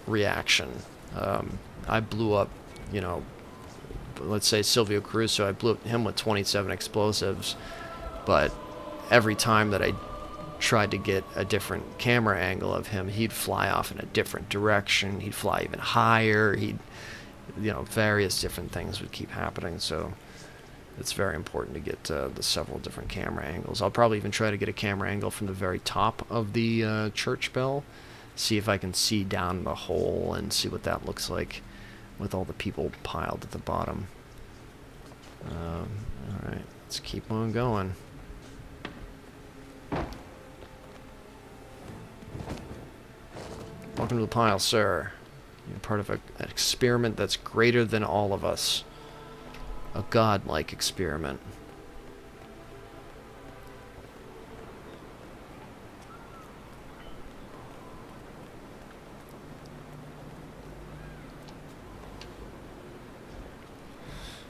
reaction. I blew up, you know, let's say Silvio Caruso, I blew up him with 27 explosives, but every time that I tried to get a different camera angle of him, he'd fly off in a different direction, he'd fly even higher, you know, various different things would keep happening. So it's very important to get the several different camera angles. I'll probably even try to get a camera angle from the very top of the church bell, see if I can see down the hole and see what that looks like with all the people piled at the bottom. Alright, let's keep on going. Welcome to the pile, sir. You're part of an experiment that's greater than all of us. A godlike experiment.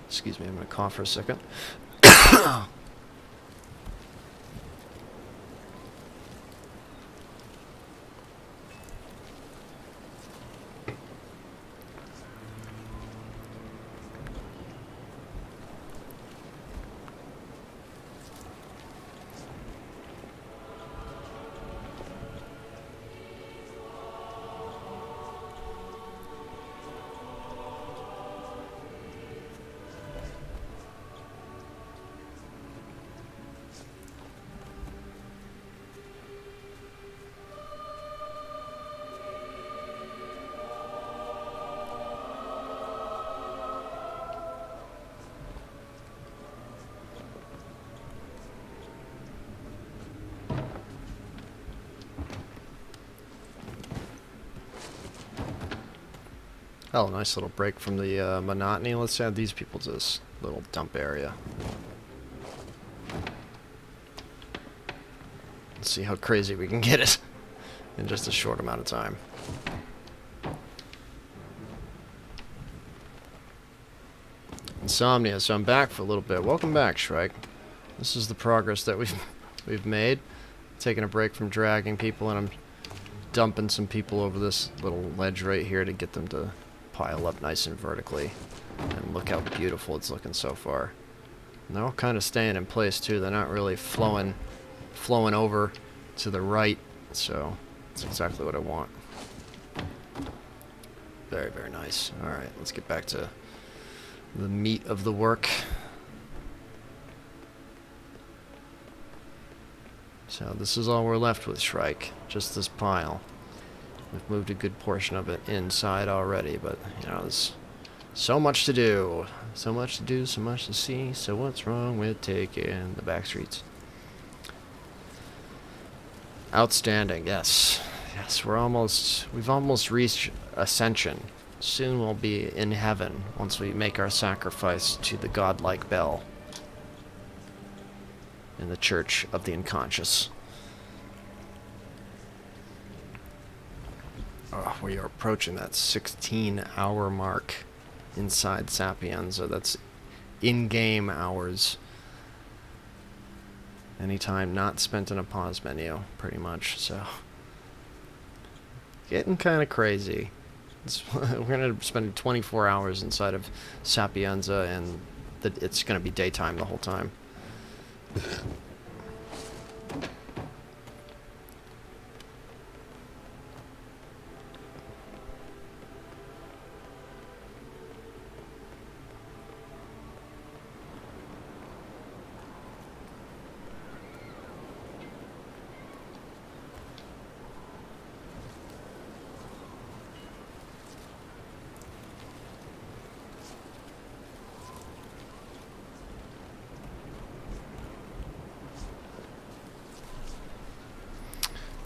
Excuse me, I'm going to cough for a second. Oh, nice little break from the monotony. Let's add these people to this little dump area. Let's see how crazy we can get it in just a short amount of time. Insomnia, so I'm back for a little bit. Welcome back, Shrike. This is the progress that we've made. Taking a break from dragging people, and I'm dumping some people over this little ledge right here to get them to pile up nice and vertically. And look how beautiful it's looking so far. And they're all kind of staying in place too. They're not really flowing over to the right, so that's exactly what I want. Very, very nice. Alright, let's get back to the meat of the work. So this is all we're left with, Shrike. Just this pile. We've moved a good portion of it inside already, but, you know, there's so much to do. So much to do, so much to see. So what's wrong with taking the back streets? Outstanding, yes. Yes, we've almost reached ascension. Soon we'll be in heaven once we make our sacrifice to the godlike bell in the Church of the Unconscious. Oh, we are approaching that 16-hour mark inside Sapienza. That's in-game hours. Anytime not spent in a pause menu, pretty much, so. Getting kind of crazy. We're going to spend 24 hours inside of Sapienza, and it's going to be daytime the whole time.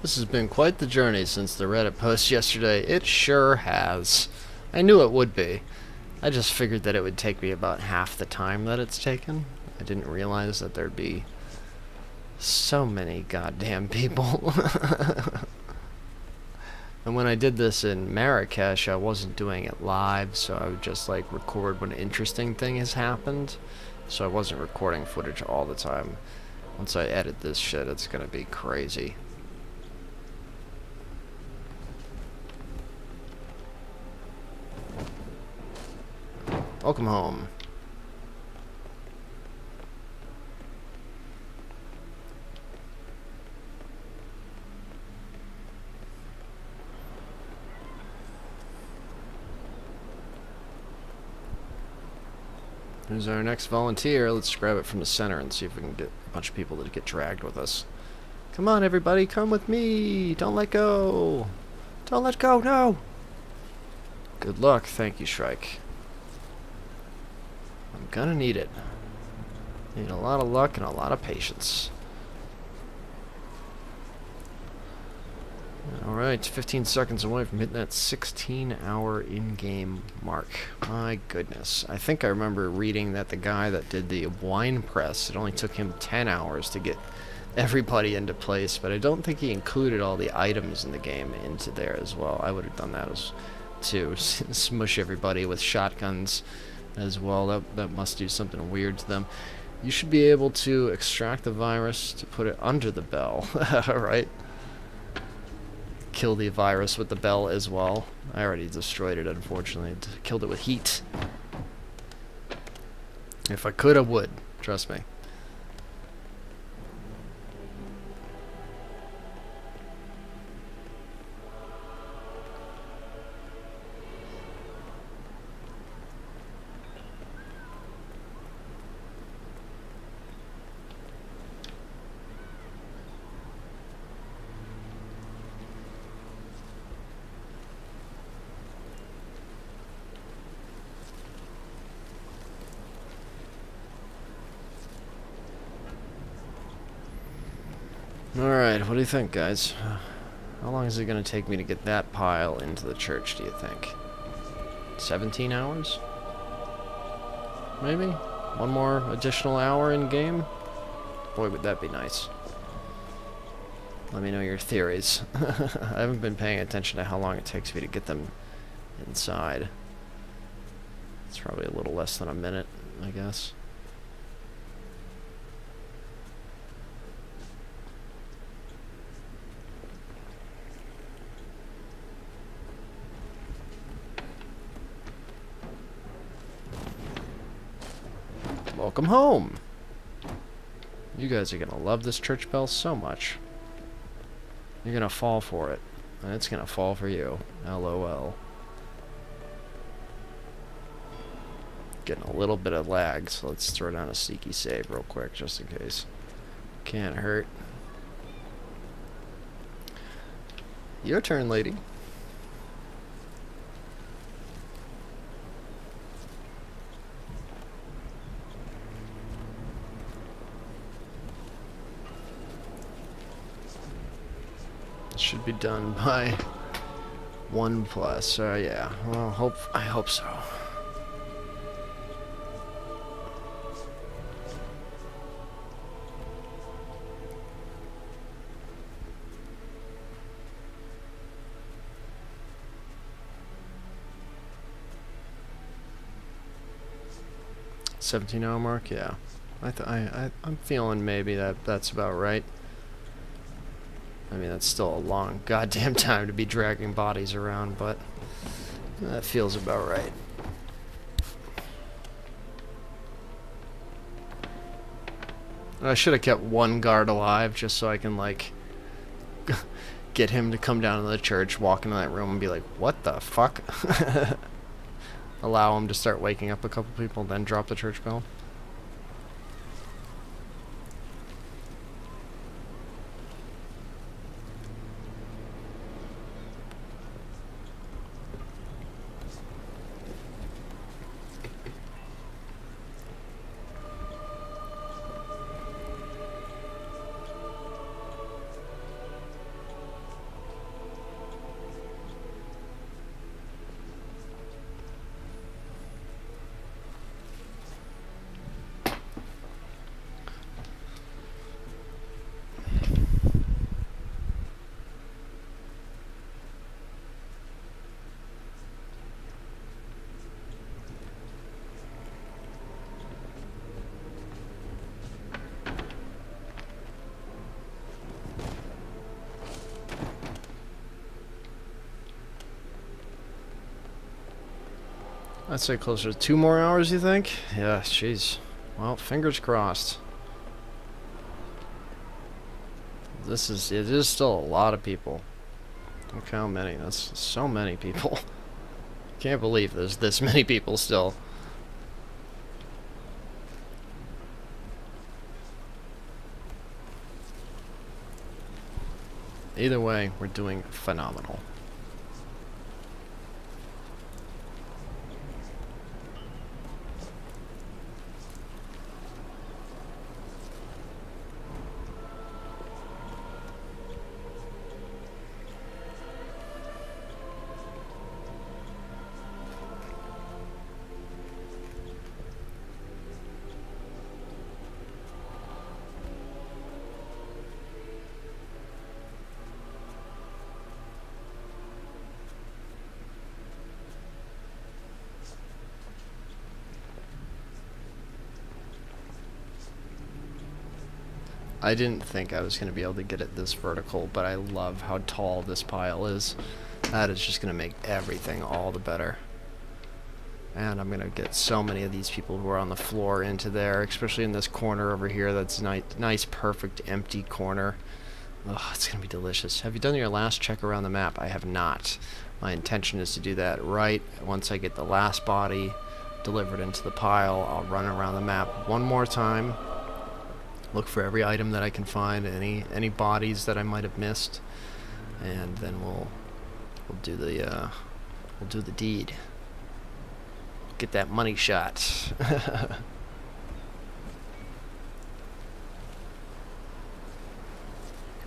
This has been quite the journey since the Reddit post yesterday. It sure has. I knew it would be. I just figured that it would take me about half the time that it's taken. I didn't realize that there'd be so many goddamn people. And when I did this in Marrakesh, I wasn't doing it live, so I would just like record when an interesting thing has happened. So I wasn't recording footage all the time. Once I edit this shit, it's gonna be crazy. Welcome home. Who's our next volunteer? Let's grab it from the center and see if we can get a bunch of people to get dragged with us. Come on, everybody, come with me! Don't let go! Don't let go, no! Good luck. Thank you, Shrike. I'm gonna need it. Need a lot of luck and a lot of patience. Alright, 15 seconds away from hitting that 16-hour in-game mark. My goodness. I think I remember reading that the guy that did the wine press, it only took him 10 hours to get everybody into place, but I don't think he included all the items in the game into there as well. I would have done that as to smush everybody with shotguns as well. That must do something weird to them. You should be able to extract the virus to put it under the bell. Alright. Kill the virus with the bell as well. I already destroyed it, unfortunately. Killed it with heat. If I could, I would. Trust me. Alright, what do you think, guys? How long is it going to take me to get that pile into the church, do you think? 17 hours? Maybe? One more additional hour in game? Boy, would that be nice. Let me know your theories. I haven't been paying attention to how long it takes me to get them inside. It's probably a little less than a minute. I guess. Welcome home! You guys are gonna love this church bell so much. You're gonna fall for it. And it's gonna fall for you. LOL. Getting a little bit of lag, so let's throw down a sneaky save real quick, just in case. Can't hurt. Your turn, lady. Should be done by 1+. Yeah. Well, I hope so. $17-hour mark, yeah. I'm feeling maybe that's about right. I mean, that's still a long goddamn time to be dragging bodies around, but that feels about right. I should have kept one guard alive just so I can, like, get him to come down to the church, walk into that room, and be like, what the fuck? Allow him to start waking up a couple people, then drop the church bell. I'd say closer to 2 more hours, you think? Yeah, jeez. Well, fingers crossed. It is still a lot of people. Look how many. That's so many people. Can't believe there's this many people still. Either way, we're doing phenomenal. I didn't think I was going to be able to get it this vertical, but I love how tall this pile is. That is just going to make everything all the better. And I'm going to get so many of these people who are on the floor into there, especially in this corner over here. That's nice, perfect, empty corner. Oh, it's going to be delicious. Have you done your last check around the map? I have not. My intention is to do that right once I get the last body delivered into the pile. I'll run around the map one more time. Look for every item that I can find, any bodies that I might have missed, and then we'll do the deed. Get that money shot. Because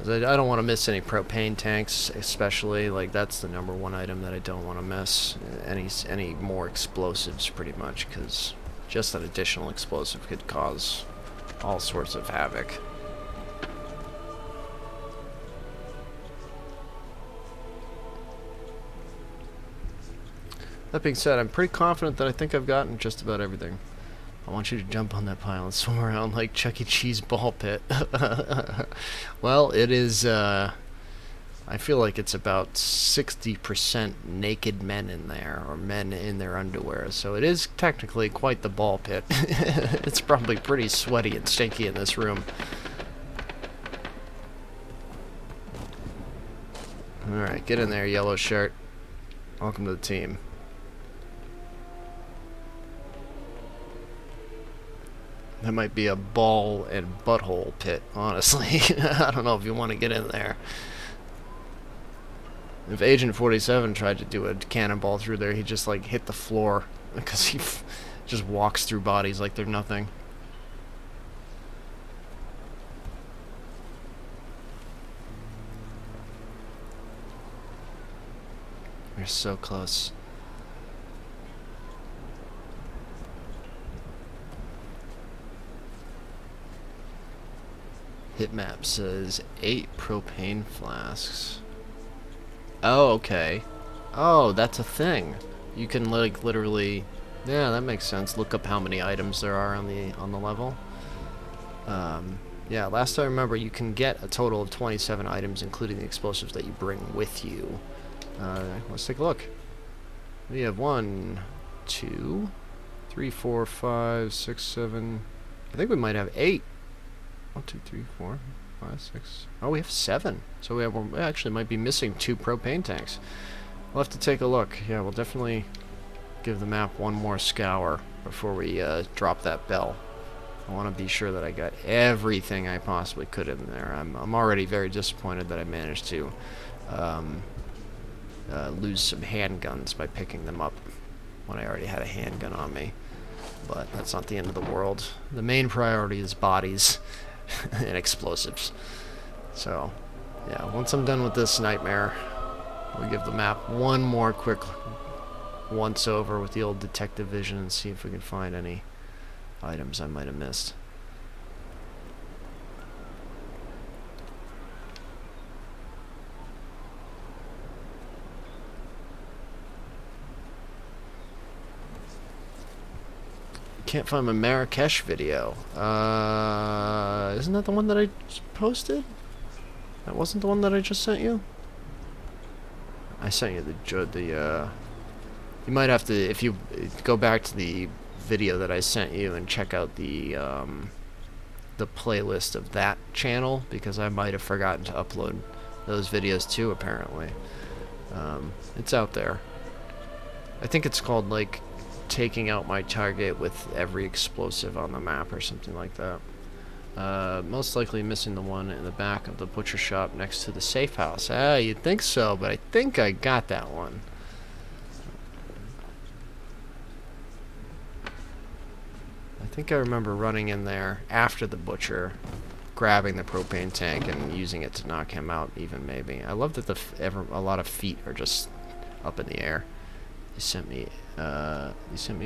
I don't want to miss any propane tanks, especially. Like, that's the #1 item that I don't want to miss. Any more explosives, pretty much, because just an additional explosive could cause all sorts of havoc. That being said, I'm pretty confident that I think I've gotten just about everything. I want you to jump on that pile and swim around like Chuck E. Cheese ball pit. Well, it is, I feel like it's about 60% naked men in there, or men in their underwear, so it is technically quite the ball pit. It's probably pretty sweaty and stinky in this room. Alright, get in there, yellow shirt. Welcome to the team. That might be a ball and butthole pit, honestly. I don't know if you want to get in there. If Agent 47 tried to do a cannonball through there, he'd just, like, hit the floor. Because he just walks through bodies like they're nothing. We're so close. Hit map says 8 propane flasks. Oh, okay. Oh, that's a thing. You can, like, literally... Yeah, that makes sense. Look up how many items there are on the level. Yeah, last I remember, you can get a total of 27 items, including the explosives that you bring with you. Let's take a look. We have 1, 2, 3, 4, 5, 6, 7... I think we might have 8. 1, 2, 3, 4, 5, 6... Oh, we have 7. So we actually might be missing 2 propane tanks. We'll have to take a look. Yeah, we'll definitely give the map one more scour before we drop that bell. I want to be sure that I got everything I possibly could in there. I'm already very disappointed that I managed to lose some handguns by picking them up when I already had a handgun on me. But that's not the end of the world. The main priority is bodies and explosives. So, yeah, once I'm done with this nightmare, we'll give the map one more quick once over with the old detective vision and see if we can find any items I might have missed. Can't find my Marrakesh video. Isn't that the one that I posted? That wasn't the one that I just sent you? I sent you the you might have to, if you go back to the video that I sent you and check out the playlist of that channel, because I might have forgotten to upload those videos too, apparently. It's out there. I think it's called, like, taking out my target with every explosive on the map or something like that. Most likely missing the one in the back of the butcher shop next to the safe house. Ah, you'd think so, but I think I got that one. I think I remember running in there after the butcher, grabbing the propane tank and using it to knock him out, even maybe. I love that a lot of feet are just up in the air. You sent me a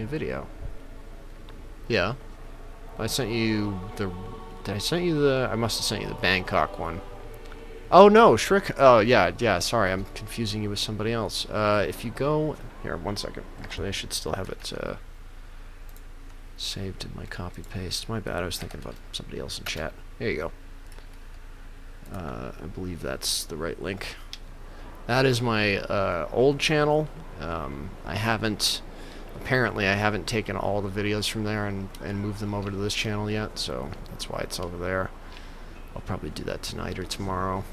video. Yeah. I sent you the... Did I send you the... I must have sent you the Bangkok one. Oh, no, Shriek... Oh, yeah, sorry, I'm confusing you with somebody else. If you go... Here, 1 second. Actually, I should still have it saved in my copy-paste. My bad, I was thinking about somebody else in chat. Here you go. I believe that's the right link. That is my old channel. Apparently I haven't taken all the videos from there and moved them over to this channel yet, so that's why it's over there. I'll probably do that tonight or tomorrow.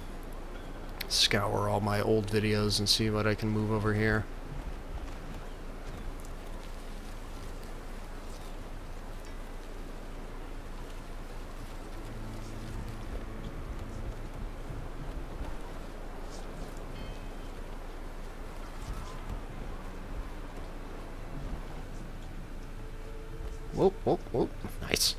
Scour all my old videos and see what I can move over here. Whoop, whoop, whoop. Nice.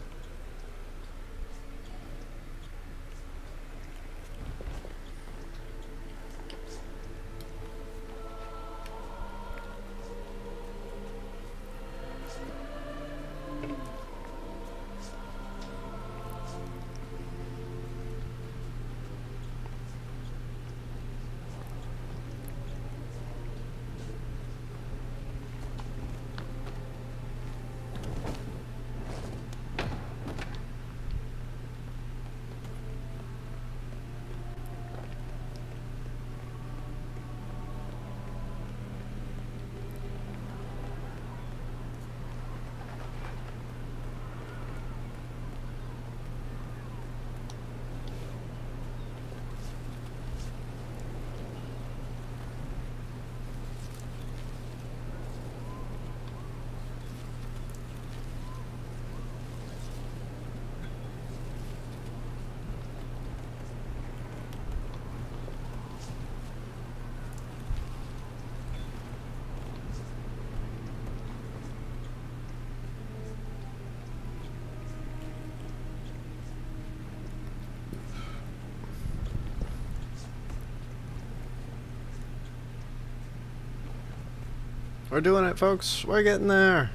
We're doing it, folks. We're getting there.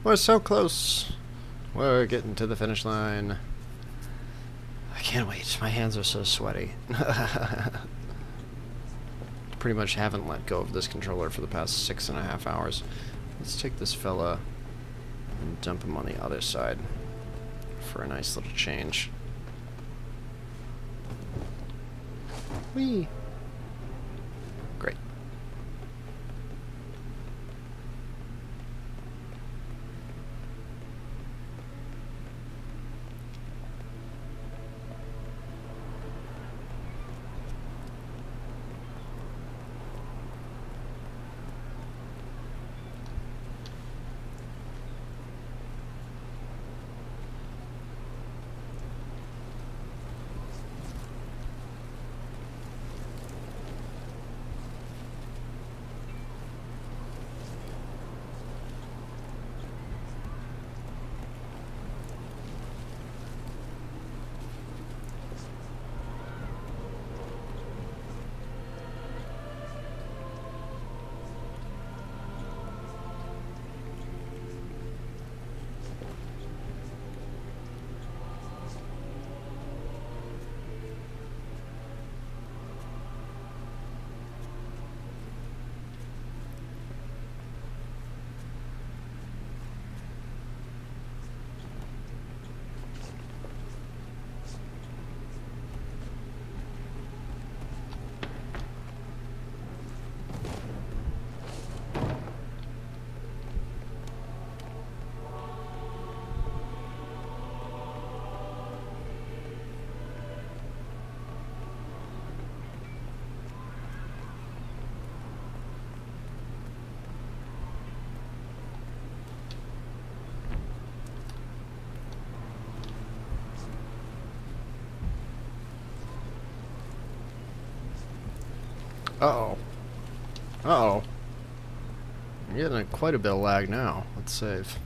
We're so close. We're getting to the finish line. I can't wait. My hands are so sweaty. Pretty much haven't let go of this controller for the past 6.5 hours. Let's take this fella and dump him on the other side for a nice little change. Whee! Great. Uh-oh. Uh-oh. You're getting quite a bit of lag now. Let's save.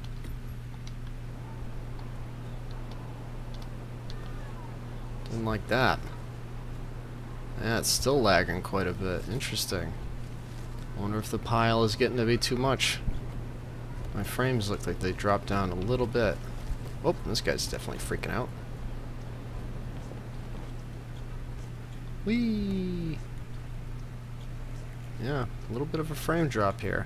Didn't like that. Yeah, it's still lagging quite a bit. Interesting. I wonder if the pile is getting to be too much. My frames look like they dropped down a little bit. Oh, this guy's definitely freaking out. Whee! Yeah, a little bit of a frame drop here.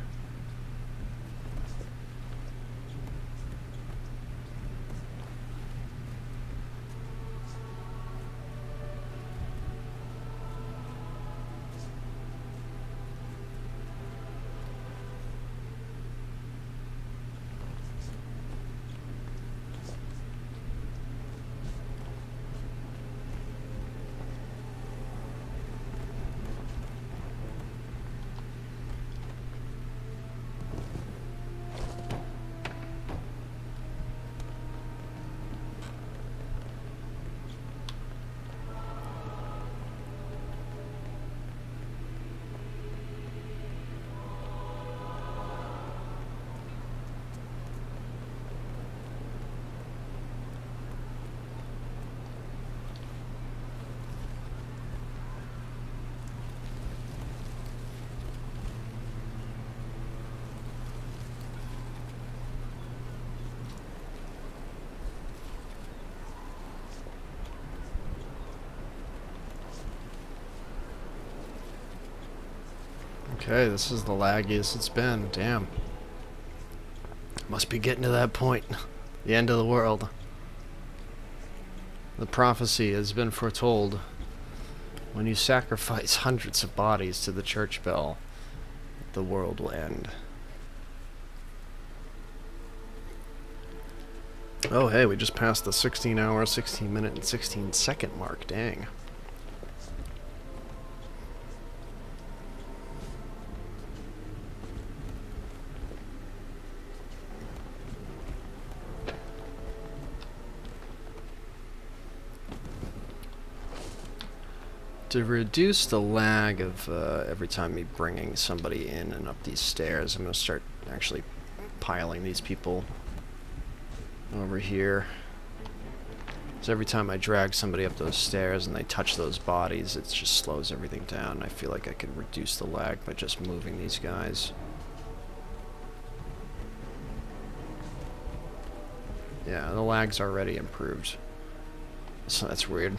Okay, this is the laggiest it's been. Damn. Must be getting to that point. The end of the world. The prophecy has been foretold. When you sacrifice hundreds of bodies to the church bell, the world will end. Oh, hey, we just passed the 16-hour, 16-minute, and 16-second mark. Dang. To reduce the lag of every time me bringing somebody in and up these stairs, I'm going to start actually piling these people over here. So every time I drag somebody up those stairs and they touch those bodies, it just slows everything down. I feel like I could reduce the lag by just moving these guys. Yeah, the lag's already improved. So that's weird.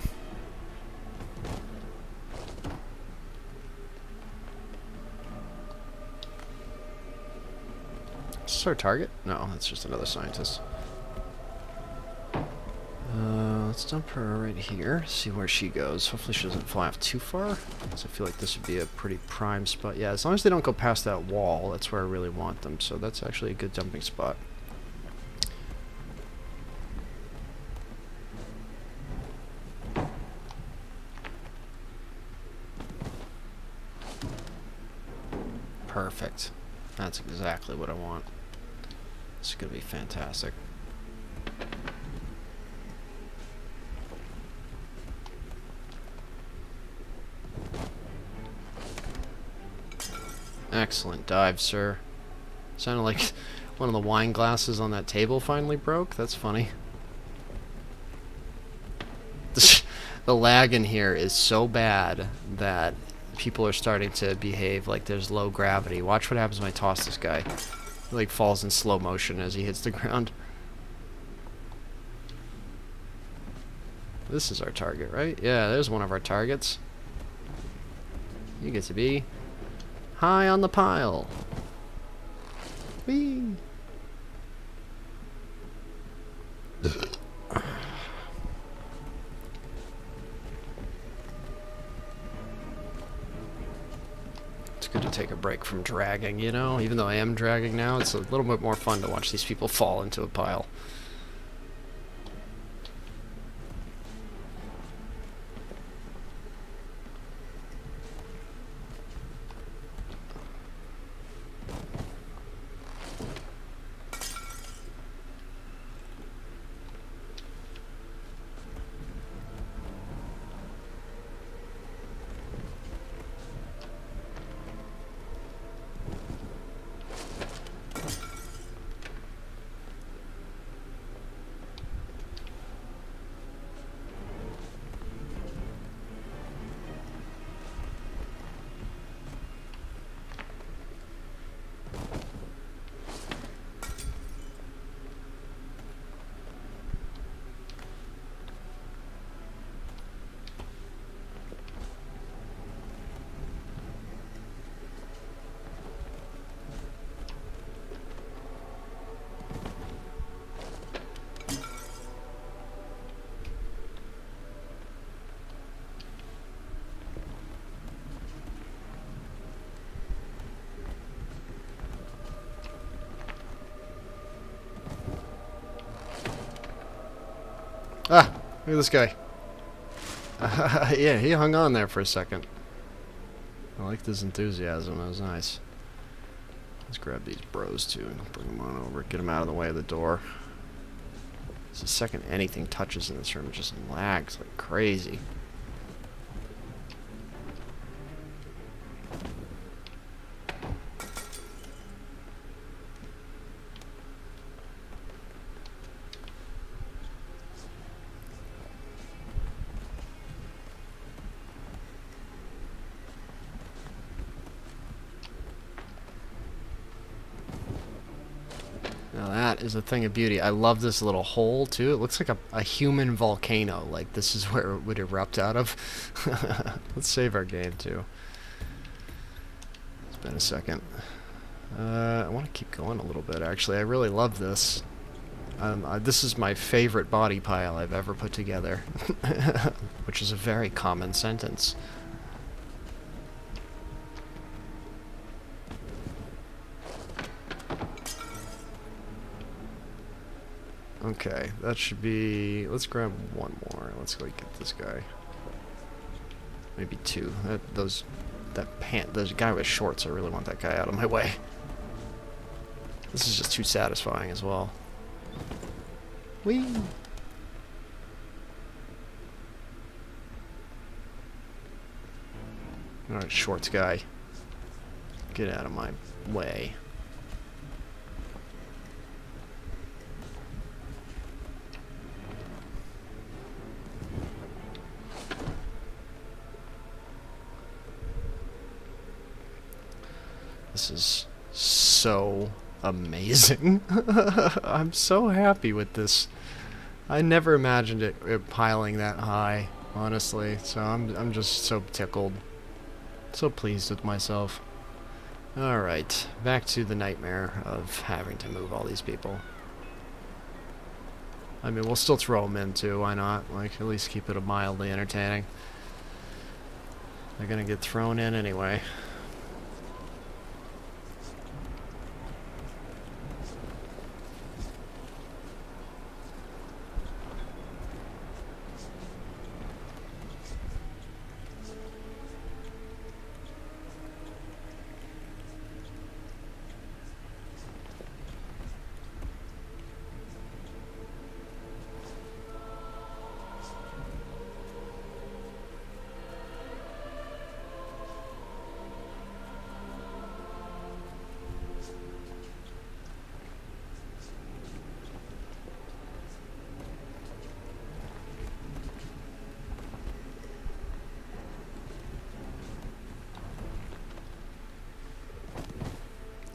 Is this our target? No, that's just another scientist. Let's dump her right here, see where she goes. Hopefully she doesn't fly off too far, because I feel like this would be a pretty prime spot. Yeah, as long as they don't go past that wall, that's where I really want them. So that's actually a good dumping spot. Perfect. That's exactly what I want. This is going to be fantastic. Excellent dive, sir. Sounded like one of the wine glasses on that table finally broke. That's funny. The lag in here is so bad that people are starting to behave like there's low gravity. Watch what happens when I toss this guy. He like falls in slow motion as he hits the ground. This is our target, right? Yeah, there's one of our targets. You get to be high on the pile. Whee! It's good to take a break from dragging, you know? Even though I am dragging now, it's a little bit more fun to watch these people fall into a pile. Ah, look at this guy. Yeah, he hung on there for a second. I liked his enthusiasm. That was nice. Let's grab these bros too and bring them on over. Get them out of the way of the door. It's the second anything touches in this room, it just lags like crazy. Now that is a thing of beauty. I love this little hole too. It looks like a human volcano. Like this is where it would erupt out of. Let's save our game too. It's been a second. I want to keep going a little bit actually. I really love this. This is my favorite body pile I've ever put together. Which is a very common sentence. Okay, that should be... Let's grab one more. Let's go get this guy. Maybe two. There's a guy with shorts. I really want that guy out of my way. This is just too satisfying as well. Whee! Alright, shorts guy. Get out of my way. This is so amazing. I'm so happy with this. I never imagined it piling that high, honestly. So I'm just so tickled. So pleased with myself. Alright, back to the nightmare of having to move all these people. I mean, we'll still throw them in too, why not? Like, at least keep it mildly entertaining. They're gonna get thrown in anyway.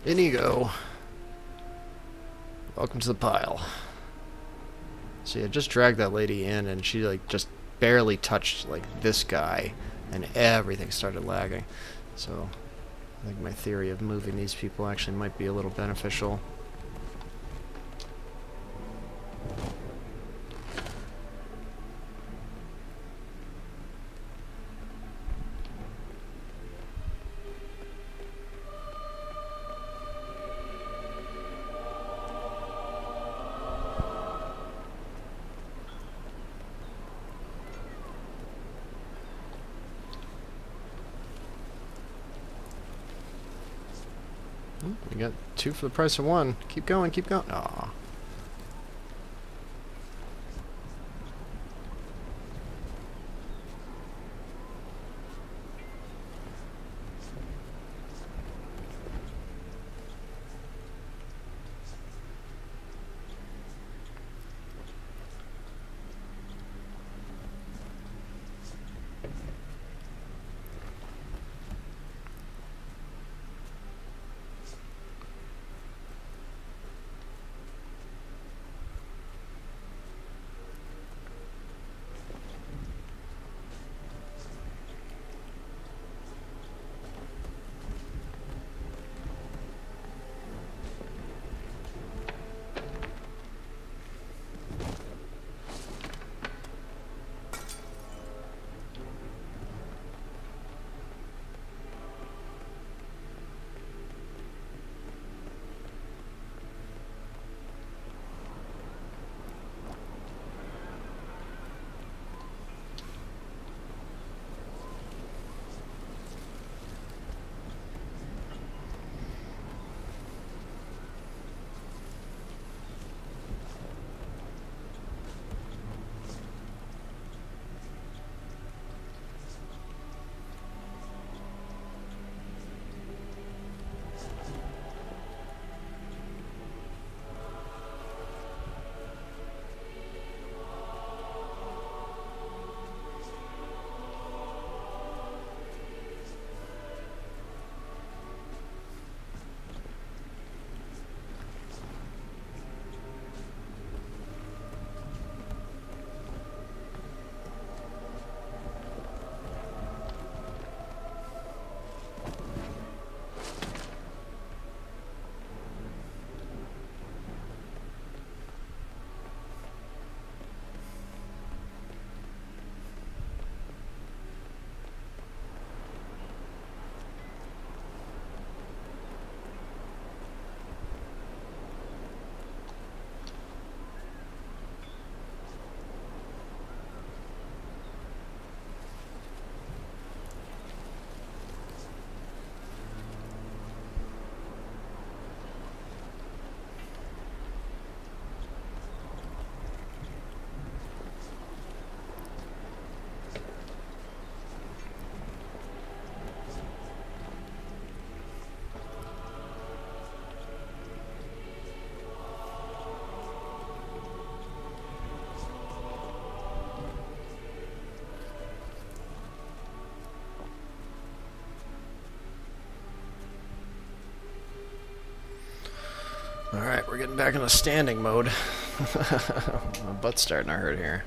In you go. Welcome to the pile. See, I just dragged that lady in and she like just barely touched like this guy and everything started lagging. So I think my theory of moving these people actually might be a little beneficial. We got 2 for the price of 1. Keep going, keep going. Aw. Alright, we're getting back into standing mode. My butt's starting to hurt here.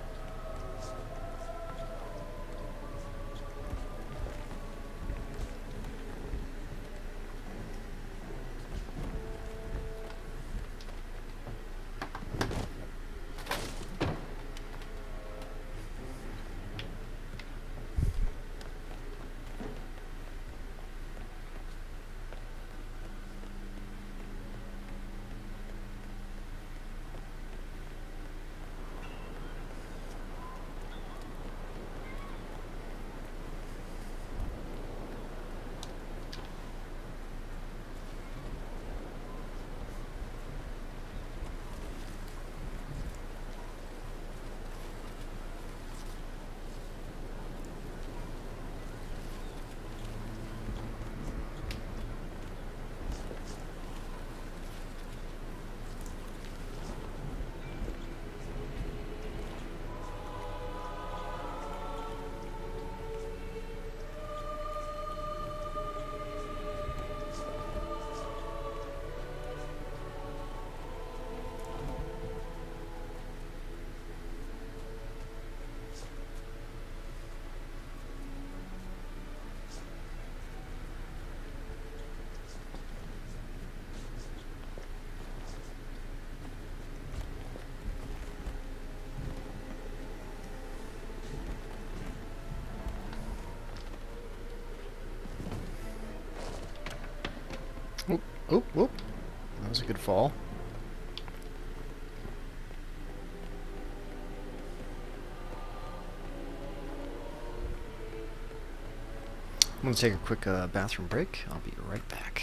Oop, oop, oop. That was a good fall. I'm gonna take a quick bathroom break. I'll be right back.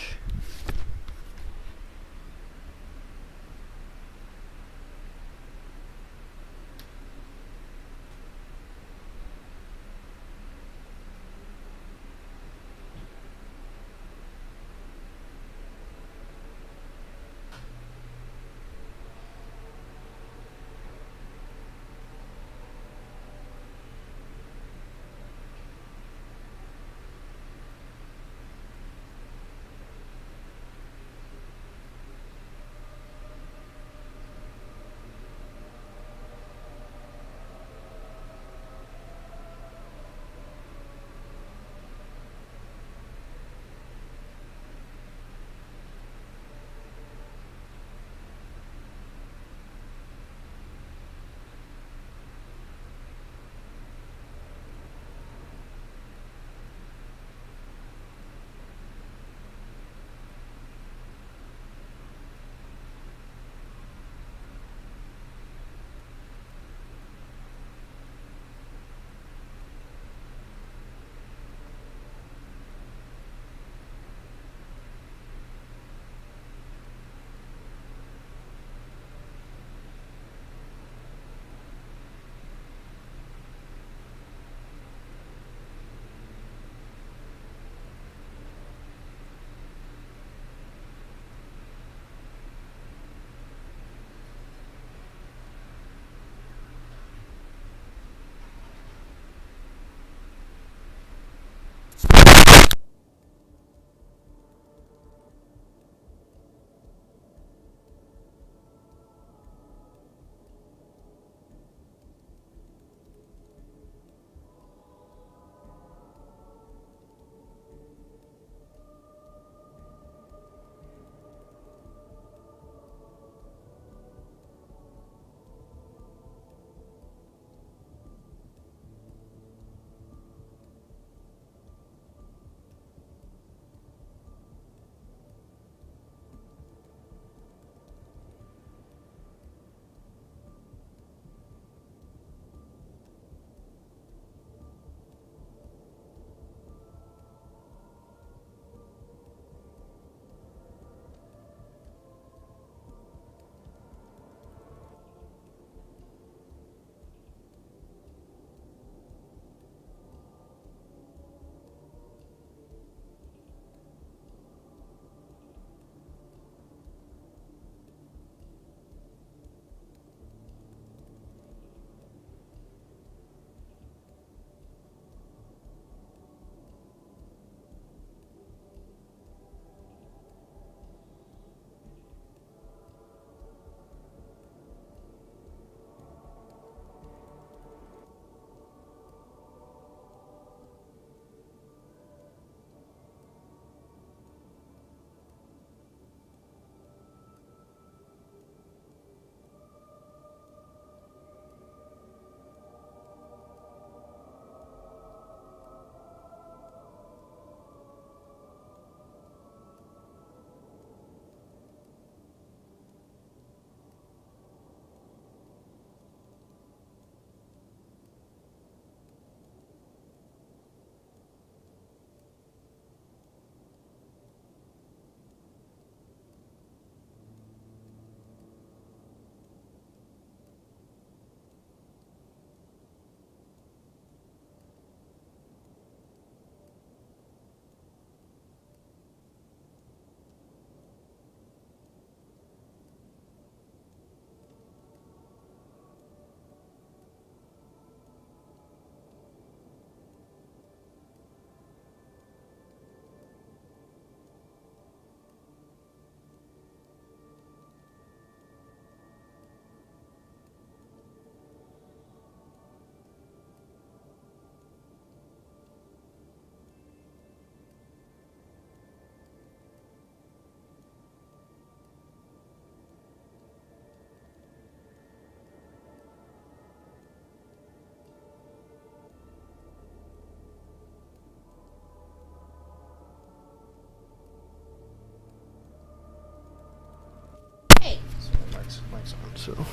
lights on, so.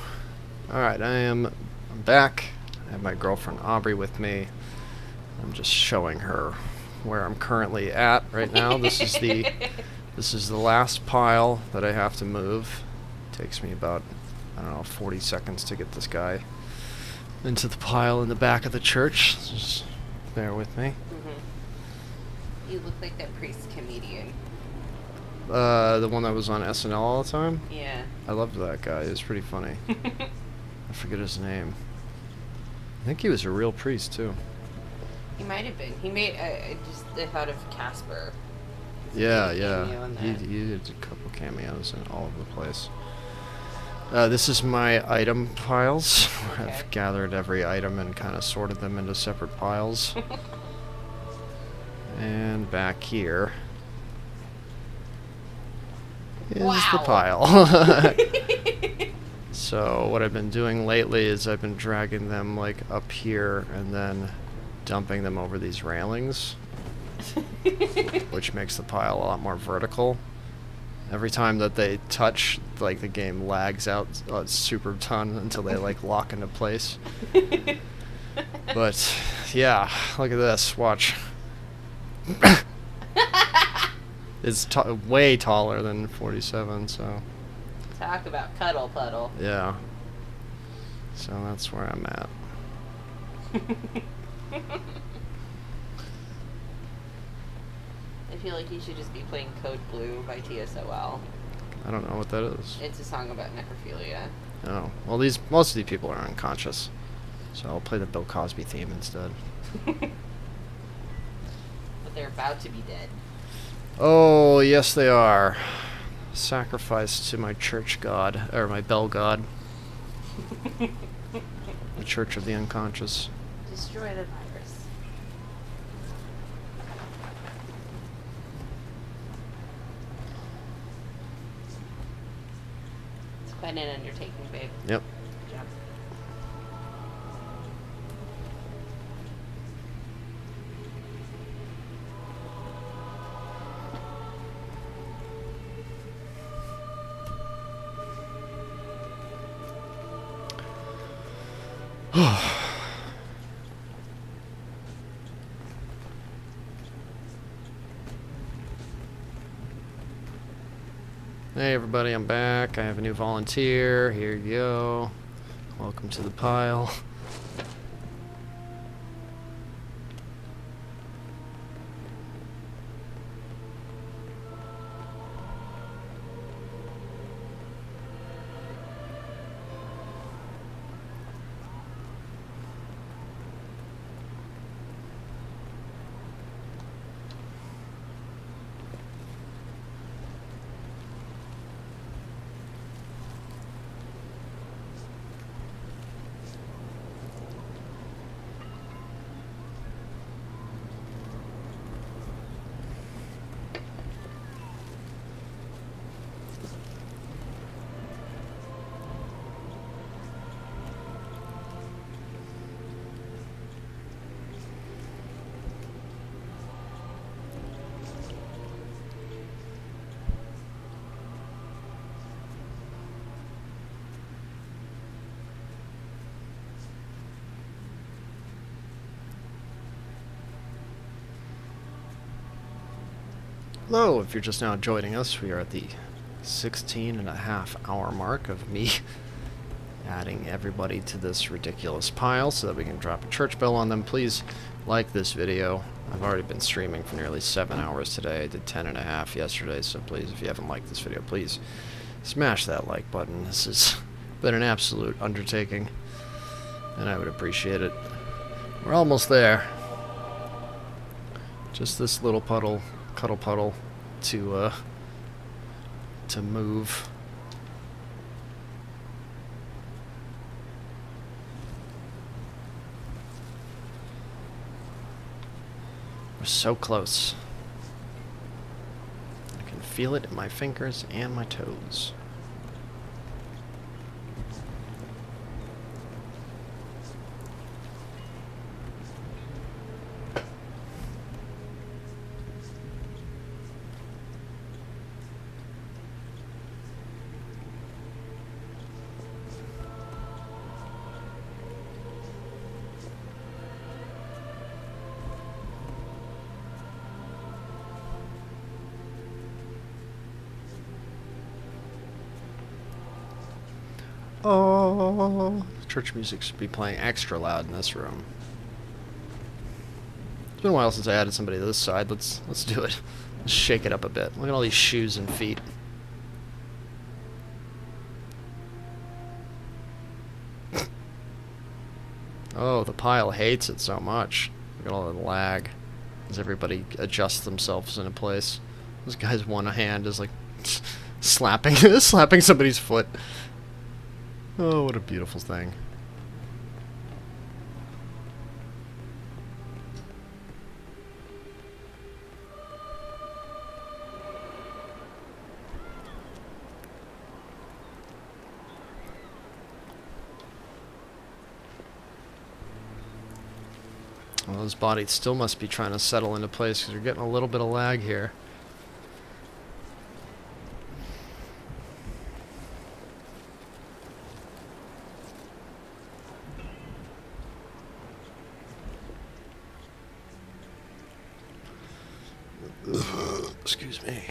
Alright, I'm back. I have my girlfriend Aubrey with me. I'm just showing her where I'm currently at right now. This is the last pile that I have to move. It takes me about, I don't know, 40 seconds to get this guy into the pile in the back of the church. Just bear with me. Mm-hmm. You look like that priest comedian. The one that was on SNL all the time? Yeah. I loved that guy. He was pretty funny. I forget his name. I think he was a real priest, too. He might have been. He made, I thought of Casper. Yeah. He did a couple cameos in all over the place. This is my item piles. Okay. I've gathered every item and kind of sorted them into separate piles. And back here is the pile. So what I've been doing lately is I've been dragging them like up here and then dumping them over these railings, which makes the pile a lot more vertical. Every time that they touch, like, the game lags out a super ton until they like lock into place. But yeah, look at this. Watch. It's way taller than 47, so. Talk about cuddle puddle. Yeah. So that's where I'm at. I feel like you should just be playing Code Blue by TSOL. I don't know what that is. It's a song about necrophilia. Oh. Well, most of these people are unconscious. So I'll play the Bill Cosby theme instead. But they're about to be dead. Oh, yes they are. Sacrificed to my church god, or my bell god. The Church of the Unconscious. Destroy the virus. It's quite an undertaking, babe. Yep. Good job. Hey everybody, I'm back. I have a new volunteer. Here you go. Welcome to the pile. Hello, if you're just now joining us, we are at the 16.5-hour mark of me adding everybody to this ridiculous pile so that we can drop a church bell on them. Please like this video. I've already been streaming for nearly 7 hours today. I did 10.5 yesterday, so please, if you haven't liked this video, please smash that like button. This has been an absolute undertaking, and I would appreciate it. We're almost there. Just this little puddle, cuddle puddle, to move. We're so close. I can feel it in my fingers and my toes. Oh, church music should be playing extra loud in this room. It's been a while since I added somebody to this side. Let's do it. Let's shake it up a bit. Look at all these shoes and feet. Oh, the pile hates it so much. Look at all the lag as everybody adjusts themselves into place. This guy's one hand is like slapping slapping somebody's foot. Oh, what a beautiful thing. Well, his body still must be trying to settle into place because you're getting a little bit of lag here. Excuse me.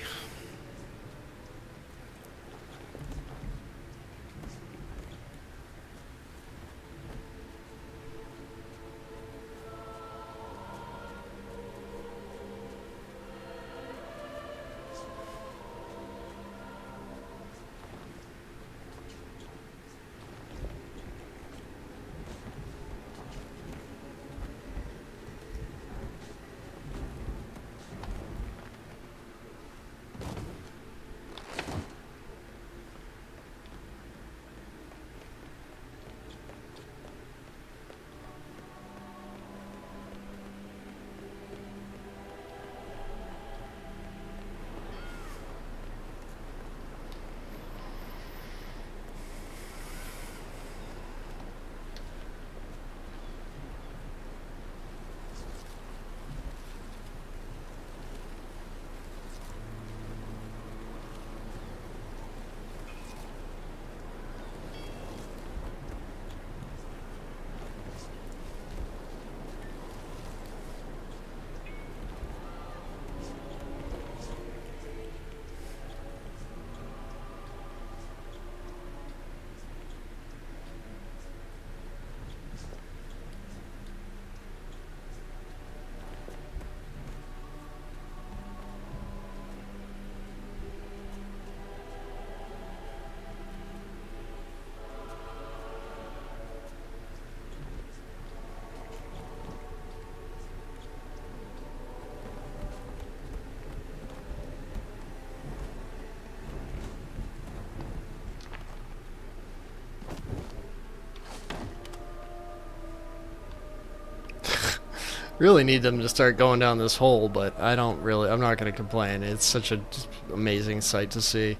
Really need them to start going down this hole, but I'm not going to complain. It's such a just amazing sight to see.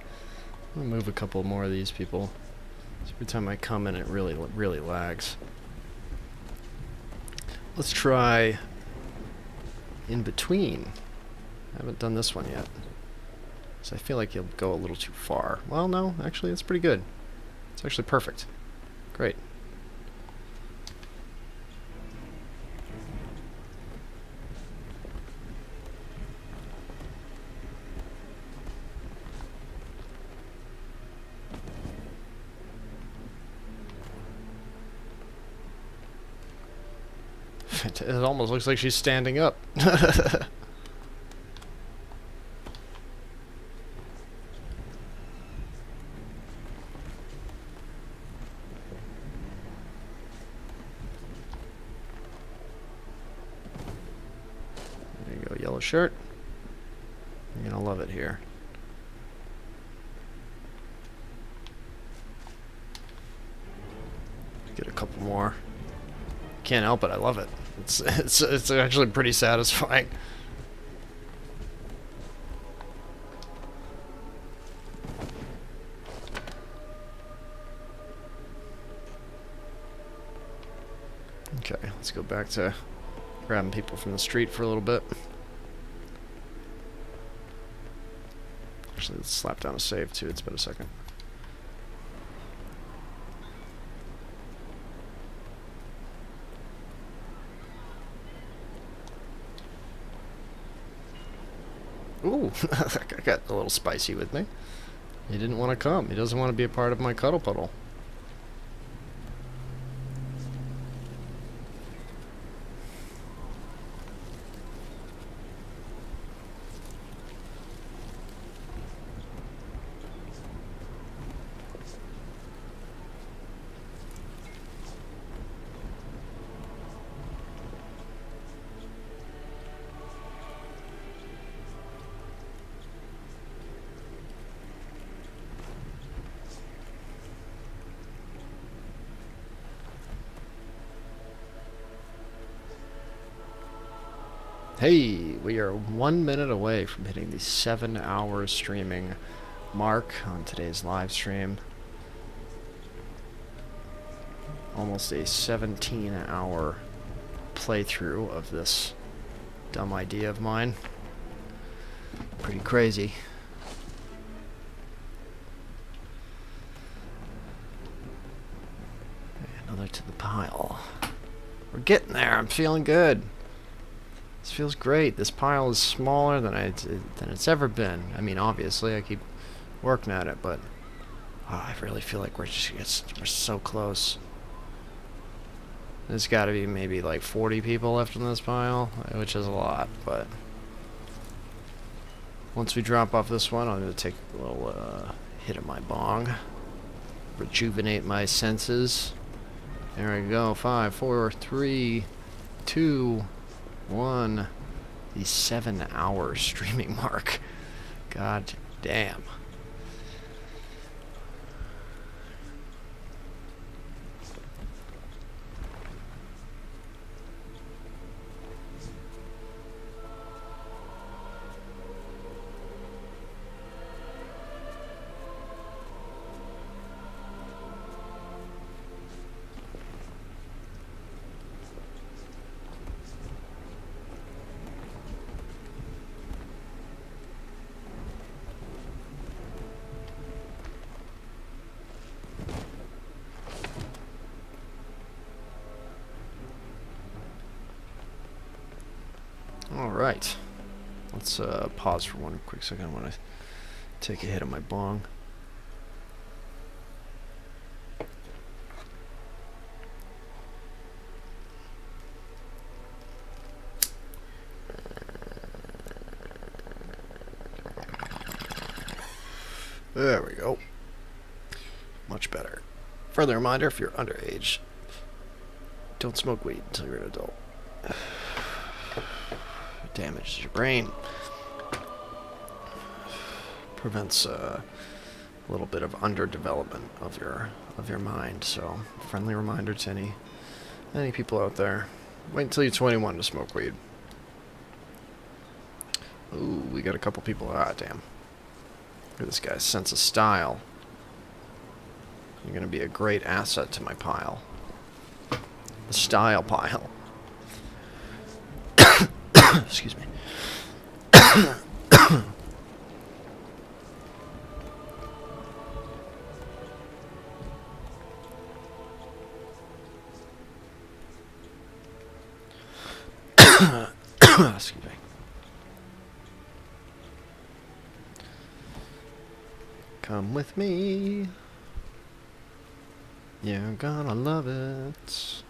I'm going to move a couple more of these people. So every time I come in, it really lags. Let's try in between. I haven't done this one yet. So I feel like you'll go a little too far. Well, no, actually, it's pretty good. It's actually perfect. Great. It almost looks like she's standing up. There you go, yellow shirt. You're gonna love it here. Get a couple more. Can't help it, I love it. It's actually pretty satisfying. Okay, let's go back to grabbing people from the street for a little bit. Actually, let's slap down a save too. It's been a second. Ooh, I got a little spicy with me. He didn't want to come. He doesn't want to be a part of my cuddle puddle. Hey, we are 1 minute away from hitting the 7-hour streaming mark on today's live stream. Almost a 17-hour playthrough of this dumb idea of mine. Pretty crazy. Another to the pile. We're getting there. I'm feeling good. This feels great. This pile is smaller than it's ever been. I mean, obviously, I keep working at it, but I really feel like we're so close. There's got to be maybe like 40 people left in this pile, which is a lot, but once we drop off this one, I'm going to take a little hit of my bong, rejuvenate my senses. There we go. 5, 4, 3, 2, 1. The 7-hour streaming mark. God damn. Alright, let's pause for one quick second. I want to take a hit of my bong. There we go. Much better. Further reminder, if you're underage, don't smoke weed until you're an adult. Damages your brain. Prevents a little bit of underdevelopment of your mind. So, friendly reminder to any people out there: wait until you're 21 to smoke weed. Ooh, we got a couple people. Ah, damn! Look at this guy's sense of style. You're gonna be a great asset to my pile. The style pile. Excuse me. Excuse me. Come with me. You're gonna love it.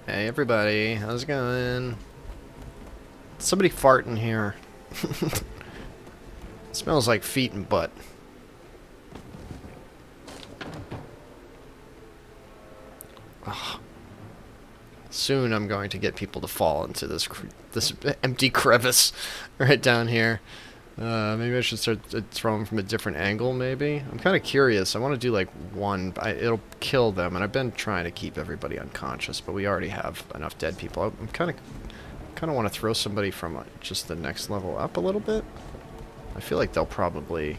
Hey everybody, how's it going? Somebody fart in here. It smells like feet and butt. Ugh. Soon I'm going to get people to fall into this empty crevice right down here. Maybe I should start throwing from a different angle, maybe? I'm kind of curious. I want to do like one. It'll kill them, and I've been trying to keep everybody unconscious, but we already have enough dead people. I'm kind of want to throw somebody from just the next level up a little bit. I feel like they'll probably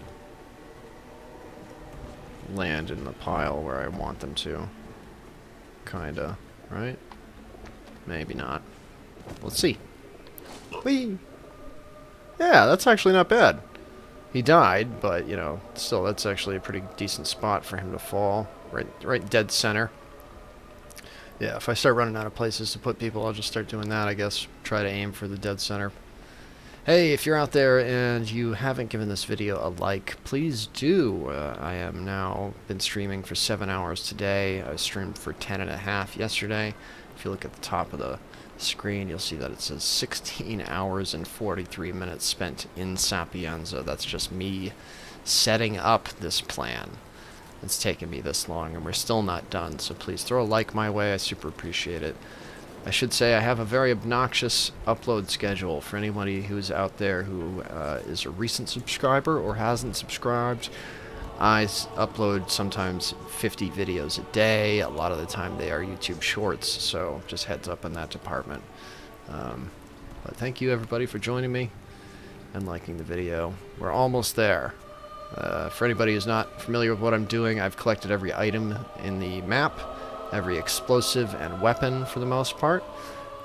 land in the pile where I want them to. Kinda, right? Maybe not. Let's see. Whee! Yeah, that's actually not bad. He died, but, you know, still, that's actually a pretty decent spot for him to fall. Right dead center. Yeah, if I start running out of places to put people, I'll just start doing that, I guess. Try to aim for the dead center. Hey, if you're out there and you haven't given this video a like, please do. I am now been streaming for 7 hours today. I streamed for 10.5 yesterday. If you look at the top of the screen, you'll see that it says 16 hours and 43 minutes spent in Sapienza. That's just me setting up this plan. It's taken me this long, and we're still not done, so please throw a like my way. I super appreciate it. I should say I have a very obnoxious upload schedule for anybody who's out there who is a recent subscriber or hasn't subscribed. upload sometimes 50 videos a day. A lot of the time they are YouTube shorts, so just heads up in that department. But thank you everybody for joining me and liking the video. We're almost there. For anybody who's not familiar with what I'm doing, I've collected every item in the map, every explosive and weapon for the most part,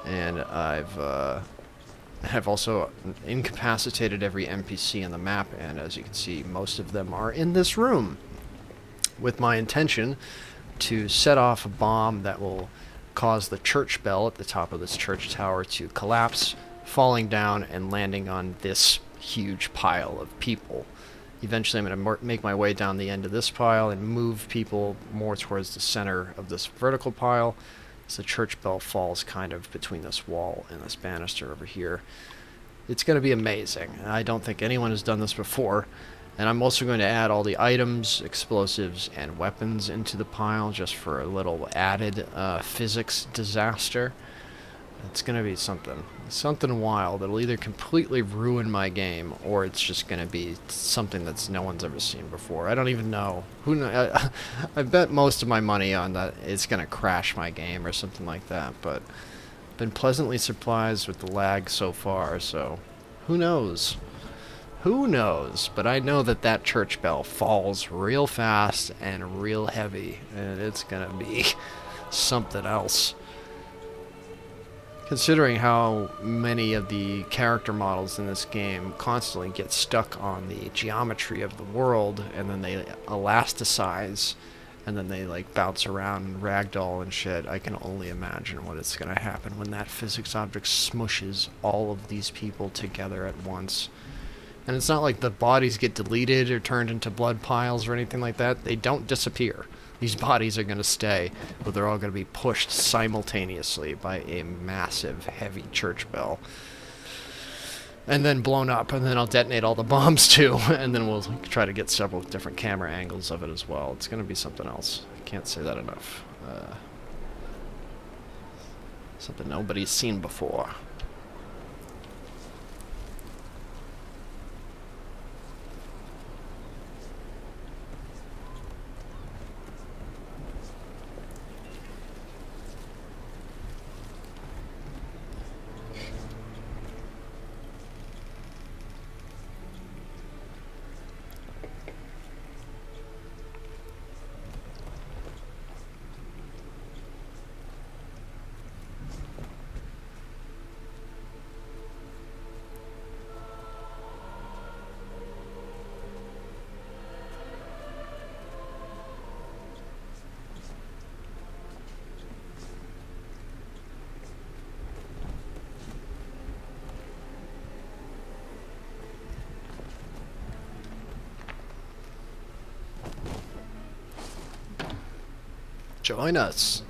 and I've also incapacitated every NPC in the map, and as you can see, most of them are in this room, with my intention to set off a bomb that will cause the church bell at the top of this church tower to collapse, falling down and landing on this huge pile of people. Eventually I'm going to make my way down the end of this pile and move people more towards the center of this vertical pile. So the church bell falls kind of between this wall and this banister over here. It's going to be amazing. I don't think anyone has done this before. And I'm also going to add all the items, explosives, and weapons into the pile just for a little added physics disaster. It's going to be something wild. It'll either completely ruin my game, or it's just going to be something that's no one's ever seen before. I don't even know. I bet most of my money on that it's going to crash my game or something like that, but I've been pleasantly surprised with the lag so far, so who knows? Who knows? But I know that that church bell falls real fast and real heavy, and it's going to be something else. Considering how many of the character models in this game constantly get stuck on the geometry of the world, and then they elasticize, and then they like bounce around and ragdoll and shit, I can only imagine what is going to happen when that physics object smushes all of these people together at once. And it's not like the bodies get deleted or turned into blood piles or anything like that. They don't disappear. These bodies are going to stay, but they're all going to be pushed simultaneously by a massive, heavy church bell. And then blown up, and then I'll detonate all the bombs too, and then we'll try to get several different camera angles of it as well. It's going to be something else. I can't say that enough. Something nobody's seen before. Join us.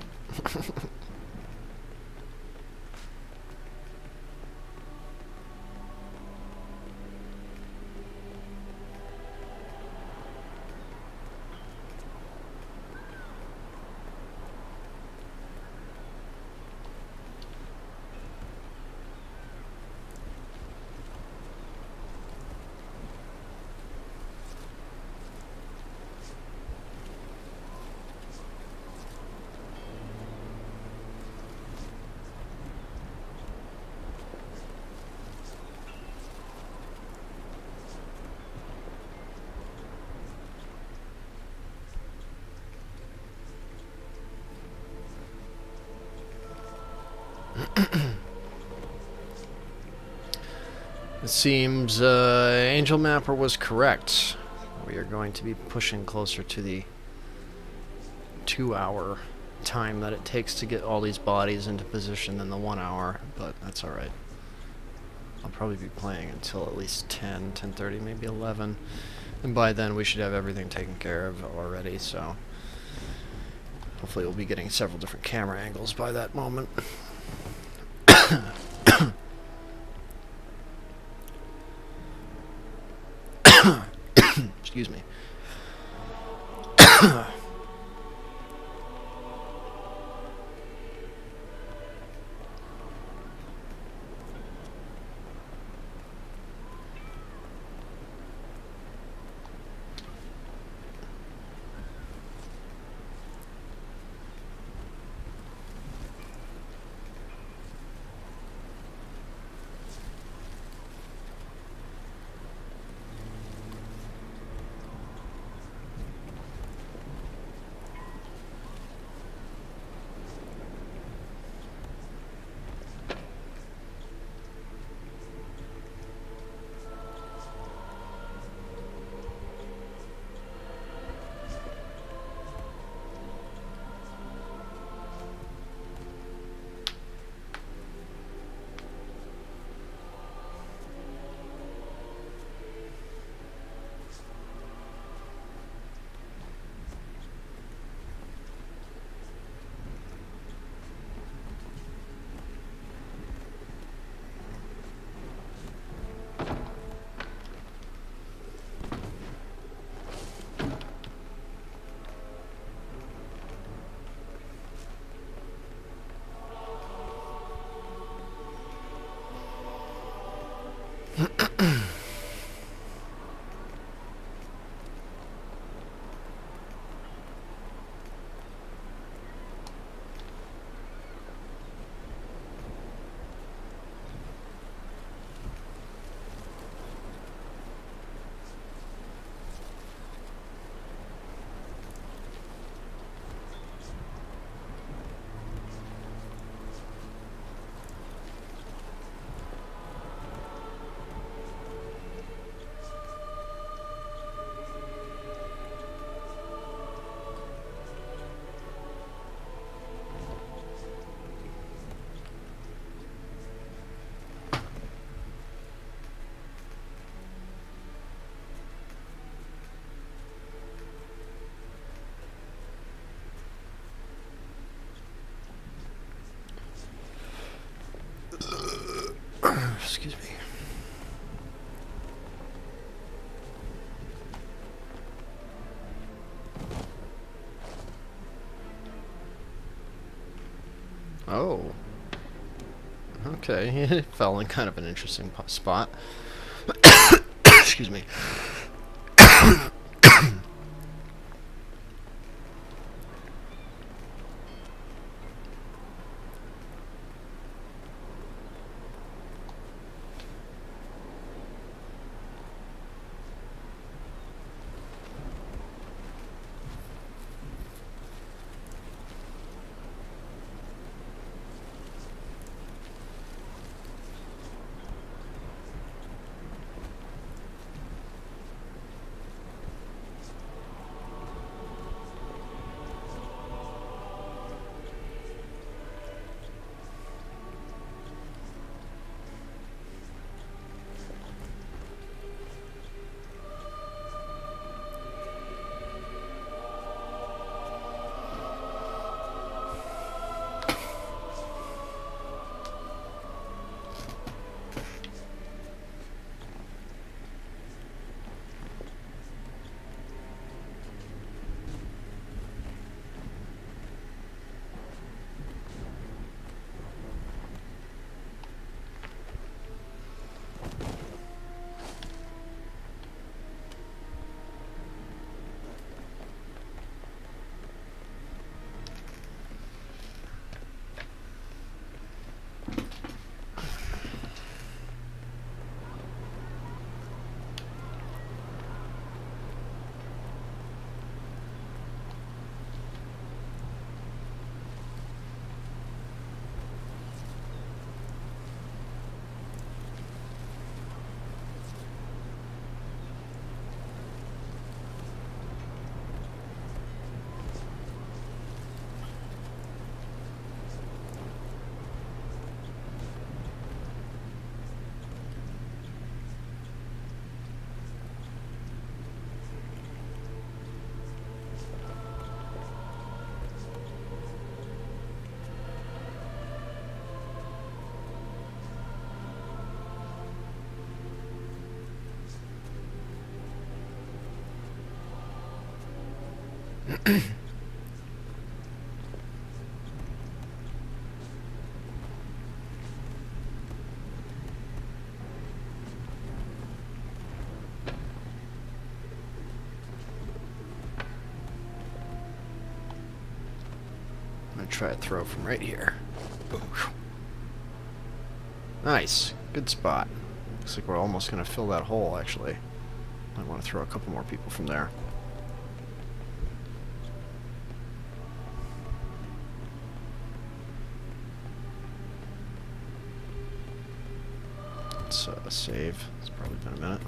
It seems Angel Mapper was correct. We are going to be pushing closer to the 2-hour time that it takes to get all these bodies into position than the 1 hour, but that's alright. I'll probably be playing until at least 10, 10:30, maybe 11. And by then we should have everything taken care of already, so hopefully we'll be getting several different camera angles by that moment. Excuse me. Excuse me. Oh. Okay, he fell in kind of an interesting spot. Excuse me. I'm gonna try a throw from right here. Nice. Good spot. Looks like we're almost gonna fill that hole, actually. I want to throw a couple more people from there. Let's save. It's probably been a minute.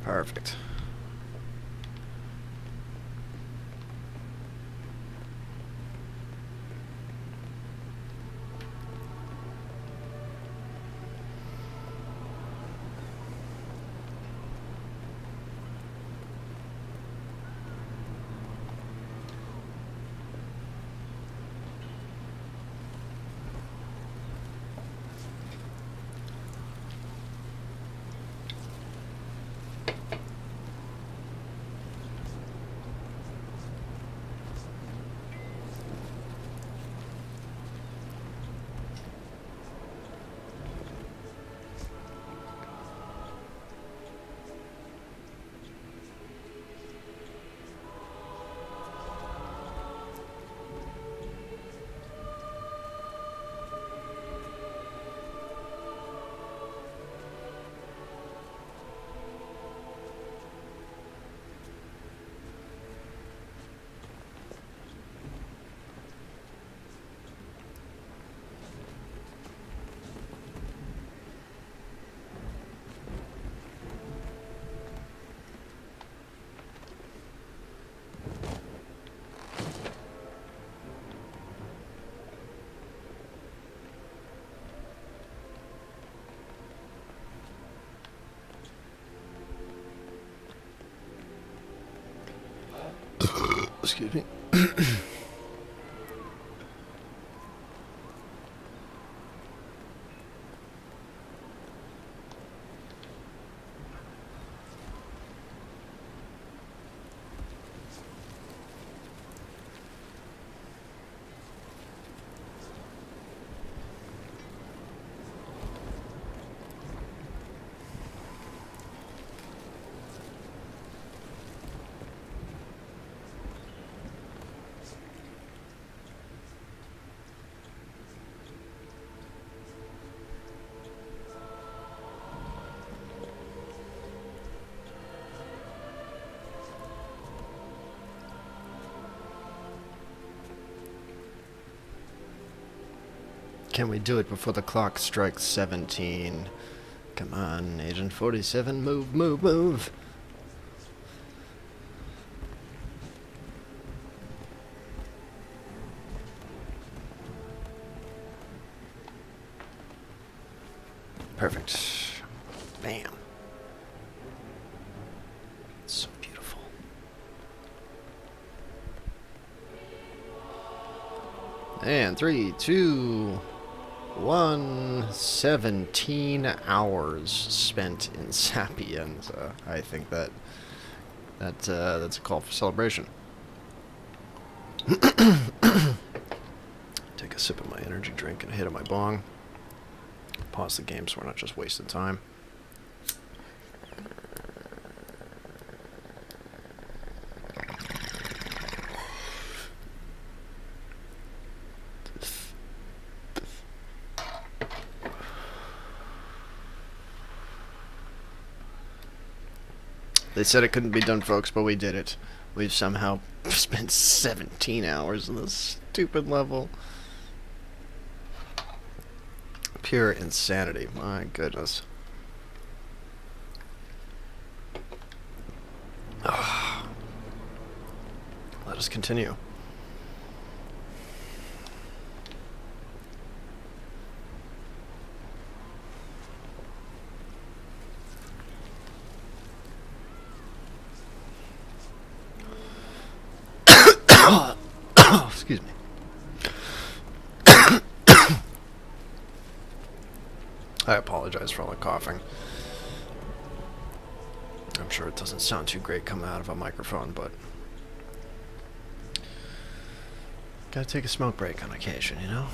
Perfect. Excuse me. Can we do it before the clock strikes 17? Come on, Agent 47, move, move, move! Perfect. Bam. So beautiful. And 3, 2, 1, 17 hours spent in Sapienza. I think that's a call for celebration. Take a sip of my energy drink and a hit of my bong. Pause the game so we're not just wasting time. They said it couldn't be done, folks, but we did it. We've somehow spent 17 hours on this stupid level. Pure insanity. My goodness. Let us continue. Excuse me. I apologize for all the coughing. I'm sure it doesn't sound too great coming out of a microphone, but gotta take a smoke break on occasion, you know?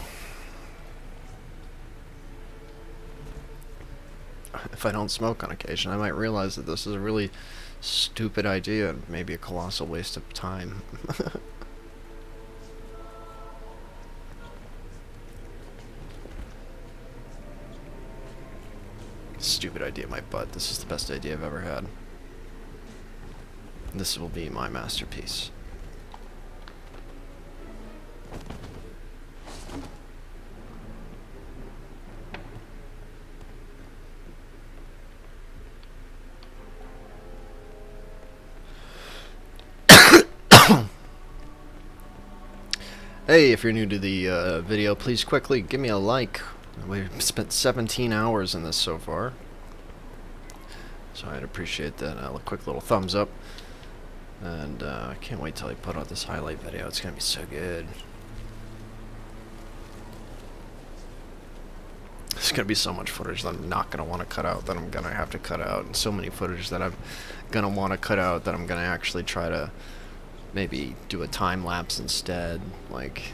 If I don't smoke on occasion, I might realize that this is a really stupid idea and maybe a colossal waste of time. Stupid idea, my butt. This is the best idea I've ever had. This will be my masterpiece. Hey, if you're new to the video, please quickly give me a like. We've spent 17 hours in this so far, so I'd appreciate that. A quick little thumbs up. And I can't wait till I put out this highlight video. It's gonna be so good. There's gonna be so much footage that I'm not gonna want to cut out that I'm gonna have to cut out, and so many footage that I'm gonna want to cut out that I'm gonna actually try to maybe do a time lapse instead. Like,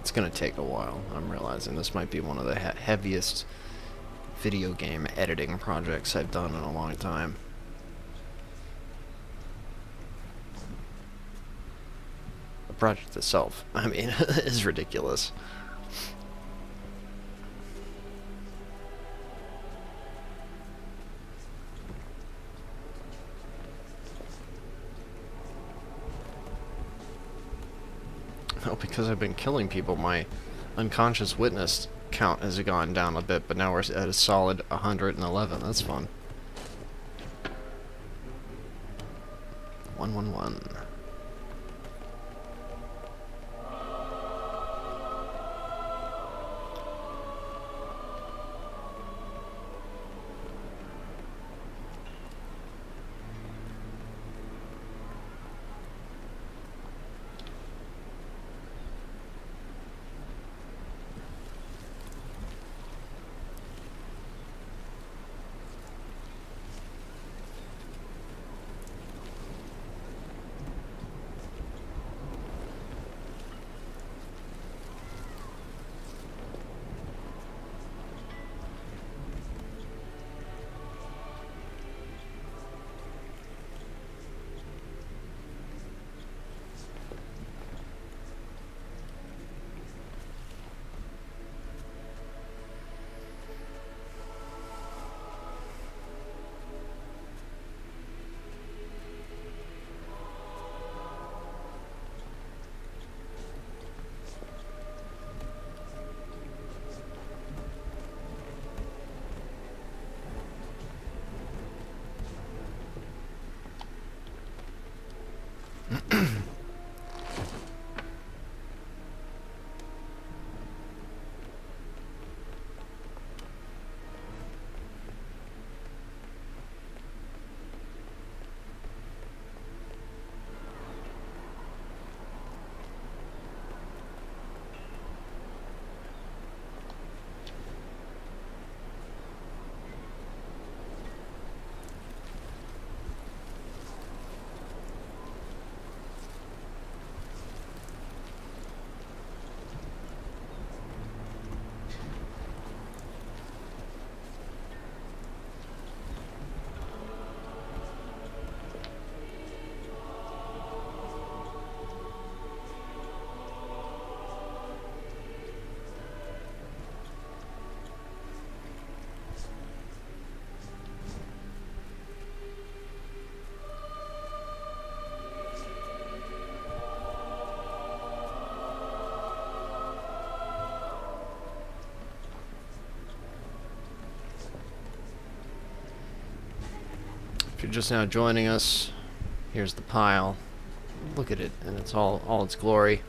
it's gonna take a while. I'm realizing this might be one of the heaviest video game editing projects I've done in a long time. The project itself, I mean, is ridiculous. Oh, because I've been killing people, my unconscious witness count has gone down a bit, but now we're at a solid 111. That's fun. 111. If you're just now joining us, here's the pile. Look at it, and it's all its glory.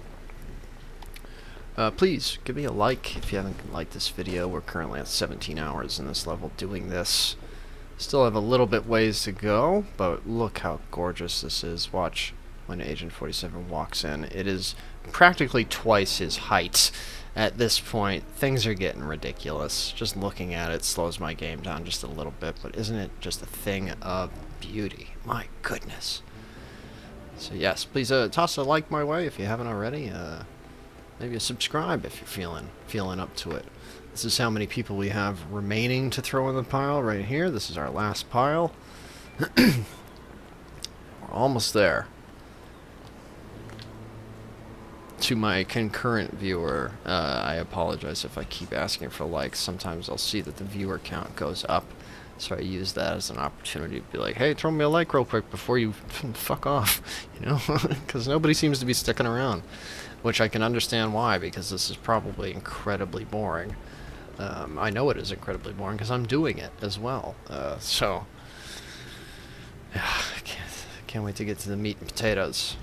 Please give me a like if you haven't liked this video. We're currently at 17 hours in this level doing this. Still have a little bit ways to go, but look how gorgeous this is. Watch when Agent 47 walks in. It is practically twice his height. At this point, things are getting ridiculous. Just looking at it slows my game down just a little bit, but isn't it just a thing of beauty? My goodness. So yes, please toss a like my way if you haven't already. Maybe a subscribe if you're feeling up to it. This is how many people we have remaining to throw in the pile right here. This is our last pile. We're almost there. To my concurrent viewer, I apologize if I keep asking for likes. Sometimes I'll see that the viewer count goes up, so I use that as an opportunity to be like, hey, throw me a like real quick before you fuck off, you know, because nobody seems to be sticking around, which I can understand why, because this is probably incredibly boring. I know it is incredibly boring because I'm doing it as well, so yeah, I can't wait to get to the meat and potatoes.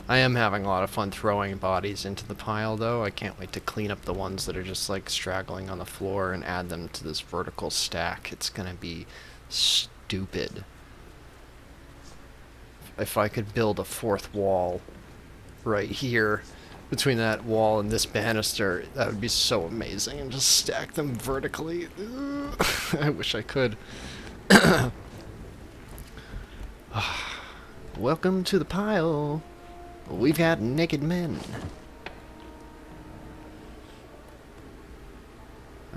I am having a lot of fun throwing bodies into the pile, though. I can't wait to clean up the ones that are just, like, straggling on the floor and add them to this vertical stack. It's gonna be stupid. If I could build a fourth wall right here between that wall and this banister, that would be so amazing. And just stack them vertically. I wish I could. Welcome to the pile. We've got naked men.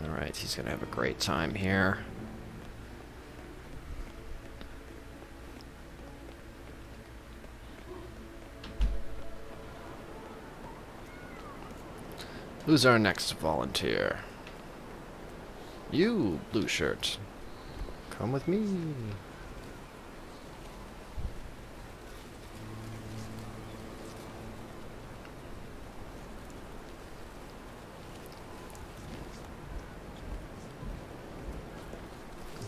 Alright, he's gonna have a great time here. Who's our next volunteer? You, blue shirt. Come with me.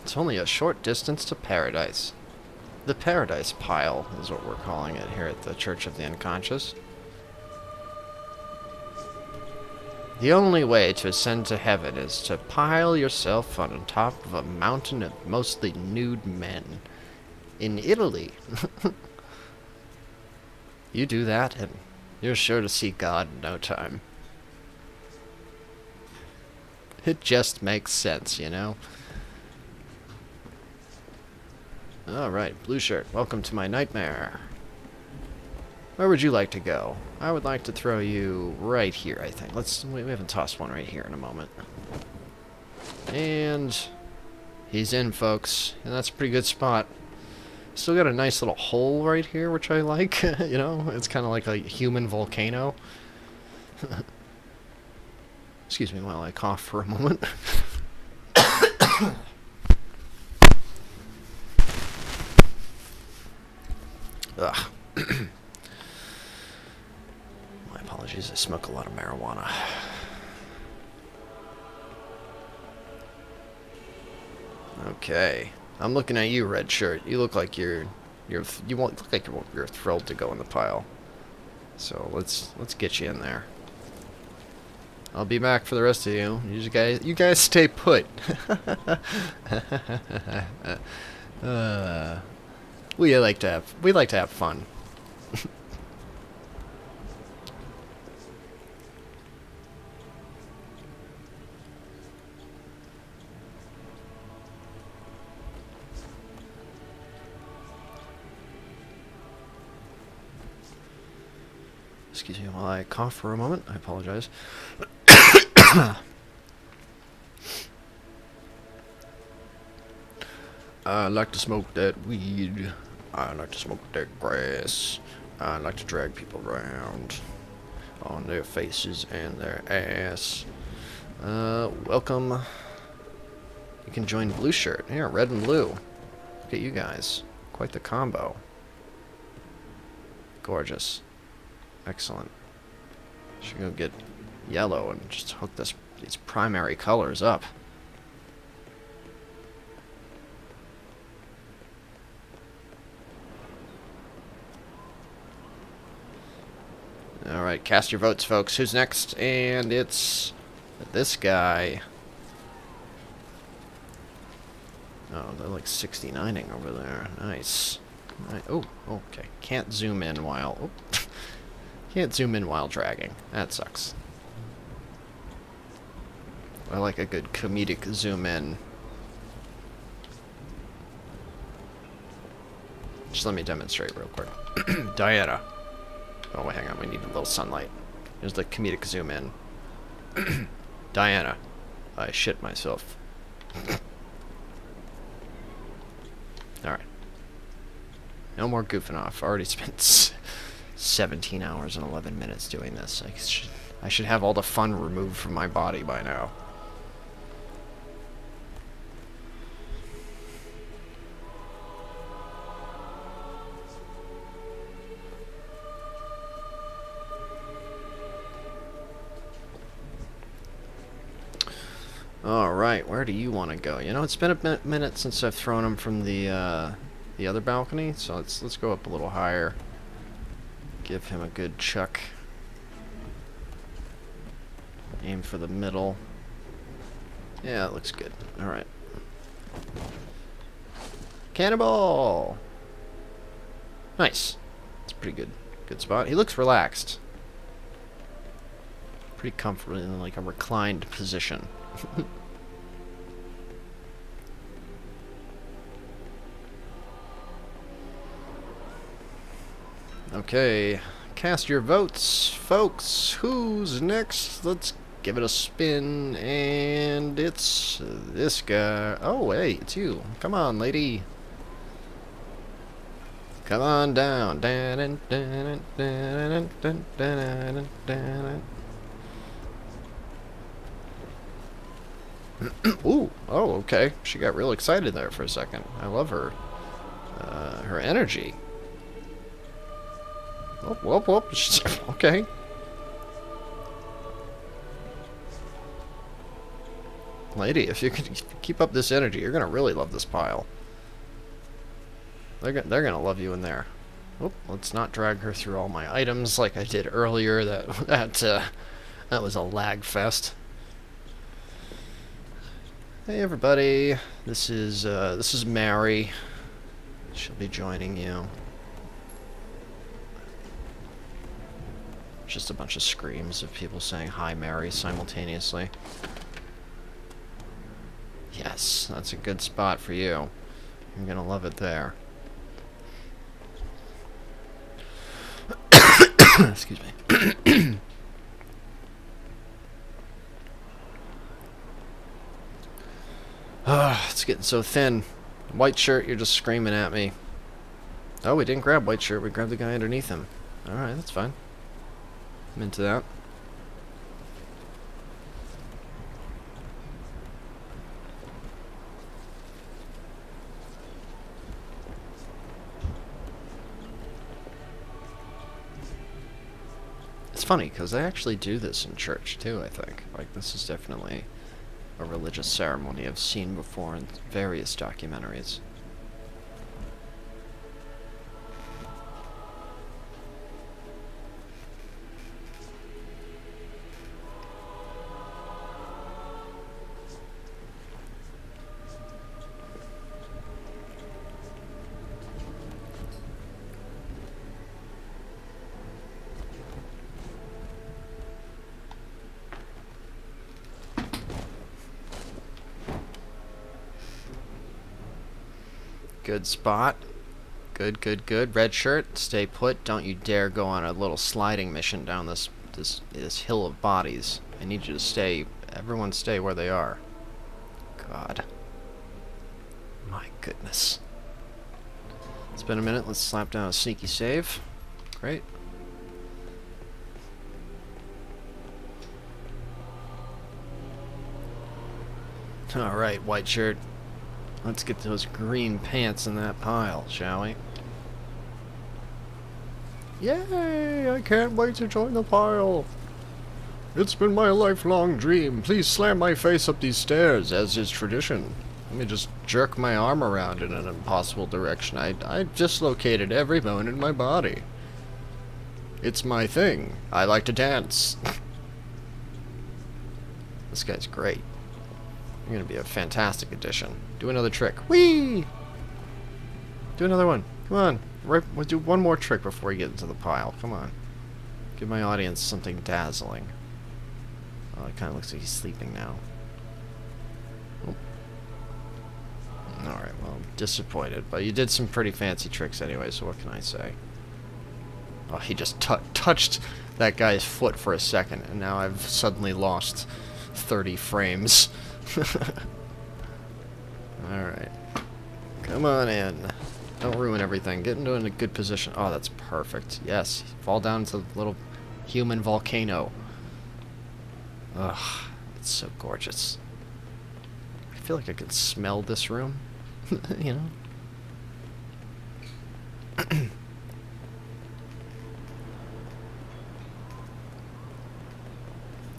It's only a short distance to paradise. The paradise pile is what we're calling it here at the Church of the Unconscious. The only way to ascend to heaven is to pile yourself on top of a mountain of mostly nude men. In Italy. You do that and you're sure to see God in no time. It just makes sense, you know? Alright, blue shirt, welcome to my nightmare. Where would you like to go? I would like to throw you right here, I think. We haven't tossed one right here in a moment. And he's in, folks. And that's a pretty good spot. Still got a nice little hole right here, which I like. You know, it's kind of like a human volcano. Excuse me while I cough for a moment. Ugh. My apologies, I smoke a lot of marijuana. Okay. I'm looking at you, red shirt. You look like you look like you're thrilled to go in the pile. So let's get you in there. I'll be back for the rest of you. You guys stay put. We like to have fun. Excuse me while I cough for a moment. I apologize. I like to smoke that weed. I like to smoke that grass. I like to drag people around on their faces and their ass. Welcome. You can join blue shirt. Here, red and blue. Look at you guys. Quite the combo. Gorgeous. Excellent. Should go get yellow and just hook these primary colors up. Alright, cast your votes, folks. Who's next? And it's this guy. Oh, they're like 69ing over there. Nice. Oh, okay. Can't zoom in while... Oh. Can't zoom in while dragging. That sucks. I like a good comedic zoom in. Just let me demonstrate real quick. Diana. Oh, wait, hang on. We need a little sunlight. Here's the comedic zoom in. Diana. I shit myself. Alright. No more goofing off. Already spent 17 hours and 11 minutes doing this. I should have all the fun removed from my body by now. Alright, where do you want to go? You know, it's been a minute since I've thrown him from the other balcony, so let's go up a little higher. Give him a good chuck. Aim for the middle. Yeah, it looks good. Alright. Cannonball! Nice. It's pretty good. Good spot. He looks relaxed. Pretty comfortable in like a reclined position. Okay. Cast your votes, folks. Who's next? Let's give it a spin. And it's this guy. Oh, hey, it's you. Come on, lady. Come on down. Ooh, oh, okay. She got real excited there for a second. I love her. Her energy. Whoop, whoop, whoop. Okay. Lady, if you could keep up this energy, you're gonna really love this pile. They're gonna love you in there. Oop, let's not drag her through all my items like I did earlier. That was a lag fest. Hey everybody, this is Mary. She'll be joining you. Just a bunch of screams of people saying hi Mary simultaneously. Yes, that's a good spot for you. You're gonna love it there. Excuse me. It's getting so thin. White shirt, you're just screaming at me. Oh, we didn't grab white shirt, we grabbed the guy underneath him. Alright, that's fine. I'm into that. It's funny, because they actually do this in church, too, I think. Like, this is definitely a religious ceremony I've seen before in various documentaries. Good spot. Good, good, good. Red shirt, stay put. Don't you dare go on a little sliding mission down this hill of bodies. I need you to stay. Everyone stay where they are. God. My goodness. It's been a minute. Let's slap down a sneaky save. Great. Alright, white shirt. Let's get those green pants in that pile, shall we? Yay! I can't wait to join the pile! It's been my lifelong dream. Please slam my face up these stairs, as is tradition. Let me just jerk my arm around in an impossible direction. I dislocated every bone in my body. It's my thing. I like to dance. This guy's great. You're gonna be a fantastic addition. Do another trick. Whee! Do another one. Come on. We'll do one more trick before we get into the pile. Come on. Give my audience something dazzling. Oh, it kind of looks like he's sleeping now. Oh. Alright, well, I'm disappointed. But you did some pretty fancy tricks anyway, so what can I say? Oh, he just touched that guy's foot for a second, and now I've suddenly lost 30 frames. Alright. Come on in. Don't ruin everything. Get into a good position. Oh, that's perfect. Yes. Fall down into the little human volcano. Ugh. It's so gorgeous. I feel like I can smell this room. You know?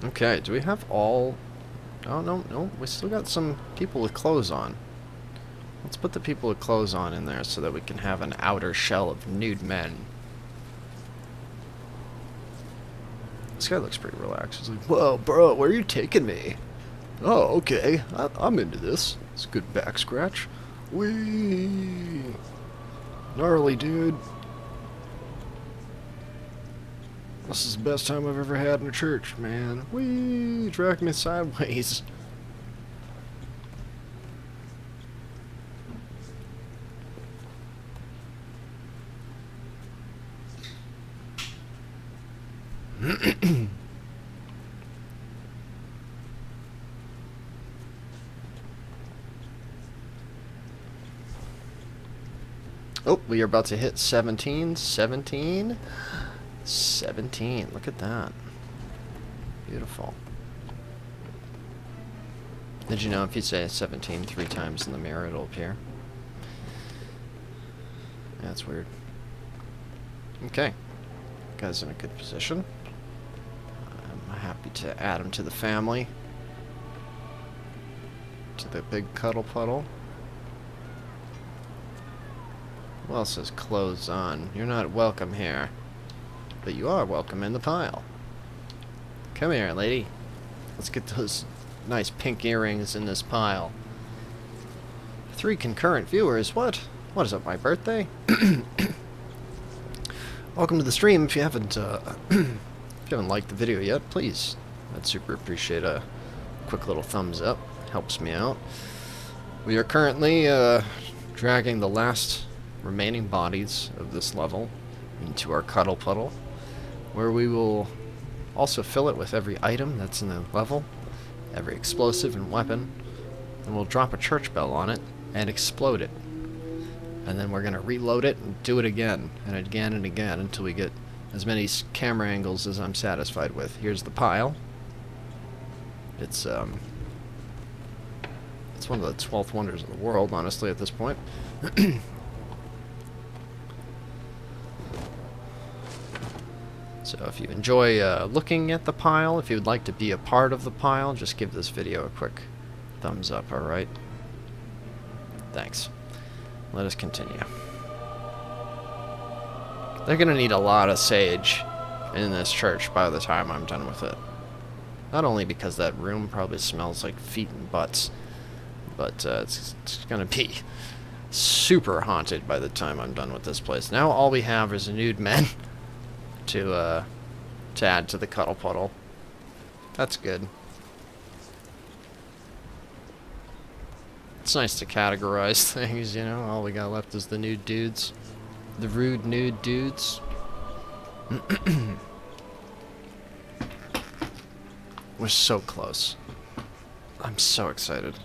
Okay, do we have all... Oh, no, we still got some people with clothes on. Let's put the people with clothes on in there so that we can have an outer shell of nude men. This guy looks pretty relaxed. He's like, whoa, bro, where are you taking me? Oh, okay. I'm into this. It's a good back scratch. Whee! Gnarly, dude. This is the best time I've ever had in a church, man. Whee! Drag me sideways. Oh, we are about to hit 17. 17. 17. Look at that. Beautiful. Did you know if you say 17 3 times in the mirror, it'll appear? That's weird. Okay. Guy's in a good position. I'm happy to add him to the family. To the big cuddle puddle. Who else has clothes on? You're not welcome here. But you are welcome in the pile. Come here, lady. Let's get those nice pink earrings in this pile. 3 concurrent viewers? What? What is it, my birthday? Welcome to the stream. If you haven't liked the video yet, please. I'd super appreciate a quick little thumbs up. Helps me out. We are currently dragging the last remaining bodies of this level into our cuddle puddle, where we will also fill it with every item that's in the level, every explosive and weapon, and we'll drop a church bell on it and explode it. And then we're going to reload it and do it again and again and again until we get as many camera angles as I'm satisfied with. Here's the pile. It's one of the 12th wonders of the world, honestly, at this point. So if you enjoy looking at the pile, if you would like to be a part of the pile, just give this video a quick thumbs up, alright? Thanks. Let us continue. They're going to need a lot of sage in this church by the time I'm done with it. Not only because that room probably smells like feet and butts, but it's going to be super haunted by the time I'm done with this place. Now all we have is nude men to add to the cuddle puddle. That's good. It's nice to categorize things, you know. All we got left is the nude dudes. The rude nude dudes. We're so close. I'm so excited.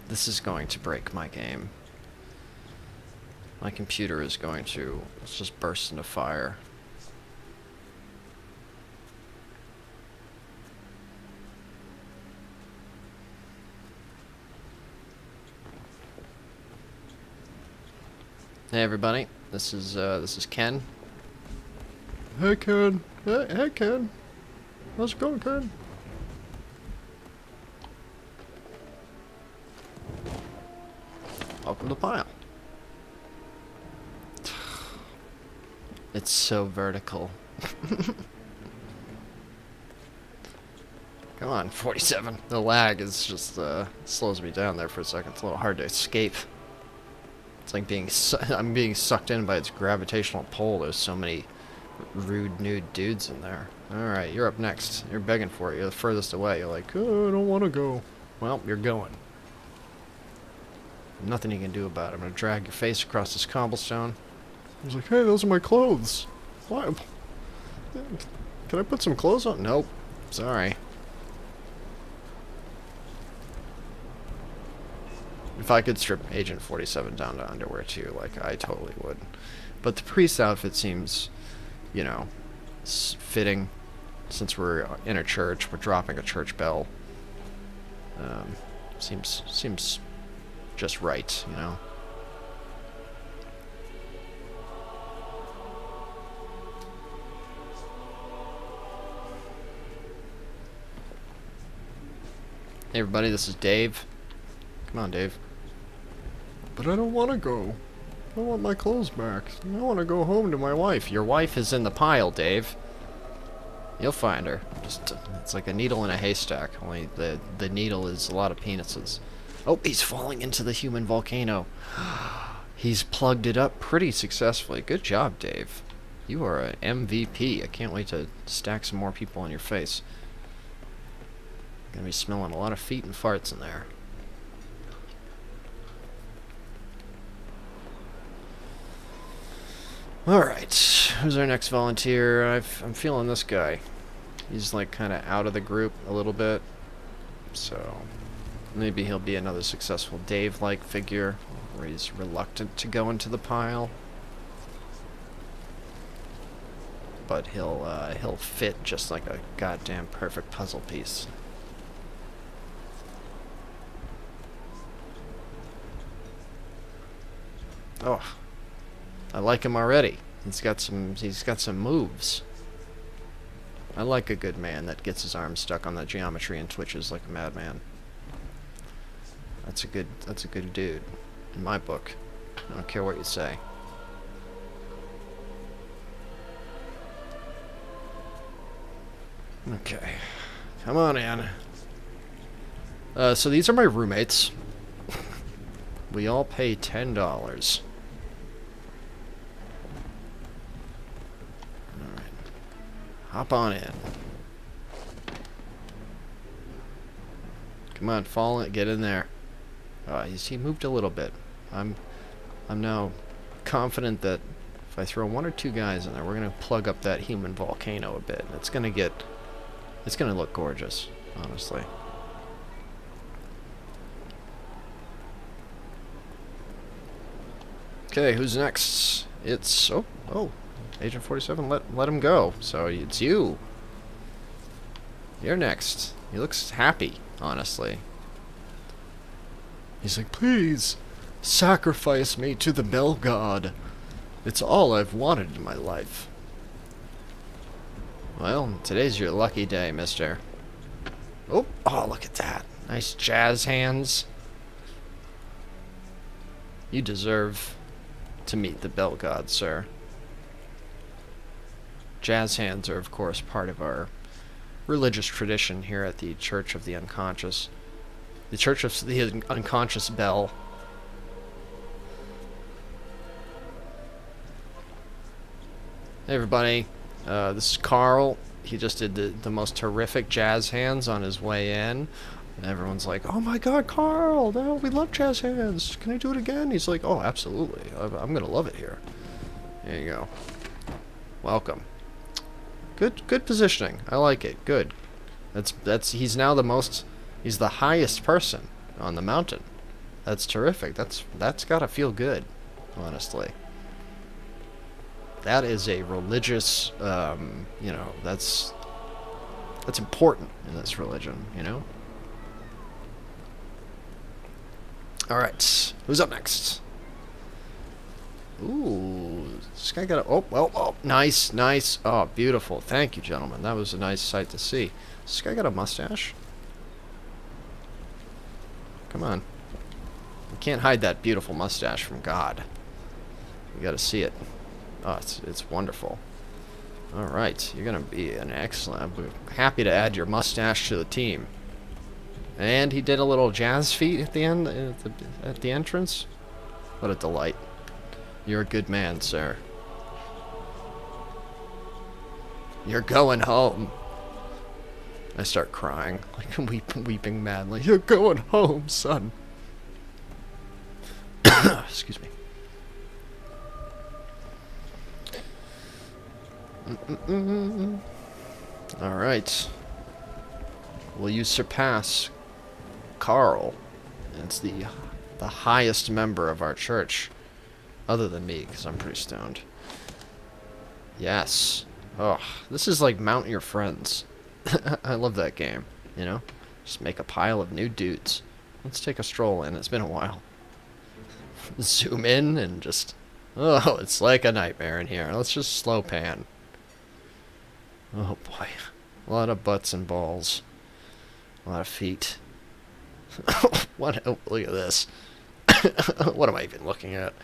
This is going to break my game. My computer is going to just burst into fire. Hey everybody, this is Ken. Hey Ken. Hey Ken. How's it going, Ken? Welcome to the pile. It's so vertical. Come on, 47. The lag is just slows me down there for a second. It's a little hard to escape. It's like I'm being sucked in by its gravitational pull. There's so many rude nude dudes in there. Alright, you're up next. You're begging for it. You're the furthest away. You're like, oh, I don't want to go. Well, you're going. Nothing you can do about it. I'm going to drag your face across this cobblestone. He's like, hey, those are my clothes. Why? Can I put some clothes on? Nope. Sorry. If I could strip Agent 47 down to underwear too, like, I totally would. But the priest outfit seems, you know, fitting. Since we're in a church, we're dropping a church bell. Seems just right, you know. Hey everybody, this is Dave. Come on, Dave. But I don't want to go. I want my clothes back. I want to go home to my wife. Your wife is in the pile, Dave. You'll find her. Just it's like a needle in a haystack. Only the needle is a lot of penises. Oh, he's falling into the human volcano. He's plugged it up pretty successfully. Good job, Dave. You are an MVP. I can't wait to stack some more people on your face. Gonna be smelling a lot of feet and farts in there. Alright, who's our next volunteer? I'm feeling this guy. He's like kind of out of the group a little bit. So, maybe he'll be another successful Dave-like figure, where he's reluctant to go into the pile. But he'll fit just like a goddamn perfect puzzle piece. Oh, I like him already. He's got some moves. I like a good man that gets his arms stuck on the geometry and twitches like a madman. That's a good dude in my book. I don't care what you say. Okay. Come on, Anne. So these are my roommates. We all pay $10. Alright. Hop on in. Come on, fall in, get in there. He moved a little bit. I'm now confident that if I throw one or two guys in there, we're gonna plug up that human volcano a bit. It's gonna look gorgeous, honestly. Okay, who's next? It's oh, Agent 47. Let him go. So it's you. You're next. He looks happy, honestly. He's like, please sacrifice me to the Bell God. It's all I've wanted in my life. Well, today's your lucky day, mister. Oh, look at that. Nice jazz hands. You deserve to meet the Bell God, sir. Jazz hands are, of course, part of our religious tradition here at the Church of the Unconscious. The Church of the Unconscious Bell. Hey, everybody. This is Carl. He just did the most terrific jazz hands on his way in. And everyone's like, oh my god, Carl, no, we love jazz hands. Can I do it again? He's like, oh, absolutely. I'm going to love it here. There you go. Welcome. Good positioning. I like it. Good. He's now he's the highest person on the mountain. That's terrific. That's got to feel good, honestly. That is a religious, you know, that's important in this religion, you know? Alright, who's up next? Ooh, this guy got a... Oh, nice. Oh, beautiful. Thank you, gentlemen. That was a nice sight to see. This guy got a mustache? Come on. You can't hide that beautiful mustache from God. You gotta see it. Oh, it's wonderful. Alright, you're gonna be an excellent... I'm happy to add your mustache to the team. And he did a little jazz feat at the end, at the entrance. What a delight. You're a good man, sir. You're going home. I start crying, like weeping madly. You're going home, son. Excuse me. Alright. Will you surpass Carl? It's the highest member of our church. Other than me, because I'm pretty stoned. Yes. Oh, this is like Mount Your Friends. I love that game, you know? Just make a pile of new dudes. Let's take a stroll in. It's been a while. Zoom in and just... Oh, it's like a nightmare in here. Let's just slow pan. Oh boy. A lot of butts and balls. A lot of feet. What? Oh, look at this. What am I even looking at?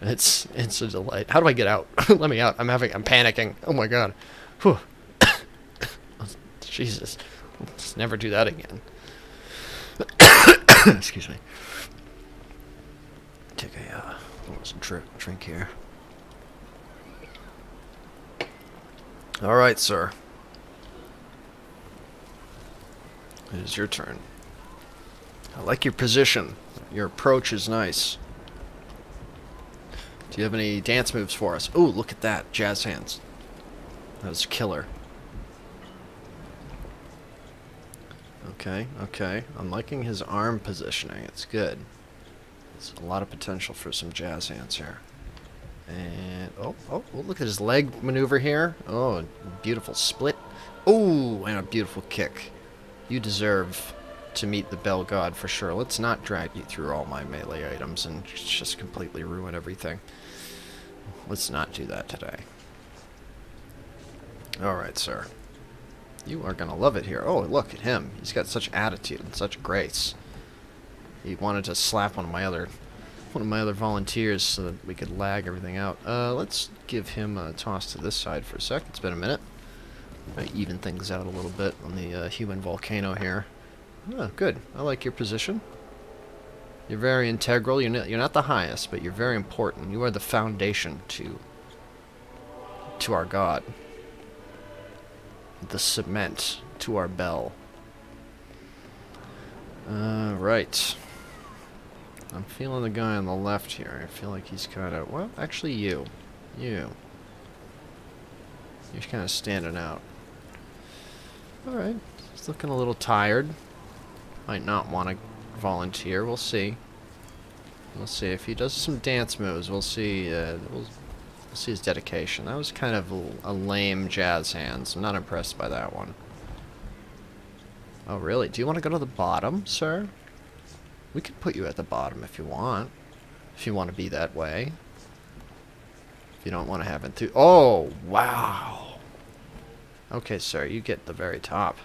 It's a delight. How do I get out? Let me out. I'm panicking. Oh my god. Whew. Jesus. Let's never do that again. Excuse me. Take a drink here. All right, sir. It is your turn. I like your position. Your approach is nice. Do you have any dance moves for us? Ooh, look at that. Jazz hands. That was killer. Okay, okay. I'm liking his arm positioning. It's good. There's a lot of potential for some jazz hands here. And, oh, look at his leg maneuver here. Oh, beautiful split. Oh, and a beautiful kick. You deserve to meet the Bell God for sure. Let's not drag you through all my melee items and just completely ruin everything. Let's not do that today. Alright, sir. You are gonna love it here. Oh, look at him. He's got such attitude and such grace. He wanted to slap one of my other volunteers so that we could lag everything out. Let's give him a toss to this side for a sec. It's been a minute. Might even things out a little bit on the human volcano here. Oh, good. I like your position. You're very integral. You're not the highest, but you're very important. You are the foundation to our god. The cement to our bell. Right. I'm feeling the guy on the left here. I feel like he's kind of... Well, actually you. You're kind of standing out. Alright. He's looking a little tired. Might not want to volunteer. We'll see. We'll see. If he does some dance moves, we'll see. We'll see his dedication. That was kind of a lame jazz hands. I'm not impressed by that one. Oh, really? Do you want to go to the bottom, sir? We can put you at the bottom if you want. If you want to be that way. If you don't want to have it through... Oh, wow. Okay, sir, you get the very top.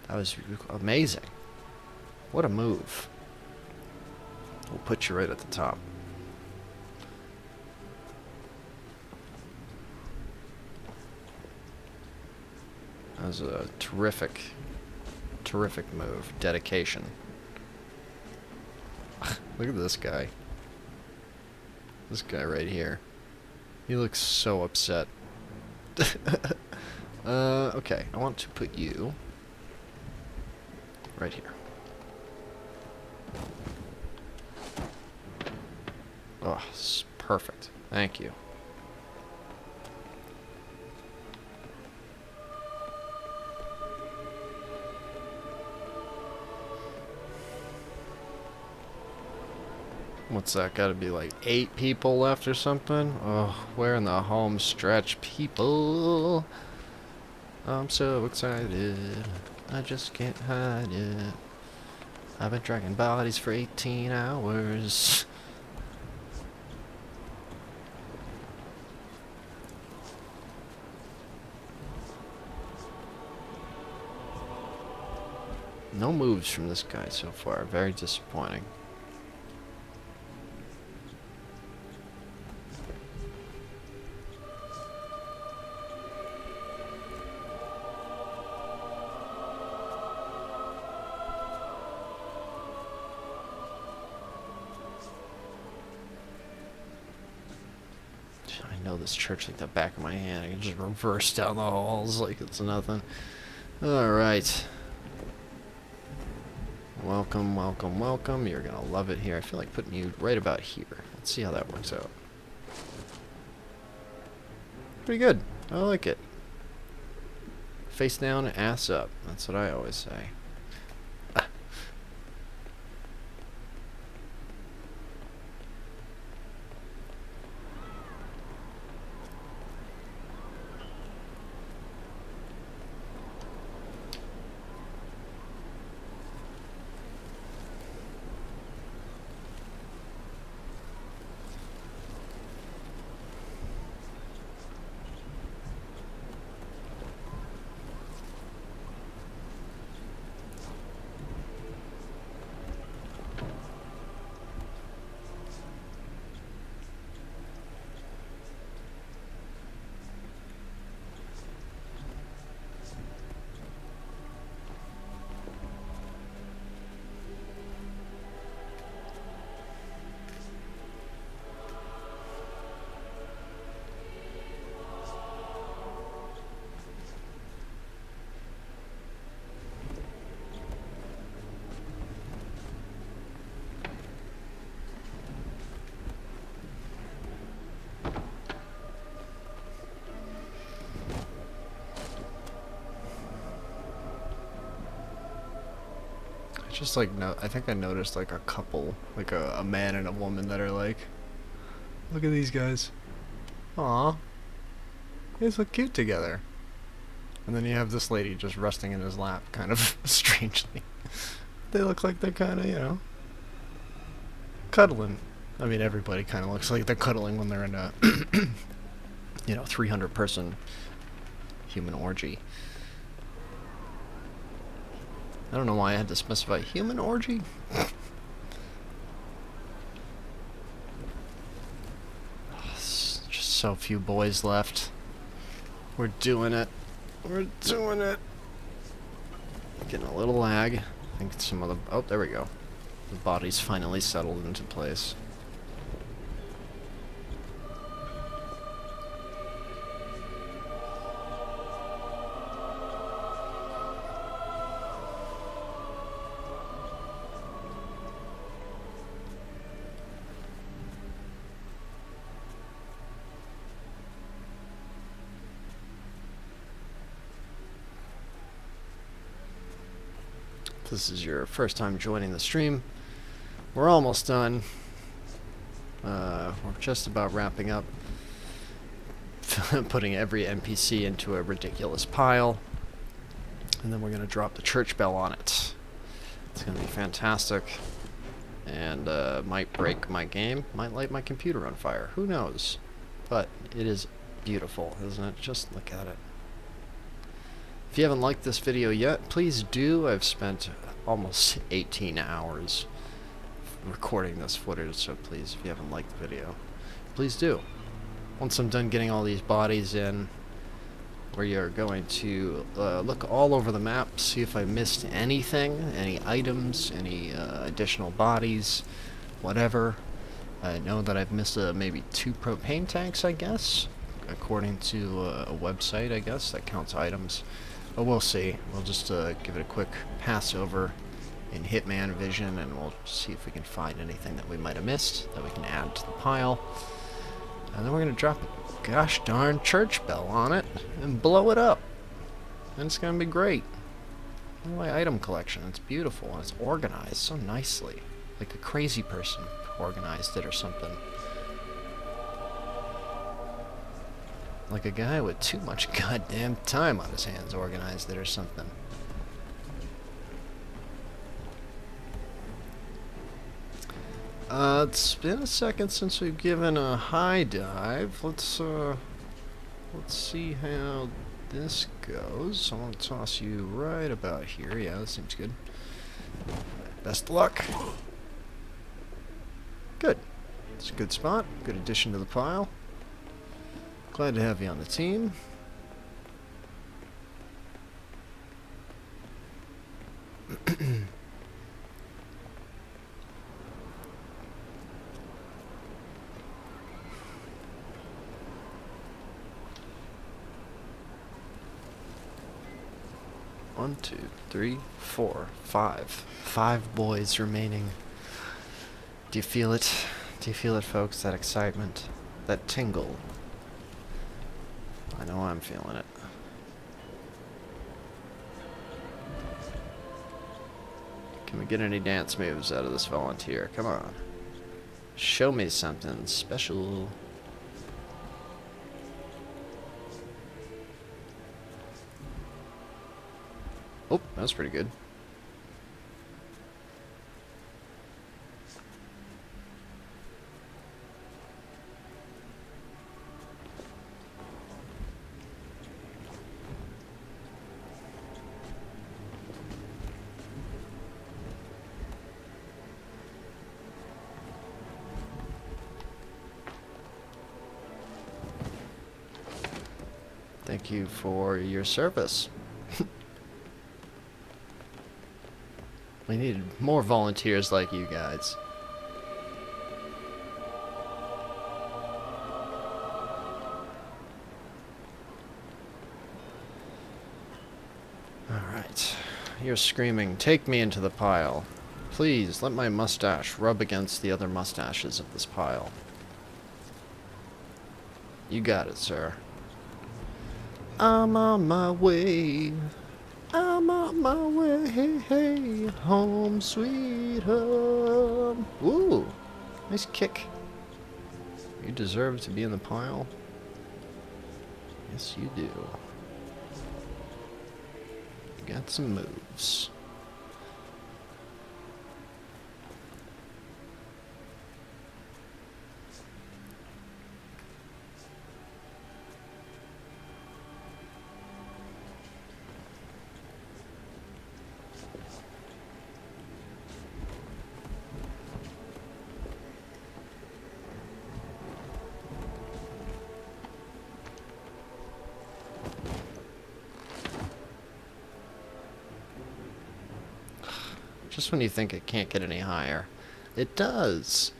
That was amazing. What a move. We'll put you right at the top. That was a terrific move. Dedication. Look at this guy. This guy right here. He looks so upset. Okay, I want to put you right here. Oh, perfect. Thank you. What's that? Gotta be like 8 people left or something? Oh, we're in the home stretch, people. I'm so excited. I just can't hide it. I've been dragging bodies for 18 hours. No moves from this guy so far. Very disappointing. I know this church like the back of my hand. I can just reverse down the halls like it's nothing. Alright. Welcome, welcome, welcome. You're gonna love it here. I feel like putting you right about here. Let's see how that works out. Pretty good. I like it. Face down, ass up. That's what I always say. Just like, no, I think I noticed like a couple, like a man and a woman that are like, look at these guys. Aw. They look cute together. And then you have this lady just resting in his lap, kind of strangely. They look like they're kind of, you know, cuddling. I mean, everybody kind of looks like they're cuddling when they're in a, you know, 300-person human orgy. I don't know why I had to specify human orgy. Just so few boys left. We're doing it. We're doing it. Getting a little lag. I think some of the... Oh, there we go. The body's finally settled into place. If this is your first time joining the stream, we're almost done. We're just about wrapping up. Putting every NPC into a ridiculous pile. And then we're going to drop the church bell on it. It's going to be fantastic. And might break my game, might light my computer on fire. Who knows? But it is beautiful, isn't it? Just look at it. If you haven't liked this video yet, please do. I've spent almost 18 hours recording this footage, so please, if you haven't liked the video, please do. Once I'm done getting all these bodies in, we are going to look all over the map, see if I missed anything, any items, any additional bodies, whatever. I know that I've missed maybe 2 propane tanks, I guess, according to a website, I guess, that counts items. But we'll see. We'll just give it a quick pass over in Hitman Vision, and we'll see if we can find anything that we might have missed that we can add to the pile. And then we're going to drop a gosh darn church bell on it and blow it up. And it's going to be great. Look at my item collection. It's beautiful, and it's organized so nicely. Like a crazy person organized it or something. Like a guy with too much goddamn time on his hands organized it or something. It's been a second since we've given a high dive. Let's see how this goes. So I'm gonna toss you right about here. Yeah, that seems good. Best of luck. Good. It's a good spot. Good addition to the pile. Glad to have you on the team. One, two, three, four, five. 5 boys remaining. Do you feel it? Do you feel it, folks? That excitement? That tingle? I know I'm feeling it. Can we get any dance moves out of this volunteer? Come on. Show me something special. Oh, that was pretty good. Thank you for your service. We need more volunteers like you guys. Alright. You're screaming, take me into the pile. Please, let my mustache rub against the other mustaches of this pile. You got it, sir. I'm on my way. I'm on my way, hey, hey, home sweet home. Ooh, nice kick. You deserve to be in the pile. Yes, you do. You got some moves. Just when you think it can't get any higher, it does.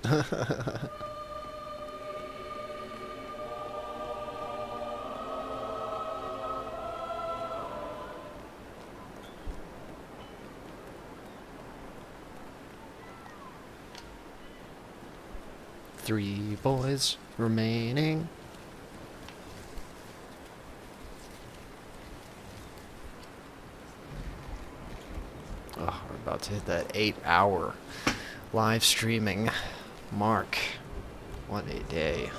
3 boys remaining. Oh, we're about to hit that 8-hour live streaming mark. What a day.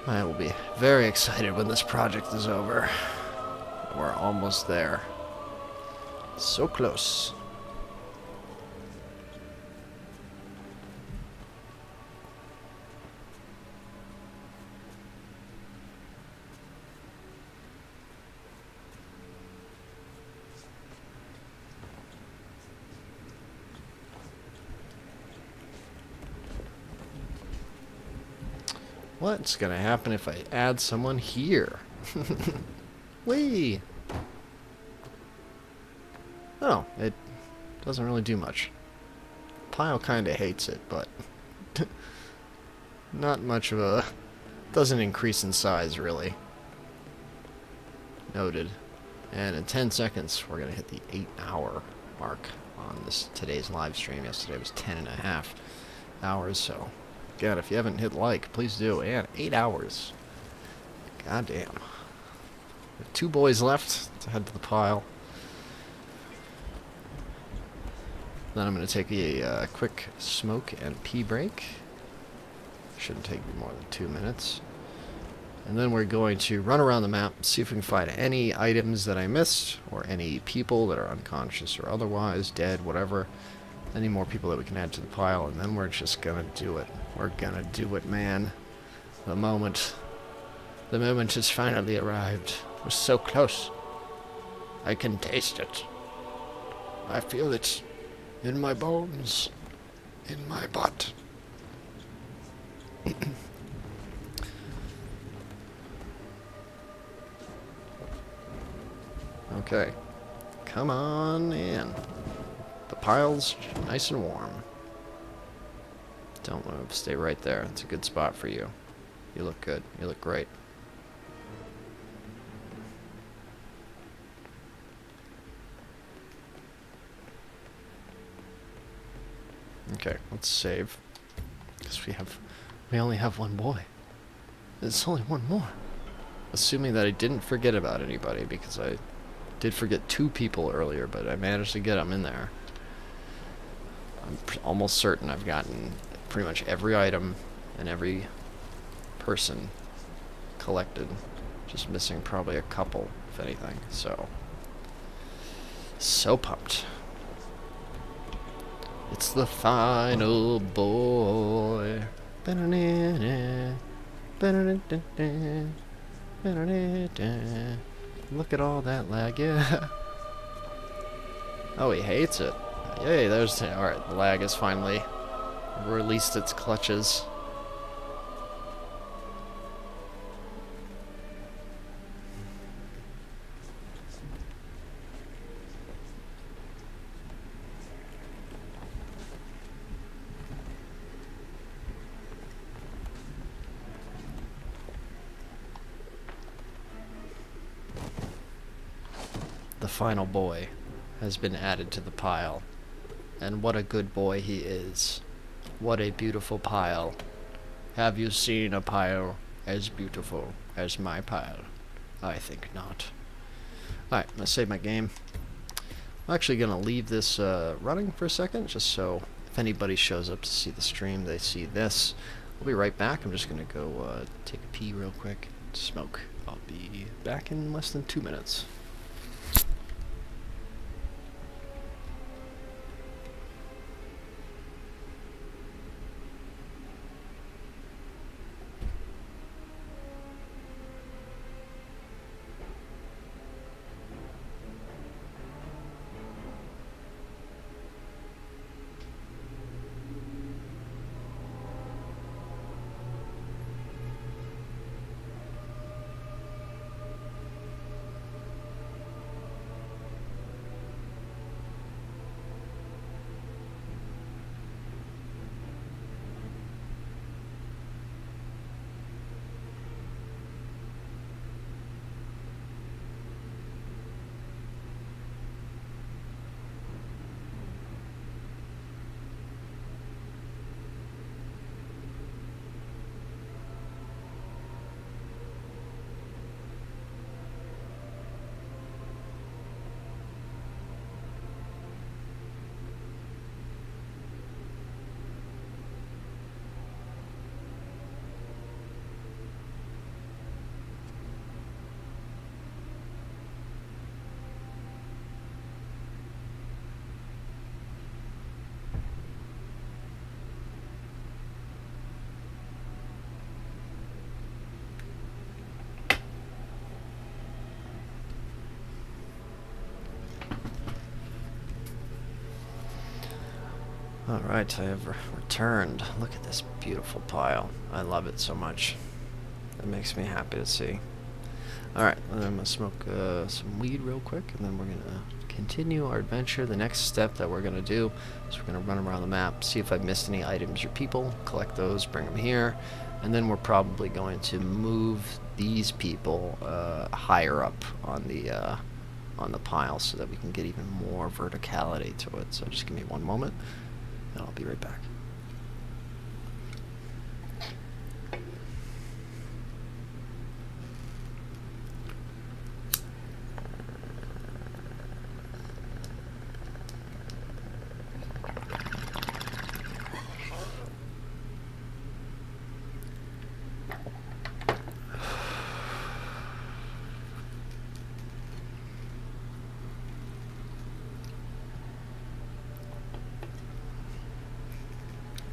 I will be very excited when this project is over. We're almost there. So close. What's gonna happen if I add someone here? Whee! Oh, it doesn't really do much. Pile kinda hates it, but not much of a... doesn't increase in size, really. Noted. And in 10 seconds, we're gonna hit the 8-hour mark on today's live stream. Yesterday was 10.5 hours, so... God, if you haven't hit like, please do. And 8 hours. God damn. 2 boys left to head to the pile. Then I'm going to take a quick smoke and pee break. Shouldn't take me more than 2 minutes. And then we're going to run around the map, see if we can find any items that I missed, or any people that are unconscious or otherwise, dead, whatever. Any more people that we can add to the pile, and then we're just gonna do it. We're gonna do it, man. The moment has finally arrived. We're so close. I can taste it. I feel it in my bones, in my butt. Okay, come on in. The pile's nice and warm. Don't move. Stay right there. It's a good spot for you. You look good. You look great. Okay, let's save. Because we only have 1 boy. There's only 1 more. Assuming that I didn't forget about anybody, because I did forget 2 people earlier, but I managed to get them in there. I'm almost certain I've gotten pretty much every item and every person collected. Just missing probably a couple, if anything. So pumped. It's the final boy. Look at all that lag, yeah. Oh, he hates it. Yay, alright, the lag has finally released its clutches. The final boy has been added to the pile. And what a good boy he is. What a beautiful pile. Have you seen a pile as beautiful as my pile? I think not. Alright, I'm going to save my game. I'm actually going to leave this running for a second, just so if anybody shows up to see the stream, they see this. We'll be right back. I'm just going to go take a pee real quick, smoke. I'll be back in less than 2 minutes. Alright, I have returned. Look at this beautiful pile. I love it so much. It makes me happy to see. Alright, I'm going to smoke some weed real quick, and then we're going to continue our adventure. The next step that we're going to do is we're going to run around the map, see if I've missed any items or people, collect those, bring them here, and then we're probably going to move these people higher up on the pile so that we can get even more verticality to it. So just give me one moment, and I'll be right back.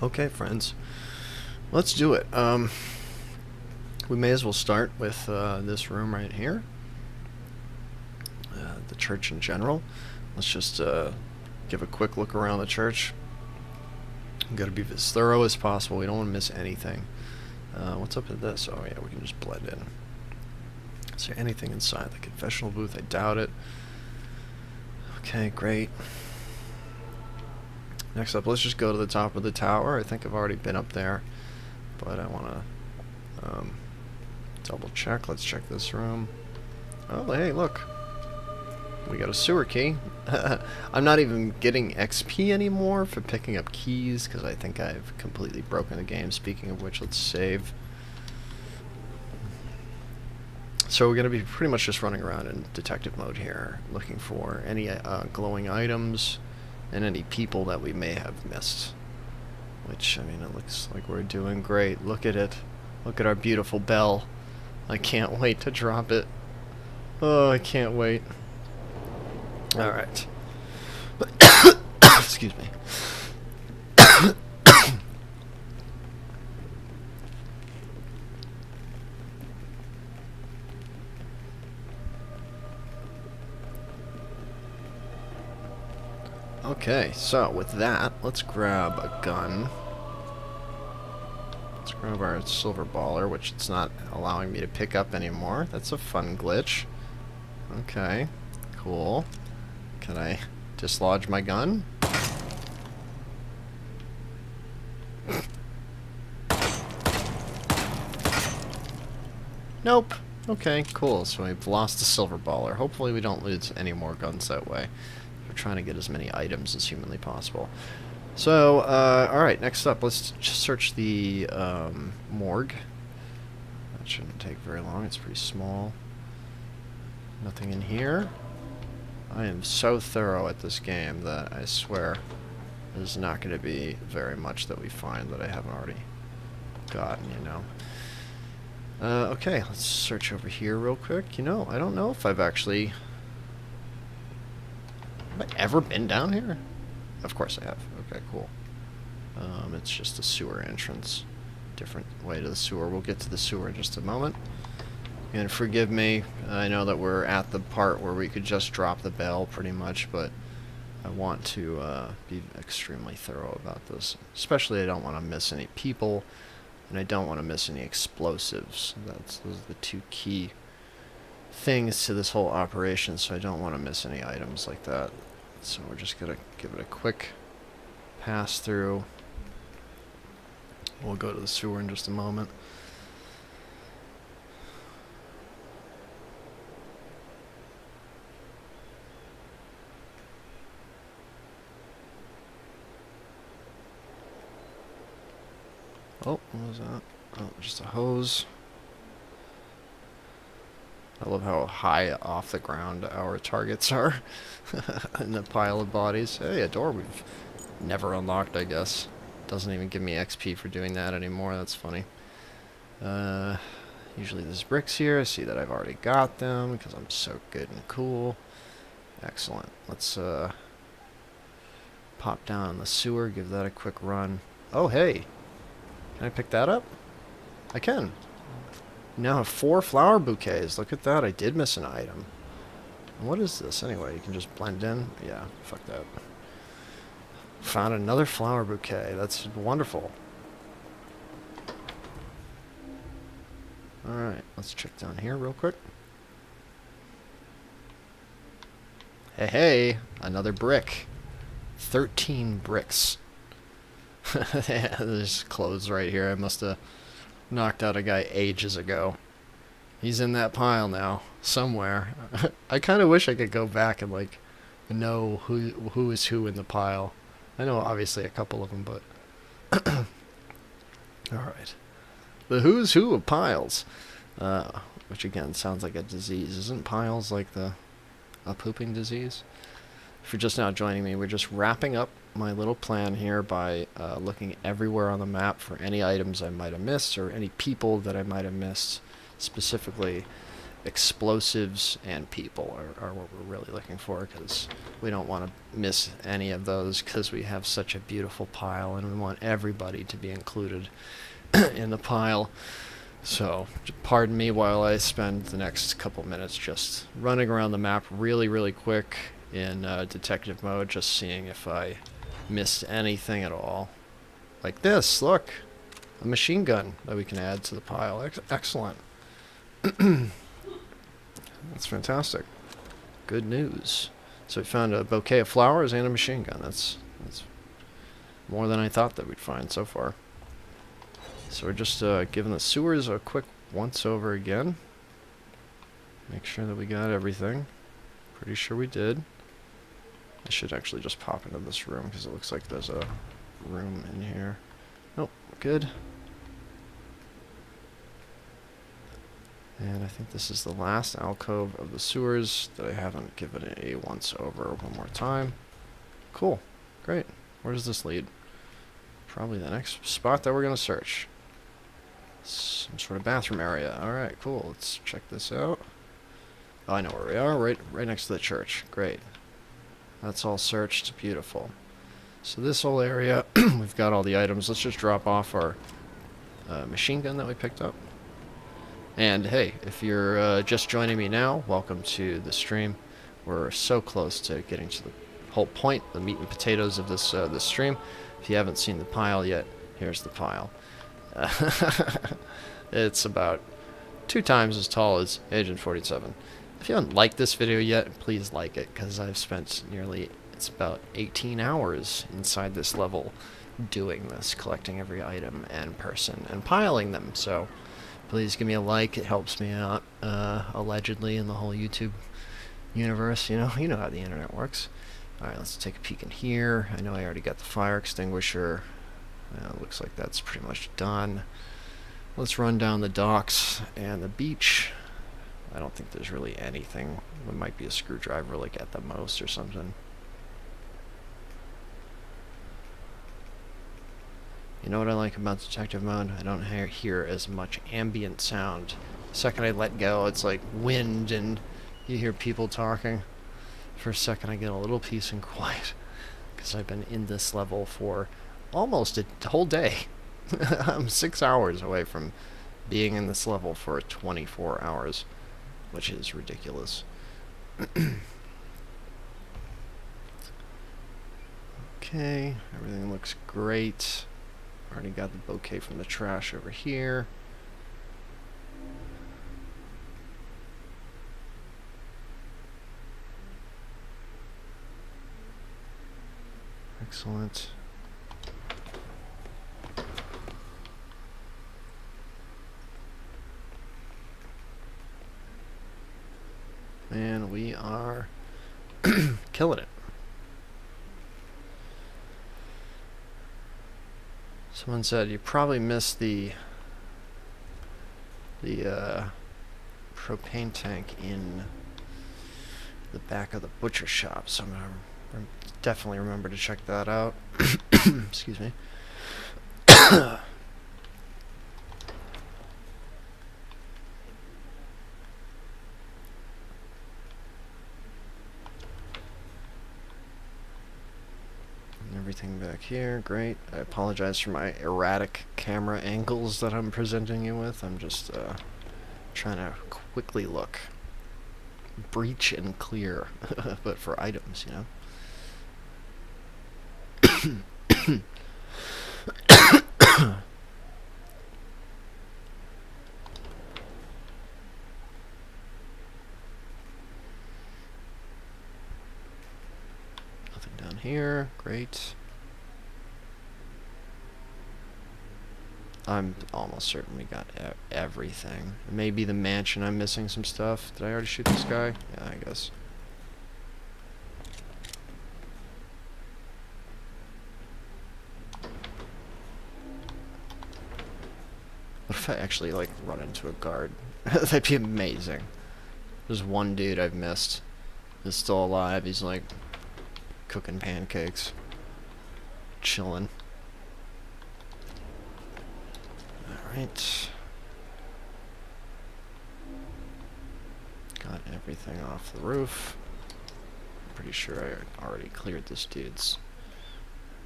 Okay, friends, let's do it. We may as well start with this room right here, the church in general. Let's just give a quick look around the church. We've got to be as thorough as possible. We don't want to miss anything. What's up with this? Oh yeah, we can just blend in. Is there anything inside the confessional booth? I doubt it. Okay, great. Next up, let's just go to the top of the tower. I think I've already been up there, but I want to double check. Let's check this room. Oh, hey, look. We got a sewer key. I'm not even getting XP anymore for picking up keys, because I think I've completely broken the game. Speaking of which, let's save. So we're going to be pretty much just running around in detective mode here, looking for any glowing items and any people that we may have missed. Which, I mean, it looks like we're doing great. Look at it. Look at our beautiful bell. I can't wait to drop it. Oh, I can't wait. Alright. Excuse me. Okay, so with that, let's grab a gun. Let's grab our silver baller, which it's not allowing me to pick up anymore. That's a fun glitch. Okay, cool. Can I dislodge my gun? Nope. Okay, cool. So we've lost the silver baller. Hopefully we don't lose any more guns that way. We're trying to get as many items as humanly possible. So, alright, next up, let's just search the morgue. That shouldn't take very long. It's pretty small. Nothing in here. I am so thorough at this game that I swear there's not going to be very much that we find that I haven't already gotten, you know. Okay, let's search over here real quick. You know, I don't know if I've actually... Have I ever been down here? Of course I have. Okay, cool. It's just a sewer entrance. Different way to the sewer. We'll get to the sewer in just a moment. And forgive me, I know that we're at the part where we could just drop the bell pretty much, but I want to be extremely thorough about this. Especially I don't want to miss any people, and I don't want to miss any explosives. Those are the two key things to this whole operation, so I don't want to miss any items like that. So we're just going to give it a quick pass through. We'll go to the sewer in just a moment. Oh, what was that? Oh, just a hose. I love how high off the ground our targets are in the pile of bodies. Hey, a door we've never unlocked, I guess. Doesn't even give me XP for doing that anymore. That's funny. Usually there's bricks here. I see that I've already got them because I'm so good and cool. Excellent. Let's pop down in the sewer, give that a quick run. Oh, hey. Can I pick that up? I can. Now I have 4 flower bouquets. Look at that. I did miss an item. What is this anyway? You can just blend in? Yeah, fuck that. Found another flower bouquet. That's wonderful. Alright, let's check down here real quick. Hey, hey, another brick. 13 bricks. Yeah, there's clothes right here. I must have knocked out a guy ages ago. He's in that pile now, somewhere. I kind of wish I could go back and, like, know who is who in the pile. I know, obviously, a couple of them, but... Alright. The who's who of piles. Which, again, sounds like a disease. Isn't piles like a pooping disease? If you're just now joining me, we're just wrapping up my little plan here by looking everywhere on the map for any items I might have missed or any people that I might have missed. Specifically, explosives and people are what we're really looking for, because we don't want to miss any of those because we have such a beautiful pile and we want everybody to be included in the pile. So, pardon me while I spend the next couple minutes just running around the map really quick in detective mode, just seeing if I missed anything at all. Like this, look! A machine gun that we can add to the pile. Excellent. That's fantastic. Good news. So we found a bouquet of flowers and a machine gun. That's more than I thought that we'd find so far. So we're just giving the sewers a quick once over again. Make sure that we got everything. Pretty sure we did. I should actually just pop into this room because it looks like there's a room in here. Nope, good. And I think this is the last alcove of the sewers that I haven't given a once over one more time. Cool. Great. Where does this lead? Probably the next spot that we're going to search. Some sort of bathroom area. Alright, cool. Let's check this out. Oh, I know where we are. Right next to the church. Great. That's all searched. Beautiful. So this whole area, we've got all the items. Let's just drop off our machine gun that we picked up. And hey, if you're just joining me now, welcome to the stream. We're so close to getting to the whole point, the meat and potatoes of this this stream. If you haven't seen the pile yet, here's the pile. It's about 2 times as tall as Agent 47. If you haven't liked this video yet, please like it, because I've spent it's about 18 hours inside this level doing this, collecting every item and person and piling them. So please give me a like. It helps me out, allegedly, in the whole YouTube universe. You know how the internet works. Alright, let's take a peek in here. I know I already got the fire extinguisher. Looks like that's pretty much done. Let's run down the docks and the beach. I don't think there's really anything. There might be a screwdriver, like, at the most or something. You know what I like about detective mode? I don't hear as much ambient sound. The second I let go, it's like wind and you hear people talking. For a second I get a little peace and quiet. Because I've been in this level for almost a whole day. I'm 6 hours away from being in this level for 24 hours. Which is ridiculous. Okay, everything looks great. Already got the bouquet from the trash over here. Excellent. And we are killing it. Someone said you probably missed the propane tank in the back of the butcher shop, so I'm gonna definitely remember to check that out. Excuse me. Everything back here, great. I apologize for my erratic camera angles that I'm presenting you with. I'm just trying to quickly look. Breach and clear, but for items, you know. Nothing down here, great. I'm almost certain we got everything. Maybe the mansion, I'm missing some stuff. Did I already shoot this guy? Yeah, I guess. What if I actually, like, run into a guard? That'd be amazing. There's one dude I've missed. He's still alive. He's, like, cooking pancakes. Chilling. Alright. Got everything off the roof. Pretty sure I already cleared this dude's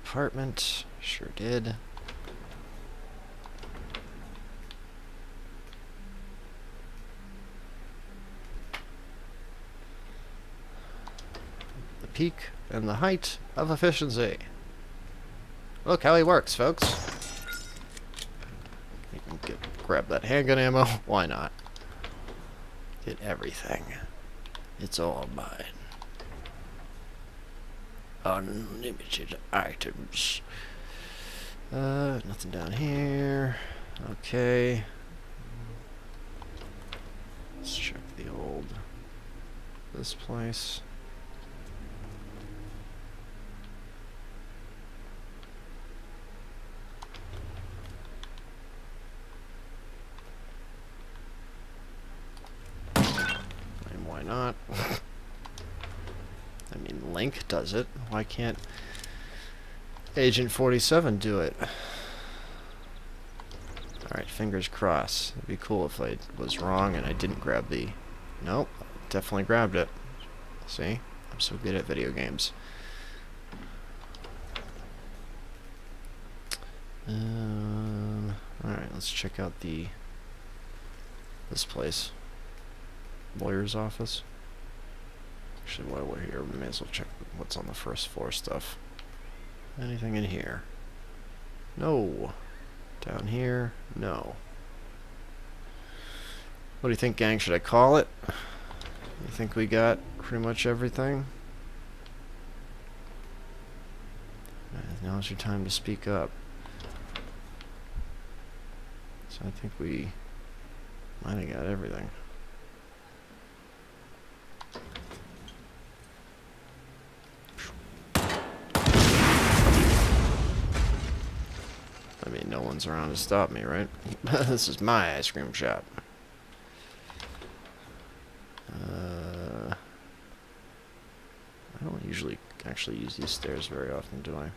apartment. Sure did. The peak and the height of efficiency. Look how he works, folks. Grab that handgun ammo. Why not? Get everything. It's all mine. Unlimited items. Nothing down here. Okay. Let's check the this place. Why not? I mean, Link does it. Why can't Agent 47 do it? Alright, fingers crossed. It'd be cool if I was wrong and I didn't grab the... Nope, definitely grabbed it. See? I'm so good at video games. Alright, let's check out this place. Lawyer's office. Actually, while we're here, we may as well check what's on the first floor stuff. Anything in here? No. Down here? No. What do you think, gang? Should I call it? You think we got pretty much everything? Now's your time to speak up. So I think we might have got everything. I mean, no one's around to stop me, right? This is my ice cream shop. usually actually use these stairs very often, do I?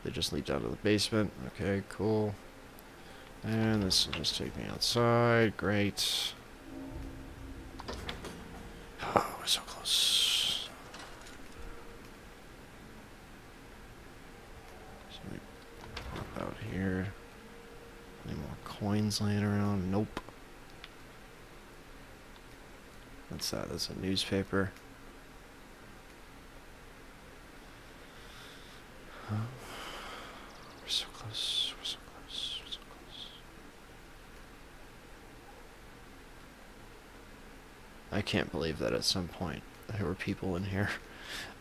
They just lead down to the basement. Okay, cool. And this will just take me outside. Great. Oh, we're so close. So we pop out here. Any more coins laying around? Nope. What's that? That's a newspaper. Oh, we're so close. We're so close. We're so close. I can't believe that at some point there were people in here.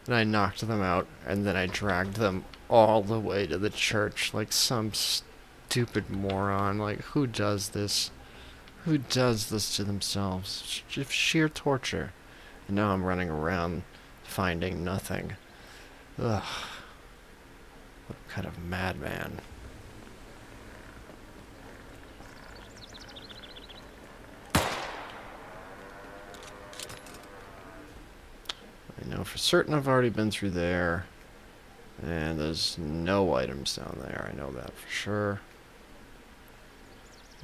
And I knocked them out, and then I dragged them all the way to the church like some stupid moron. Like, who does this? Who does this to themselves? Just sheer torture. And now I'm running around finding nothing. Ugh. What kind of madman? I know for certain I've already been through there. And there's no items down there. I know that for sure.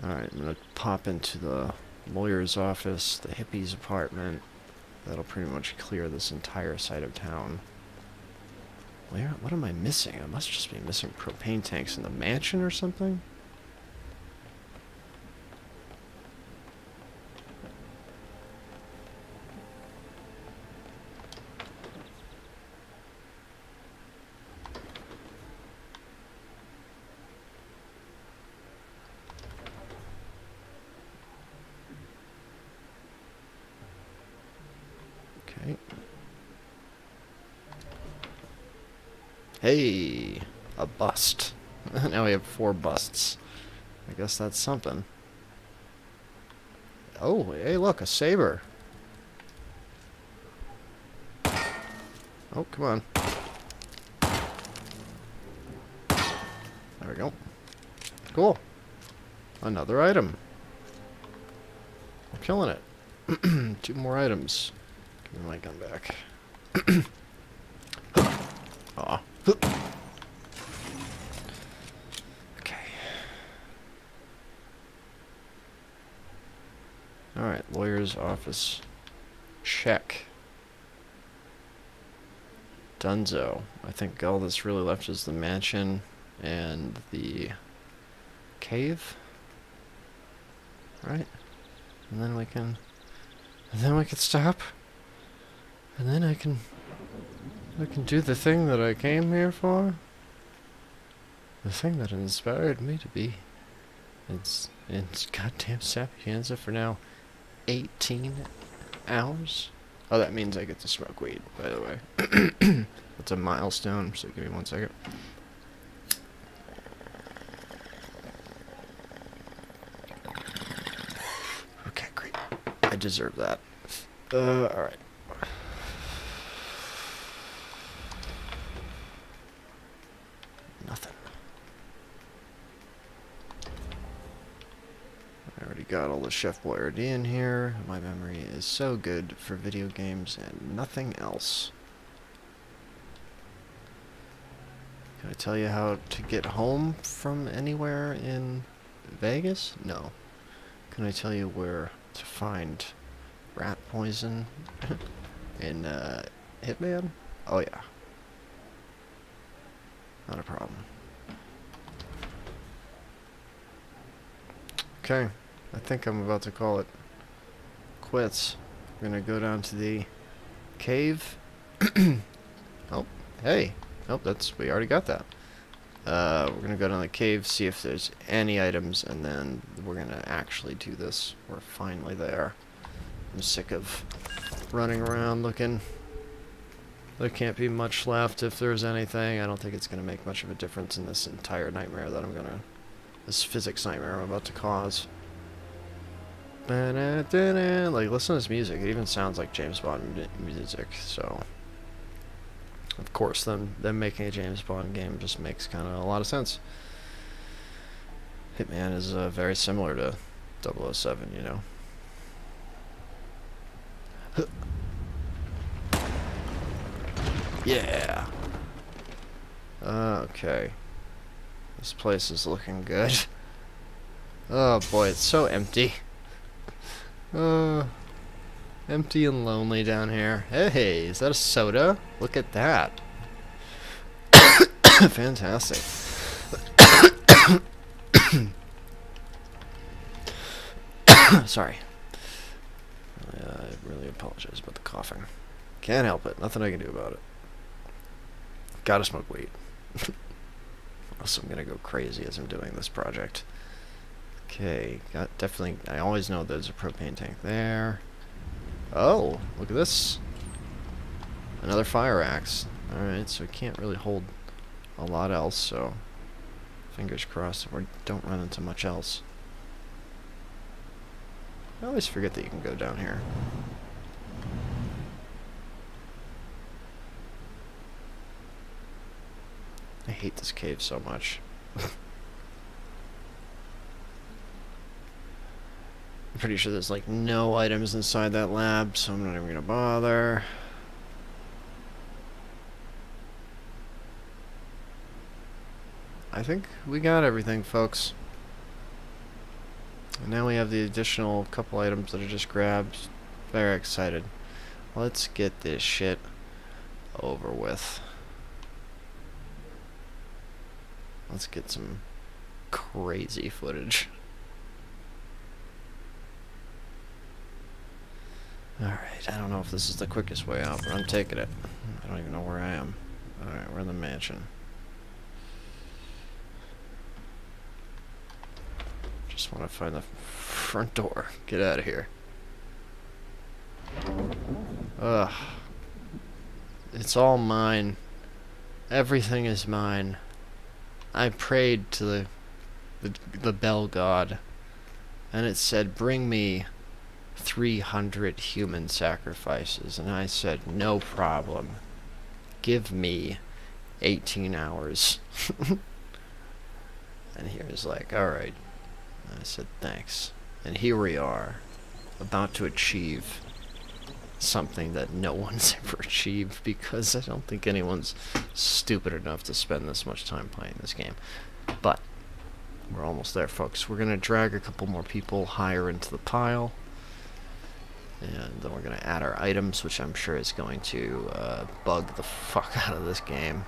Alright, I'm gonna pop into the lawyer's office, the hippie's apartment. That'll pretty much clear this entire side of town. Where? What am I missing? I must just be missing propane tanks in the mansion or something? Okay. Hey, a bust. Now we have 4 busts. I guess that's something. Oh, hey, look, a saber. Oh, come on. There we go. Cool. Another item. We're killing it. 2 more items. Give me my gun back. Aw. Okay. Alright, lawyer's office. Check. Dunzo. I think all that's really left is the mansion and the cave. Right? And then we can... And then we can stop. And then I can do the thing that I came here for. The thing that inspired me to be it's goddamn Sapienza for now 18 hours. Oh, that means I get to smoke weed, by the way. That's a milestone, so give me 1 second. Okay, great. I deserve that. Alright. Nothing. I already got all the Chef Boyardee in here. My memory is so good for video games and nothing else. Can I tell you how to get home from anywhere in Vegas? No. Can I tell you where to find rat poison in Hitman? Oh yeah. Not a problem. Okay, I think I'm about to call it quits. We're gonna go down to the cave. Oh, hey. Nope, we already got that. We're gonna go down the cave, see if there's any items, and then we're gonna actually do this. We're finally there. I'm sick of running around looking. There can't be much left if there's anything. I don't think it's gonna make much of a difference in this entire nightmare that this physics nightmare I'm about to cause. Like, listen to this music. It even sounds like James Bond music, so... Of course, them making a James Bond game just makes kind of a lot of sense. Hitman is very similar to 007, you know. Yeah. Okay. This place is looking good. Oh boy, it's so empty. Empty and lonely down here. Hey, is that a soda? Look at that. Fantastic. Sorry. I really apologize about the coughing. Can't help it. Nothing I can do about it. Gotta smoke weed. Else I'm gonna go crazy as I'm doing this project. Okay, definitely. I always know there's a propane tank there. Oh, look at this. Another fire axe. Alright, so we can't really hold a lot else, so fingers crossed that we don't run into much else. I always forget that you can go down here. I hate this cave so much. I'm pretty sure there's like no items inside that lab, so I'm not even gonna bother. I think we got everything, folks. And now we have the additional couple items that are just grabbed. Very excited. Let's get this shit over with. Let's get some crazy footage. Alright, I don't know if this is the quickest way out, but I'm taking it. I don't even know where I am. Alright, we're in the mansion. Just want to find the front door. Get out of here. Ugh. It's all mine. Everything is mine. I prayed to the bell god, and it said, bring me 300 human sacrifices, and I said, no problem. Give me 18 hours. And he was like, alright. I said, thanks. And here we are, about to achieve something that no one's ever achieved, because I don't think anyone's stupid enough to spend this much time playing this game. But we're almost there, folks. We're going to drag a couple more people higher into the pile, and then we're going to add our items, which I'm sure is going to bug the fuck out of this game.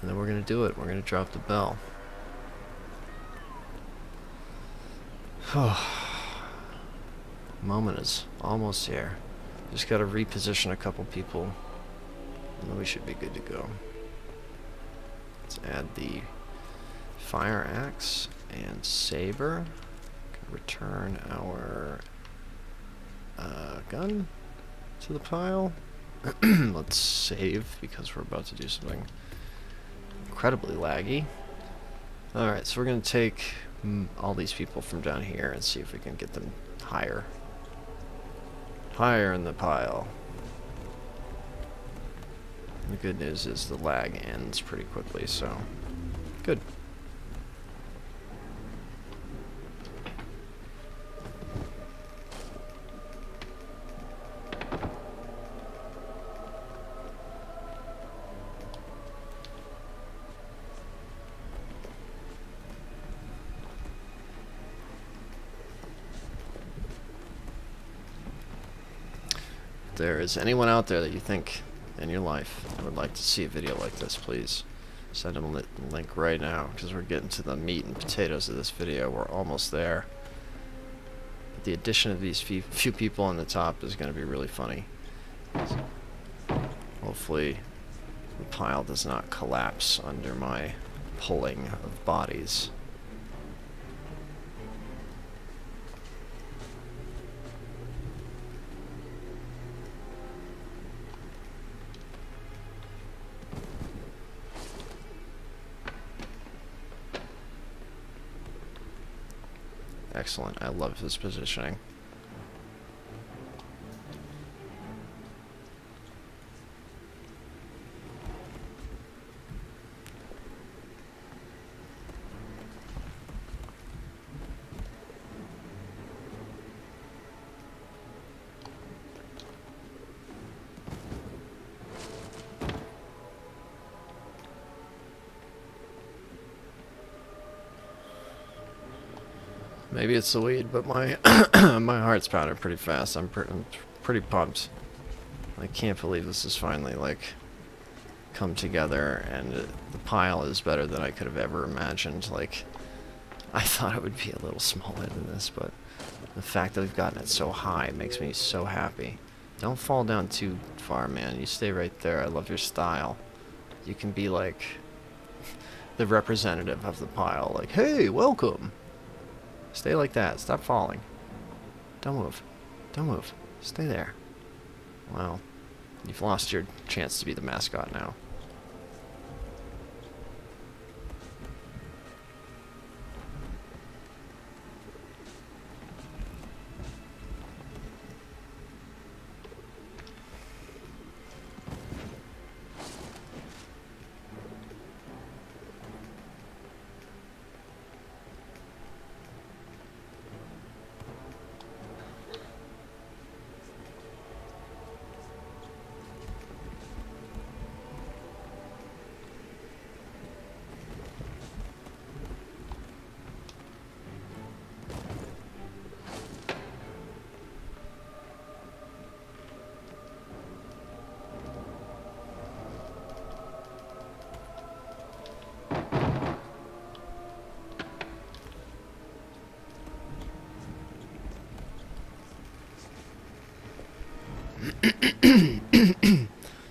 And then we're going to do it. We're going to drop the bell. Moment is almost here. Just got to reposition a couple people, and then we should be good to go. Let's add the fire axe and saber. Return our gun to the pile. Let's save because we're about to do something incredibly laggy. Alright, so we're going to take all these people from down here and see if we can get them higher. Higher in the pile. The good news is the lag ends pretty quickly, so good. If there is anyone out there that you think in your life would like to see a video like this, please send them a link right now, because we're getting to the meat and potatoes of this video. We're almost there. But the addition of these few people on the top is going to be really funny. Hopefully the pile does not collapse under my pulling of bodies. Excellent. I love his positioning. Maybe it's the weed, but my my heart's pounding pretty fast. I'm pretty pumped. I can't believe this has finally, like, come together, and the pile is better than I could have ever imagined. Like, I thought it would be a little smaller than this, but the fact that we've gotten it so high makes me so happy. Don't fall down too far, man. You stay right there. I love your style. You can be, like, the representative of the pile. Like, hey, welcome! Stay like that. Stop falling. Don't move. Don't move. Stay there. Well, you've lost your chance to be the mascot now.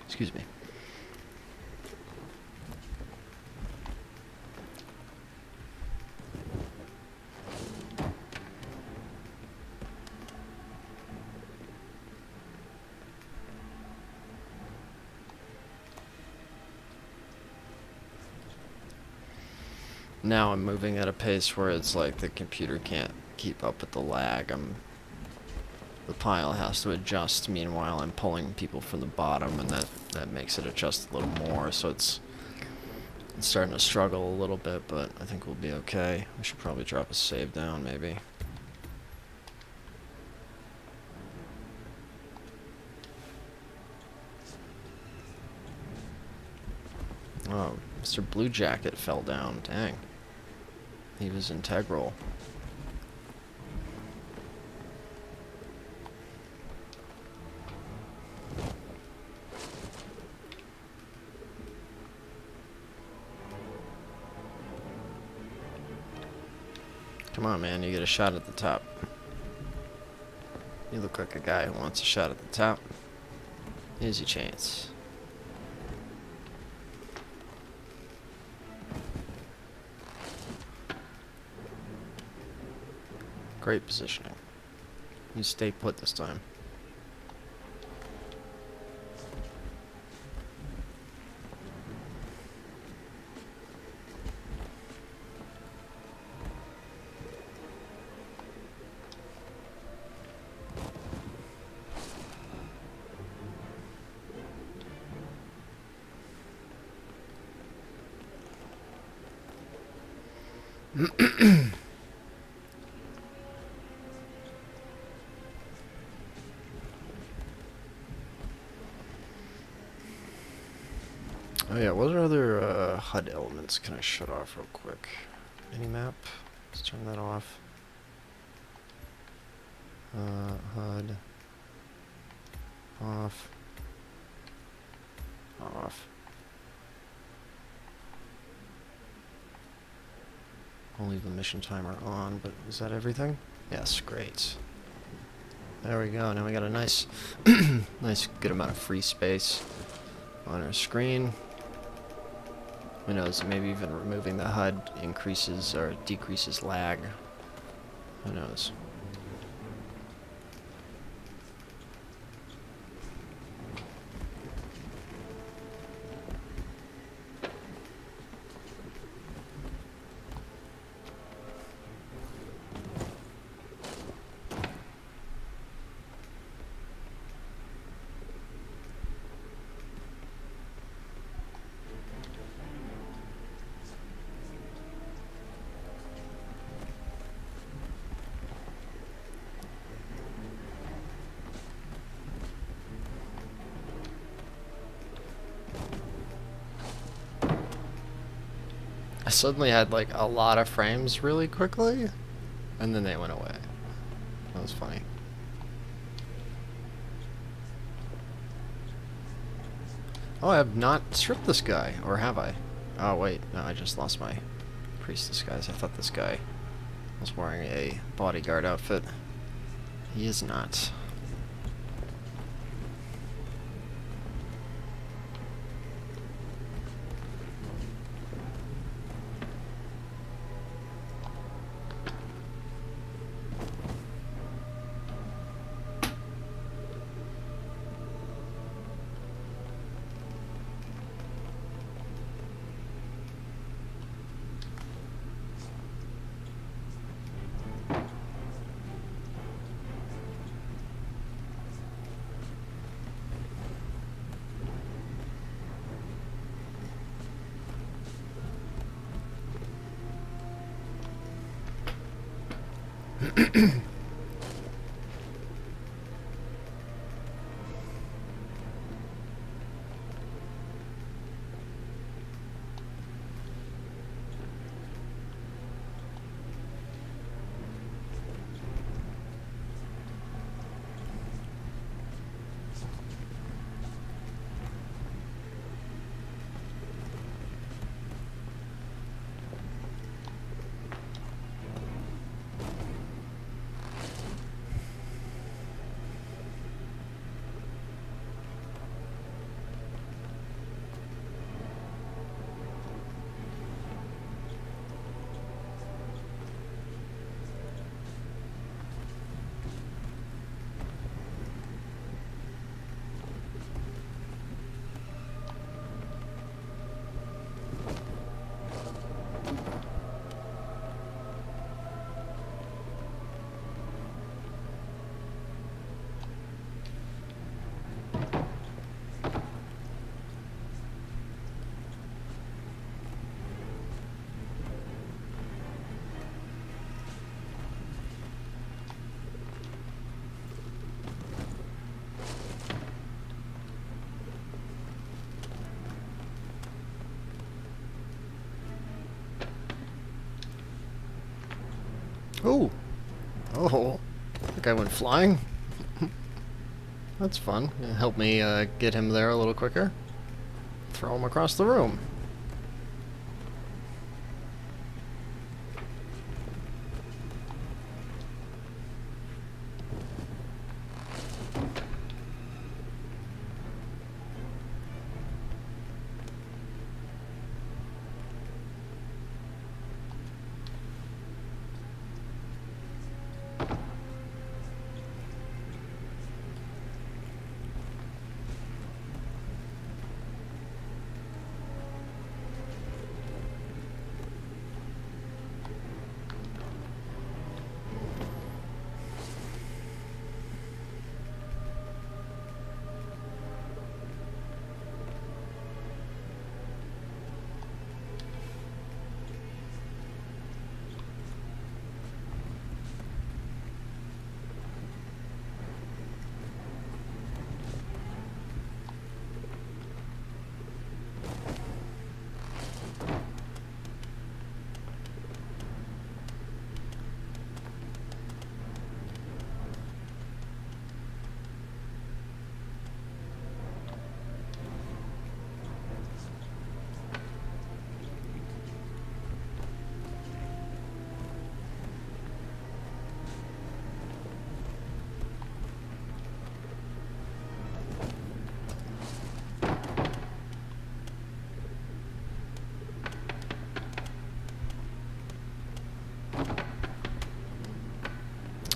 Excuse me. Now I'm moving at a pace where it's like the computer can't keep up with the lag. The pile has to adjust. Meanwhile, I'm pulling people from the bottom, and that makes it adjust a little more. So it's starting to struggle a little bit, but I think we'll be okay. We should probably drop a save down, maybe. Oh, Mr. Blue Jacket fell down. Dang. He was integral. Come on, man, you get a shot at the top. You look like a guy who wants a shot at the top. Here's your chance. Great positioning. You stay put this time. Oh yeah, what other HUD elements can I shut off real quick? Any map? Let's turn that off. HUD. Off. Off. I'll leave the mission timer on, but is that everything? Yes, great. There we go. Now we got a nice, nice good amount of free space on our screen. Who knows, maybe even removing the HUD increases or decreases lag. Who knows? I suddenly had like a lot of frames really quickly. And then they went away. That was funny. Oh, I have not stripped this guy, or have I? Oh wait, no, I just lost my priest disguise. I thought this guy was wearing a bodyguard outfit. He is not. Oh! Oh! The guy went flying? That's fun. Help me get him there a little quicker. Throw him across the room.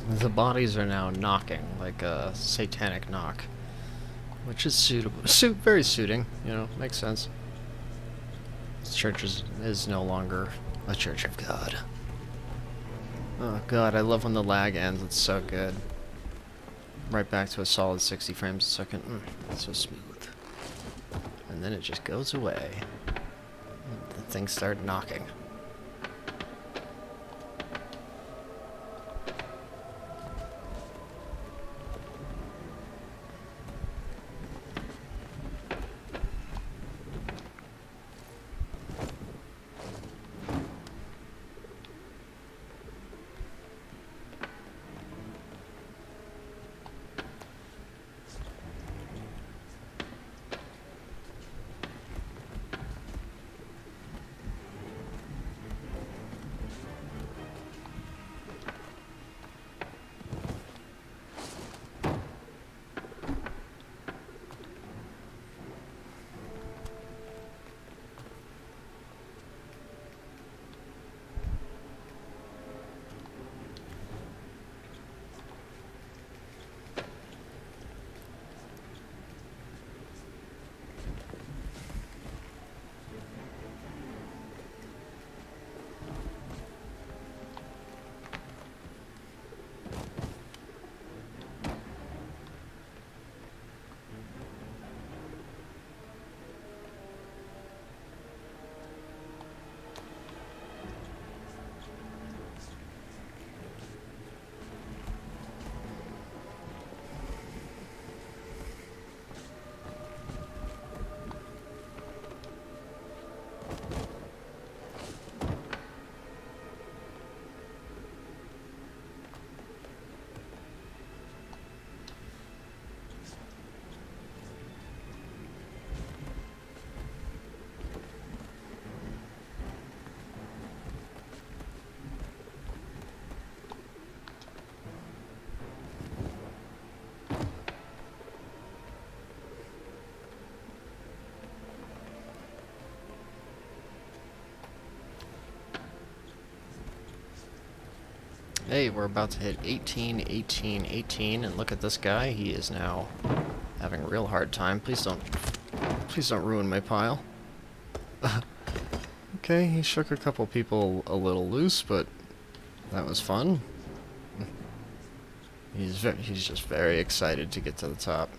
The bodies are now knocking, like a satanic knock. Which is suitable, very suiting, you know, makes sense. This church is no longer a church of God. Oh god, I love when the lag ends, it's so good. Right back to a solid 60 frames a second. It's so smooth. And then it just goes away. The things start knocking. Hey, we're about to hit 18, 18, 18, and look at this guy. He is now having a real hard time. Please don't ruin my pile. Okay, he shook a couple people a little loose, but that was fun. He's just very excited to get to the top.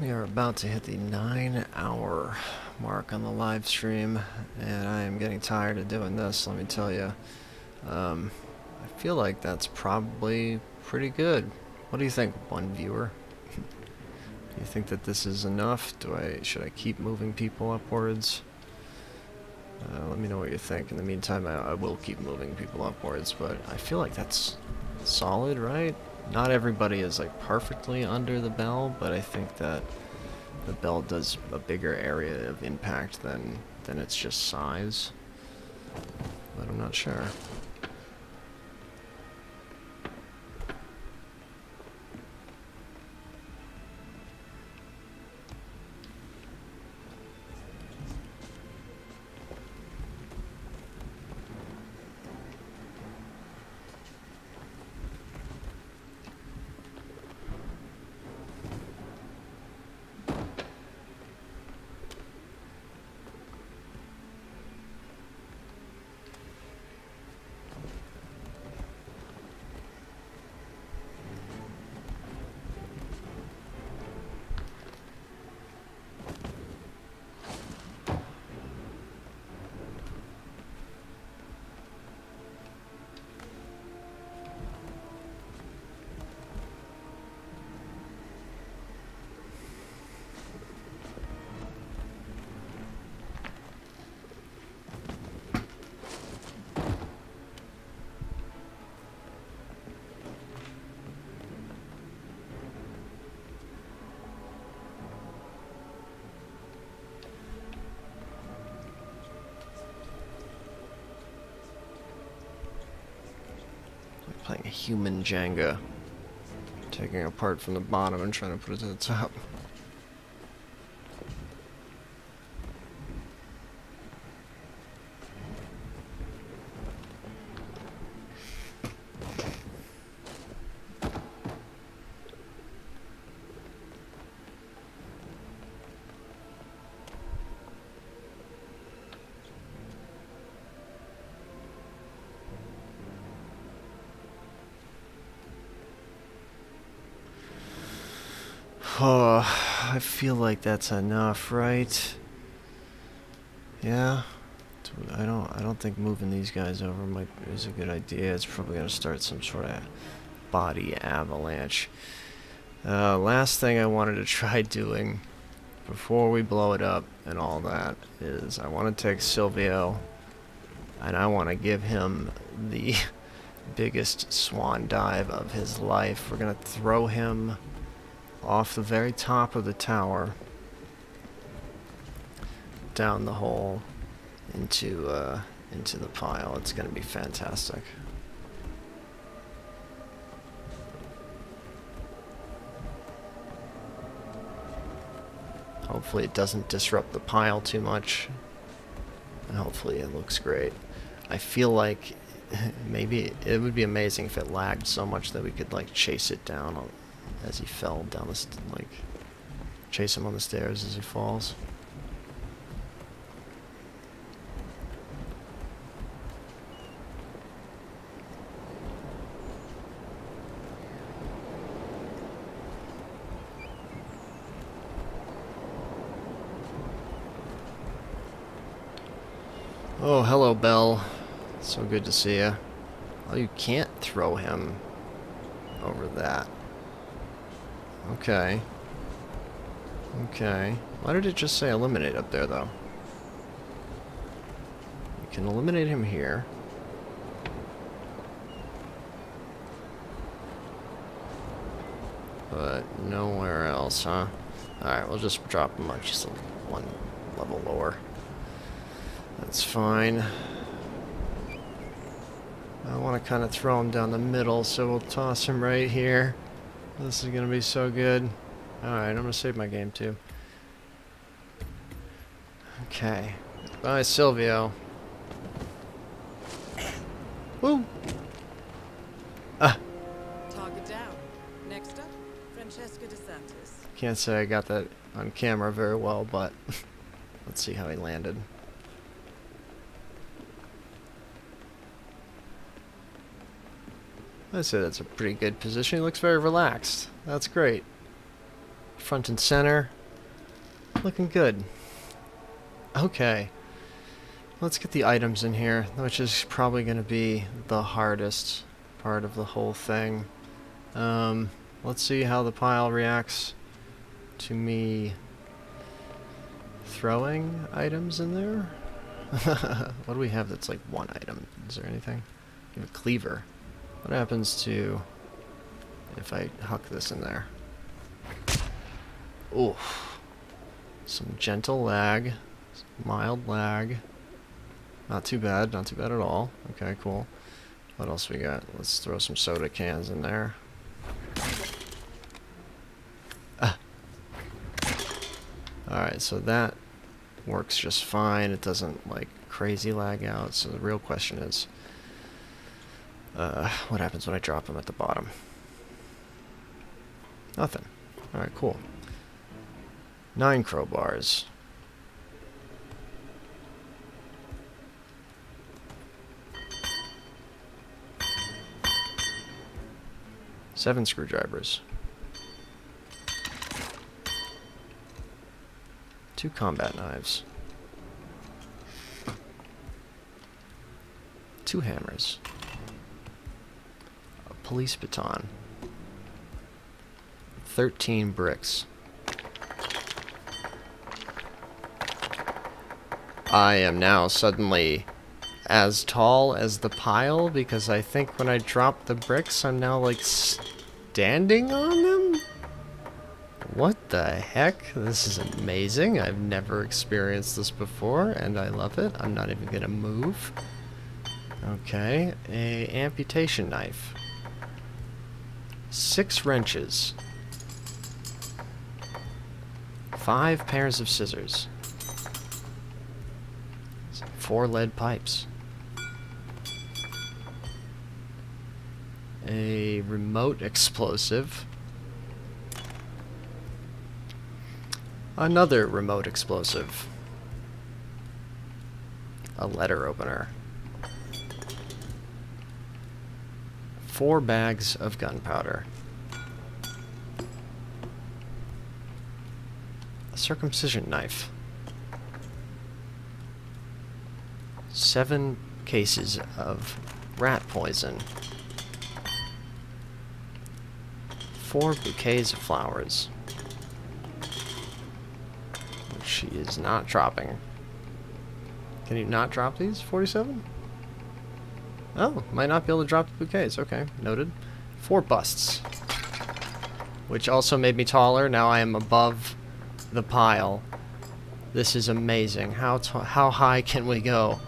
We are about to hit the 9-hour mark on the live stream, and I am getting tired of doing this, let me tell you. I feel like that's probably pretty good. What do you think, one viewer? Do you think that this is enough? Should I keep moving people upwards? Let me know what you think. In the meantime, I will keep moving people upwards, but I feel like that's solid, right? Not everybody is like perfectly under the bell, but I think that the bell does a bigger area of impact than its just size. But I'm not sure. Playing a human Jenga, taking apart from the bottom and trying to put it to the top. Oh, I feel like that's enough, right? Yeah. I don't think moving these guys over is a good idea. It's probably gonna start some sort of body avalanche. Last thing I wanted to try doing before we blow it up and all that is I want to take Silvio and I want to give him the biggest swan dive of his life. We're gonna throw him off the very top of the tower, down the hole, into the pile. It's gonna be fantastic. Hopefully it doesn't disrupt the pile too much, and hopefully it looks great. I feel like maybe it would be amazing if it lagged so much that we could like chase it down as he fell down the chase him on the stairs as he falls. Oh, hello, Belle. So good to see you. Oh, you can't throw him over that. Okay. Okay. Why did it just say eliminate up there, though? You can eliminate him here. But nowhere else, huh? Alright, we'll just drop him just one level lower. That's fine. I want to kind of throw him down the middle, so we'll toss him right here. This is going to be so good. Alright, I'm going to save my game too. Okay. Bye, Silvio. Woo! Ah! Target down. Next up, Francesca DeSantis. Can't say I got that on camera very well, but let's see how he landed. I'd say that's a pretty good position. He looks very relaxed. That's great. front and center. Looking good. Okay. Let's get the items in here, which is probably going to be the hardest part of the whole thing. Let's see how the pile reacts to me throwing items in there. What do we have that's like one item? Is there anything? We have a cleaver. What happens to if I huck this in there? Oof. Some gentle lag. Mild lag. Not too bad. Not too bad at all. Okay, cool. What else we got? Let's throw some soda cans in there. Alright, so that works just fine. It doesn't, like, crazy lag out. So the real question is, what happens when I drop them at the bottom? Nothing. Alright, cool. 9 crowbars. Seven screwdrivers. 2 combat knives. 2 hammers. A police baton. 13 bricks. I am now suddenly as tall as the pile because I think when I drop the bricks I'm now like standing on them? What the heck? This is amazing. I've never experienced this before and I love it. I'm not even gonna move. Okay, a amputation knife. 6 wrenches. 5 pairs of scissors. 4 lead pipes. A remote explosive. Another remote explosive. A letter opener. 4 bags of gunpowder. A circumcision knife. 7 cases of rat poison. 4 bouquets of flowers. Which she is not dropping. Can you not drop these? 47? Oh, might not be able to drop the bouquets. Okay, noted. 4 busts. Which also made me taller. Now I am above the pile. This is amazing. How high can we go?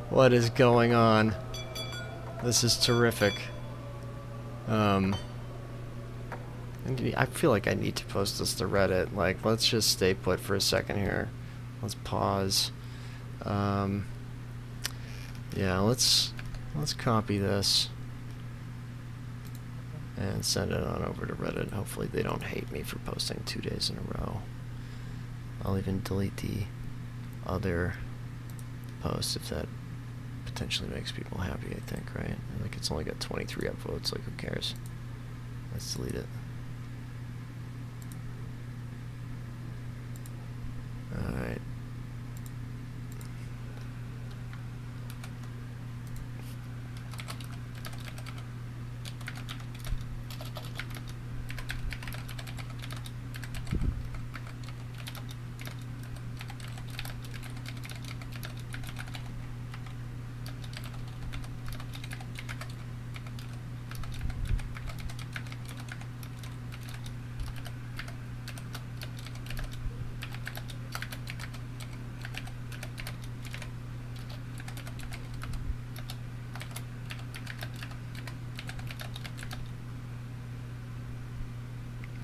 What is going on? This is terrific. And I feel like I need to post this to Reddit. Like, let's just stay put for a second here. Let's pause. Yeah, let's copy this and send it on over to Reddit. Hopefully they don't hate me for posting 2 days in a row. I'll even delete the other post if that potentially makes people happy, I think, right? Like, it's only got 23 upvotes, like, who cares? Let's delete it. Alright.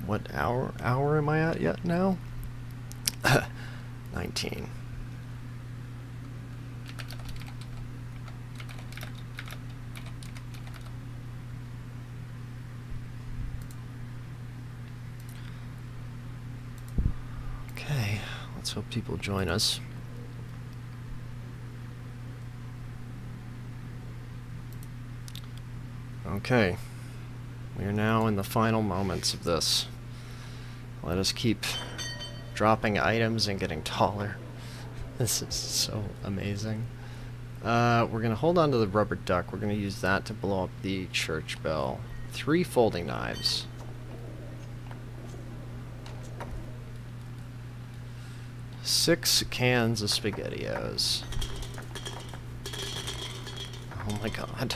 What hour am I at yet now? 19. Okay, let's hope people join us. Okay. We are now in the final moments of this. Let us keep dropping items and getting taller. This is so amazing. We're going to hold on to the rubber duck. We're going to use that to blow up the church bell. 3 folding knives. Six cans of SpaghettiOs. Oh my god.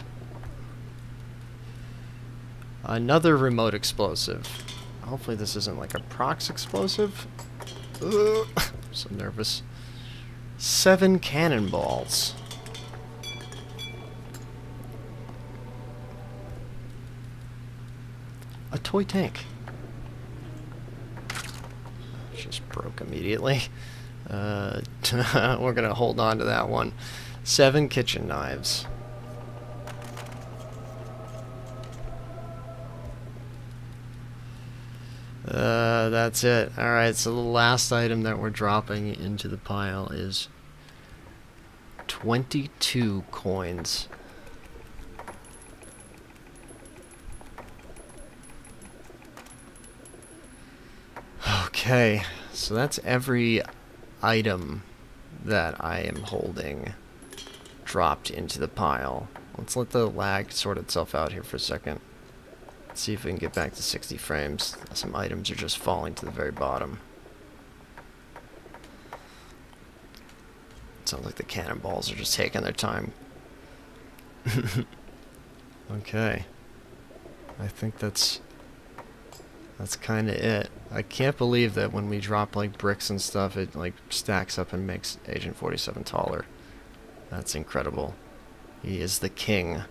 Another remote explosive. Hopefully this isn't like a prox explosive. Ugh, I'm so nervous. 7 cannonballs. A toy tank. Just broke immediately. We're gonna hold on to that one. 7 kitchen knives. That's it. Alright, so the last item that we're dropping into the pile is 22 coins. Okay, so that's every item that I am holding dropped into the pile. Let's let the lag sort itself out here for a second. Let's see if we can get back to 60 frames. Some items are just falling to the very bottom. Sounds like the cannonballs are just taking their time. Okay. I think that's kind of it. I can't believe that when we drop like bricks and stuff, it like stacks up and makes Agent 47 taller. That's incredible. He is the king.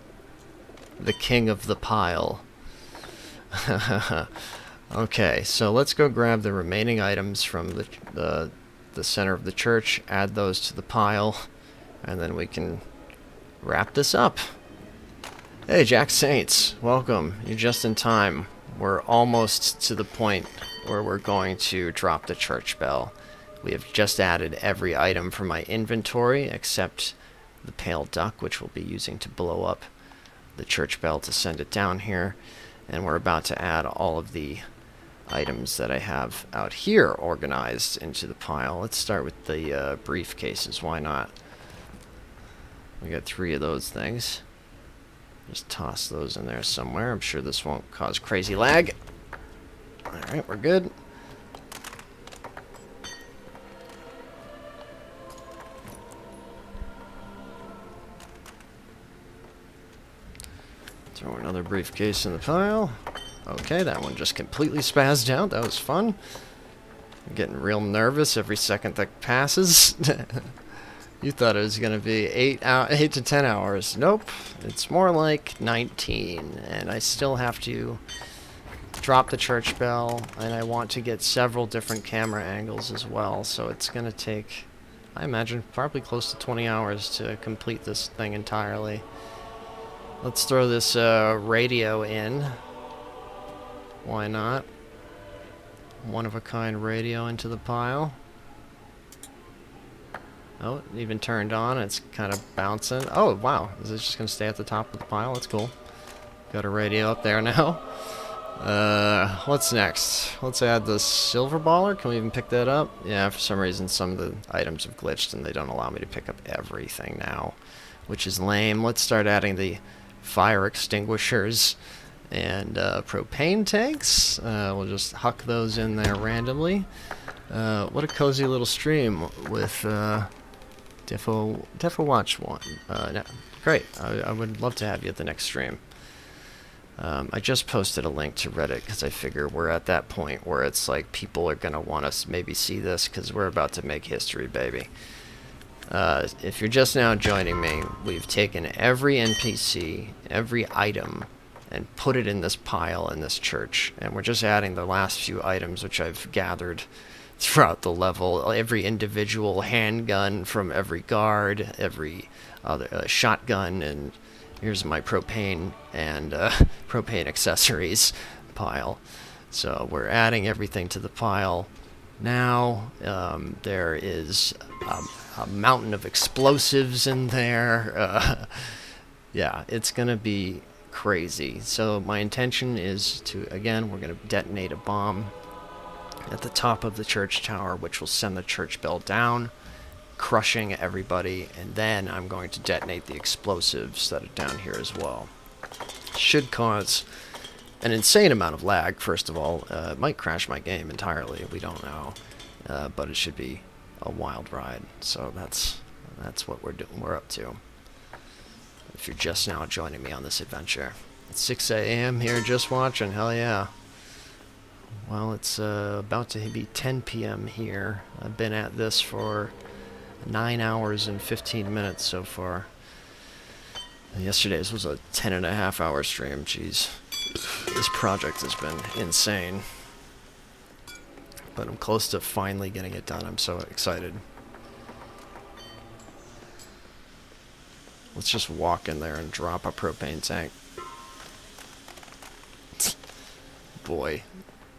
The king of the pile. Okay, so let's go grab the remaining items from the center of the church, add those to the pile, and then we can wrap this up. Hey, Jack Saints, welcome. You're just in time. We're almost to the point where we're going to drop the church bell. We have just added every item from my inventory except the pale duck, which we'll be using to blow up the church bell to send it down here. And we're about to add all of the items that I have out here organized into the pile. Let's start with the briefcases. Why not? We got 3 of those things. Just toss those in there somewhere. I'm sure this won't cause crazy lag. Alright, we're good. Throw another briefcase in the pile. Okay, that one just completely spazzed out. That was fun. I'm getting real nervous every second that passes. You thought it was going to be 8 to 10 hours. Nope. It's more like 19. And I still have to drop the church bell. And I want to get several different camera angles as well. So it's going to take, I imagine, probably close to 20 hours to complete this thing entirely. Let's throw this radio in. Why not? One-of-a-kind radio into the pile. Oh, it even turned on. It's kind of bouncing. Oh, wow. Is it just going to stay at the top of the pile? That's cool. Got a radio up there now. What's next? Let's add the silver baller. Can we even pick that up? Yeah, for some reason some of the items have glitched and they don't allow me to pick up everything now, which is lame. Let's start adding the fire extinguishers and propane tanks. We'll just huck those in there randomly. What a cozy little stream with Defo Watch one. No, great. I would love to have you at the next stream. I just posted a link to Reddit because I figure we're at that point where it's like people are going to want us to maybe see this because we're about to make history, baby. If you're just now joining me, we've taken every NPC, every item, and put it in this pile in this church. And we're just adding the last few items which I've gathered throughout the level. Every individual handgun from every guard, every other shotgun, and here's my propane and propane accessories pile. So we're adding everything to the pile. Now there is a mountain of explosives in there. Yeah, it's gonna be crazy. So my intention is to, again, we're going to detonate a bomb at the top of the church tower, which will send the church bell down, crushing everybody, and then I'm going to detonate the explosives that are down here as well. Should cause an insane amount of lag, first of all. It might crash my game entirely, we don't know. But it should be a wild ride. So that's what we're up to. If you're just now joining me on this adventure. It's 6 a.m. here just watching, hell yeah. Well, it's about to be 10 p.m. here. I've been at this for 9 hours and 15 minutes so far. Yesterday's was a 10.5-hour stream. Jeez, this project has been insane. But I'm close to finally getting it done. I'm so excited. Let's just walk in there and drop a propane tank. Boy.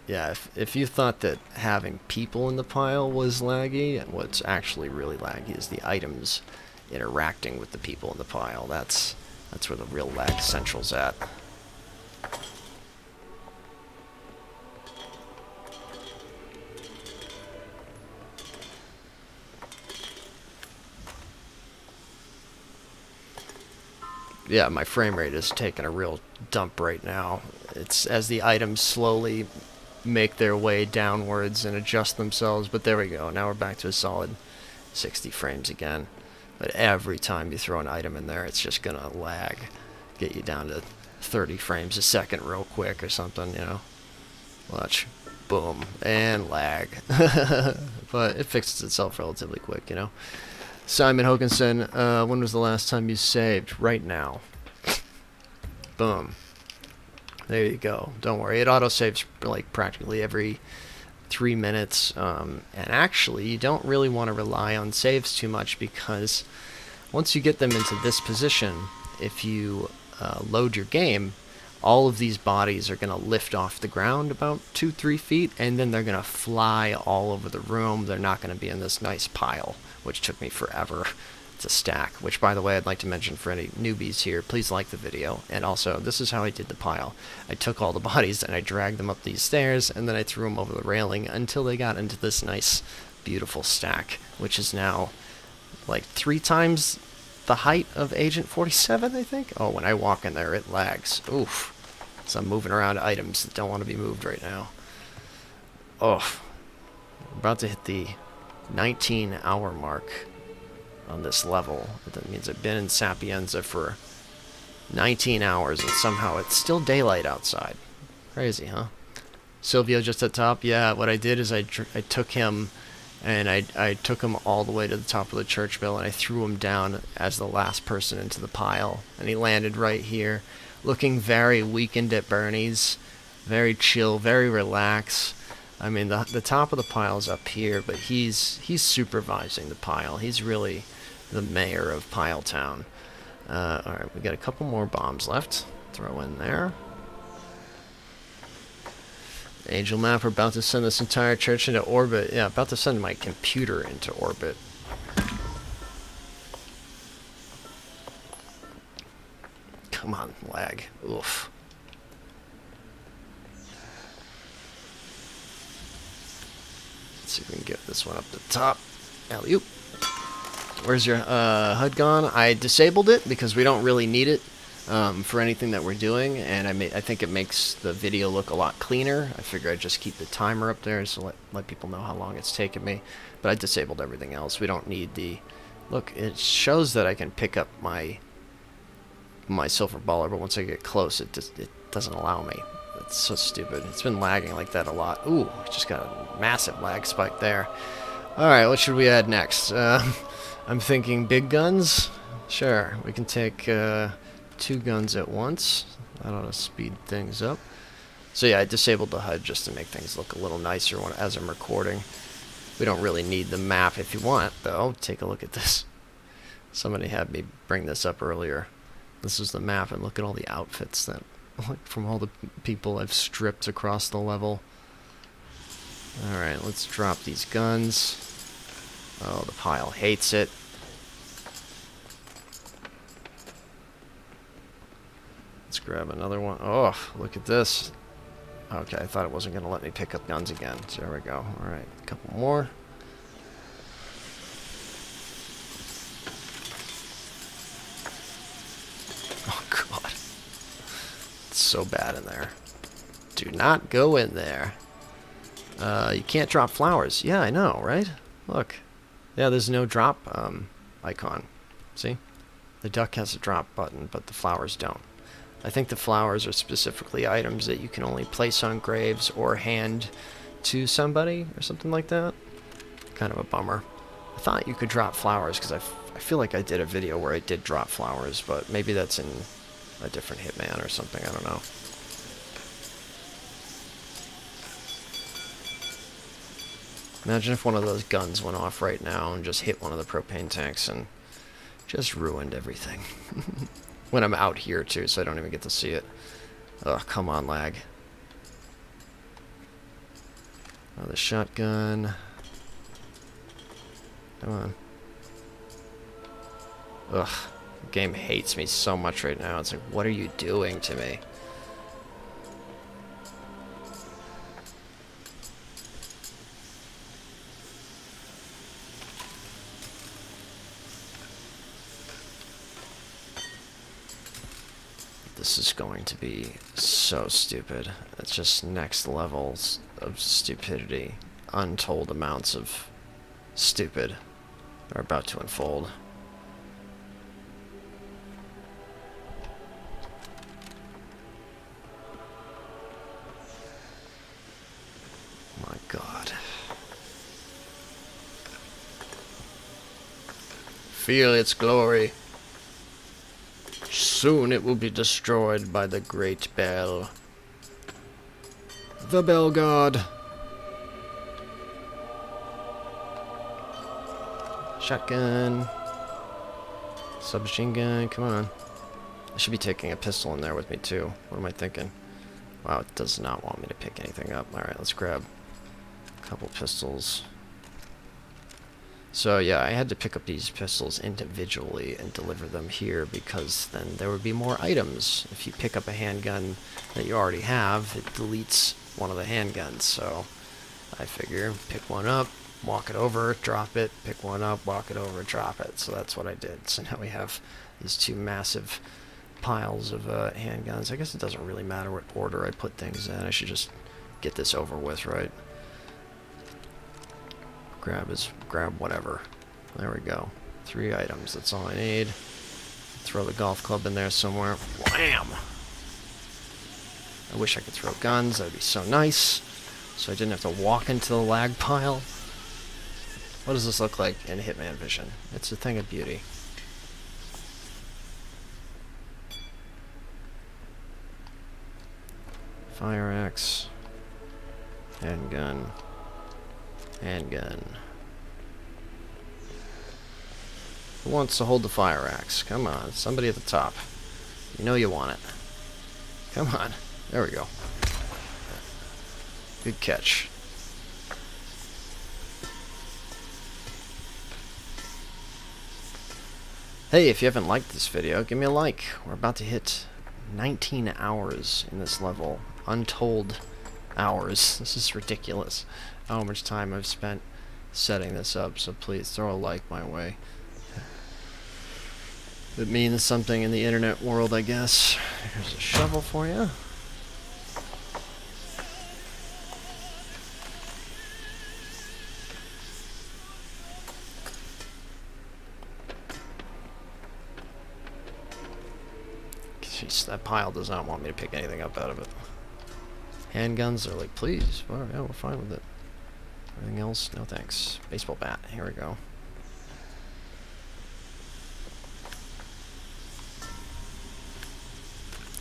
Yeah, if you thought that having people in the pile was laggy, and what's actually really laggy is the items interacting with the people in the pile. That's where the real lag central's at. Yeah, my frame rate is taking a real dump right now. It's as the items slowly make their way downwards and adjust themselves, but there we go. Now we're back to a solid 60 frames again. But every time you throw an item in there, it's just gonna lag. Get you down to 30 frames a second real quick or something, you know. Watch. Boom. And lag. But it fixes itself relatively quick, you know. Simon Hokinson, when was the last time you saved? Right now. Boom. There you go. Don't worry. It auto-saves like practically every 3 minutes. And actually, you don't really want to rely on saves too much, because once you get them into this position, if you load your game, all of these bodies are going to lift off the ground about 2-3 feet, and then they're going to fly all over the room. They're not going to be in this nice pile, which took me forever to stack. Which, by the way, I'd like to mention for any newbies here, please like the video. And also, this is how I did the pile. I took all the bodies and I dragged them up these stairs, and then I threw them over the railing until they got into this nice, beautiful stack, which is now like 3 times the height of Agent 47, I think? Oh, when I walk in there, it lags. Oof. So I'm moving around items that don't want to be moved right now. Oh. I'm about to hit the 19-hour mark on this level. That means I've been in Sapienza for 19 hours, and somehow it's still daylight outside. Crazy, huh? Silvio just at top? Yeah, what I did is I took him, and I took him all the way to the top of the church bell, and I threw him down as the last person into the pile. And he landed right here, looking very Weekend at Bernie's, very chill, very relaxed. I mean, the top of the pile is up here, but he's supervising the pile. He's really the mayor of Pile Town. Alright, we got a couple more bombs left. Throw in there. Angel Map, we're about to send this entire church into orbit. Yeah, about to send my computer into orbit. Come on, lag. Oof. Let's see if we can get this one up the top. Alley-oop. Where's your HUD gone? I disabled it because we don't really need it for anything that we're doing, and I think it makes the video look a lot cleaner. I figure I'd just keep the timer up there so let people know how long it's taken me. But I disabled everything else. We don't need the... Look, it shows that I can pick up my silver baller, but once I get close, it doesn't allow me. It's so stupid. It's been lagging like that a lot. Ooh, just got a massive lag spike there. Alright, what should we add next? I'm thinking big guns. Sure, we can take 2 guns at once. That ought to speed things up. So yeah, I disabled the HUD just to make things look a little nicer as I'm recording. We don't really need the map. If you want, though, take a look at this. Somebody had me bring this up earlier. This is the map, and look at all the outfits that, from all the people I've stripped across the level. Alright, let's drop these guns. Oh, the pile hates it. Let's grab another one. Oh, look at this. Okay, I thought it wasn't going to let me pick up guns again. So there we go. Alright, a couple more. Oh, God. It's so bad in there. Do not go in there. You can't drop flowers. Yeah, I know, right? Look. Yeah, there's no drop icon. See? The duck has a drop button, but the flowers don't. I think the flowers are specifically items that you can only place on graves or hand to somebody or something like that. Kind of a bummer. I thought you could drop flowers because I feel like I did a video where I did drop flowers, but maybe that's in a different Hitman or something. I don't know. Imagine if one of those guns went off right now and just hit one of the propane tanks and just ruined everything. When I'm out here, too, so I don't even get to see it. Ugh, come on, lag. Oh, the shotgun. Come on. Ugh, the game hates me so much right now. It's like, what are you doing to me? This is going to be so stupid. It's just next levels of stupidity. Untold amounts of stupid are about to unfold. My God. Feel its glory. Soon it will be destroyed by the great bell. The bell god. Shotgun. Submachine gun, come on. I should be taking a pistol in there with me too. What am I thinking? Wow, it does not want me to pick anything up. Alright, let's grab a couple pistols. So yeah, I had to pick up these pistols individually and deliver them here because then there would be more items. If you pick up a handgun that you already have, it deletes one of the handguns. So I figure pick one up, walk it over, drop it, pick one up, walk it over, drop it. So that's what I did. So now we have these two massive piles of handguns. I guess it doesn't really matter what order I put things in. I should just get this over with, right? Grab whatever. There we go. 3 items. That's all I need. Throw the golf club in there somewhere. Wham! I wish I could throw guns. That'd be so nice. So I didn't have to walk into the lag pile. What does this look like in Hitman Vision? It's a thing of beauty. Fire axe. Handgun. Handgun. Who wants to hold the fire axe? Come on, somebody at the top. You know you want it. Come on. There we go. Good catch. Hey, if you haven't liked this video, give me a like. We're about to hit 19 hours in this level. Untold hours. This is ridiculous. How much time I've spent setting this up, so please throw a like my way. It means something in the internet world, I guess. Here's a shovel for you. Jeez, that pile does not want me to pick anything up out of it. Handguns are like, please. Well, yeah, we're fine with it. Anything else? No thanks. Baseball bat. Here we go.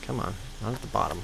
Come on. Not at the bottom.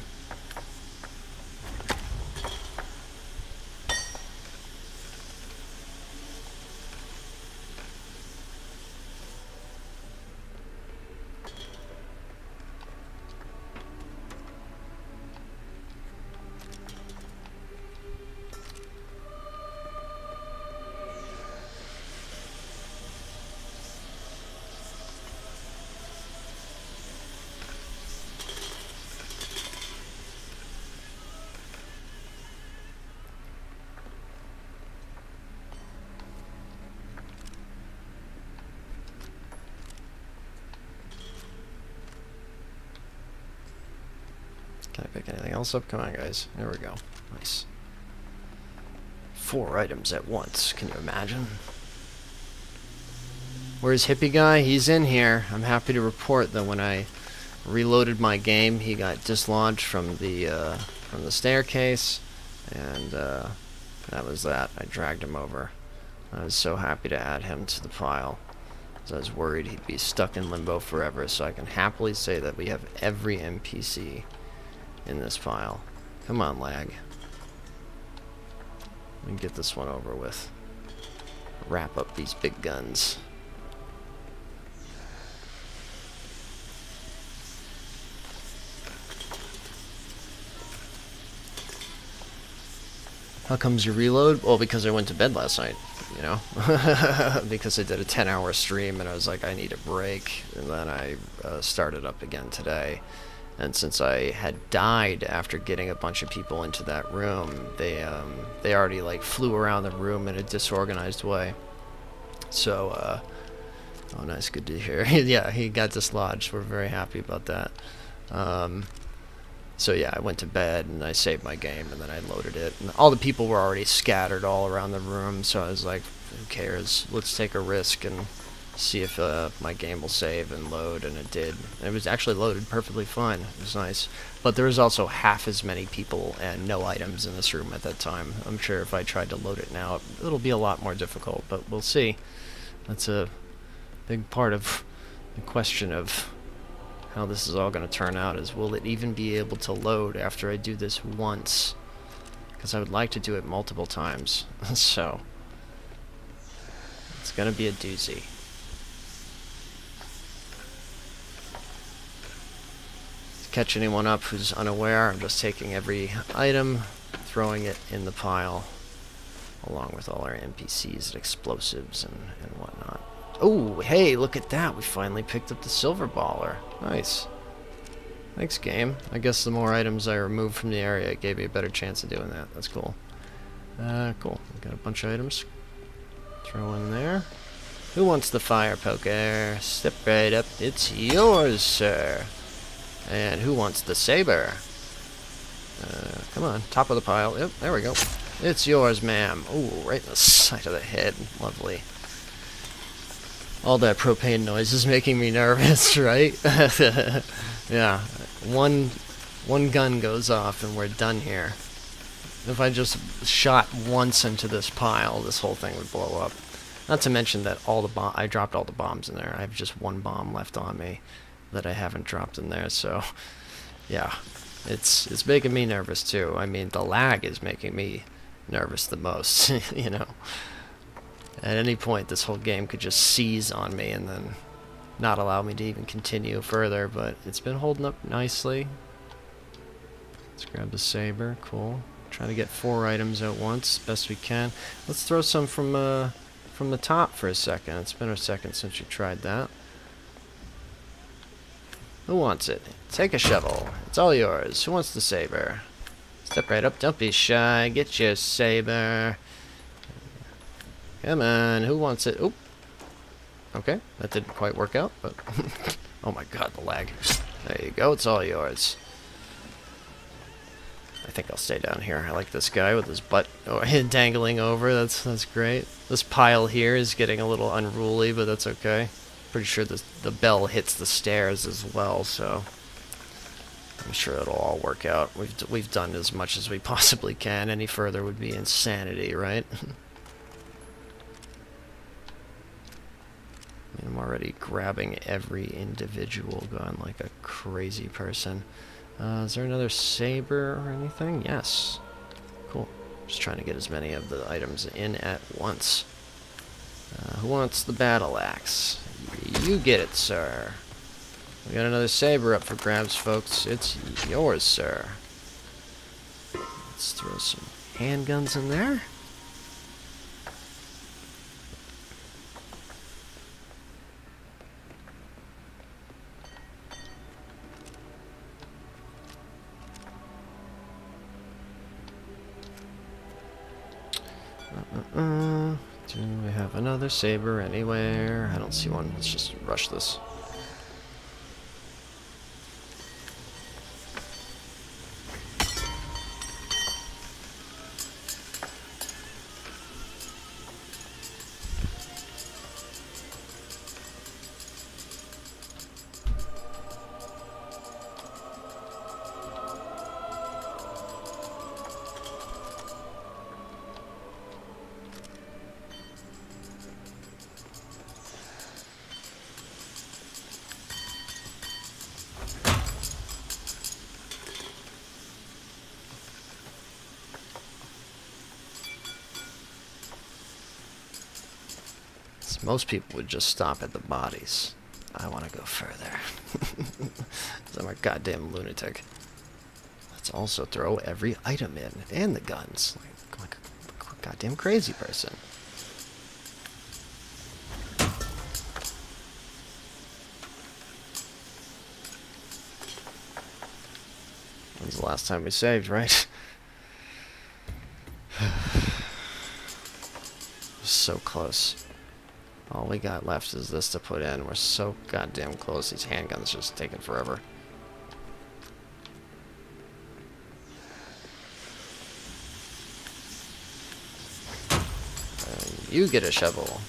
Can I pick anything else up? Come on, guys. There we go. Nice. 4 items at once. Can you imagine? Where's Hippie Guy? He's in here. I'm happy to report that when I reloaded my game, he got dislodged from the staircase, and that was that. I dragged him over. I was so happy to add him to the pile, because I was worried he'd be stuck in limbo forever, so I can happily say that we have every NPC in this pile. Come on, lag. Let me get this one over with. Wrap up these big guns. How comes you reload? Well, because I went to bed last night, you know? Because I did a 10-hour stream and I was like, I need a break. And then I started up again today. And since I had died after getting a bunch of people into that room, they already like flew around the room in a disorganized way. So, oh nice, good to hear. Yeah, he got dislodged. We're very happy about that. So yeah, I went to bed and I saved my game and then I loaded it. And all the people were already scattered all around the room, so I was like, who cares? Let's take a risk and see if my game will save and load, and it did. And it was actually loaded perfectly fine. It was nice. But there was also half as many people and no items in this room at that time. I'm sure if I tried to load it now, it'll be a lot more difficult, but we'll see. That's a big part of the question of how this is all going to turn out, is will it even be able to load after I do this once? Because I would like to do it multiple times. So it's going to be a doozy. To catch anyone up who's unaware, I'm just taking every item, throwing it in the pile, along with all our NPCs and explosives and whatnot. Oh, hey, look at that. We finally picked up the silver baller. Nice. Thanks, game. I guess the more items I removed from the area, it gave me a better chance of doing that. That's cool. Cool. We got a bunch of items. Throw in there. Who wants the fire poker? Step right up. It's yours, sir. And who wants the saber? Come on. Top of the pile. Yep, there we go. It's yours, ma'am. Ooh, right in the side of the head. Lovely. All that propane noise is making me nervous, right? Yeah. One gun goes off and we're done here. If I just shot once into this pile, this whole thing would blow up. Not to mention that I dropped all the bombs in there. I have just one bomb left on me that I haven't dropped in there, so yeah. It's making me nervous too. I mean, the lag is making me nervous the most, you know. At any point, this whole game could just seize on me and then not allow me to even continue further, but it's been holding up nicely. Let's grab the saber. Cool. Trying to get 4 items at once, best we can. Let's throw some from the top for a second. It's been a second since you tried that. Who wants it? Take a shovel. It's all yours. Who wants the saber? Step right up. Don't be shy. Get your saber. Come on, who wants it? Oop. Okay, that didn't quite work out, but oh my god, the lag. There you go, it's all yours. I think I'll stay down here. I like this guy with his butt dangling over. That's great. This pile here is getting a little unruly, but that's okay. Pretty sure the bell hits the stairs as well, so I'm sure it'll all work out. We've done as much as we possibly can. Any further would be insanity, right? I'm already grabbing every individual gun like a crazy person. Is there another saber or anything? Yes. Cool. Just trying to get as many of the items in at once. Who wants the battle axe? You get it, sir. We got another saber up for grabs, folks. It's yours, sir. Let's throw some handguns in there. Do we have another saber anywhere? I don't see one. Let's just rush this. Most people would just stop at the bodies. I want to go further. 'Cause I'm a goddamn lunatic. Let's also throw every item in, and the guns. Like a goddamn crazy person. When's the last time we saved, right? So close. All we got left is this to put in. We're so goddamn close. These handguns just taking forever. You get a shovel.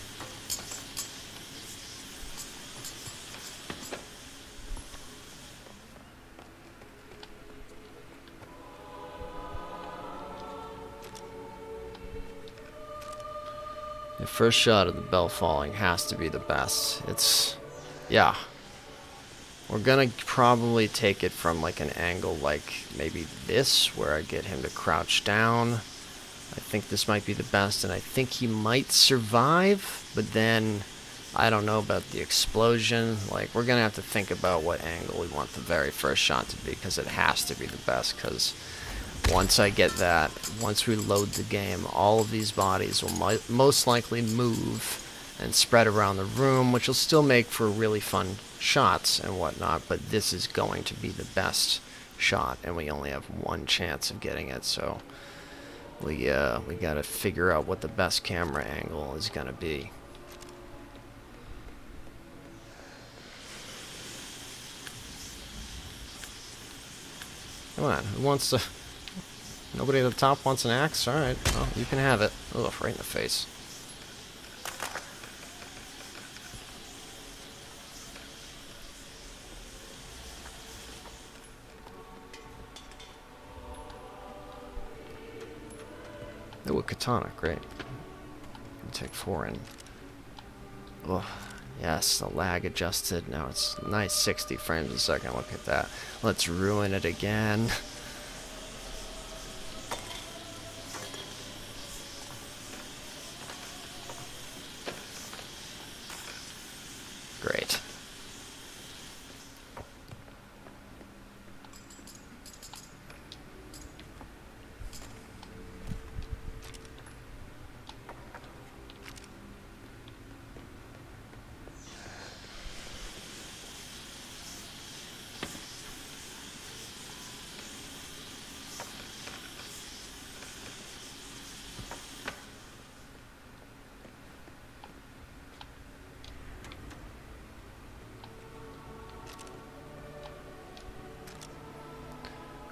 The first shot of the bell falling has to be the best. It's, yeah. We're gonna probably take it from like an angle like maybe this, where I get him to crouch down. I think this might be the best, and I think he might survive, but then I don't know about the explosion. Like, we're gonna have to think about what angle we want the very first shot to be, because it has to be the best, because once I get that, once we load the game, all of these bodies will most likely move and spread around the room, which will still make for really fun shots and whatnot, but this is going to be the best shot, and we only have one chance of getting it, so we gotta figure out what the best camera angle is gonna be. Come on, who wants to... Nobody at the top wants an axe? Alright, well, you can have it. Ugh, right in the face. Oh, a katana, great. Take 4 in. Ugh, yes, the lag adjusted. Now it's nice 60 frames a second. Look at that. Let's ruin it again. Great.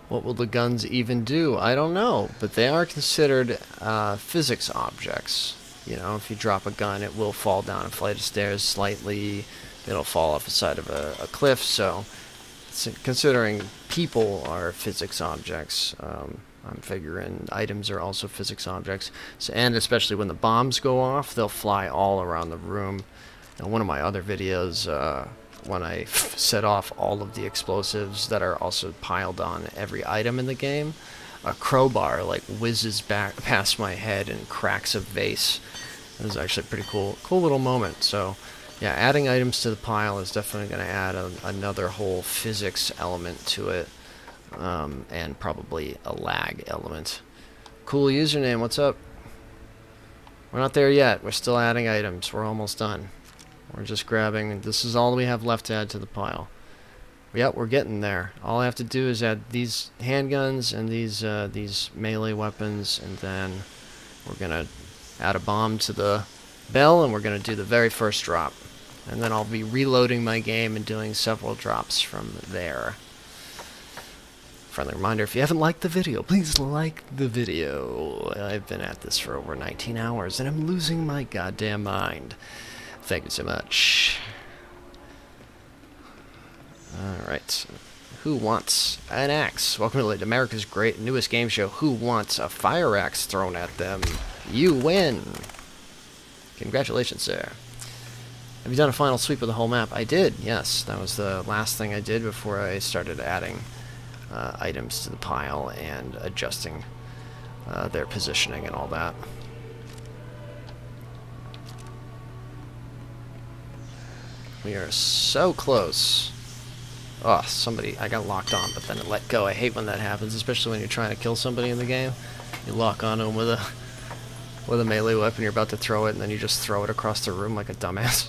What will the guns even do? I don't know, but they are considered physics objects. You know, if you drop a gun, it will fall down a flight of stairs slightly. It'll fall off the side of a cliff, so considering people are physics objects, I'm figuring items are also physics objects. So, and especially when the bombs go off, they'll fly all around the room. In one of my other videos, when I set off all of the explosives that are also piled on every item in the game, a crowbar like whizzes back past my head and cracks a vase. It was actually a pretty cool little moment. So yeah, adding items to the pile is definitely going to add another whole physics element to it, and probably a lag element. Cool username, what's up? We're not there yet. We're still adding items. We're almost done. We're just grabbing, this is all we have left to add to the pile. Yep, we're getting there. All I have to do is add these handguns and these melee weapons, and then we're gonna add a bomb to the bell, and we're gonna do the very first drop. And then I'll be reloading my game and doing several drops from there. Friendly reminder, if you haven't liked the video, please like the video. I've been at this for over 19 hours, and I'm losing my goddamn mind. Thank you so much. Alright. Who wants an axe? Welcome to America's great newest game show. Who wants a fire axe thrown at them? You win! Congratulations, sir. Have you done a final sweep of the whole map? I did, yes. That was the last thing I did before I started adding items to the pile and adjusting their positioning and all that. We are so close. Oh, somebody, I got locked on, but then it let go. I hate when that happens, especially when you're trying to kill somebody in the game. You lock on them with a melee weapon, you're about to throw it, and then you just throw it across the room like a dumbass.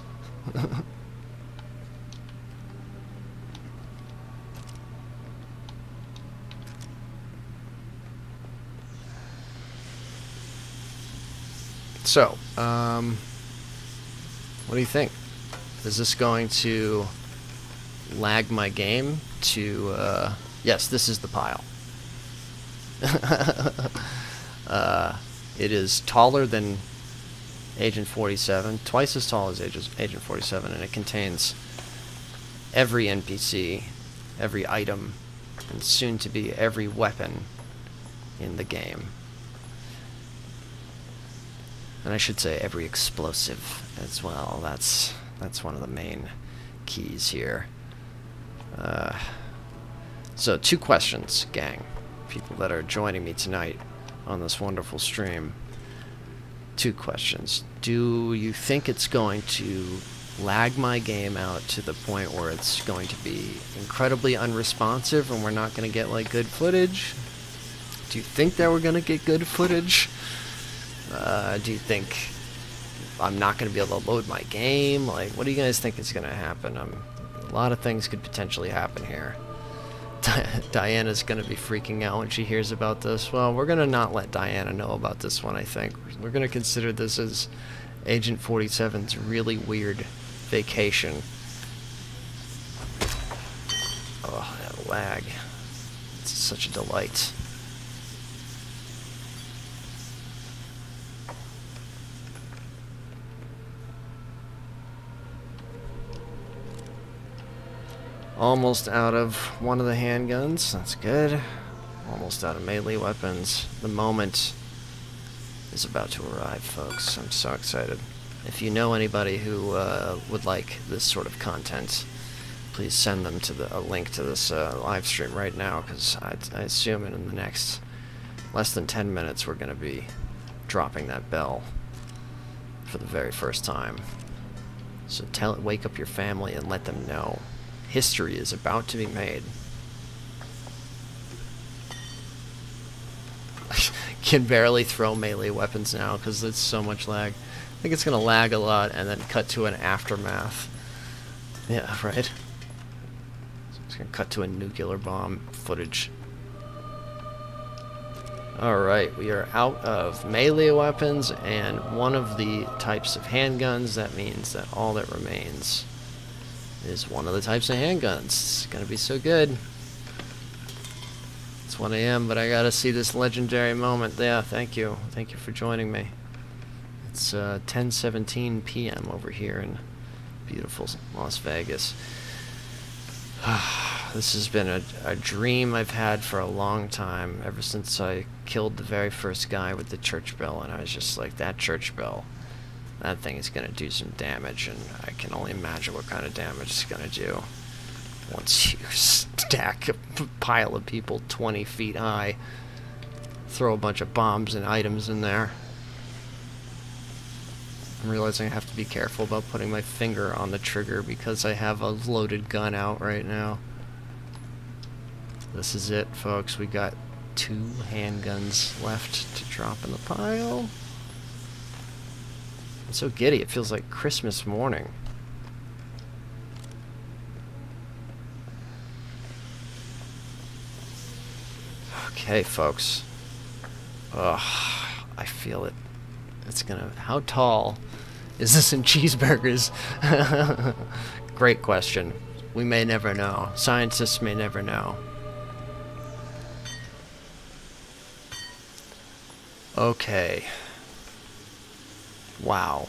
So, what do you think? Is this going to lag my game to, yes, this is the pile. It is taller than Agent 47, twice as tall as Agent 47, and it contains every NPC, every item, and soon to be every weapon in the game. And I should say every explosive as well. That's one of the main keys here. So 2 questions, gang. People that are joining me tonight on this wonderful stream. 2 questions. Do you think it's going to lag my game out to the point where it's going to be incredibly unresponsive and we're not going to get like good footage? Do you think that we're going to get good footage? Do you think I'm not going to be able to load my game? Like, what do you guys think is going to happen? A lot of things could potentially happen here. Diana's going to be freaking out when she hears about this. Well, we're going to not let Diana know about this one, I think. We're going to consider this as Agent 47's really weird vacation. Oh, that lag. It's such a delight. Almost out of one of the handguns. That's good. Almost out of melee weapons. The moment is about to arrive, folks. I'm so excited. If you know anybody who would like this sort of content, please send them to a link to this live stream right now, because I assume in the next less than 10 minutes we're going to be dropping that bell for the very first time. So wake up your family and let them know. History is about to be made. Can barely throw melee weapons now because it's so much lag. I think it's going to lag a lot and then cut to an aftermath. Yeah, right? So it's going to cut to a nuclear bomb footage. Alright, we are out of melee weapons and one of the types of handguns. That means that all that remains is one of the types of handguns. It's gonna be so good. It's 1 AM, but I gotta see this legendary moment. Yeah, thank you. Thank you for joining me. It's 10:17 PM over here in beautiful Las Vegas. This has been a dream I've had for a long time, ever since I killed the very first guy with the church bell, and I was just like, that church bell, that thing is going to do some damage, and I can only imagine what kind of damage it's going to do once you stack a pile of people 20 feet high, throw a bunch of bombs and items in there. I'm realizing I have to be careful about putting my finger on the trigger because I have a loaded gun out right now. This is it, folks. We got 2 handguns left to drop in the pile. I'm so giddy, it feels like Christmas morning. Okay, folks. Ugh, I feel it. It's gonna... How tall is this in cheeseburgers? Great question. We may never know. Scientists may never know. Okay. Wow.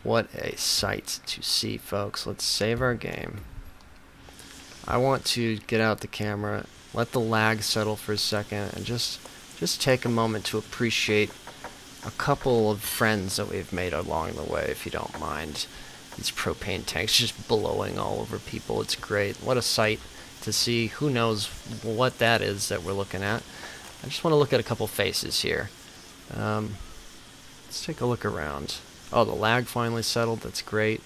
What a sight to see, folks. Let's save our game. I want to get out the camera, let the lag settle for a second, and just take a moment to appreciate a couple of friends that we've made along the way, if you don't mind. These propane tanks just blowing all over people. It's great. What a sight to see. Who knows what that is that we're looking at. I just want to look at a couple faces here. Let's take a look around. Oh, the lag finally settled. That's great.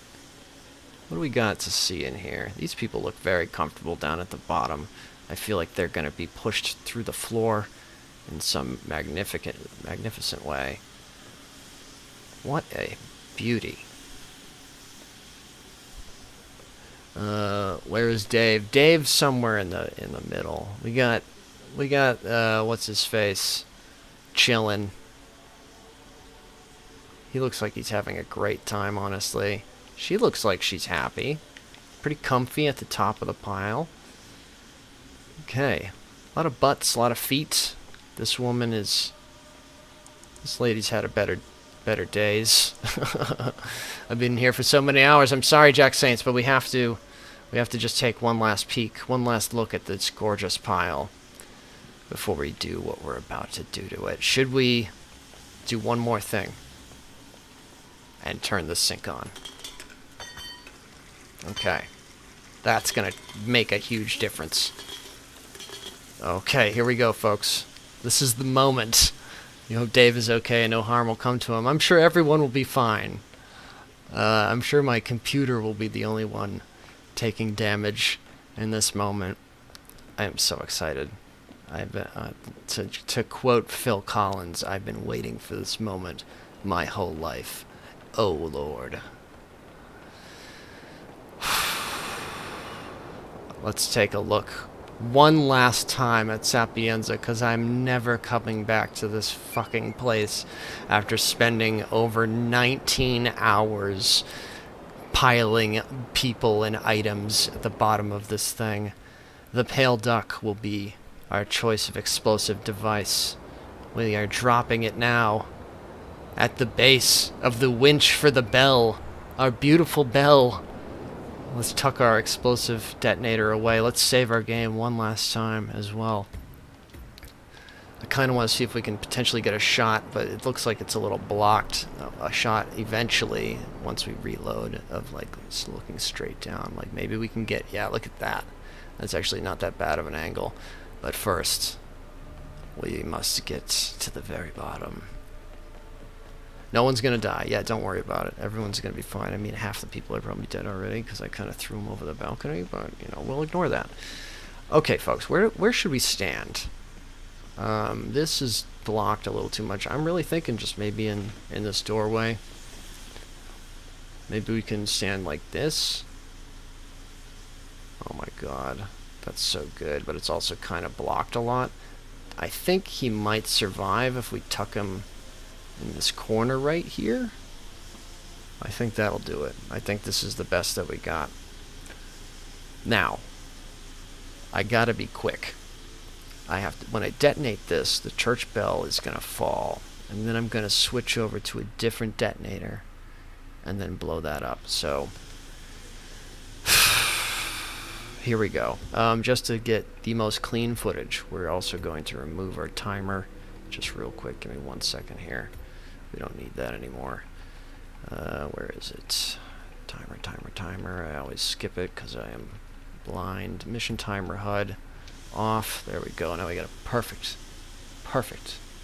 What do we got to see in here? These people look very comfortable down at the bottom. I feel like they're going to be pushed through the floor in some magnificent way. What a beauty. Where is Dave? Dave's somewhere in the middle. We got what's his face? Chillin'. He looks like he's having a great time, honestly. She looks like she's happy. Pretty comfy at the top of the pile. Okay. A lot of butts, a lot of feet. This lady's had a better days. I've been here for so many hours. I'm sorry, Jack Saints, but we have to just take one last peek, one last look at this gorgeous pile before we do what we're about to do to it. Should we do one more thing and turn the sink on? Okay. That's gonna make a huge difference. Okay, here we go, folks. This is the moment. You hope Dave is okay and no harm will come to him. I'm sure everyone will be fine. I'm sure my computer will be the only one taking damage in this moment. I am so excited. I've been, to quote Phil Collins, I've been waiting for this moment my whole life. Oh, Lord. Let's take a look one last time at Sapienza, because I'm never coming back to this fucking place after spending over 19 hours piling people and items at the bottom of this thing. The pale duck will be our choice of explosive device. We are dropping it now at the base of the winch for the bell, our beautiful bell. Let's tuck our explosive detonator away. Let's save our game one last time as well. I kind of want to see if we can potentially get a shot, but it looks like it's a little blocked. A shot eventually, once we reload, of like looking straight down. Like maybe we can get, yeah, look at that. That's actually not that bad of an angle. But first, we must get to the very bottom. No one's going to die. Yeah, don't worry about it. Everyone's going to be fine. I mean, half the people are probably dead already because I kind of threw them over the balcony, but, you know, we'll ignore that. Okay, folks, where should we stand? This is blocked a little too much. I'm really thinking just maybe in this doorway. Maybe we can stand like this. Oh my god. That's so good, but it's also kind of blocked a lot. I think he might survive if we tuck him in this corner right here. I think that'll do it. I think this is the best that we got. Now, I gotta be quick. I have to, when I detonate this, the church bell is gonna fall, and then I'm gonna switch over to a different detonator and then blow that up. So here we go. Just to get the most clean footage, we're also going to remove our timer. Just real quick, give me 1 second here. We don't need that anymore. Where is it? Timer. I always skip it because I am blind. Mission timer HUD off. There we go. Now we got a perfect.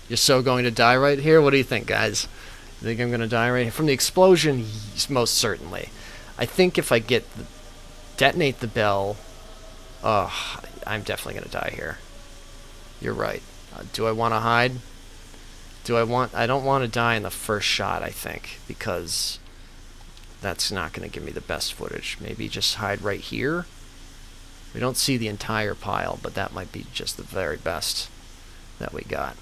You're so going to die right here? What do you think, guys? You think I'm going to die right here? From the explosion, most certainly. I think if I detonate the bell, I'm definitely going to die here. You're right. Do I want to hide? I don't want to die in the first shot, I think, because that's not going to give me the best footage. Maybe just hide right here. We don't see the entire pile, but that might be just the very best that we got.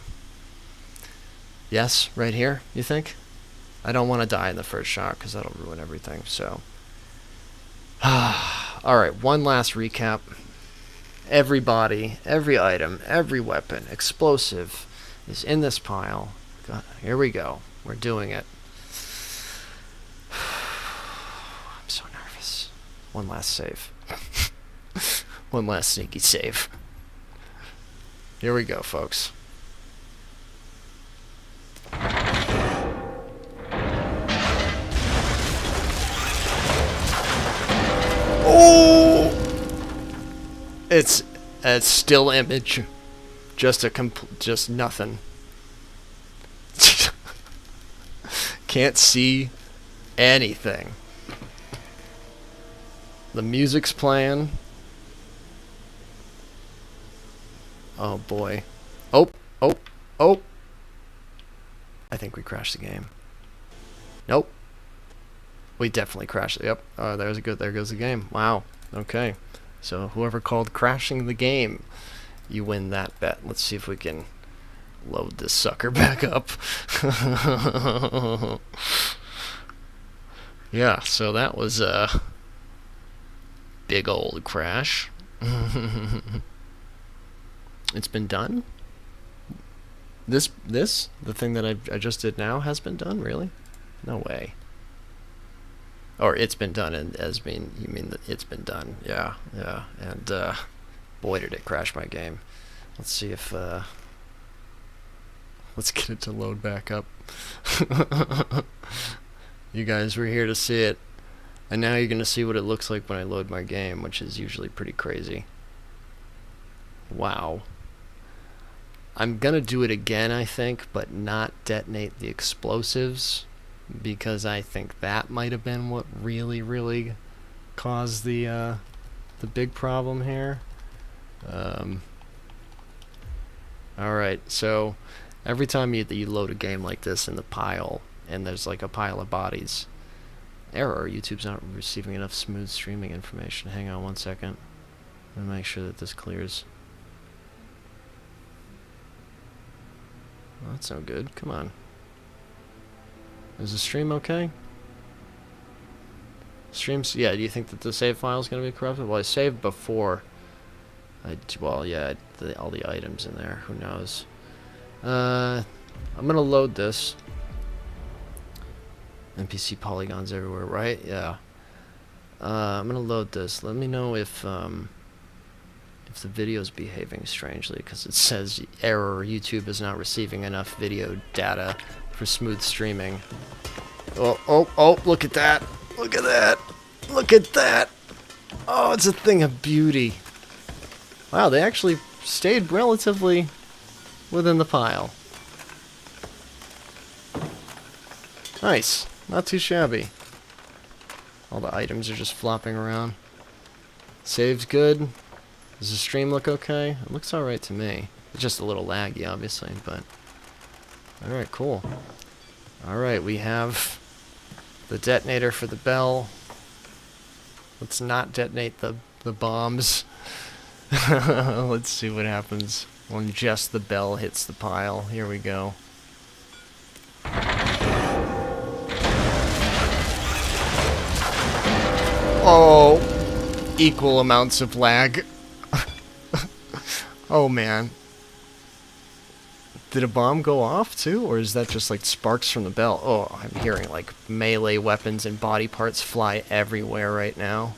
Yes, right here, you think? I don't want to die in the first shot because that'll ruin everything, so. Alright, one last recap. Every body, every item, every weapon, explosive is in this pile. God, here we go. We're doing it. I'm so nervous. One last save. One last sneaky save. Here we go, folks. Oh! It's a still image. Just nothing. Can't see anything. The music's playing. Oh boy. Oh, oh, oh. I think we crashed the game. Nope. We definitely crashed it. Yep. There goes the game. Wow. Okay. So whoever called crashing the game, you win that bet. Let's see if we can load this sucker back up. Yeah, so that was a big old crash. It's been done? The thing that I just did now has been done, really? No way. Or it's been done, and you mean that it's been done. Yeah, yeah. And boy did it crash my game. Let's see if let's get it to load back up. You guys were here to see it, and now you're gonna see what it looks like when I load my game, which is usually pretty crazy. Wow. I'm gonna do it again, I think, but not detonate the explosives, because I think that might have been what really caused the big problem here. Alright, so every time you load a game like this in the pile, and there's like a pile of bodies, error, YouTube's not receiving enough smooth streaming information. Hang on one second. Let me make sure that this clears. Well, that's no good. Come on. Is the stream okay? Streams, yeah, do you think that the save file is going to be corrupted? Well, I saved before. Well, yeah, all the items in there. Who knows? I'm going to load this. NPC polygons everywhere, right? Yeah. I'm going to load this. Let me know if the video's behaving strangely, because it says error, YouTube is not receiving enough video data for smooth streaming. Oh, look at that. Look at that. Look at that. Oh, it's a thing of beauty. Wow, they actually stayed relatively within the pile. Nice. Not too shabby. All the items are just flopping around. Save's good. Does the stream look okay? It looks alright to me. It's just a little laggy, obviously, but... Alright, cool. Alright, we have the detonator for the bell. Let's not detonate the bombs. Let's see what happens when just the bell hits the pile. Here we go. Oh, equal amounts of lag. Oh man. Did a bomb go off too, or is that just like sparks from the bell? Oh, I'm hearing like melee weapons and body parts fly everywhere right now.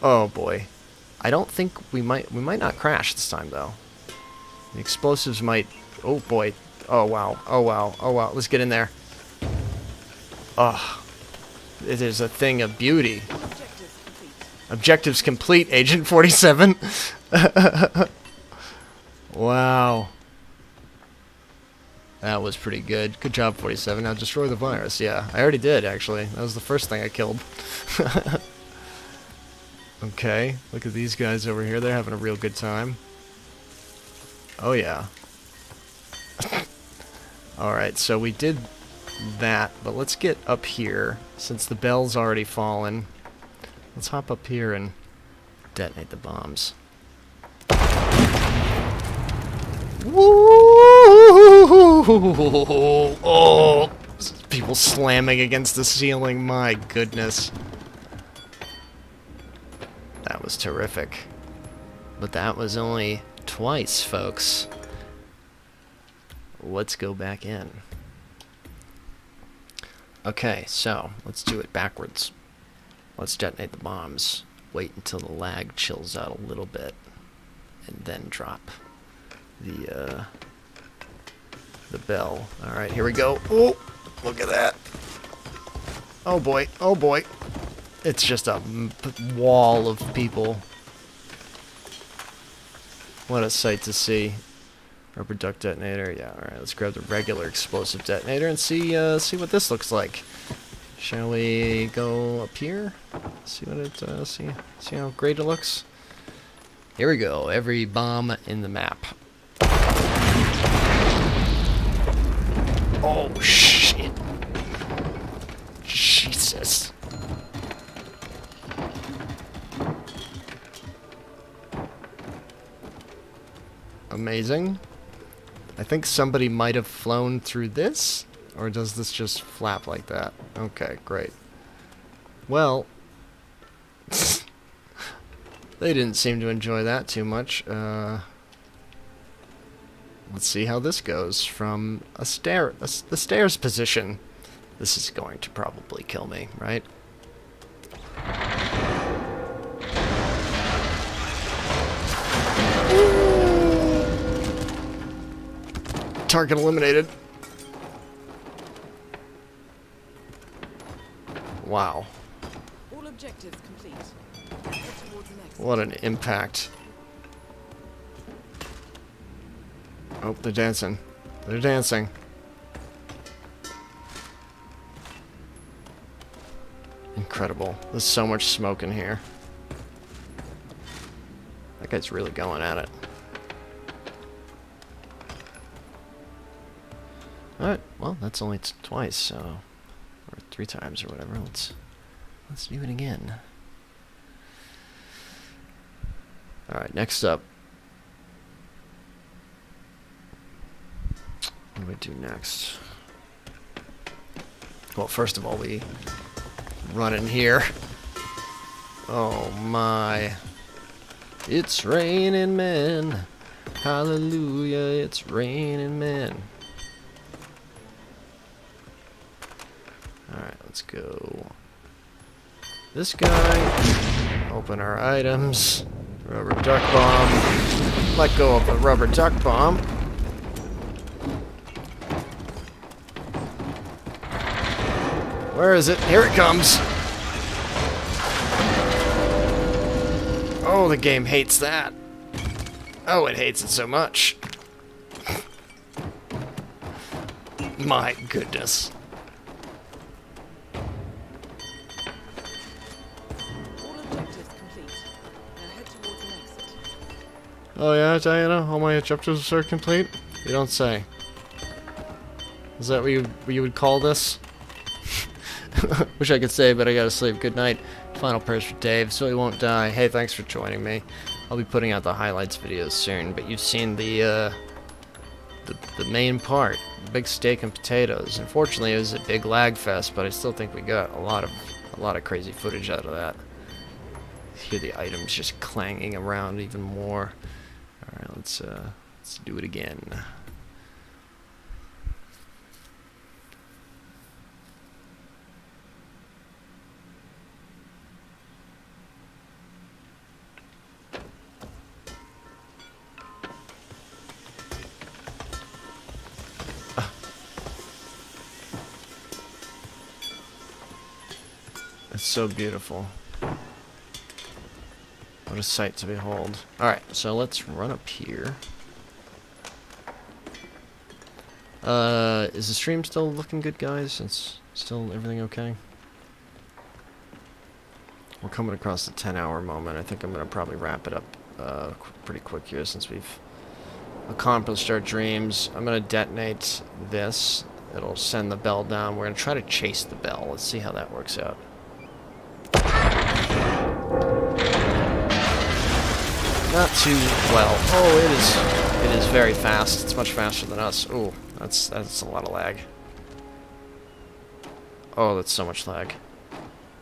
Oh boy. I don't think we might not crash this time though. The explosives might. Oh boy. Oh wow. Oh wow. Oh wow. Let's get in there. Oh. It is a thing of beauty. Objectives complete, Agent 47. Wow. That was pretty good. Good job, 47. Now destroy the virus. Yeah, I already did, actually. That was the first thing I killed. Okay, look at these guys over here. They're having a real good time. Oh, yeah. Alright, so we did that, but let's get up here. Since the bell's already fallen, let's hop up here and detonate the bombs. Woo! Oh, people slamming against the ceiling. My goodness. That was terrific. But that was only twice, folks. Let's go back in. Okay, so let's do it backwards. Let's detonate the bombs. Wait until the lag chills out a little bit, and then drop the bell. All right, here we go. Oh, look at that. Oh boy. Oh boy. It's just a wall of people. What a sight to see. Rubber duck detonator. Yeah, all right. Let's grab the regular explosive detonator and see what this looks like. Shall we go up here? See what it see how great it looks? Here we go. Every bomb in the map. Oh shit. Jesus. Amazing. I think somebody might have flown through this. Or does this just flap like that? Okay, great. Well, they didn't seem to enjoy that too much. Let's see how this goes from the stairs position. This is going to probably kill me, right? Target eliminated. Wow. All objectives complete. Head towards the next. What an impact. Oh, they're dancing. They're dancing. Incredible. There's so much smoke in here. That guy's really going at it. Alright, well, that's only twice, so... or 3 times or whatever. Let's do it again. Alright, next up. What do we do next? Well, first of all, we run in here. Oh my. It's raining men. Hallelujah, it's raining men. Alright, let's go. This guy. Open our items. Rubber duck bomb. Let go of the rubber duck bomb. Where is it? Here it comes. Oh, the game hates that. Oh, it hates it so much. My goodness. All objectives complete. Now head towards an exit. Oh yeah, Diana? All my objectives are complete? You don't say. Is that what you would call this? Wish I could say, but I gotta sleep. Good night. Final prayers for Dave, so he won't die. Hey, thanks for joining me. I'll be putting out the highlights videos soon, but you've seen the main part, big steak and potatoes. Unfortunately, it was a big lag fest, but I still think we got a lot of crazy footage out of that. Hear the items just clanging around even more. All right, let's do it again. It's so beautiful. What a sight to behold. Alright, so let's run up here. Is the stream still looking good, guys? It's still everything okay? We're coming across the 10-hour moment. I think I'm going to probably wrap it up pretty quick here since we've accomplished our dreams. I'm going to detonate this. It'll send the bell down. We're going to try to chase the bell. Let's see how that works out. Not too well. Oh, it is very fast. It's much faster than us. Oh, that's a lot of lag. Oh, that's so much lag.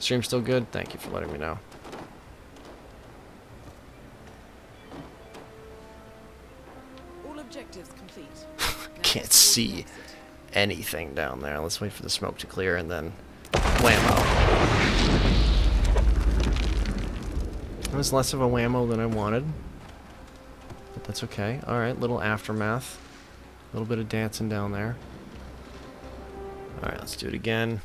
Stream still good? Thank you for letting me know. All objectives complete. Now Can't head towards see an exit. anything down there. Let's wait for the smoke to clear and then whammo. It was less of a whammo than I wanted, but that's okay. Alright, little aftermath. A little bit of dancing down there. Alright, let's do it again.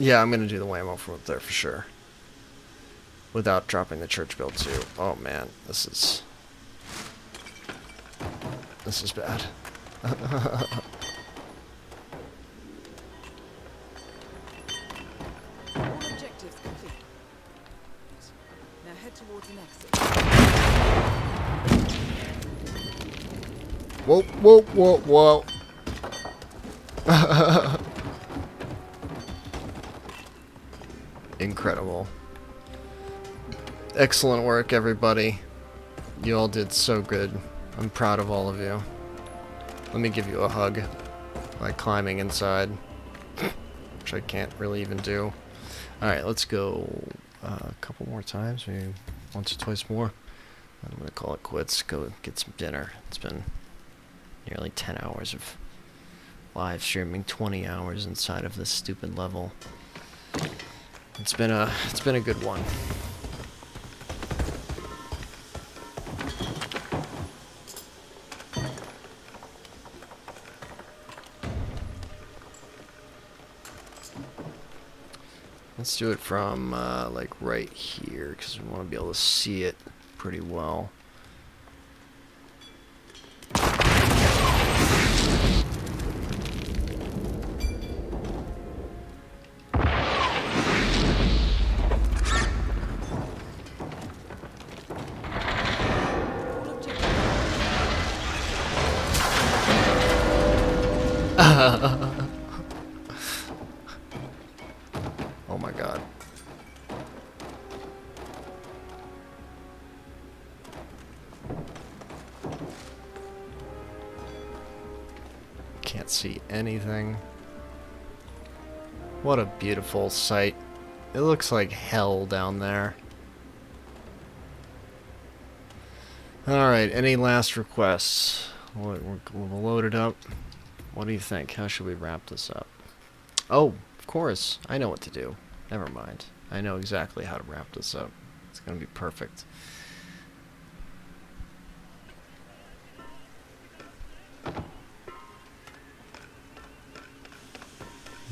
Yeah, I'm gonna do the whammo from up there for sure. Without dropping the church bell too. Oh man, this is bad. All objectives complete. Now head towards an exit. Whoa, whoa, whoa, whoa. Incredible. Excellent work, everybody. You all did so good. I'm proud of all of you. Let me give you a hug by climbing inside, which I can't really even do. Alright, let's go a couple more times, maybe once or twice more. I'm gonna call it quits, go get some dinner. It's been nearly 10 hours of live streaming, 20 hours inside of this stupid level. It's been a good one. Let's do it from like right here, because we want to be able to see it pretty well. Oh my god. Can't see anything. What a beautiful sight. It looks like hell down there. Alright, any last requests? We'll load it up. What do you think? How should we wrap this up? Oh, of course. I know what to do. Never mind. I know exactly how to wrap this up. It's going to be perfect. I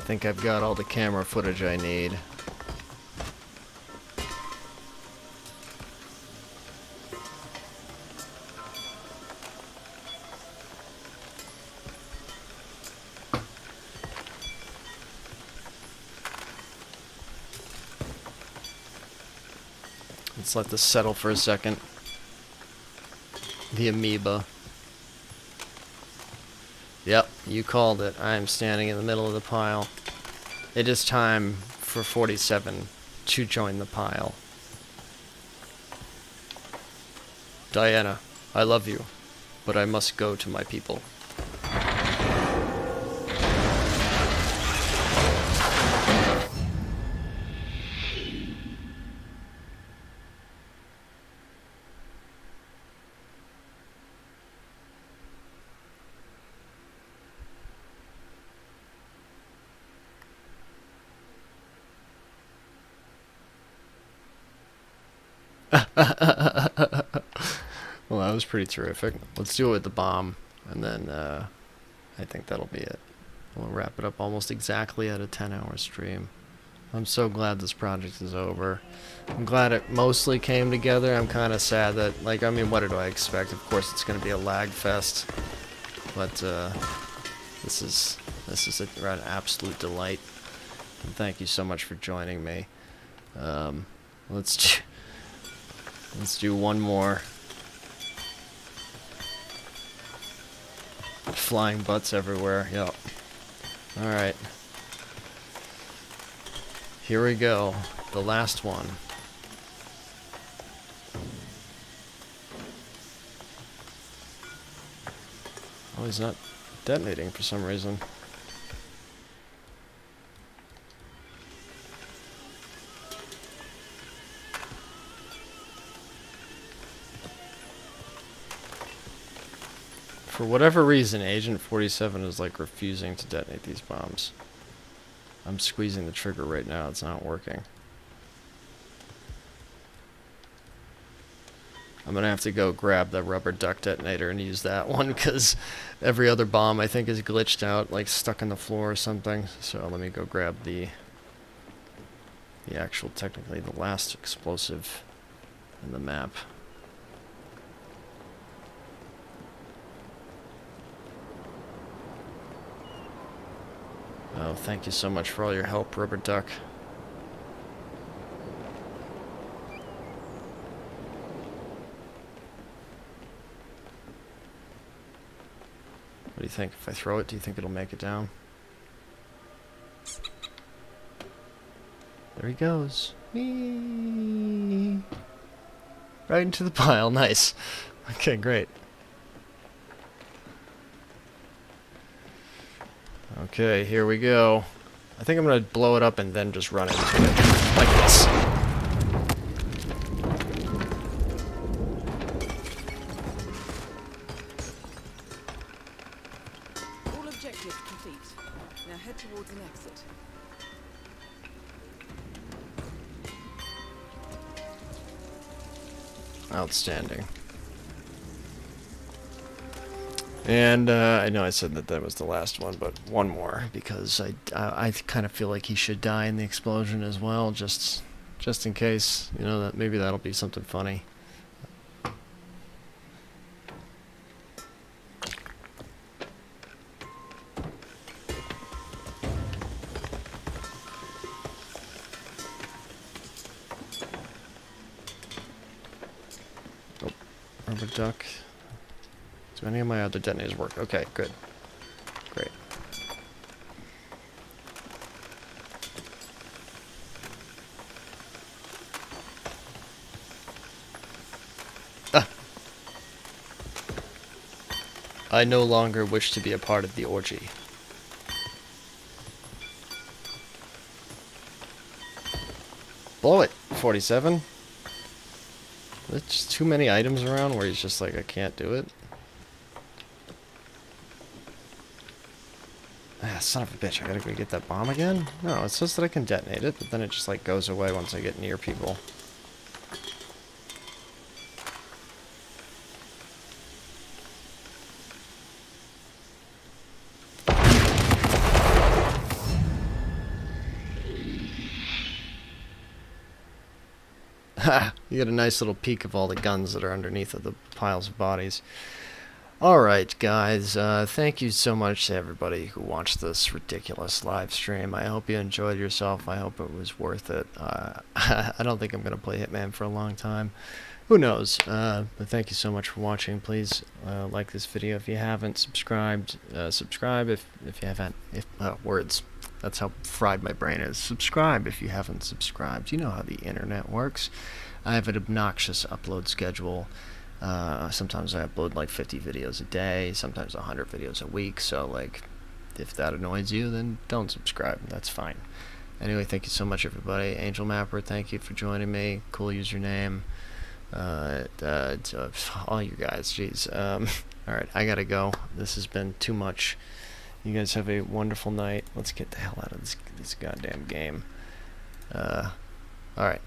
think I've got all the camera footage I need. Let's let this settle for a second. The amoeba. Yep, you called it. I am standing in the middle of the pile. It is time for 47 to join the pile. Diana, I love you, but I must go to my people. Well, that was pretty terrific. Let's do it with the bomb, and then I think that'll be it. We'll wrap it up almost exactly at a 10-hour stream. I'm so glad this project is over. I'm glad it mostly came together. I'm kind of sad that, like, I mean, what did I expect? Of course, it's going to be a lag fest, but this is an absolute delight. And thank you so much for joining me. Let's do one more. Flying butts everywhere. Yep. Alright. Here we go. The last one. Oh, he's not detonating for some reason. For whatever reason, Agent 47 is like refusing to detonate these bombs. I'm squeezing the trigger right now, it's not working. I'm gonna have to go grab the rubber duck detonator and use that one, because every other bomb I think is glitched out, like stuck in the floor or something. So let me go grab the the actual, technically, the last explosive in the map. Oh, thank you so much for all your help, Rubber Duck. What do you think? If I throw it, do you think it'll make it down? There he goes. Whee! Right into the pile. Nice. Okay, great. Okay, here we go. I think I'm gonna blow it up and then just run into it. Like this. All objectives complete. Now head towards an exit. Outstanding. And I know I said that that was the last one, but one more, because I kind of feel like he should die in the explosion as well, just in case, you know, that maybe that'll be something funny. Oh, rubber duck. Do any of my other detonators work? Okay, good. Great. Ah! I no longer wish to be a part of the orgy. Blow it, 47. There's just too many items around where he's just like, I can't do it. Ah, son of a bitch, I gotta go get that bomb again? No, it says that I can detonate it, but then it just like goes away once I get near people. Ha! You get a nice little peek of all the guns that are underneath of the piles of bodies. Alright, guys, thank you so much to everybody who watched this ridiculous live stream. I hope you enjoyed yourself. I hope it was worth it. I don't think I'm going to play Hitman for a long time. Who knows? But thank you so much for watching. Please like this video if you haven't subscribed. Subscribe if you haven't. Words. That's how fried my brain is. Subscribe if you haven't subscribed. You know how the internet works. I have an obnoxious upload schedule. Sometimes I upload like 50 videos a day, sometimes 100 videos a week, so like, if that annoys you, then don't subscribe, that's fine. Anyway, thank you so much everybody. Angel Mapper, thank you for joining me. Cool username. All you guys, jeez. Alright, I gotta go. This has been too much. You guys have a wonderful night. Let's get the hell out of this goddamn game. Alright.